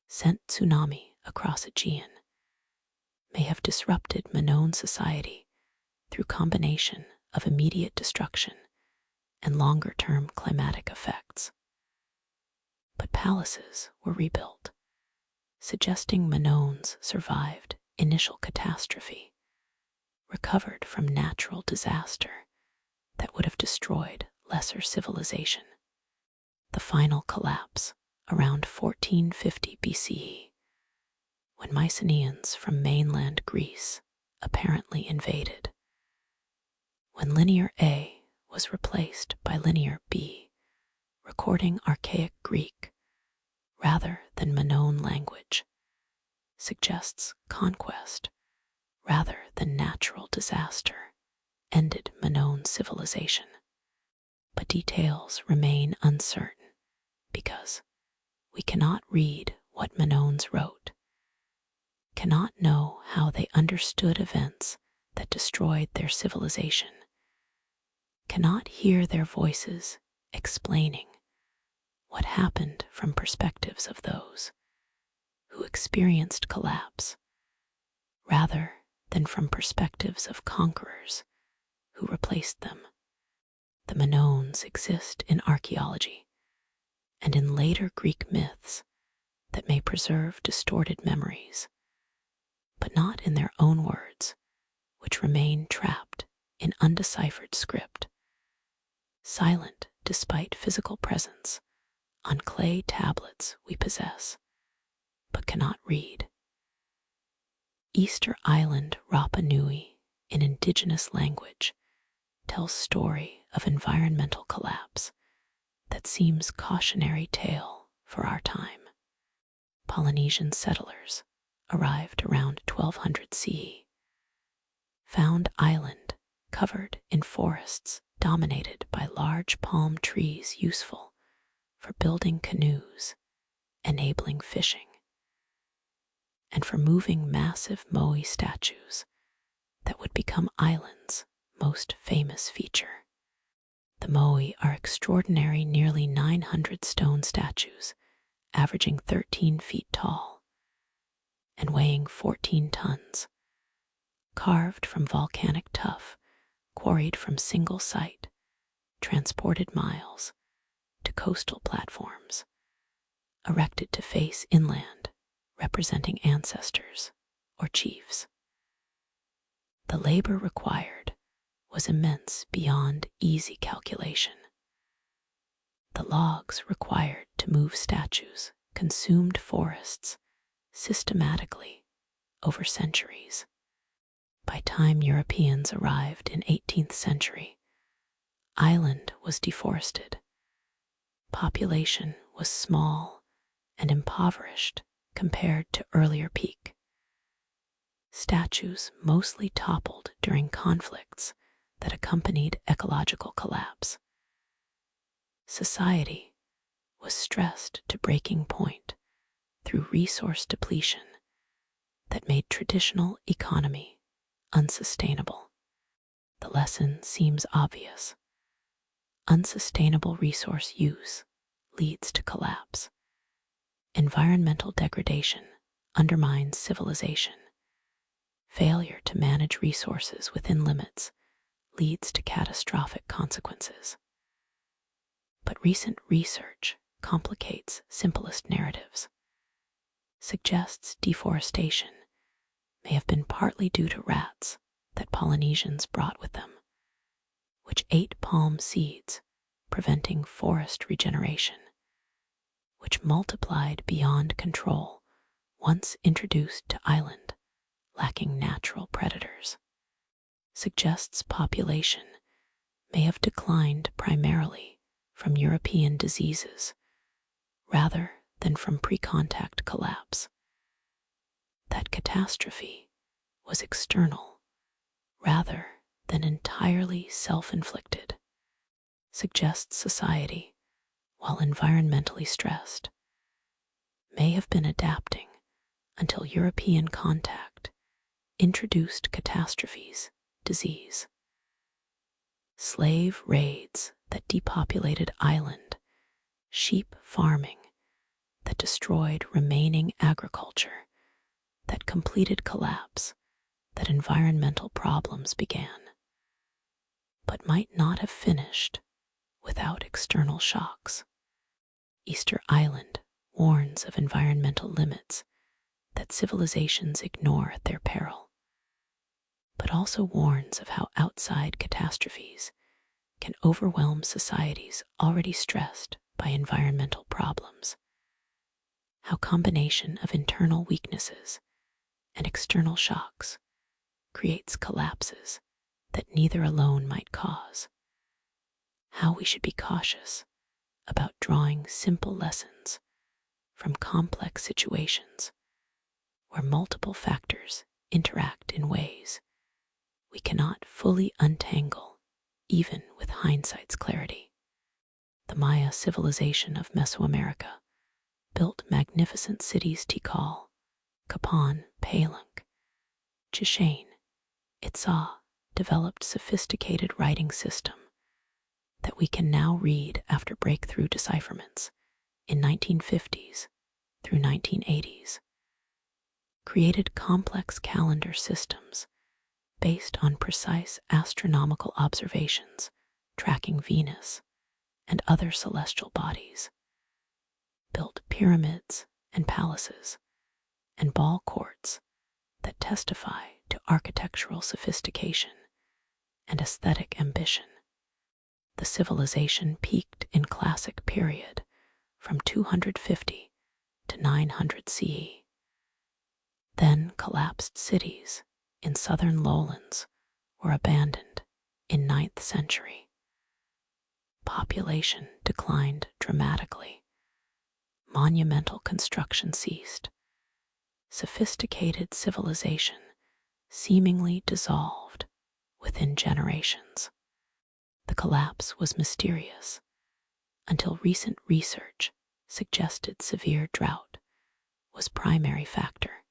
sent tsunami across Aegean, may have disrupted Minoan society through combination of immediate destruction and longer-term climatic effects. But palaces were rebuilt, suggesting Minoans survived initial catastrophe, recovered from natural disaster that would have destroyed lesser civilization. The final collapse around 1450 BCE, when Mycenaeans from mainland Greece apparently invaded. When Linear A was replaced by Linear B, recording archaic Greek rather than Minoan language, suggests conquest rather than natural disaster ended Minoan civilization. But details remain uncertain because we cannot read what Minoans wrote, cannot know how they understood events that destroyed their civilization, cannot hear their voices explaining what happened from perspectives of those who experienced collapse rather than from perspectives of conquerors who replaced them. The Minoans exist in archaeology and in later Greek myths that may preserve distorted memories, but not in their own words, which remain trapped in undeciphered script, silent despite physical presence on clay tablets we possess, but cannot read. Easter Island Rapa Nui, in indigenous language, tells story of environmental collapse that seems cautionary tale for our time. Polynesian settlers arrived around 1200 CE, found island covered in forests dominated by large palm trees useful for building canoes, enabling fishing, and for moving massive moai statues that would become islands' most famous feature. The moai are extraordinary nearly 900 stone statues, averaging 13 feet tall and weighing 14 tons, carved from volcanic tuff, quarried from single site, transported miles to coastal platforms, erected to face inland, representing ancestors or chiefs. The labor required was immense beyond easy calculation. The logs required to move statues consumed forests systematically over centuries. By time Europeans arrived in 18th century, island was deforested. Population was small and impoverished compared to earlier peak. Statues mostly toppled during conflicts that accompanied ecological collapse. Society was stressed to breaking point through resource depletion that made traditional economy unsustainable. The lesson seems obvious. Unsustainable resource use leads to collapse. Environmental degradation undermines civilization. Failure to manage resources within limits leads to catastrophic consequences. But recent research complicates simplest narratives, suggests deforestation may have been partly due to rats that Polynesians brought with them, which ate palm seeds, preventing forest regeneration, which multiplied beyond control once introduced to island, lacking natural predators. Suggests population may have declined primarily from European diseases rather than from pre-contact collapse. That catastrophe was external rather than entirely self-inflicted. Suggests society, while environmentally stressed, may have been adapting until European contact introduced catastrophes, disease. Slave raids that depopulated island, sheep farming that destroyed remaining agriculture, that completed collapse, that environmental problems began, but might not have finished without external shocks. Easter Island warns of environmental limits that civilizations ignore at their peril. but also warns of how outside catastrophes can overwhelm societies already stressed by environmental problems. How combination of internal weaknesses and external shocks creates collapses that neither alone might cause. How we should be cautious about drawing simple lessons from complex situations where multiple factors interact in ways we cannot fully untangle even with hindsight's clarity. The Maya civilization of Mesoamerica built magnificent cities Tikal, Capan, Palenque, Chichen Itza developed sophisticated writing system that we can now read after breakthrough decipherments in 1950s through 1980s, created complex calendar systems based on precise astronomical observations tracking Venus and other celestial bodies, built pyramids and palaces and ball courts that testify to architectural sophistication and aesthetic ambition. The civilization peaked in Classic period from 250 to 900 CE. Then collapsed cities in southern lowlands were abandoned in 9th century. Population declined dramatically. Monumental construction ceased. Sophisticated civilization seemingly dissolved within generations. The collapse was mysterious until recent research suggested severe drought was primary factor,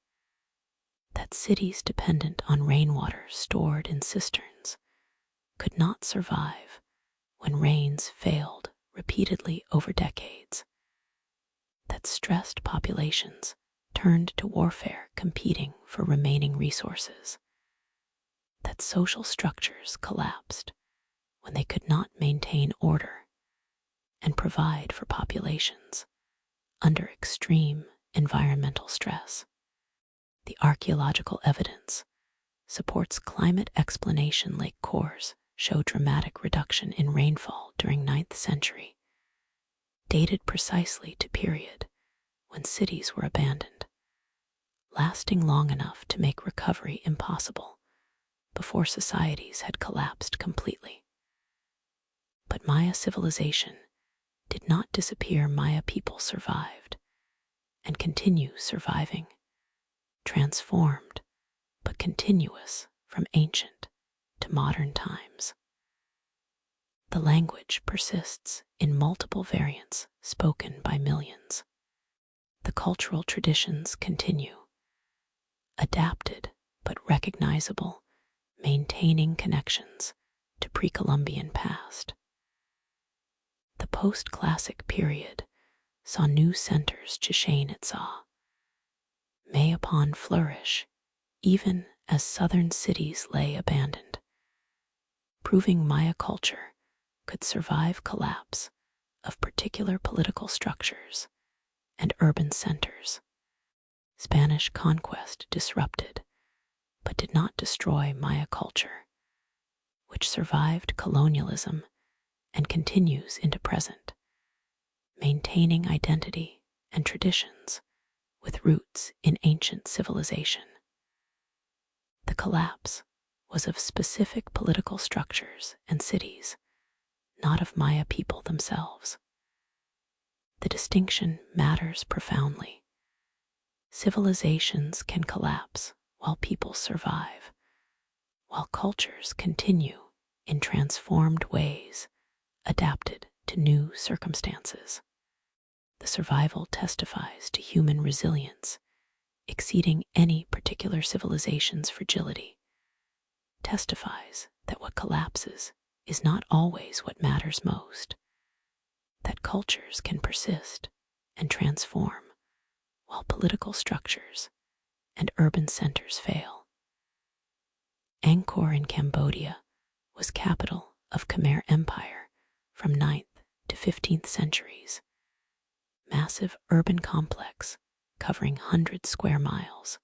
that cities dependent on rainwater stored in cisterns could not survive when rains failed repeatedly over decades, that stressed populations turned to warfare competing for remaining resources, that social structures collapsed when they could not maintain order and provide for populations under extreme environmental stress. The archaeological evidence supports climate explanation. Lake cores show dramatic reduction in rainfall during 9th century, dated precisely to period when cities were abandoned, lasting long enough to make recovery impossible before societies had collapsed completely. But Maya civilization did not disappear. Maya people survived and continue surviving, transformed but continuous from ancient to modern times. The language persists in multiple variants spoken by millions. The cultural traditions continue, adapted but recognizable, maintaining connections to pre-Columbian past. The post-classic period saw new centers. Chichen Itza, Mayapan flourish even as southern cities lay abandoned, proving Maya culture could survive collapse of particular political structures and urban centers. Spanish conquest disrupted but did not destroy Maya culture, which survived colonialism and continues into present, maintaining identity and traditions with roots in ancient civilization. The collapse was of specific political structures and cities, not of Maya people themselves. The distinction matters profoundly. Civilizations can collapse while people survive, while cultures continue in transformed ways, adapted to new circumstances. The survival testifies to human resilience, exceeding any particular civilization's fragility, testifies that what collapses is not always what matters most, that cultures can persist and transform while political structures and urban centers fail. Angkor in Cambodia was capital of Khmer Empire from 9th to 15th centuries. Massive urban complex covering 100 square miles,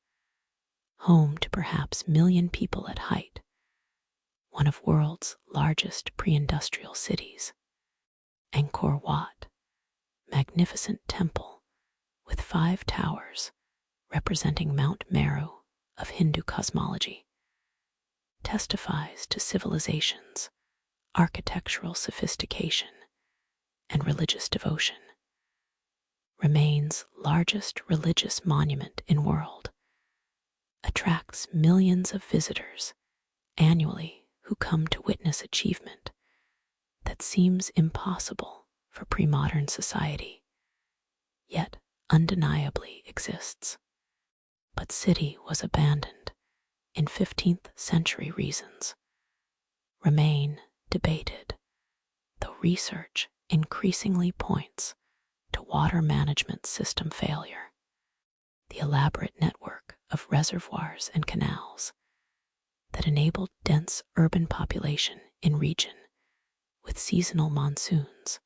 home to perhaps million people at height, one of world's largest pre-industrial cities. Angkor Wat, magnificent temple with 5 towers representing Mount Meru of Hindu cosmology, testifies to civilization's architectural sophistication and religious devotion. Remains largest religious monument in world, attracts millions of visitors annually who come to witness achievement that seems impossible for pre-modern society, yet undeniably exists. But city was abandoned in 15th century reasons remain debated, though research increasingly points to water management system failure. The elaborate network of reservoirs and canals that enabled dense urban population in region with seasonal monsoons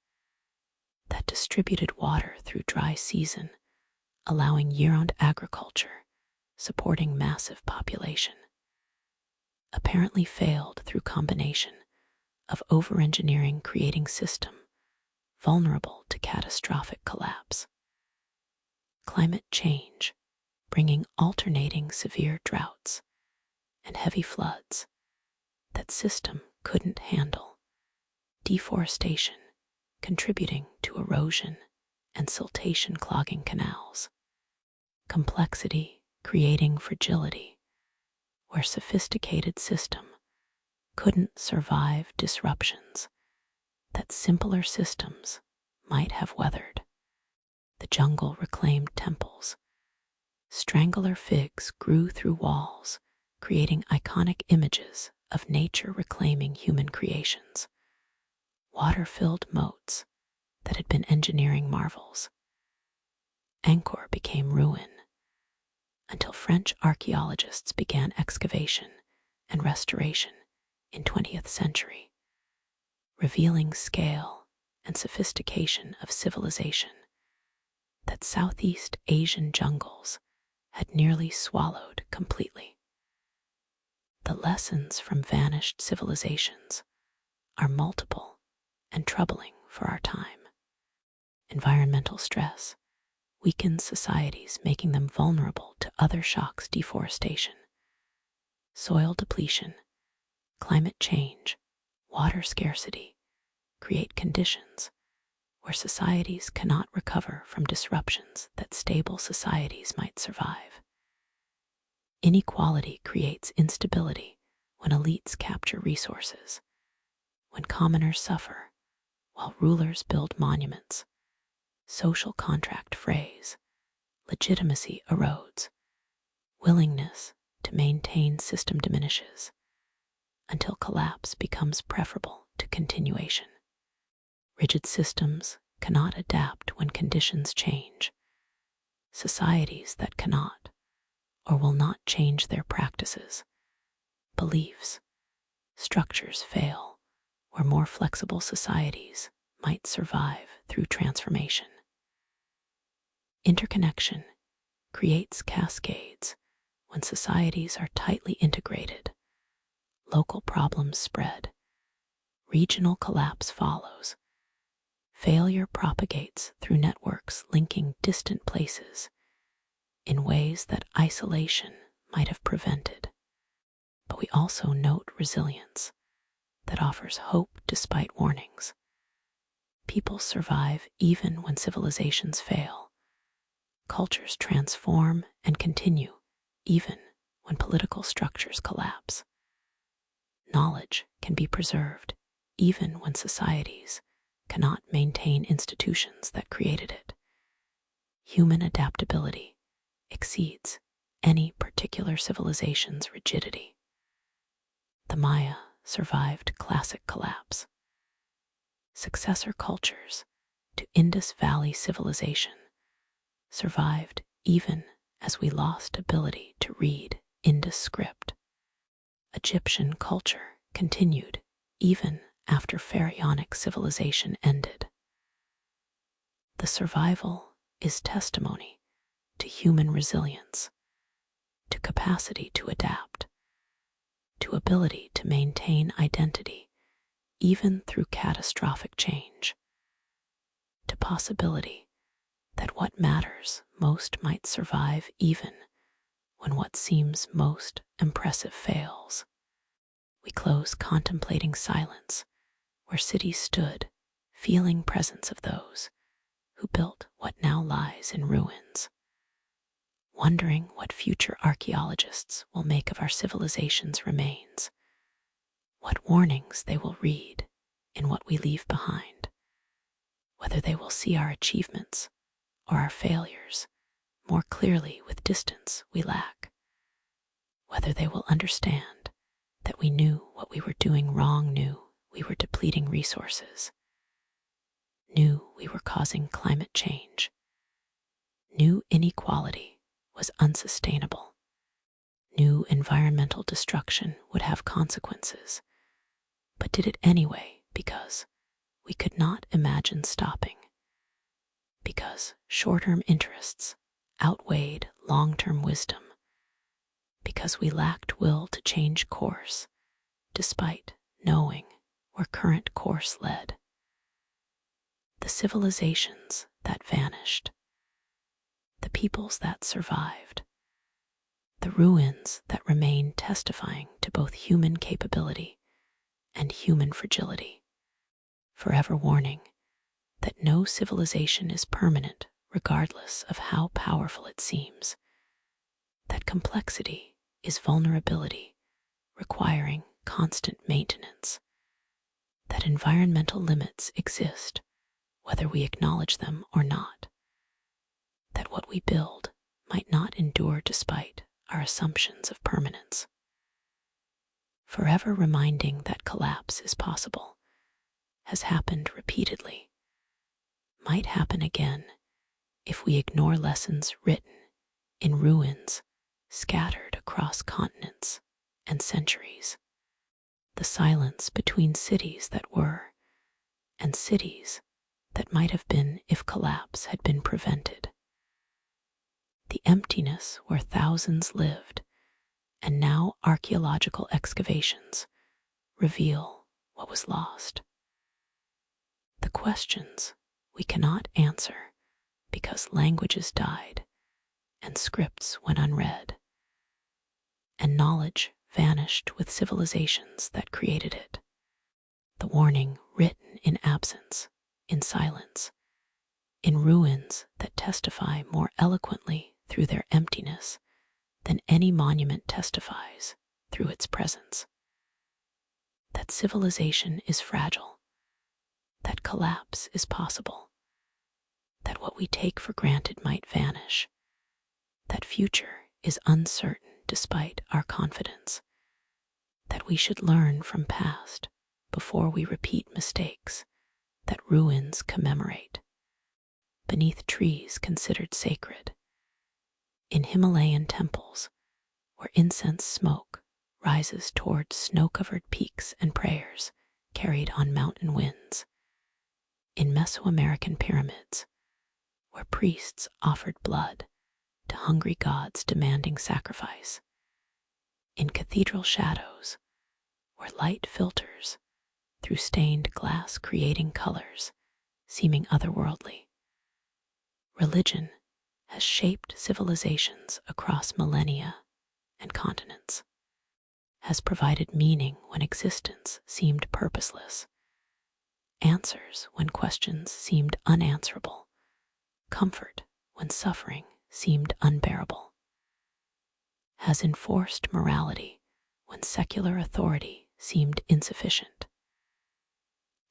that distributed water through dry season, allowing year-round agriculture, supporting massive population, apparently failed through combination of over-engineering creating system vulnerable to catastrophic collapse. Climate change, bringing alternating severe droughts and heavy floods that system couldn't handle. Deforestation, contributing to erosion and siltation clogging canals. Complexity, creating fragility, where sophisticated system couldn't survive disruptions that simpler systems might have weathered. The jungle reclaimed temples. Strangler figs grew through walls, creating iconic images of nature reclaiming human creations. Water-filled moats that had been engineering marvels. Angkor became ruin until French archaeologists began excavation and restoration in 20th century, revealing scale and sophistication of civilization that Southeast Asian jungles had nearly swallowed completely. The lessons from vanished civilizations are multiple and troubling for our time. Environmental stress weakens societies, making them vulnerable to other shocks. Deforestation, soil depletion, climate change, water scarcity create conditions where societies cannot recover from disruptions that stable societies might survive. Inequality creates instability when elites capture resources, when commoners suffer while rulers build monuments. Social contract frays, legitimacy erodes, willingness to maintain system diminishes, until collapse becomes preferable to continuation. Rigid systems cannot adapt when conditions change. Societies that cannot or will not change their practices, beliefs, structures fail where more flexible societies might survive through transformation. Interconnection creates cascades when societies are tightly integrated. Local problems spread. Regional collapse follows. Failure propagates through networks linking distant places in ways that isolation might have prevented. But we also note resilience that offers hope despite warnings. People survive even when civilizations fail. Cultures transform and continue even when political structures collapse. Knowledge can be preserved even when societies cannot maintain institutions that created it. Human adaptability exceeds any particular civilization's rigidity. The Maya survived classic collapse. Successor cultures to Indus Valley civilization survived even as we lost ability to read Indus script. Egyptian culture continued even after pharaonic civilization ended. The survival is testimony to human resilience, to capacity to adapt, to ability to maintain identity, even through catastrophic change, to possibility that what matters most might survive even when what seems most impressive fails. We close contemplating silence where cities stood, feeling presence of those who built what now lies in ruins, wondering what future archaeologists will make of our civilization's remains, what warnings they will read in what we leave behind, whether they will see our achievements or our failures more clearly with distance we lack, whether they will understand that we knew what we were doing wrong, knew we were depleting resources, knew we were causing climate change, knew inequality was unsustainable, knew environmental destruction would have consequences, but did it anyway because we could not imagine stopping, because short-term interests outweighed long-term wisdom, because we lacked will to change course despite knowing where current course led. The civilizations that vanished, the peoples that survived, the ruins that remain testifying to both human capability and human fragility, forever warning that no civilization is permanent regardless of how powerful it seems, that complexity is vulnerability requiring constant maintenance, that environmental limits exist whether we acknowledge them or not, that what we build might not endure despite our assumptions of permanence. Forever reminding that collapse is possible, has happened repeatedly, might happen again if we ignore lessons written in ruins scattered across continents and centuries. The silence between cities that were and cities that might have been if collapse had been prevented. The emptiness where thousands lived, and now archaeological excavations reveal what was lost. The questions we cannot answer because languages died and scripts went unread, and knowledge vanished with civilizations that created it. The warning written in absence, in silence, in ruins that testify more eloquently through their emptiness than any monument testifies through its presence. That civilization is fragile, that collapse is possible, that what we take for granted might vanish, that future is uncertain despite our confidence, that we should learn from past before we repeat mistakes that ruins commemorate. Beneath trees considered sacred, in Himalayan temples where incense smoke rises toward snow-covered peaks and prayers carried on mountain winds, in Mesoamerican pyramids where priests offered blood to hungry gods demanding sacrifice, in cathedral shadows where light filters through stained glass creating colors seeming otherworldly. Religion has shaped civilizations across millennia and continents, has provided meaning when existence seemed purposeless, answers when questions seemed unanswerable, comfort when suffering seemed unbearable, has enforced morality when secular authority seemed insufficient,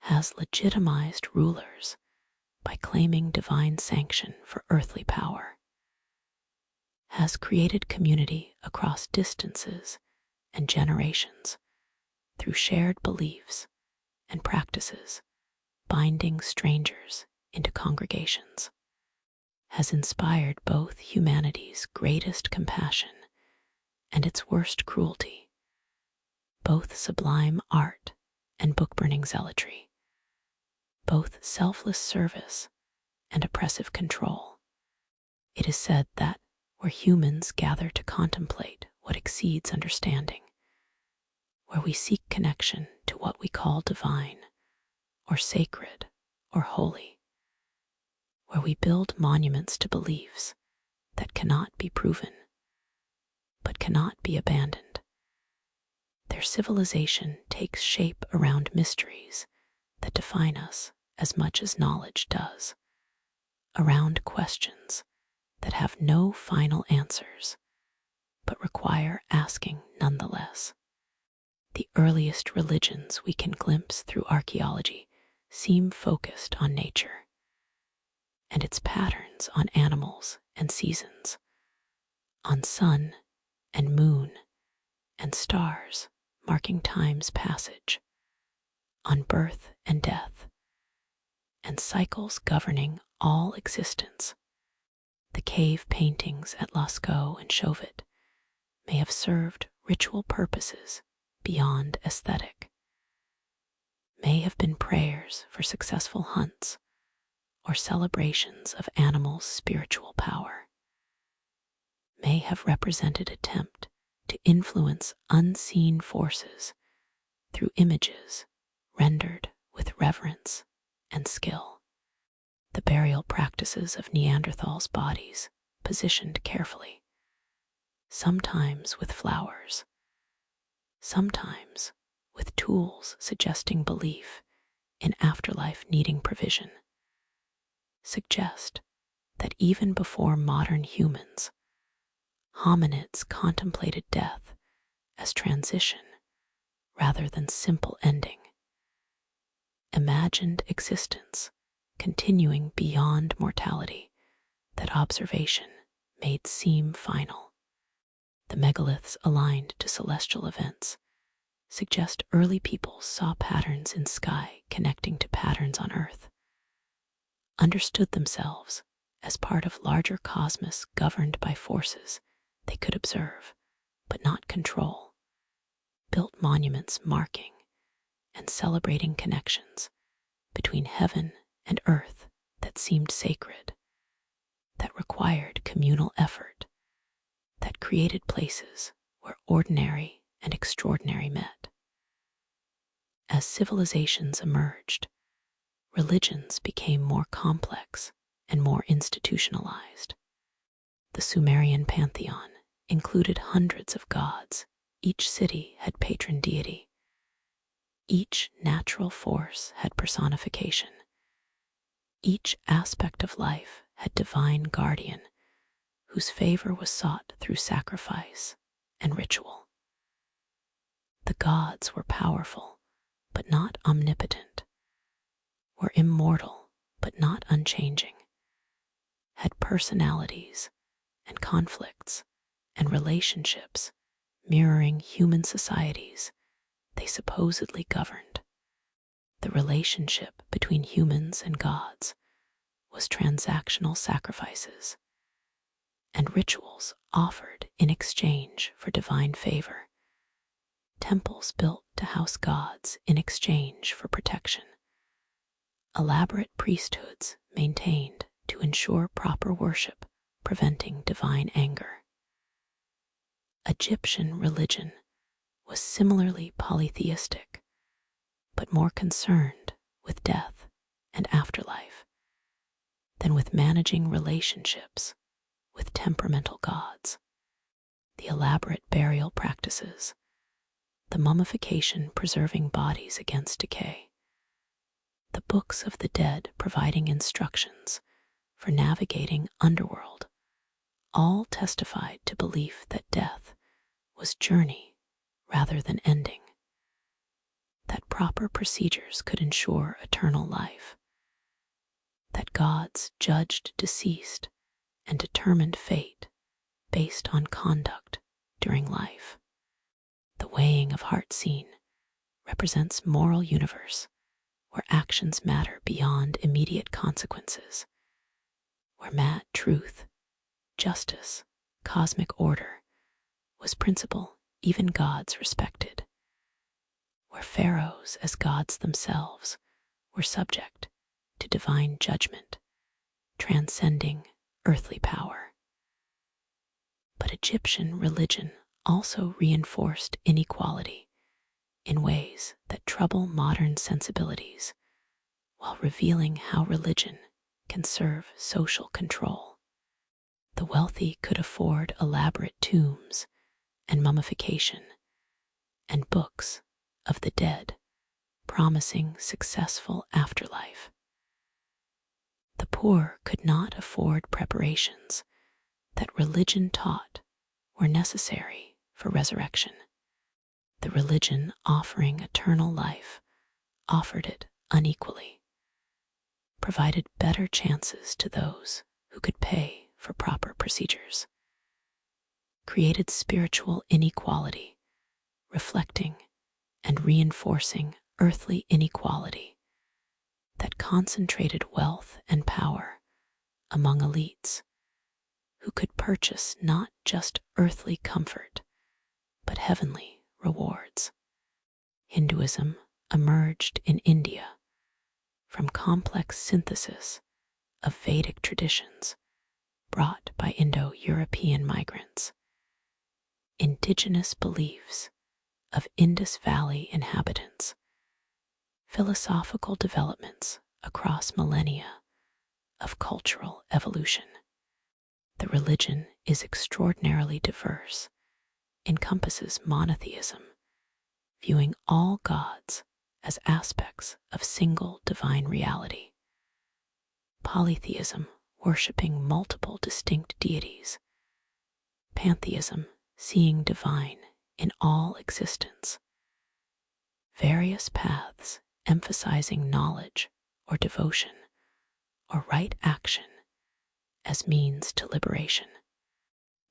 has legitimized rulers by claiming divine sanction for earthly power, has created community across distances and generations through shared beliefs and practices, binding strangers into congregations, has inspired both humanity's greatest compassion and its worst cruelty, both sublime art and book-burning zealotry, both selfless service and oppressive control. It is said that where humans gather to contemplate what exceeds understanding, where we seek connection to what we call divine, or sacred, or holy, where we build monuments to beliefs that cannot be proven, but cannot be abandoned. Their civilization takes shape around mysteries that define us as much as knowledge does, around questions that have no final answers, but require asking nonetheless. The earliest religions we can glimpse through archaeology seem focused on nature and its patterns on animals and seasons, on sun and moon and stars marking time's passage, on birth and death, and cycles governing all existence. The cave paintings at Lascaux and Chauvet may have served ritual purposes beyond aesthetic, may have been prayers for successful hunts or celebrations of animals' spiritual power, may have represented attempt to influence unseen forces through images rendered with reverence and skill. The burial practices of Neanderthals' bodies positioned carefully, sometimes with flowers, sometimes with tools suggesting belief in afterlife needing provision, suggest that even before modern humans, hominids contemplated death as transition rather than simple ending, imagined existence continuing beyond mortality that observation made seem final. The megaliths aligned to celestial events suggest early peoples saw patterns in sky connecting to patterns on earth, understood themselves as part of larger cosmos governed by forces they could observe but not control, built monuments marking and celebrating connections between heaven and earth that seemed sacred, that required communal effort, that created places where ordinary and extraordinary met. As civilizations emerged, religions became more complex and more institutionalized. The Sumerian pantheon included hundreds of gods. Each city had patron deity. Each natural force had personification. Each aspect of life had divine guardian whose favor was sought through sacrifice and ritual. The gods were powerful, but not omnipotent, were immortal, but not unchanging, had personalities and conflicts and relationships mirroring human societies they supposedly governed. The relationship between humans and gods was transactional sacrifices and rituals offered in exchange for divine favor, temples built to house gods in exchange for protection, elaborate priesthoods maintained to ensure proper worship, preventing divine anger. Egyptian religion was similarly polytheistic, but more concerned with death and afterlife than with managing relationships with temperamental gods. The elaborate burial practices, the mummification preserving bodies against decay, the books of the dead providing instructions for navigating underworld, all testified to belief that death was journey rather than ending, that proper procedures could ensure eternal life, that gods judged deceased and determined fate based on conduct during life. The weighing of heart scene represents moral universe where actions matter beyond immediate consequences, where mad truth, justice, cosmic order was principle even gods respected, where pharaohs as gods themselves were subject to divine judgment, transcending earthly power. But Egyptian religion also reinforced inequality in ways that trouble modern sensibilities, while revealing how religion can serve social control. The wealthy could afford elaborate tombs and mummification, and books of the dead promising successful afterlife. The poor could not afford preparations that religion taught were necessary for resurrection. The religion offering eternal life offered it unequally, provided better chances to those who could pay for proper procedures, created spiritual inequality, reflecting and reinforcing earthly inequality that concentrated wealth and power among elites who could purchase not just earthly comfort, but heavenly rewards. Hinduism emerged in India from complex synthesis of Vedic traditions brought by Indo-European migrants, indigenous beliefs of Indus Valley inhabitants, philosophical developments across millennia of cultural evolution. The religion is extraordinarily diverse, encompasses monotheism, viewing all gods as aspects of single divine reality, polytheism, worshipping multiple distinct deities, pantheism, seeing divine in all existence, various paths emphasizing knowledge or devotion or right action as means to liberation,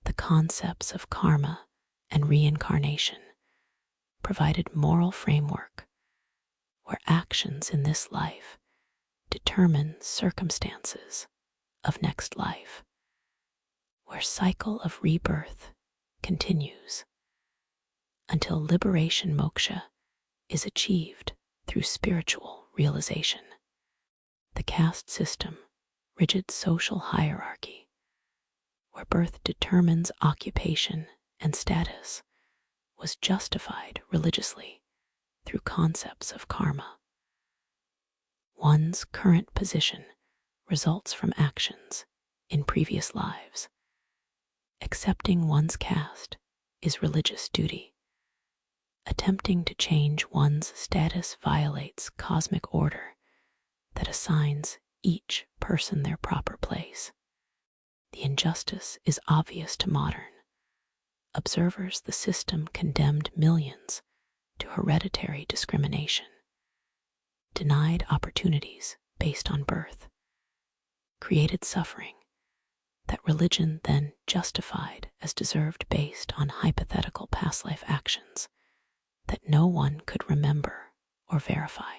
the concepts of karma and reincarnation provided moral framework where actions in this life determine circumstances of next life, where cycle of rebirth continues until liberation moksha is achieved through spiritual realization. The caste system, rigid social hierarchy, where birth determines occupation and status, was justified religiously through concepts of karma. One's current position results from actions in previous lives. Accepting one's caste is religious duty. Attempting to change one's status violates cosmic order that assigns each person their proper place. The injustice is obvious to modern observers. The system condemned millions to hereditary discrimination, denied opportunities based on birth, created suffering that religion then justified as deserved based on hypothetical past life actions that no one could remember or verify.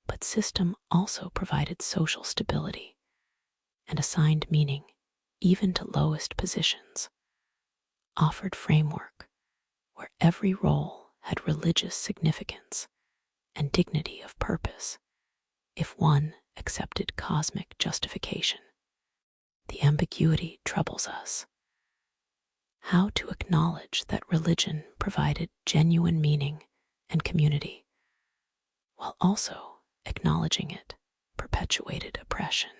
But system also provided social stability and assigned meaning even to lowest positions, offered framework where every role had religious significance and dignity of purpose if one accepted cosmic justification. The ambiguity troubles us. How to acknowledge that religion provided genuine meaning and community, while also acknowledging it perpetuated oppression.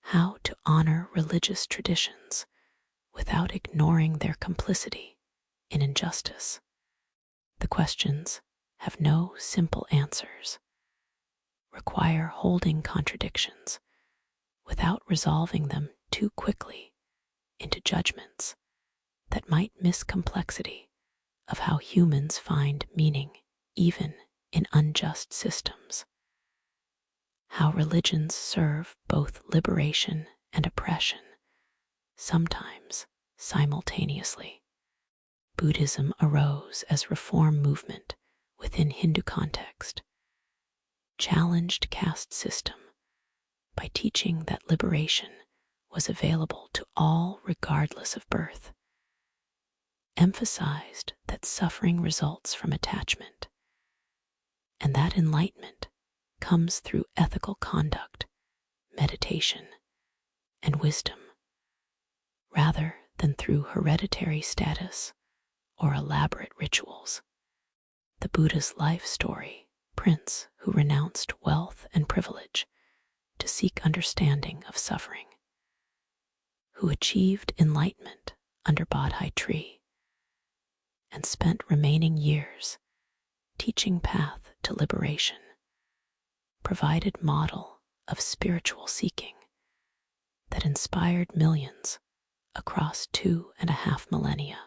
How to honor religious traditions without ignoring their complicity in injustice. The questions have no simple answers, require holding contradictions without resolving them too quickly into judgments that might miss complexity of how humans find meaning even in unjust systems. How religions serve both liberation and oppression, sometimes simultaneously. Buddhism arose as reform movement within Hindu context, challenged caste system by teaching that liberation was available to all regardless of birth, emphasized that suffering results from attachment, and that enlightenment comes through ethical conduct, meditation, and wisdom, rather than through hereditary status or elaborate rituals. The Buddha's life story, prince who renounced wealth and privilege to seek understanding of suffering, who achieved enlightenment under Bodhi tree and spent remaining years teaching path to liberation, provided model of spiritual seeking that inspired millions across 2.5 millennia.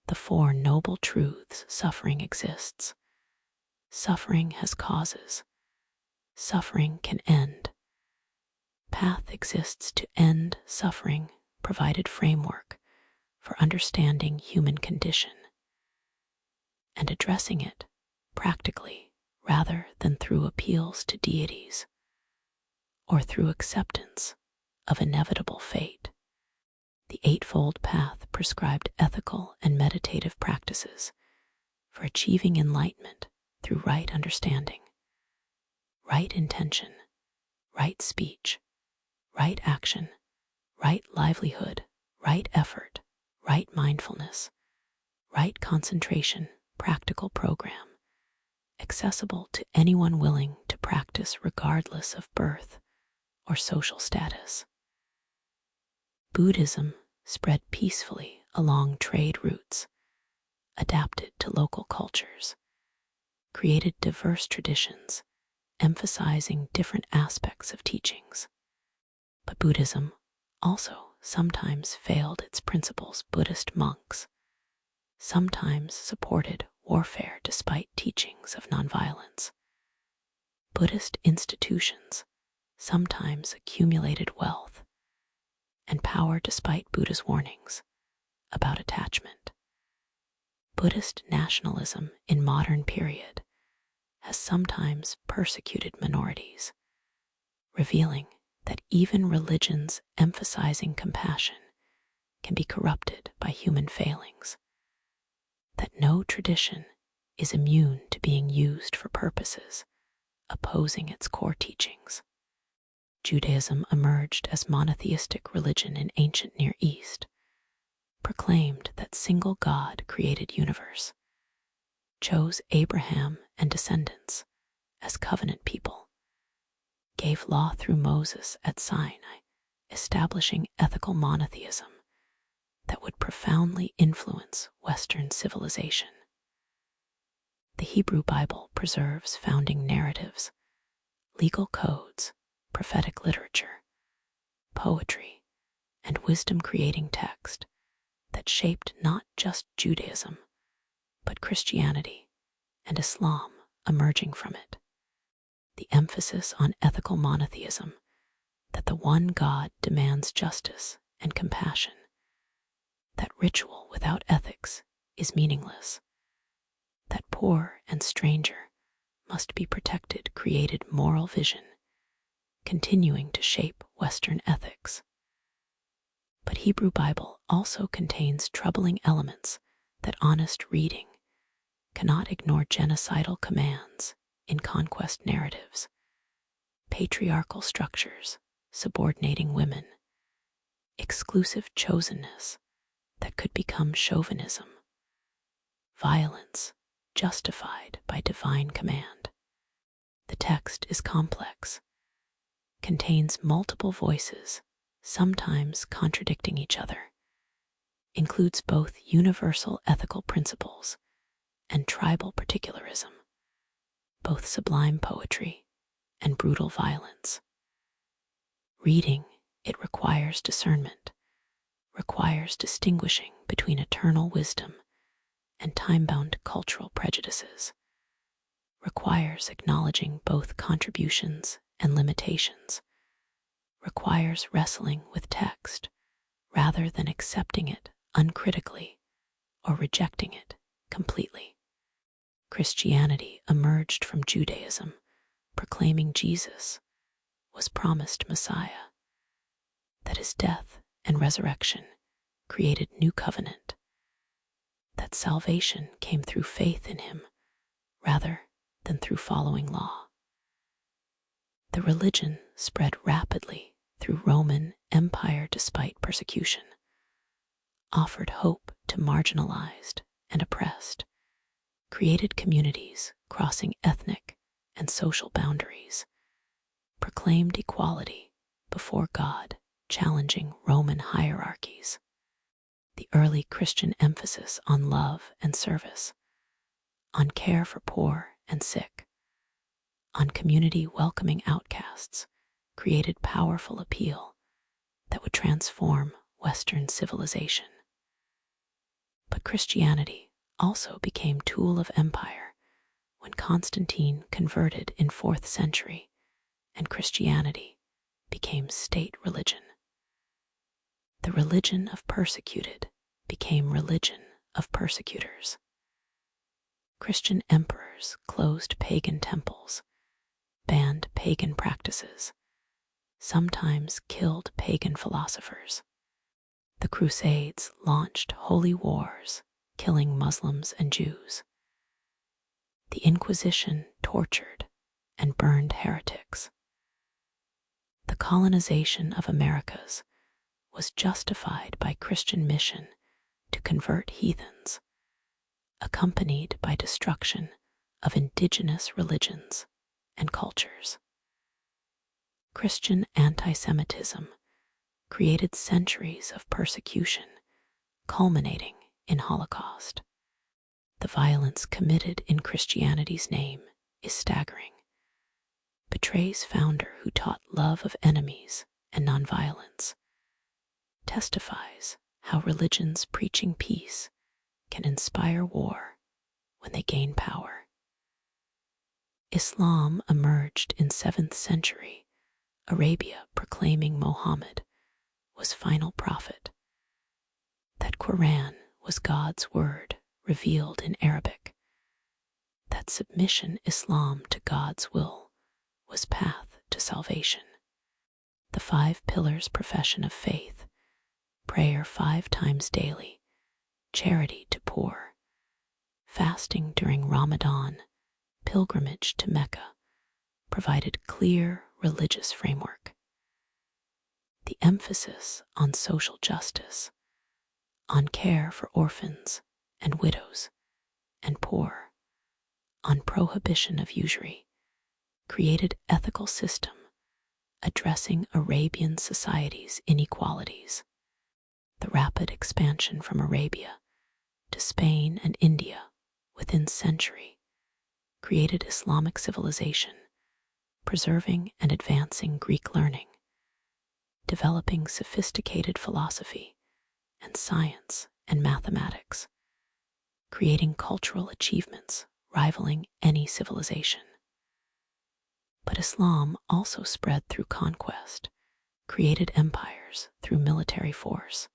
The four noble truths: suffering exists, suffering has causes, suffering can end, path exists to end suffering, provided framework for understanding human condition and addressing it practically rather than through appeals to deities or through acceptance of inevitable fate. The Eightfold Path prescribed ethical and meditative practices for achieving enlightenment through right understanding, right intention, right speech, right action, right livelihood, right effort, right mindfulness, right concentration, practical program, accessible to anyone willing to practice regardless of birth or social status. Buddhism spread peacefully along trade routes, adapted to local cultures, created diverse traditions, emphasizing different aspects of teachings. But Buddhism also sometimes failed its principles. Buddhist monks sometimes supported warfare despite teachings of nonviolence. Buddhist institutions sometimes accumulated wealth and power despite Buddha's warnings about attachment. Buddhist nationalism in modern period has sometimes persecuted minorities, revealing that even religions emphasizing compassion can be corrupted by human failings, that no tradition is immune to being used for purposes opposing its core teachings. Judaism emerged as monotheistic religion in ancient Near East, proclaimed that single God created universe, chose Abraham and descendants as covenant people, gave law through Moses at Sinai, establishing ethical monotheism that would profoundly influence Western civilization. The Hebrew Bible preserves founding narratives, legal codes, prophetic literature, poetry, and wisdom-creating text that shaped not just Judaism, but Christianity and Islam emerging from it. The emphasis on ethical monotheism, that the one God demands justice and compassion, that ritual without ethics is meaningless, that poor and stranger must be protected, created moral vision, continuing to shape Western ethics. But Hebrew Bible also contains troubling elements that honest reading cannot ignore: genocidal commands in conquest narratives, patriarchal structures subordinating women, exclusive chosenness that could become chauvinism, violence justified by divine command. The text is complex, contains multiple voices, sometimes contradicting each other, includes both universal ethical principles and tribal particularism, both sublime poetry and brutal violence. Reading it requires discernment, requires distinguishing between eternal wisdom and time-bound cultural prejudices, requires acknowledging both contributions and limitations, requires wrestling with text rather than accepting it uncritically or rejecting it completely. Christianity emerged from Judaism, proclaiming Jesus was promised Messiah, that his death and resurrection created new covenant, that salvation came through faith in him rather than through following law. The religion spread rapidly through Roman Empire despite persecution, offered hope to marginalized and oppressed, created communities crossing ethnic and social boundaries, proclaimed equality before God, challenging Roman hierarchies. The early Christian emphasis on love and service, on care for poor and sick, on community welcoming outcasts, created powerful appeal that would transform Western civilization. But Christianity also became tool of empire when Constantine converted in 4th century and Christianity became state religion. The religion of persecuted became religion of persecutors. Christian emperors closed pagan temples, banned pagan practices, sometimes killed pagan philosophers. The Crusades launched holy wars, killing Muslims and Jews. The Inquisition tortured and burned heretics. The colonization of Americas was justified by Christian mission to convert heathens, accompanied by destruction of indigenous religions and cultures. Christian anti-Semitism created centuries of persecution, culminating in Holocaust. The violence committed in Christianity's name is staggering. Betrays founder who taught love of enemies and nonviolence. Testifies how religions preaching peace can inspire war when they gain power. Islam emerged in 7th century, Arabia proclaiming Muhammad was final prophet. That Quran was God's word revealed in Arabic. That submission Islam to God's will was path to salvation. The 5 pillars profession of faith, prayer 5 times daily, charity to poor, fasting during Ramadan, pilgrimage to Mecca, provided clear religious framework. The emphasis on social justice, on care for orphans and widows and poor, on prohibition of usury, created ethical system addressing Arabian society's inequalities. The rapid expansion from Arabia to Spain and India within century created Islamic civilization, preserving and advancing Greek learning, developing sophisticated philosophy and science and mathematics, creating cultural achievements rivaling any civilization. But Islam also spread through conquest, created empires through military force,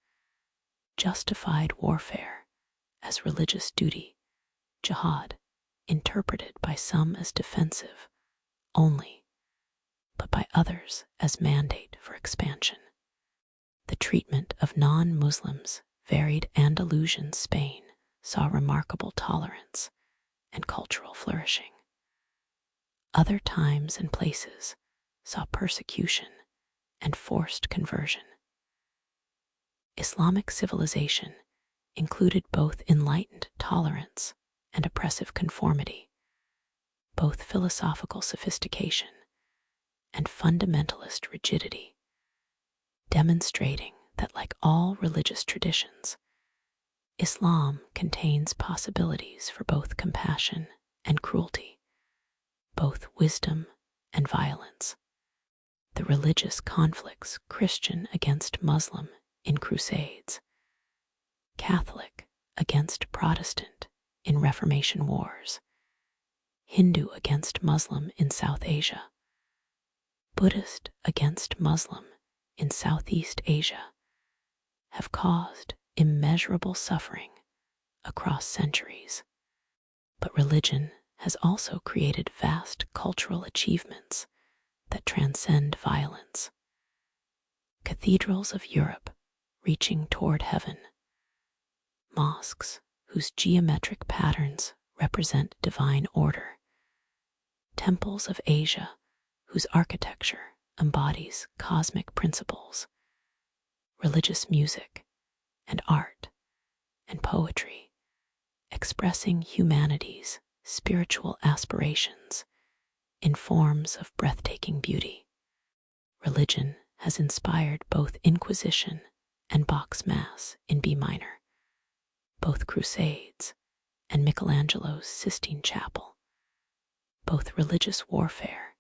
justified warfare as religious duty, jihad, interpreted by some as defensive only, but by others as mandate for expansion. The treatment of non-Muslims varied. Andalusian Spain saw remarkable tolerance and cultural flourishing. Other times and places saw persecution and forced conversion. Islamic civilization included both enlightened tolerance and oppressive conformity, both philosophical sophistication and fundamentalist rigidity, demonstrating that, like all religious traditions, Islam contains possibilities for both compassion and cruelty, both wisdom and violence. The religious conflicts Christian against Muslim in Crusades, Catholic against Protestant in Reformation wars, Hindu against Muslim in South Asia, Buddhist against Muslim in Southeast Asia, have caused immeasurable suffering across centuries. But religion has also created vast cultural achievements that transcend violence. Cathedrals of Europe reaching toward heaven, mosques whose geometric patterns represent divine order, temples of Asia whose architecture embodies cosmic principles, religious music and art and poetry, expressing humanity's spiritual aspirations in forms of breathtaking beauty. Religion has inspired both Inquisition and Bach's Mass in B minor, both Crusades and Michelangelo's Sistine Chapel, both religious warfare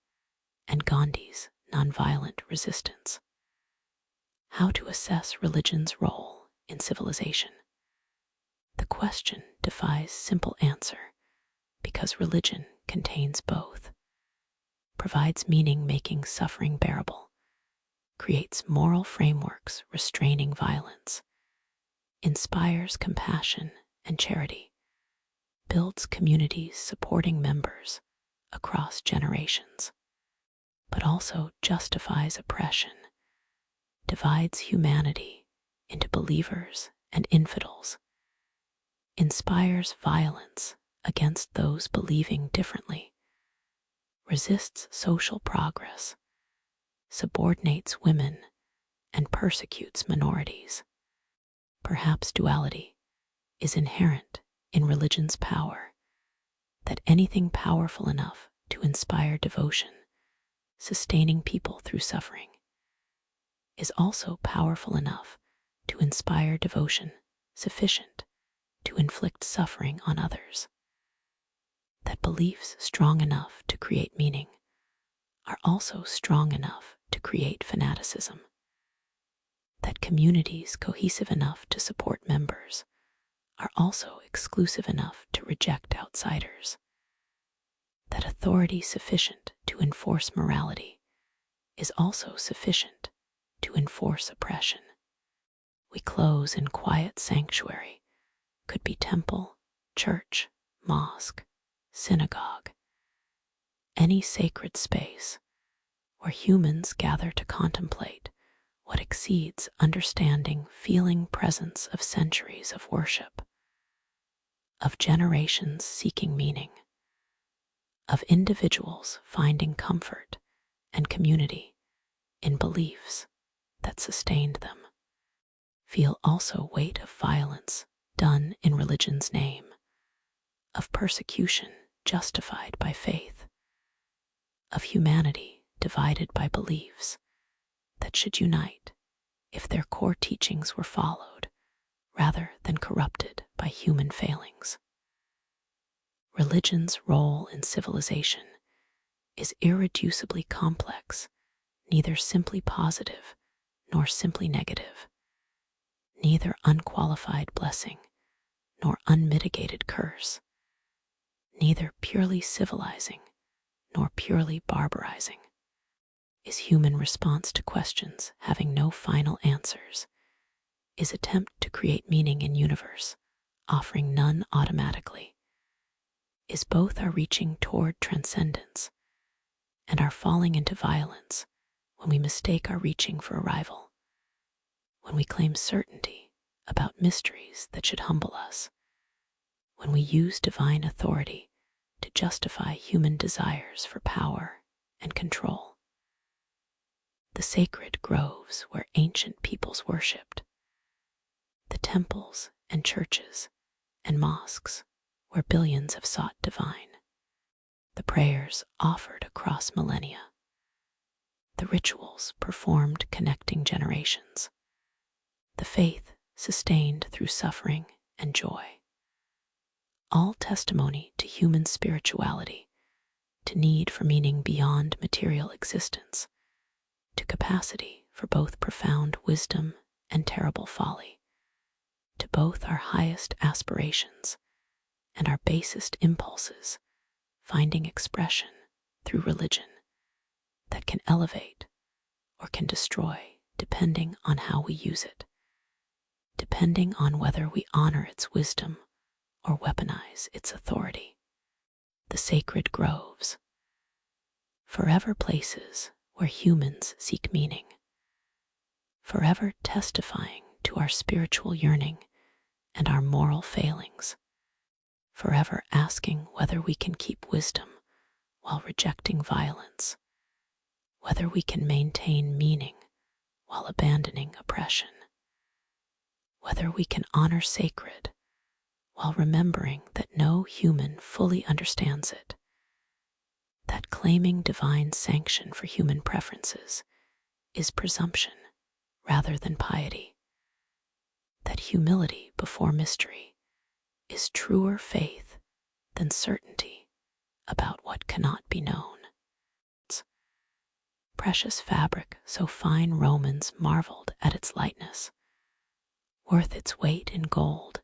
and Gandhi's nonviolent resistance. How to assess religion's role in civilization? The question defies simple answer because religion contains both, provides meaning making suffering bearable, creates moral frameworks restraining violence, inspires compassion and charity, builds communities supporting members across generations, but also justifies oppression, divides humanity into believers and infidels, inspires violence against those believing differently, resists social progress, subordinates women, and persecutes minorities. Perhaps duality is inherent in religion's power, that anything powerful enough to inspire devotion, sustaining people through suffering, is also powerful enough to inspire devotion sufficient to inflict suffering on others. That beliefs strong enough to create meaning are also strong enough to create fanaticism. That communities cohesive enough to support members are also exclusive enough to reject outsiders. That authority sufficient to enforce morality is also sufficient to enforce oppression. We close in quiet sanctuary, could be temple, church, mosque, synagogue, any sacred space where humans gather to contemplate what exceeds understanding, feeling presence of centuries of worship, of generations seeking meaning, of individuals finding comfort and community in beliefs that sustained them. Feel also weight of violence done in religion's name, of persecution justified by faith, of humanity divided by beliefs that should unite if their core teachings were followed rather than corrupted by human failings. Religion's role in civilization is irreducibly complex, neither simply positive nor simply negative, neither unqualified blessing nor unmitigated curse, neither purely civilizing nor purely barbarizing. Is human response to questions having no final answers, is attempt to create meaning in universe, offering none automatically, is both our reaching toward transcendence and our falling into violence when we mistake our reaching for arrival, when we claim certainty about mysteries that should humble us, when we use divine authority to justify human desires for power and control. The sacred groves where ancient peoples worshipped, the temples and churches and mosques where billions have sought divine, the prayers offered across millennia, the rituals performed connecting generations, the faith sustained through suffering and joy, all testimony to human spirituality, to need for meaning beyond material existence, to capacity for both profound wisdom and terrible folly, to both our highest aspirations and our basest impulses, finding expression through religion that can elevate or can destroy depending on how we use it, depending on whether we honor its wisdom or weaponize its authority. The sacred groves, forever places where humans seek meaning, forever testifying to our spiritual yearning and our moral failings, forever asking whether we can keep wisdom while rejecting violence, whether we can maintain meaning while abandoning oppression, whether we can honor sacred while remembering that no human fully understands it, that claiming divine sanction for human preferences is presumption rather than piety, that humility before mystery is truer faith than certainty about what cannot be known. Precious fabric so fine Romans marveled at its lightness, worth its weight in gold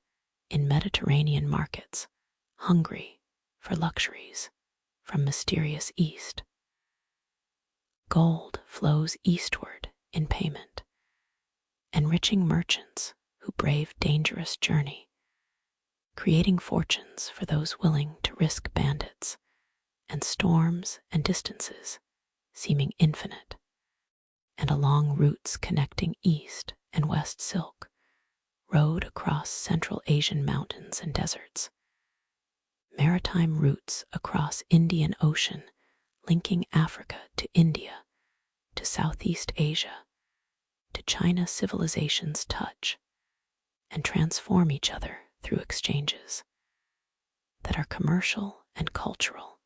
in Mediterranean markets, hungry for luxuries from mysterious East. Gold flows eastward in payment, enriching merchants who brave dangerous journey, creating fortunes for those willing to risk bandits and storms and distances seeming infinite, and along routes connecting east and west silk rode across Central Asian mountains and deserts, maritime routes across Indian Ocean linking Africa to India, to Southeast Asia, to China civilizations touch and transform each other through exchanges that are commercial and cultural,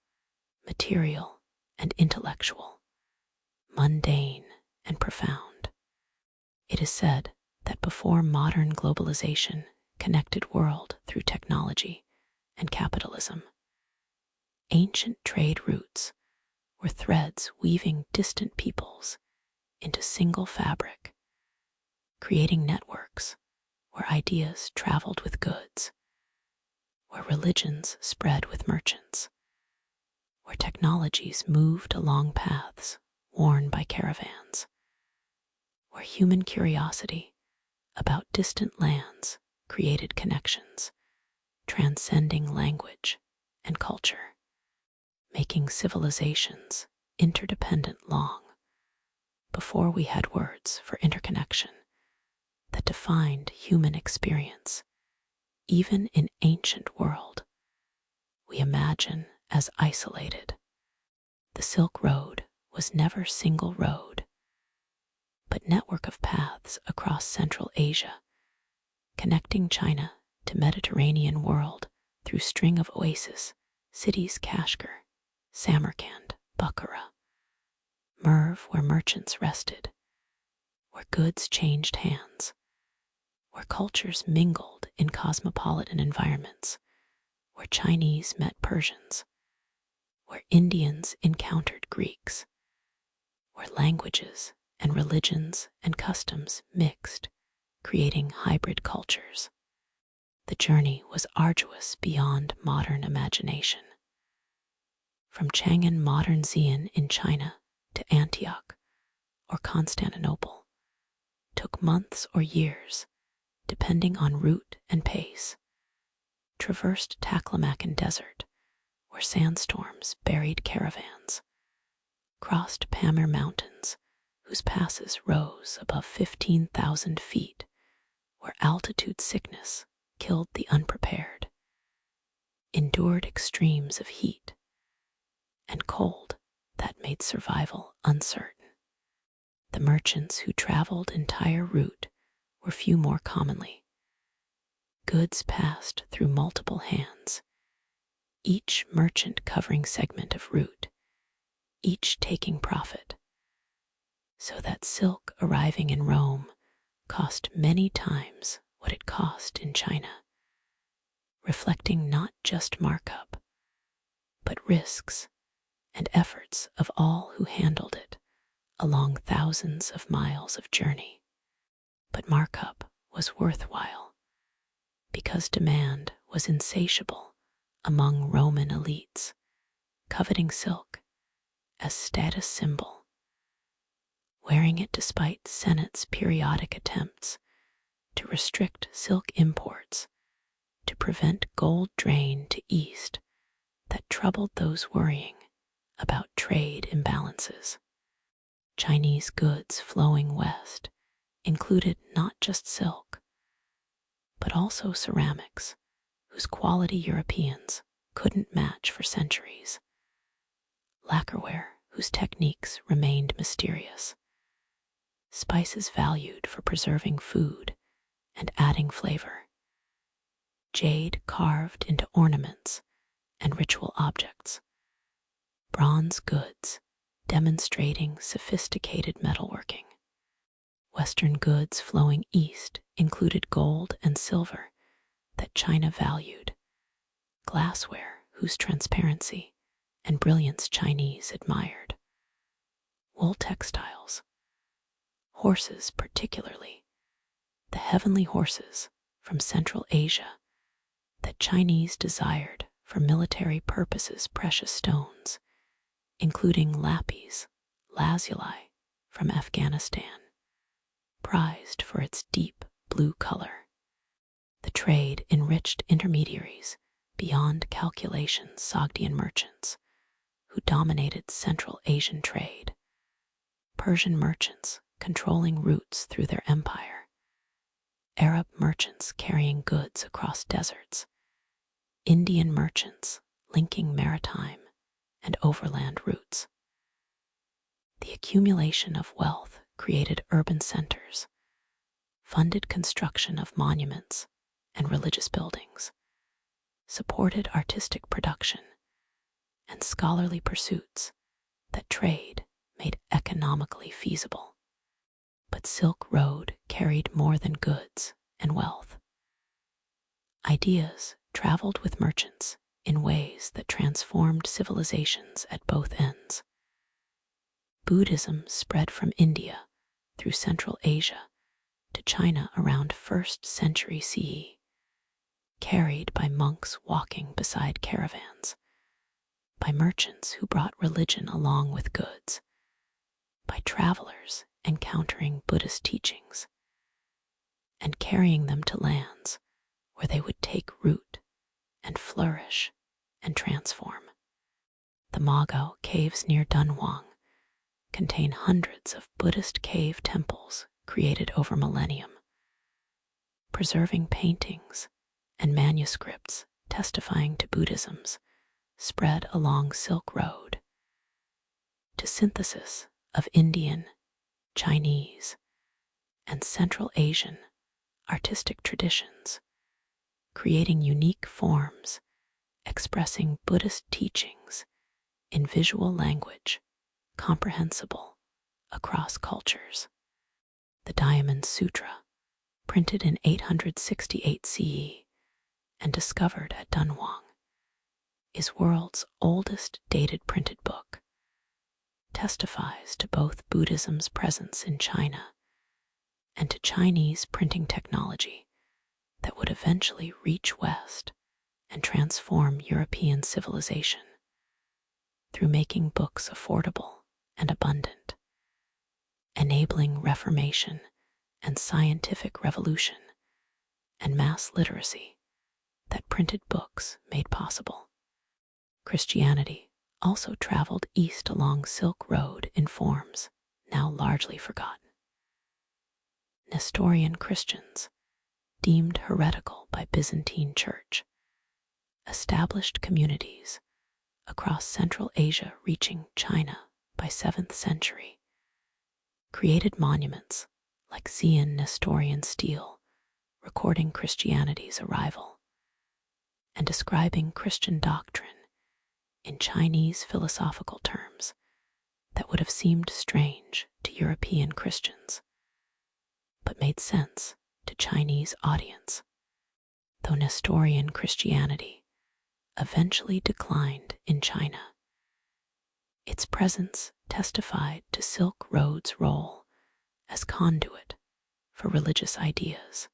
material and intellectual, mundane and profound. It is said that before modern globalization connected world through technology and capitalism, ancient trade routes were threads weaving distant peoples into single fabric, creating networks where ideas traveled with goods, where religions spread with merchants, where technologies moved along paths worn by caravans, where human curiosity about distant lands created connections, transcending language and culture, making civilizations interdependent long before we had words for interconnection that defined human experience. Even in ancient world, we imagine as isolated. The Silk Road was never single road, but network of paths across Central Asia, connecting China to Mediterranean world through string of oases, cities Kashgar, Samarkand, Bukhara, Merv where merchants rested, where goods changed hands, where cultures mingled in cosmopolitan environments, where Chinese met Persians, where Indians encountered Greeks, where languages and religions and customs mixed, creating hybrid cultures. The journey was arduous beyond modern imagination. From Chang'an modern Xi'an in China to Antioch or Constantinople took months or years, depending on route and pace. Traversed Taklamakan Desert, where sandstorms buried caravans, crossed Pamir Mountains, whose passes rose above 15,000 feet, where altitude sickness killed the unprepared, endured extremes of heat and cold that made survival uncertain. The merchants who traveled entire route were few more commonly. Goods passed through multiple hands, each merchant covering segment of route, each taking profit, so that silk arriving in Rome cost many times what it cost in China, reflecting not just markup, but risks and efforts of all who handled it along thousands of miles of journey. But markup was worthwhile because demand was insatiable among Roman elites, coveting silk as status symbol, wearing it despite Senate's periodic attempts to restrict silk imports to prevent gold drain to East that troubled those worrying about trade imbalances. Chinese goods flowing west included not just silk, but also ceramics, whose quality Europeans couldn't match for centuries, lacquerware whose techniques remained mysterious, spices valued for preserving food and adding flavor. Jade carved into ornaments and ritual objects. Bronze goods demonstrating sophisticated metalworking. Western goods flowing east included gold and silver that China valued, glassware whose transparency and brilliance Chinese admired, wool textiles, horses particularly, the heavenly horses from Central Asia that Chinese desired for military purposes, precious stones, including lapis lazuli from Afghanistan, prized for its deep blue color. The trade enriched intermediaries beyond calculation, Sogdian merchants who dominated Central Asian trade, Persian merchants controlling routes through their empire, Arab merchants carrying goods across deserts, Indian merchants linking maritime and overland routes. The accumulation of wealth created urban centers, funded construction of monuments and religious buildings, supported artistic production and scholarly pursuits that trade made economically feasible. But Silk Road carried more than goods and wealth. Ideas traveled with merchants in ways that transformed civilizations at both ends. Buddhism spread from India through Central Asia to China around 1st century CE, carried by monks walking beside caravans, by merchants who brought religion along with goods, by travelers encountering Buddhist teachings and carrying them to lands where they would take root and flourish and transform. The Magao caves near Dunhuang contain hundreds of Buddhist cave temples created over millennium, preserving paintings and manuscripts testifying to Buddhism's spread along Silk Road, to synthesis of Indian, Chinese, and Central Asian artistic traditions, creating unique forms expressing Buddhist teachings in visual language comprehensible across cultures. The Diamond Sutra, printed in 868 CE and discovered at Dunhuang, is world's oldest dated printed book, testifies to both Buddhism's presence in China and to Chinese printing technology that would eventually reach west and transform European civilization through making books affordable and abundant, enabling reformation and scientific revolution and mass literacy that printed books made possible. Christianity also traveled east along Silk Road in forms now largely forgotten. Nestorian Christians, deemed heretical by Byzantine Church, established communities across Central Asia reaching China by 7th century, created monuments like Xi'an Nestorian stele recording Christianity's arrival and describing Christian doctrine in Chinese philosophical terms that would have seemed strange to European Christians, but made sense to Chinese audience. Though Nestorian Christianity eventually declined in China, its presence testified to Silk Road's role as conduit for religious ideas,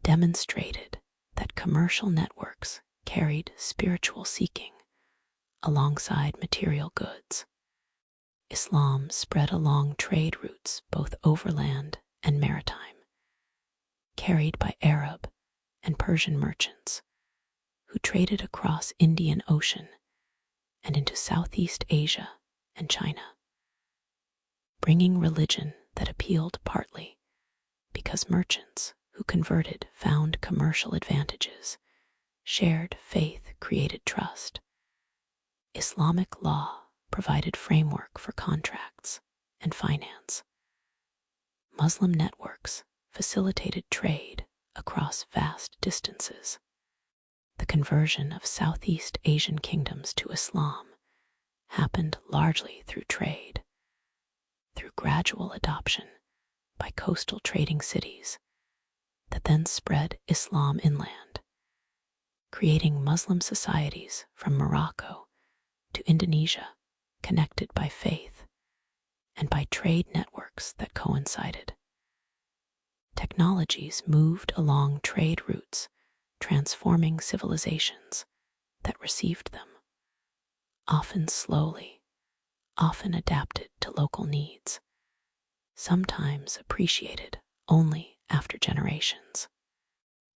demonstrated that commercial networks carried spiritual seeking alongside material goods. Islam spread along trade routes both overland and maritime, carried by Arab and Persian merchants who traded across Indian Ocean and into Southeast Asia and China, bringing religion that appealed partly because merchants who converted found commercial advantages. Shared faith created trust. Islamic law provided framework for contracts and finance. Muslim networks facilitated trade across vast distances. The conversion of Southeast Asian kingdoms to Islam happened largely through trade, through gradual adoption by coastal trading cities that then spread Islam inland, creating Muslim societies from Morocco to Indonesia connected by faith and by trade networks that coincided. Technologies moved along trade routes, transforming civilizations that received them, often slowly, often adapted to local needs, sometimes appreciated only after generations.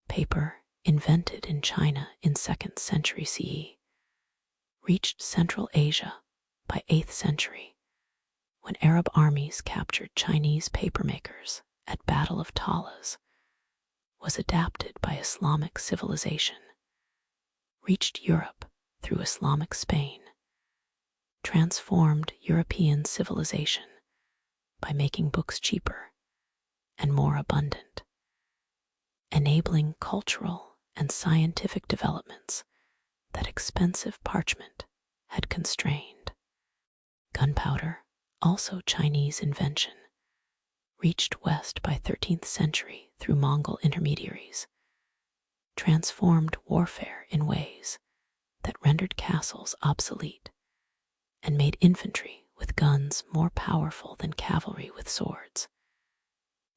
Paper, invented in China in 2nd century CE, reached Central Asia by 8th century, when Arab armies captured Chinese papermakers at Battle of Talas, was adapted by Islamic civilization, reached Europe through Islamic Spain, transformed European civilization by making books cheaper and more abundant, enabling cultural and scientific developments that expensive parchment had constrained. Gunpowder, also Chinese invention, reached west by 13th century through Mongol intermediaries, transformed warfare in ways that rendered castles obsolete and made infantry with guns more powerful than cavalry with swords,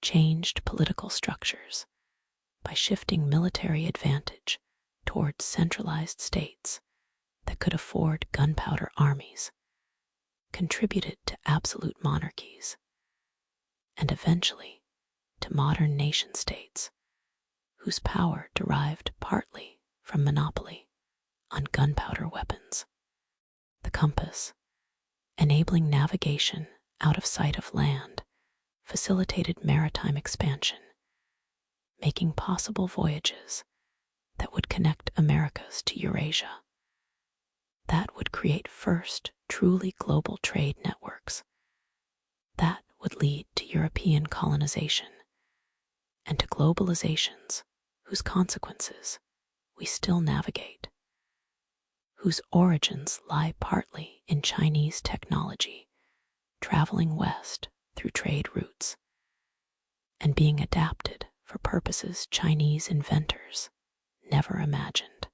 changed political structures by shifting military advantage towards centralized states that could afford gunpowder armies, contributed to absolute monarchies, and eventually to modern nation-states whose power derived partly from monopoly on gunpowder weapons. The compass, enabling navigation out of sight of land, facilitated maritime expansion, making possible voyages that would connect Americas to Eurasia, that would create first truly global trade networks, that would lead to European colonization and to globalizations whose consequences we still navigate, whose origins lie partly in Chinese technology traveling west through trade routes and being adapted for purposes Chinese inventors never imagined.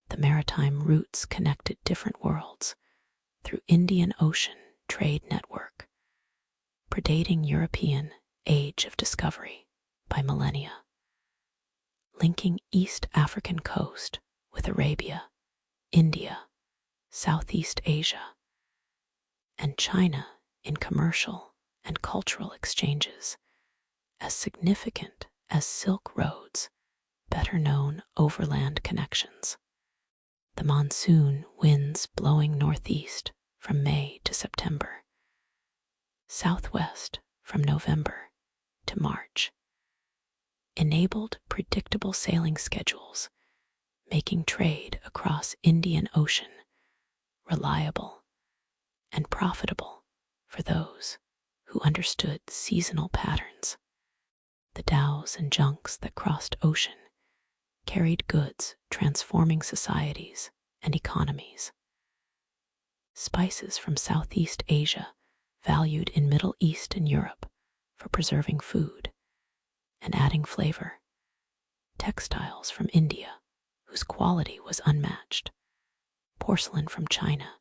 The maritime routes connected different worlds through Indian Ocean trade network, predating European age of discovery by millennia, linking East African coast with Arabia, India, Southeast Asia, and China in commercial and cultural exchanges as significant as Silk Roads, better known overland connections. The monsoon winds blowing northeast from May to September, southwest from November to March, enabled predictable sailing schedules, making trade across Indian Ocean reliable and profitable for those who understood seasonal patterns. The dhows and junks that crossed ocean carried goods transforming societies and economies. Spices from Southeast Asia valued in Middle East and Europe for preserving food and adding flavor. Textiles from India, whose quality was unmatched. Porcelain from China,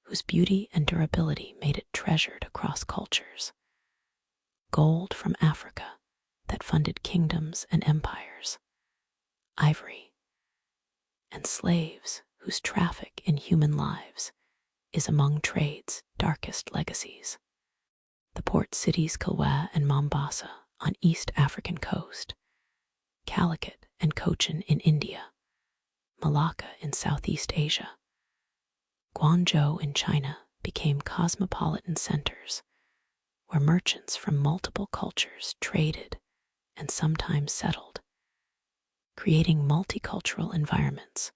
whose beauty and durability made it treasured across cultures. Gold from Africa that funded kingdoms and empires. Ivory, and slaves whose traffic in human lives is among trade's darkest legacies. The port cities Kilwa and Mombasa on East African coast, Calicut and Cochin in India, Malacca in Southeast Asia, Guangzhou in China became cosmopolitan centers where merchants from multiple cultures traded and sometimes settled, creating multicultural environments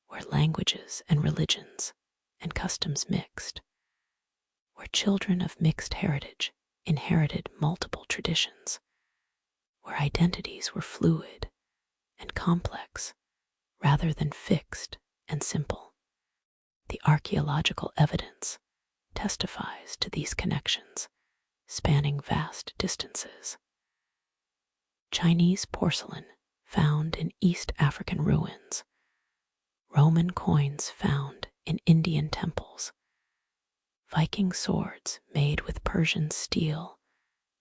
where languages and religions and customs mixed, where children of mixed heritage inherited multiple traditions, where identities were fluid and complex rather than fixed and simple. The archaeological evidence testifies to these connections, spanning vast distances. Chinese porcelain found in East African ruins, Roman coins found in Indian temples, Viking swords made with Persian steel,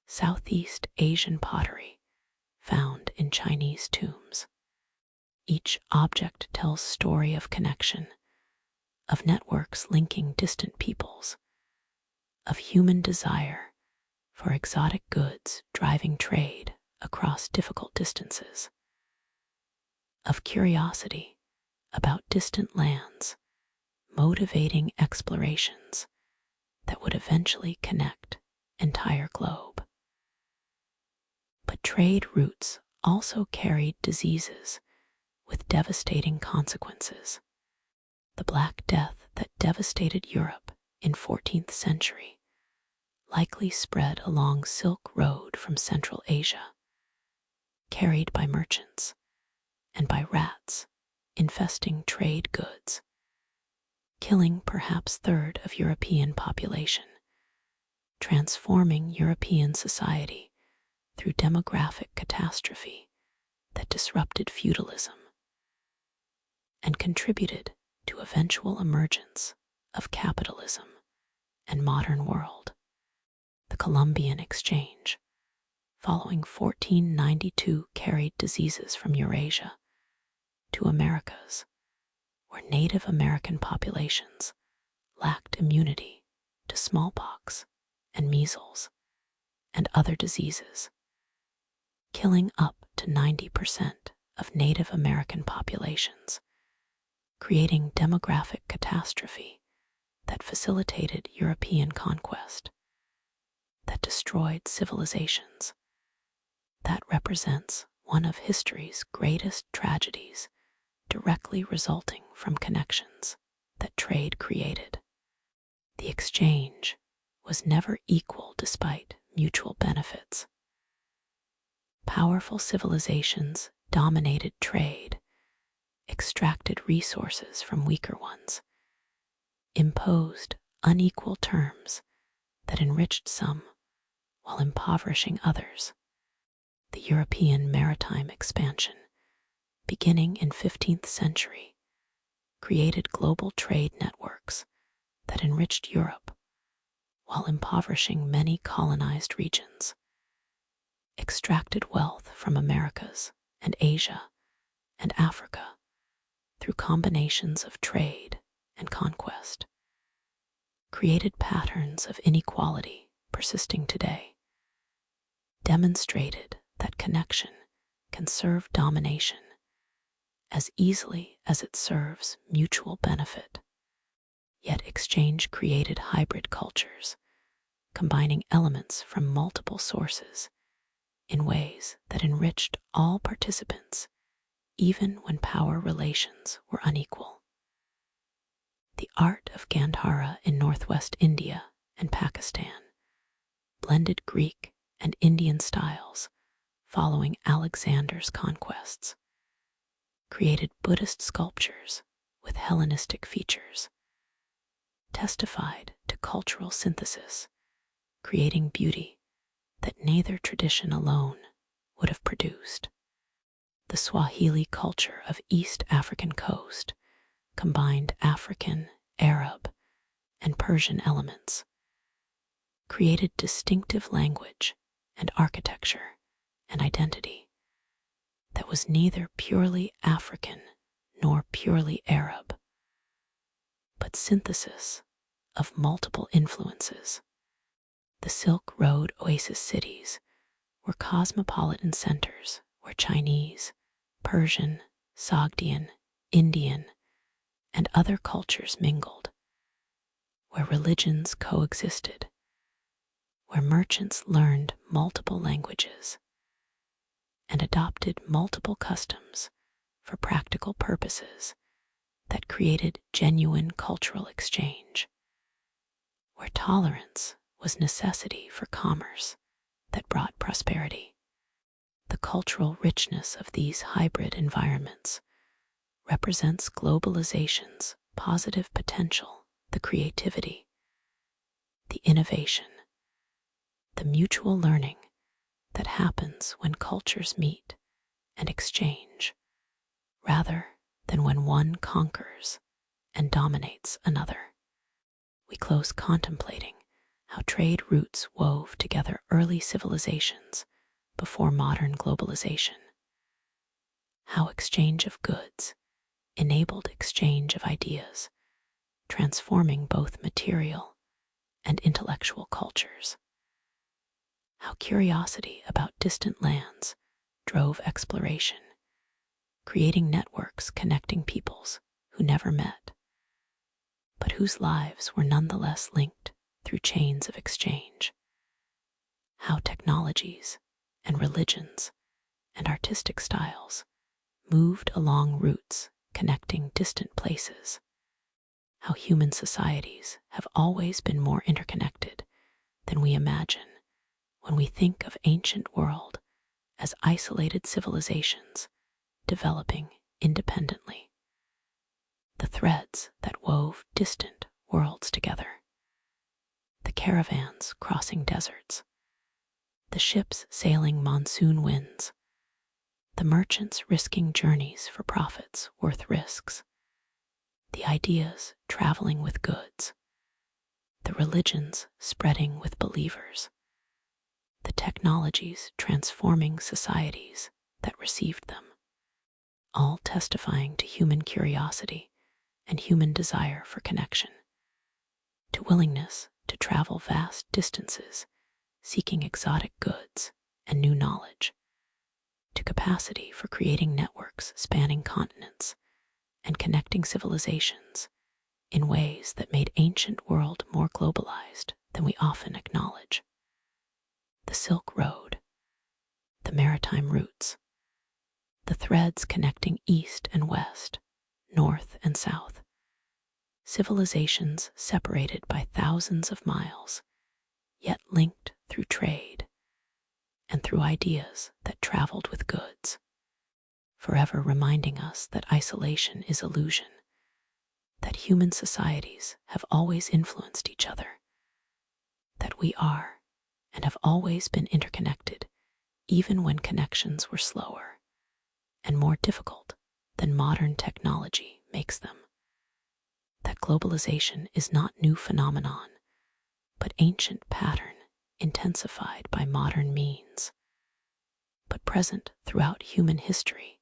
Southeast Asian pottery found in Chinese tombs. Each object tells story of connection, of networks linking distant peoples, of human desire for exotic goods driving trade across difficult distances, of curiosity about distant lands, motivating explorations that would eventually connect entire globe. But trade routes also carried diseases with devastating consequences. The Black Death that devastated Europe in 14th century likely spread along Silk Road from Central Asia, carried by merchants and by rats infesting trade goods, killing perhaps a third of European population, transforming European society through demographic catastrophe that disrupted feudalism and contributed to eventual emergence of capitalism and modern world. The Columbian Exchange, following 1492, carried diseases from Eurasia to Americas, where Native American populations lacked immunity to smallpox and measles and other diseases, killing up to 90% of Native American populations, creating demographic catastrophe that facilitated European conquest, that destroyed civilizations. That represents one of history's greatest tragedies, directly resulting from connections that trade created. The exchange was never equal despite mutual benefits. Powerful civilizations dominated trade, extracted resources from weaker ones, imposed unequal terms that enriched some while impoverishing others. The European maritime expansion, beginning in 15th century, created global trade networks that enriched Europe while impoverishing many colonized regions, extracted wealth from Americas and Asia and Africa through combinations of trade and conquest, created patterns of inequality persisting today, demonstrated that connection can serve domination as easily as it serves mutual benefit. Yet exchange created hybrid cultures, combining elements from multiple sources in ways that enriched all participants, even when power relations were unequal. The art of Gandhara in northwest India and Pakistan blended Greek and Indian styles following Alexander's conquests, created Buddhist sculptures with Hellenistic features, testified to cultural synthesis, creating beauty that neither tradition alone would have produced. The Swahili culture of East African coast combined African, Arab, and Persian elements, created distinctive language and architecture and identity that was neither purely African nor purely Arab, but synthesis of multiple influences. The Silk Road oasis cities were cosmopolitan centers where Chinese, Persian, Sogdian, Indian, and other cultures mingled, where religions coexisted, where merchants learned multiple languages and adopted multiple customs for practical purposes that created genuine cultural exchange, where tolerance was necessity for commerce that brought prosperity. The cultural richness of these hybrid environments represents globalization's positive potential, the creativity, the innovation, the mutual learning that happens when cultures meet and exchange, rather than when one conquers and dominates another. We close contemplating how trade routes wove together early civilizations before modern globalization, how exchange of goods enabled exchange of ideas, transforming both material and intellectual cultures, how curiosity about distant lands drove exploration, creating networks connecting peoples who never met, but whose lives were nonetheless linked through chains of exchange, how technologies and religions and artistic styles moved along routes connecting distant places, how human societies have always been more interconnected than we imagine when we think of ancient world as isolated civilizations developing independently, the threads that wove distant worlds together, the caravans crossing deserts, the ships sailing monsoon winds, the merchants risking journeys for profits worth risks, the ideas traveling with goods, the religions spreading with believers, the technologies transforming societies that received them, all testifying to human curiosity and human desire for connection, to willingness to travel vast distances seeking exotic goods and new knowledge, to capacity for creating networks spanning continents and connecting civilizations in ways that made ancient world more globalized than we often acknowledge. The Silk Road, the maritime routes, the threads connecting east and west, north and south, civilizations separated by thousands of miles, yet linked through trade and through ideas that traveled with goods, forever reminding us that isolation is illusion, that human societies have always influenced each other, that we are and have always been interconnected, even when connections were slower and more difficult than modern technology makes them, that globalization is not new phenomenon, but ancient pattern intensified by modern means, but present throughout human history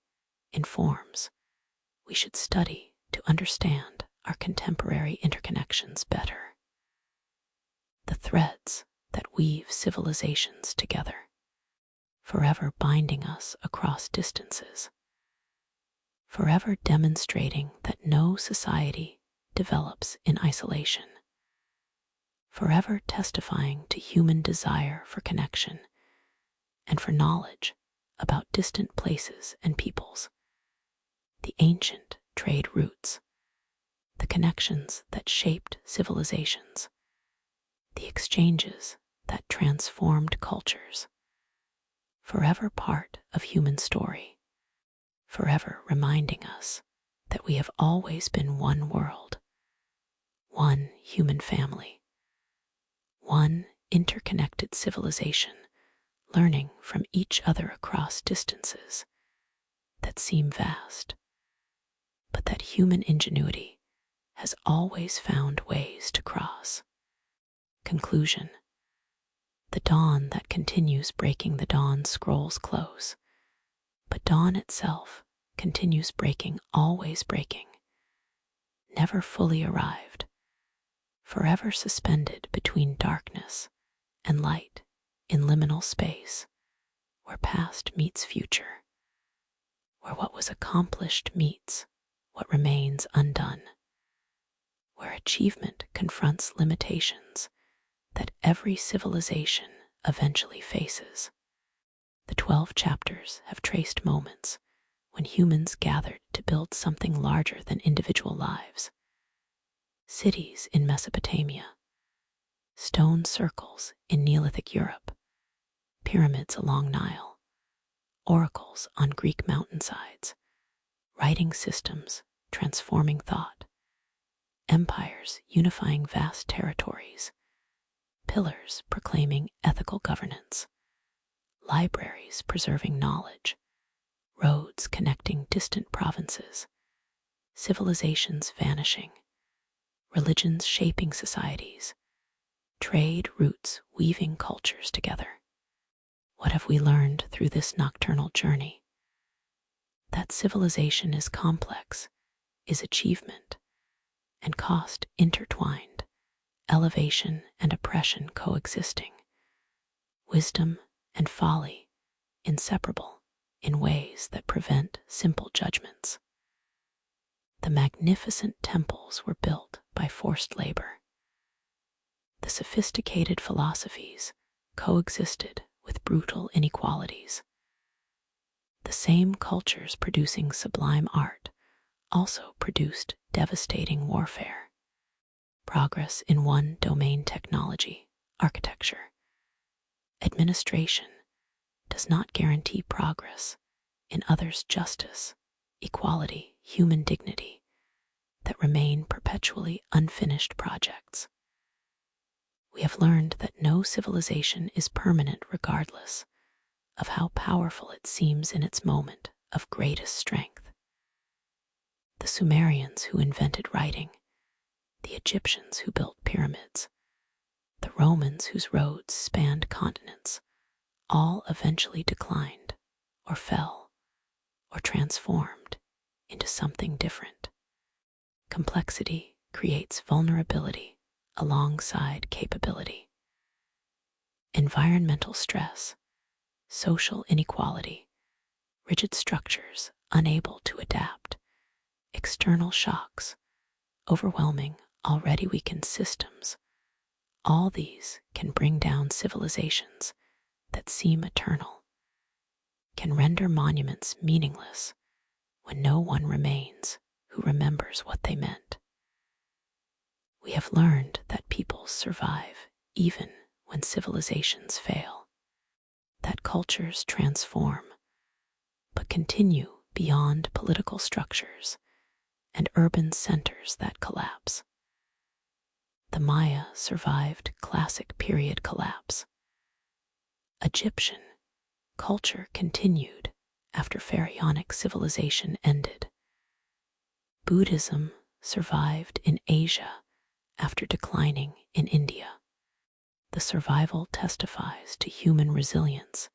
in forms we should study to understand our contemporary interconnections better. The threads that weave civilizations together, forever binding us across distances, forever demonstrating that no society develops in isolation, forever testifying to human desire for connection and for knowledge about distant places and peoples, the ancient trade routes, the connections that shaped civilizations, the exchanges that transformed cultures, forever part of human story, forever reminding us that we have always been one world, one human family, one interconnected civilization, learning from each other across distances that seem vast, but that human ingenuity has always found ways to cross. Conclusion. The dawn that continues breaking the dawn scrolls close, but dawn itself continues breaking, always breaking, never fully arrived, forever suspended between darkness and light in liminal space, where past meets future, where what was accomplished meets what remains undone, where achievement confronts limitations that every civilization eventually faces. The 12 chapters have traced moments when humans gathered to build something larger than individual lives. Cities in Mesopotamia, stone circles in Neolithic Europe, pyramids along Nile, oracles on Greek mountainsides, writing systems transforming thought, empires unifying vast territories, pillars proclaiming ethical governance, libraries preserving knowledge, roads connecting distant provinces, civilizations vanishing, religions shaping societies, trade routes weaving cultures together. What have we learned through this nocturnal journey? That civilization is complex, is achievement and cost intertwined, elevation and oppression coexisting, wisdom and folly inseparable in ways that prevent simple judgments. The magnificent temples were built by forced labor. The sophisticated philosophies coexisted with brutal inequalities. The same cultures producing sublime art also produced devastating warfare. Progress in one domain, technology, architecture, administration, does not guarantee progress in others, justice, equality, human dignity, that remain perpetually unfinished projects. We have learned that no civilization is permanent regardless of how powerful it seems in its moment of greatest strength. The Sumerians who invented writing, the Egyptians who built pyramids, the Romans whose roads spanned continents, all eventually declined or fell or transformed into something different. Complexity creates vulnerability alongside capability. Environmental stress, social inequality, rigid structures unable to adapt, external shocks, overwhelming already weakened systems, all these can bring down civilizations that seem eternal, can render monuments meaningless when no one remains who remembers what they meant. We have learned that peoples survive even when civilizations fail, that cultures transform but continue beyond political structures and urban centers that collapse. The Maya survived classic period collapse. Egyptian culture continued after pharaonic civilization ended. Buddhism survived in Asia after declining in India. The survival testifies to human resilience,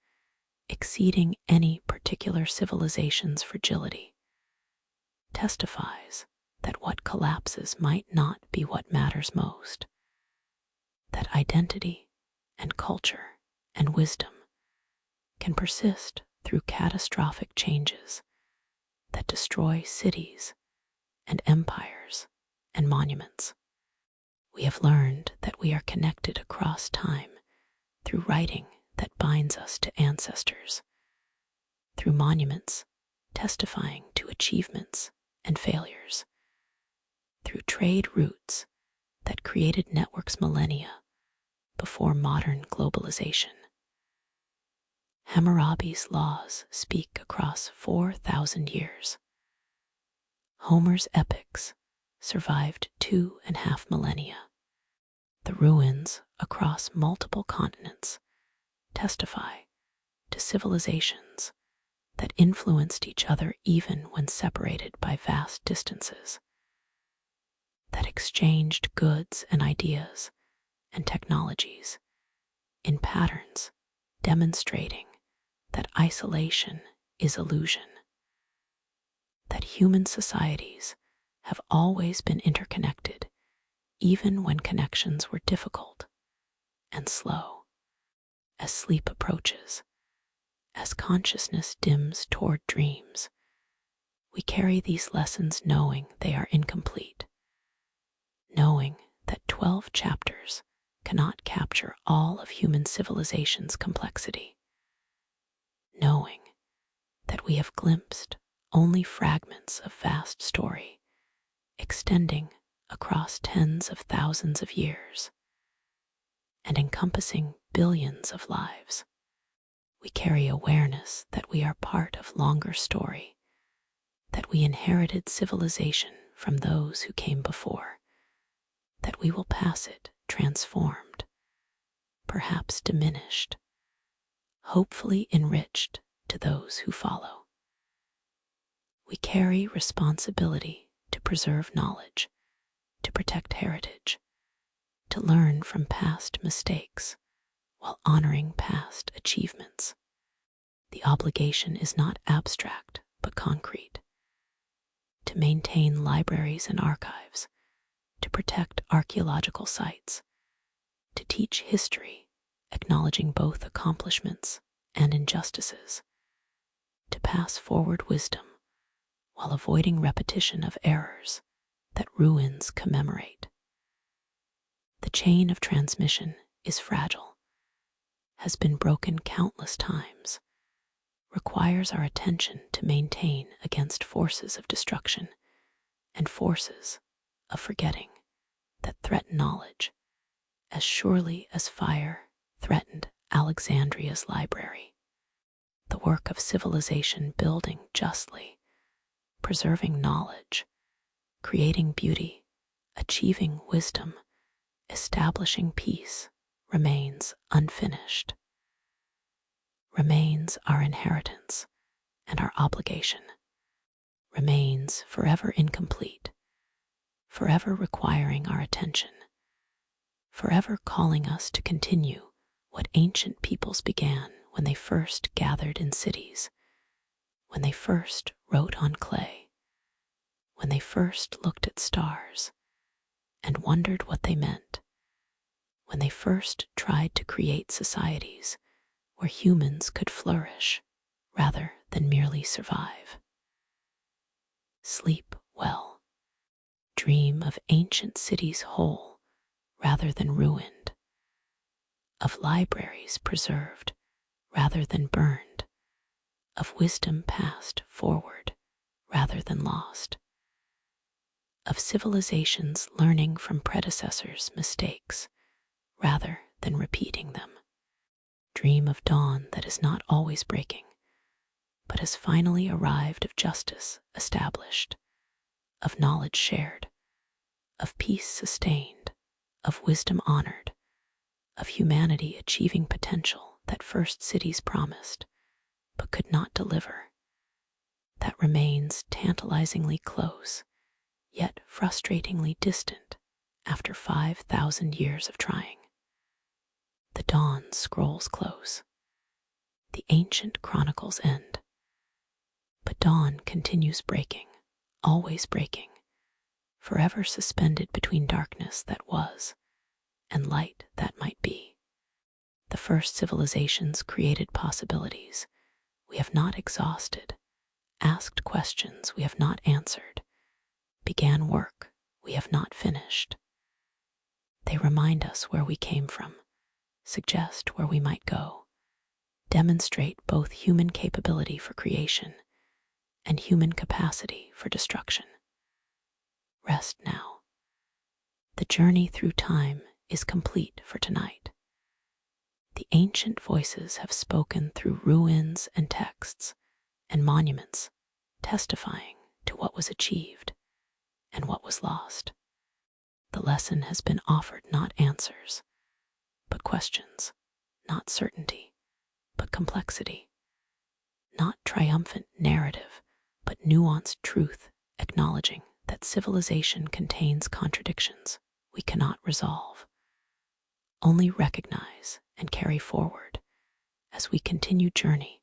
exceeding any particular civilization's fragility, testifies that what collapses might not be what matters most, that identity and culture and wisdom can persist through catastrophic changes that destroy cities and empires and monuments. We have learned that we are connected across time through writing that binds us to ancestors, through monuments testifying to achievements and failures, through trade routes that created networks millennia before modern globalization. Hammurabi's laws speak across 4,000 years. Homer's epics survived 2.5 millennia. The ruins across multiple continents testify to civilizations that influenced each other even when separated by vast distances, that exchanged goods and ideas and technologies in patterns demonstrating that isolation is illusion, that human societies have always been interconnected even when connections were difficult and slow. As sleep approaches, as consciousness dims toward dreams, we carry these lessons knowing they are incomplete, knowing that 12 chapters cannot capture all of human civilization's complexity, knowing that we have glimpsed only fragments of vast story extending across tens of thousands of years and encompassing billions of lives. We carry awareness that we are part of longer story, that we inherited civilization from those who came before, that we will pass it transformed, perhaps diminished, hopefully enriched to those who follow. We carry responsibility to preserve knowledge, to protect heritage, to learn from past mistakes while honoring past achievements. The obligation is not abstract but concrete. To maintain libraries and archives, to protect archaeological sites, to teach history, acknowledging both accomplishments and injustices, to pass forward wisdom while avoiding repetition of errors that ruins commemorate. The chain of transmission is fragile, has been broken countless times, requires our attention to maintain against forces of destruction and forces of forgetting that threaten knowledge as surely as fire threatened Alexandria's library. The work of civilization building justly, preserving knowledge, creating beauty, achieving wisdom, establishing peace remains unfinished, remains our inheritance and our obligation, remains forever incomplete, forever requiring our attention, forever calling us to continue what ancient peoples began when they first gathered in cities, when they first wrote on clay, when they first looked at stars and wondered what they meant, when they first tried to create societies where humans could flourish rather than merely survive. Sleep well. Dream of ancient cities whole rather than ruined, of libraries preserved rather than burned, of wisdom passed forward rather than lost, of civilizations learning from predecessors' mistakes rather than repeating them. Dream of dawn that is not always breaking, but has finally arrived, of justice established, of knowledge shared, of peace sustained, of wisdom honored, of humanity achieving potential that first cities promised but could not deliver, that remains tantalizingly close, yet frustratingly distant after 5,000 years of trying. The dawn scrolls close. The ancient chronicles end. But dawn continues breaking, always breaking, forever suspended between darkness that was and light that might be. The first civilizations created possibilities we have not exhausted, asked questions we have not answered, began work we have not finished. They remind us where we came from, suggest where we might go, demonstrate both human capability for creation and human capacity for destruction. Rest now. The journey through time is complete for tonight. The ancient voices have spoken through ruins and texts and monuments, testifying to what was achieved and what was lost. The lesson has been offered not answers, but questions, not certainty, but complexity, not triumphant narrative, but nuanced truth, acknowledging that civilization contains contradictions we cannot resolve, only recognize and carry forward as we continue journey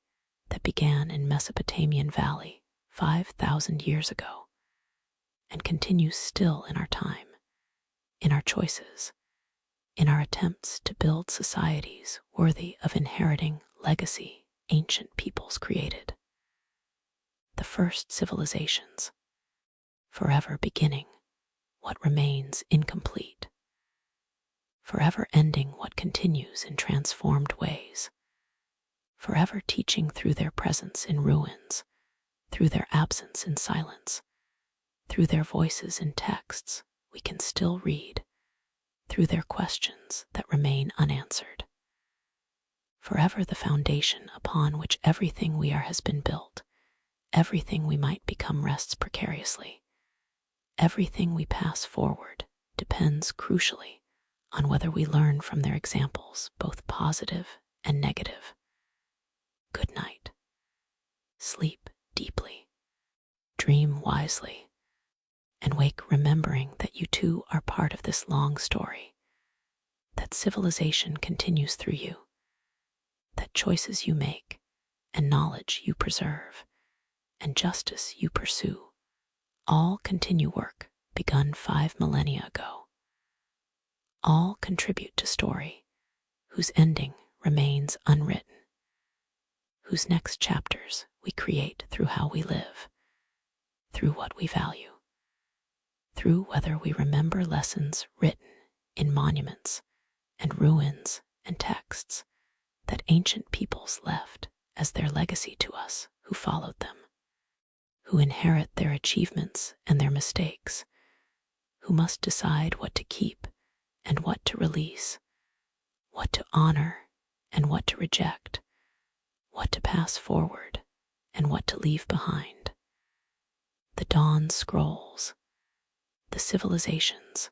that began in Mesopotamian Valley 5,000 years ago and continues still in our time, in our choices, in our attempts to build societies worthy of inheriting legacy ancient peoples created. The first civilizations, forever beginning what remains incomplete, forever ending what continues in transformed ways, forever teaching through their presence in ruins, through their absence in silence, through their voices in texts we can still read, through their questions that remain unanswered. forever the foundation upon which everything we are has been built. Everything we might become rests precariously. Everything we pass forward depends crucially on whether we learn from their examples, both positive and negative. Good night. Sleep deeply. Dream wisely. And wake remembering that you too are part of this long story. That civilization continues through you. That choices you make, and knowledge you preserve, and justice you pursue, all continue work begun 5 millennia ago. All contribute to story whose ending remains unwritten, whose next chapters we create through how we live, through what we value, through whether we remember lessons written in monuments and ruins and texts that ancient peoples left as their legacy to us who followed them, who inherit their achievements and their mistakes, who must decide what to keep and what to release, what to honor and what to reject, what to pass forward and what to leave behind. The dawn scrolls, the civilizations,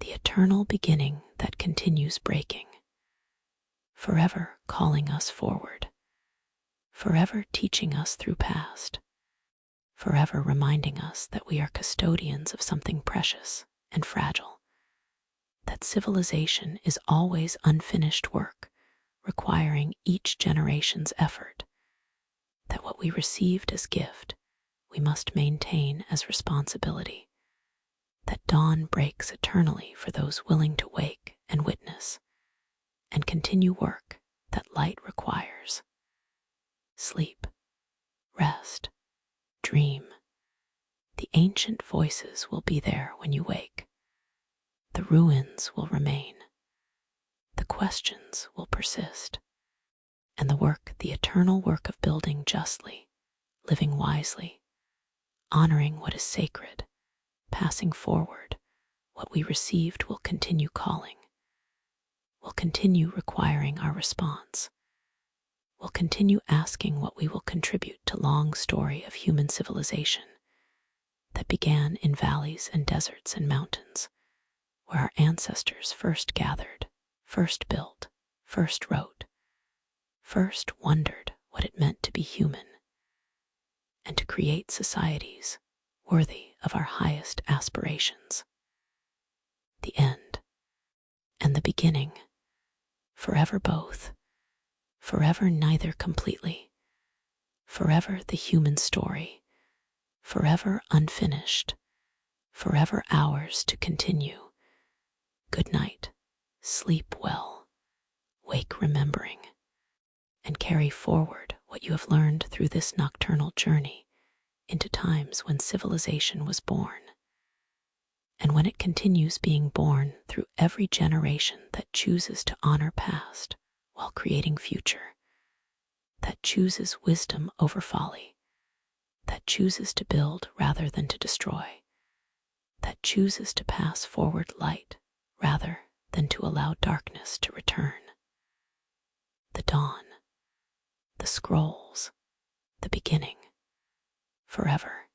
the eternal beginning that continues breaking, forever calling us forward, forever teaching us through past, forever reminding us that we are custodians of something precious and fragile, that civilization is always unfinished work, requiring each generation's effort, that what we received as gift we must maintain as responsibility, that dawn breaks eternally for those willing to wake and witness, and continue work that light requires. Sleep, rest, dream. The ancient voices will be there when you wake. The ruins will remain. The questions will persist. And the eternal work of building justly, living wisely, honoring what is sacred, passing forward what we received will continue calling, will continue requiring our response, will continue asking what we will contribute to long story of human civilization that began in valleys and deserts and mountains, where our ancestors first gathered, first built, first wrote, first wondered what it meant to be human, and to create societies worthy of our highest aspirations. The end and the beginning, forever both, forever neither completely, forever the human story, forever unfinished, forever ours to continue. Good night, sleep well, wake remembering, and carry forward what you have learned through this nocturnal journey into times when civilization was born, and when it continues being born through every generation that chooses to honor past while creating future, that chooses wisdom over folly, that chooses to build rather than to destroy, that chooses to pass forward light rather than to allow darkness to return. The dawn, the scrolls, the beginning, forever.